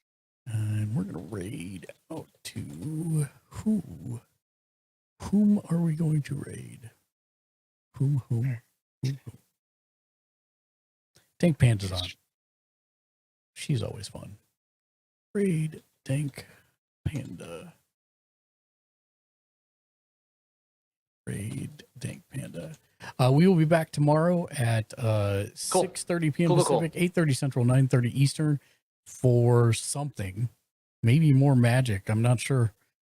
And we're going to raid out to who? Whom are we going to raid? Whom? Dank Panda's on. She's always fun. Raid Dank Panda. Raid Dank Panda. We will be back tomorrow at 6:30 p.m. Pacific, 8:30 Central, 9:30 Eastern for something. Maybe more magic. I'm not sure.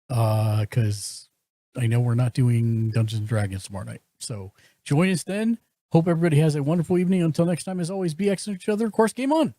Because I know we're not doing Dungeons and Dragons tomorrow night. So join us then. Hope everybody has a wonderful evening. Until next time, as always, be excellent to each other. Of course, game on.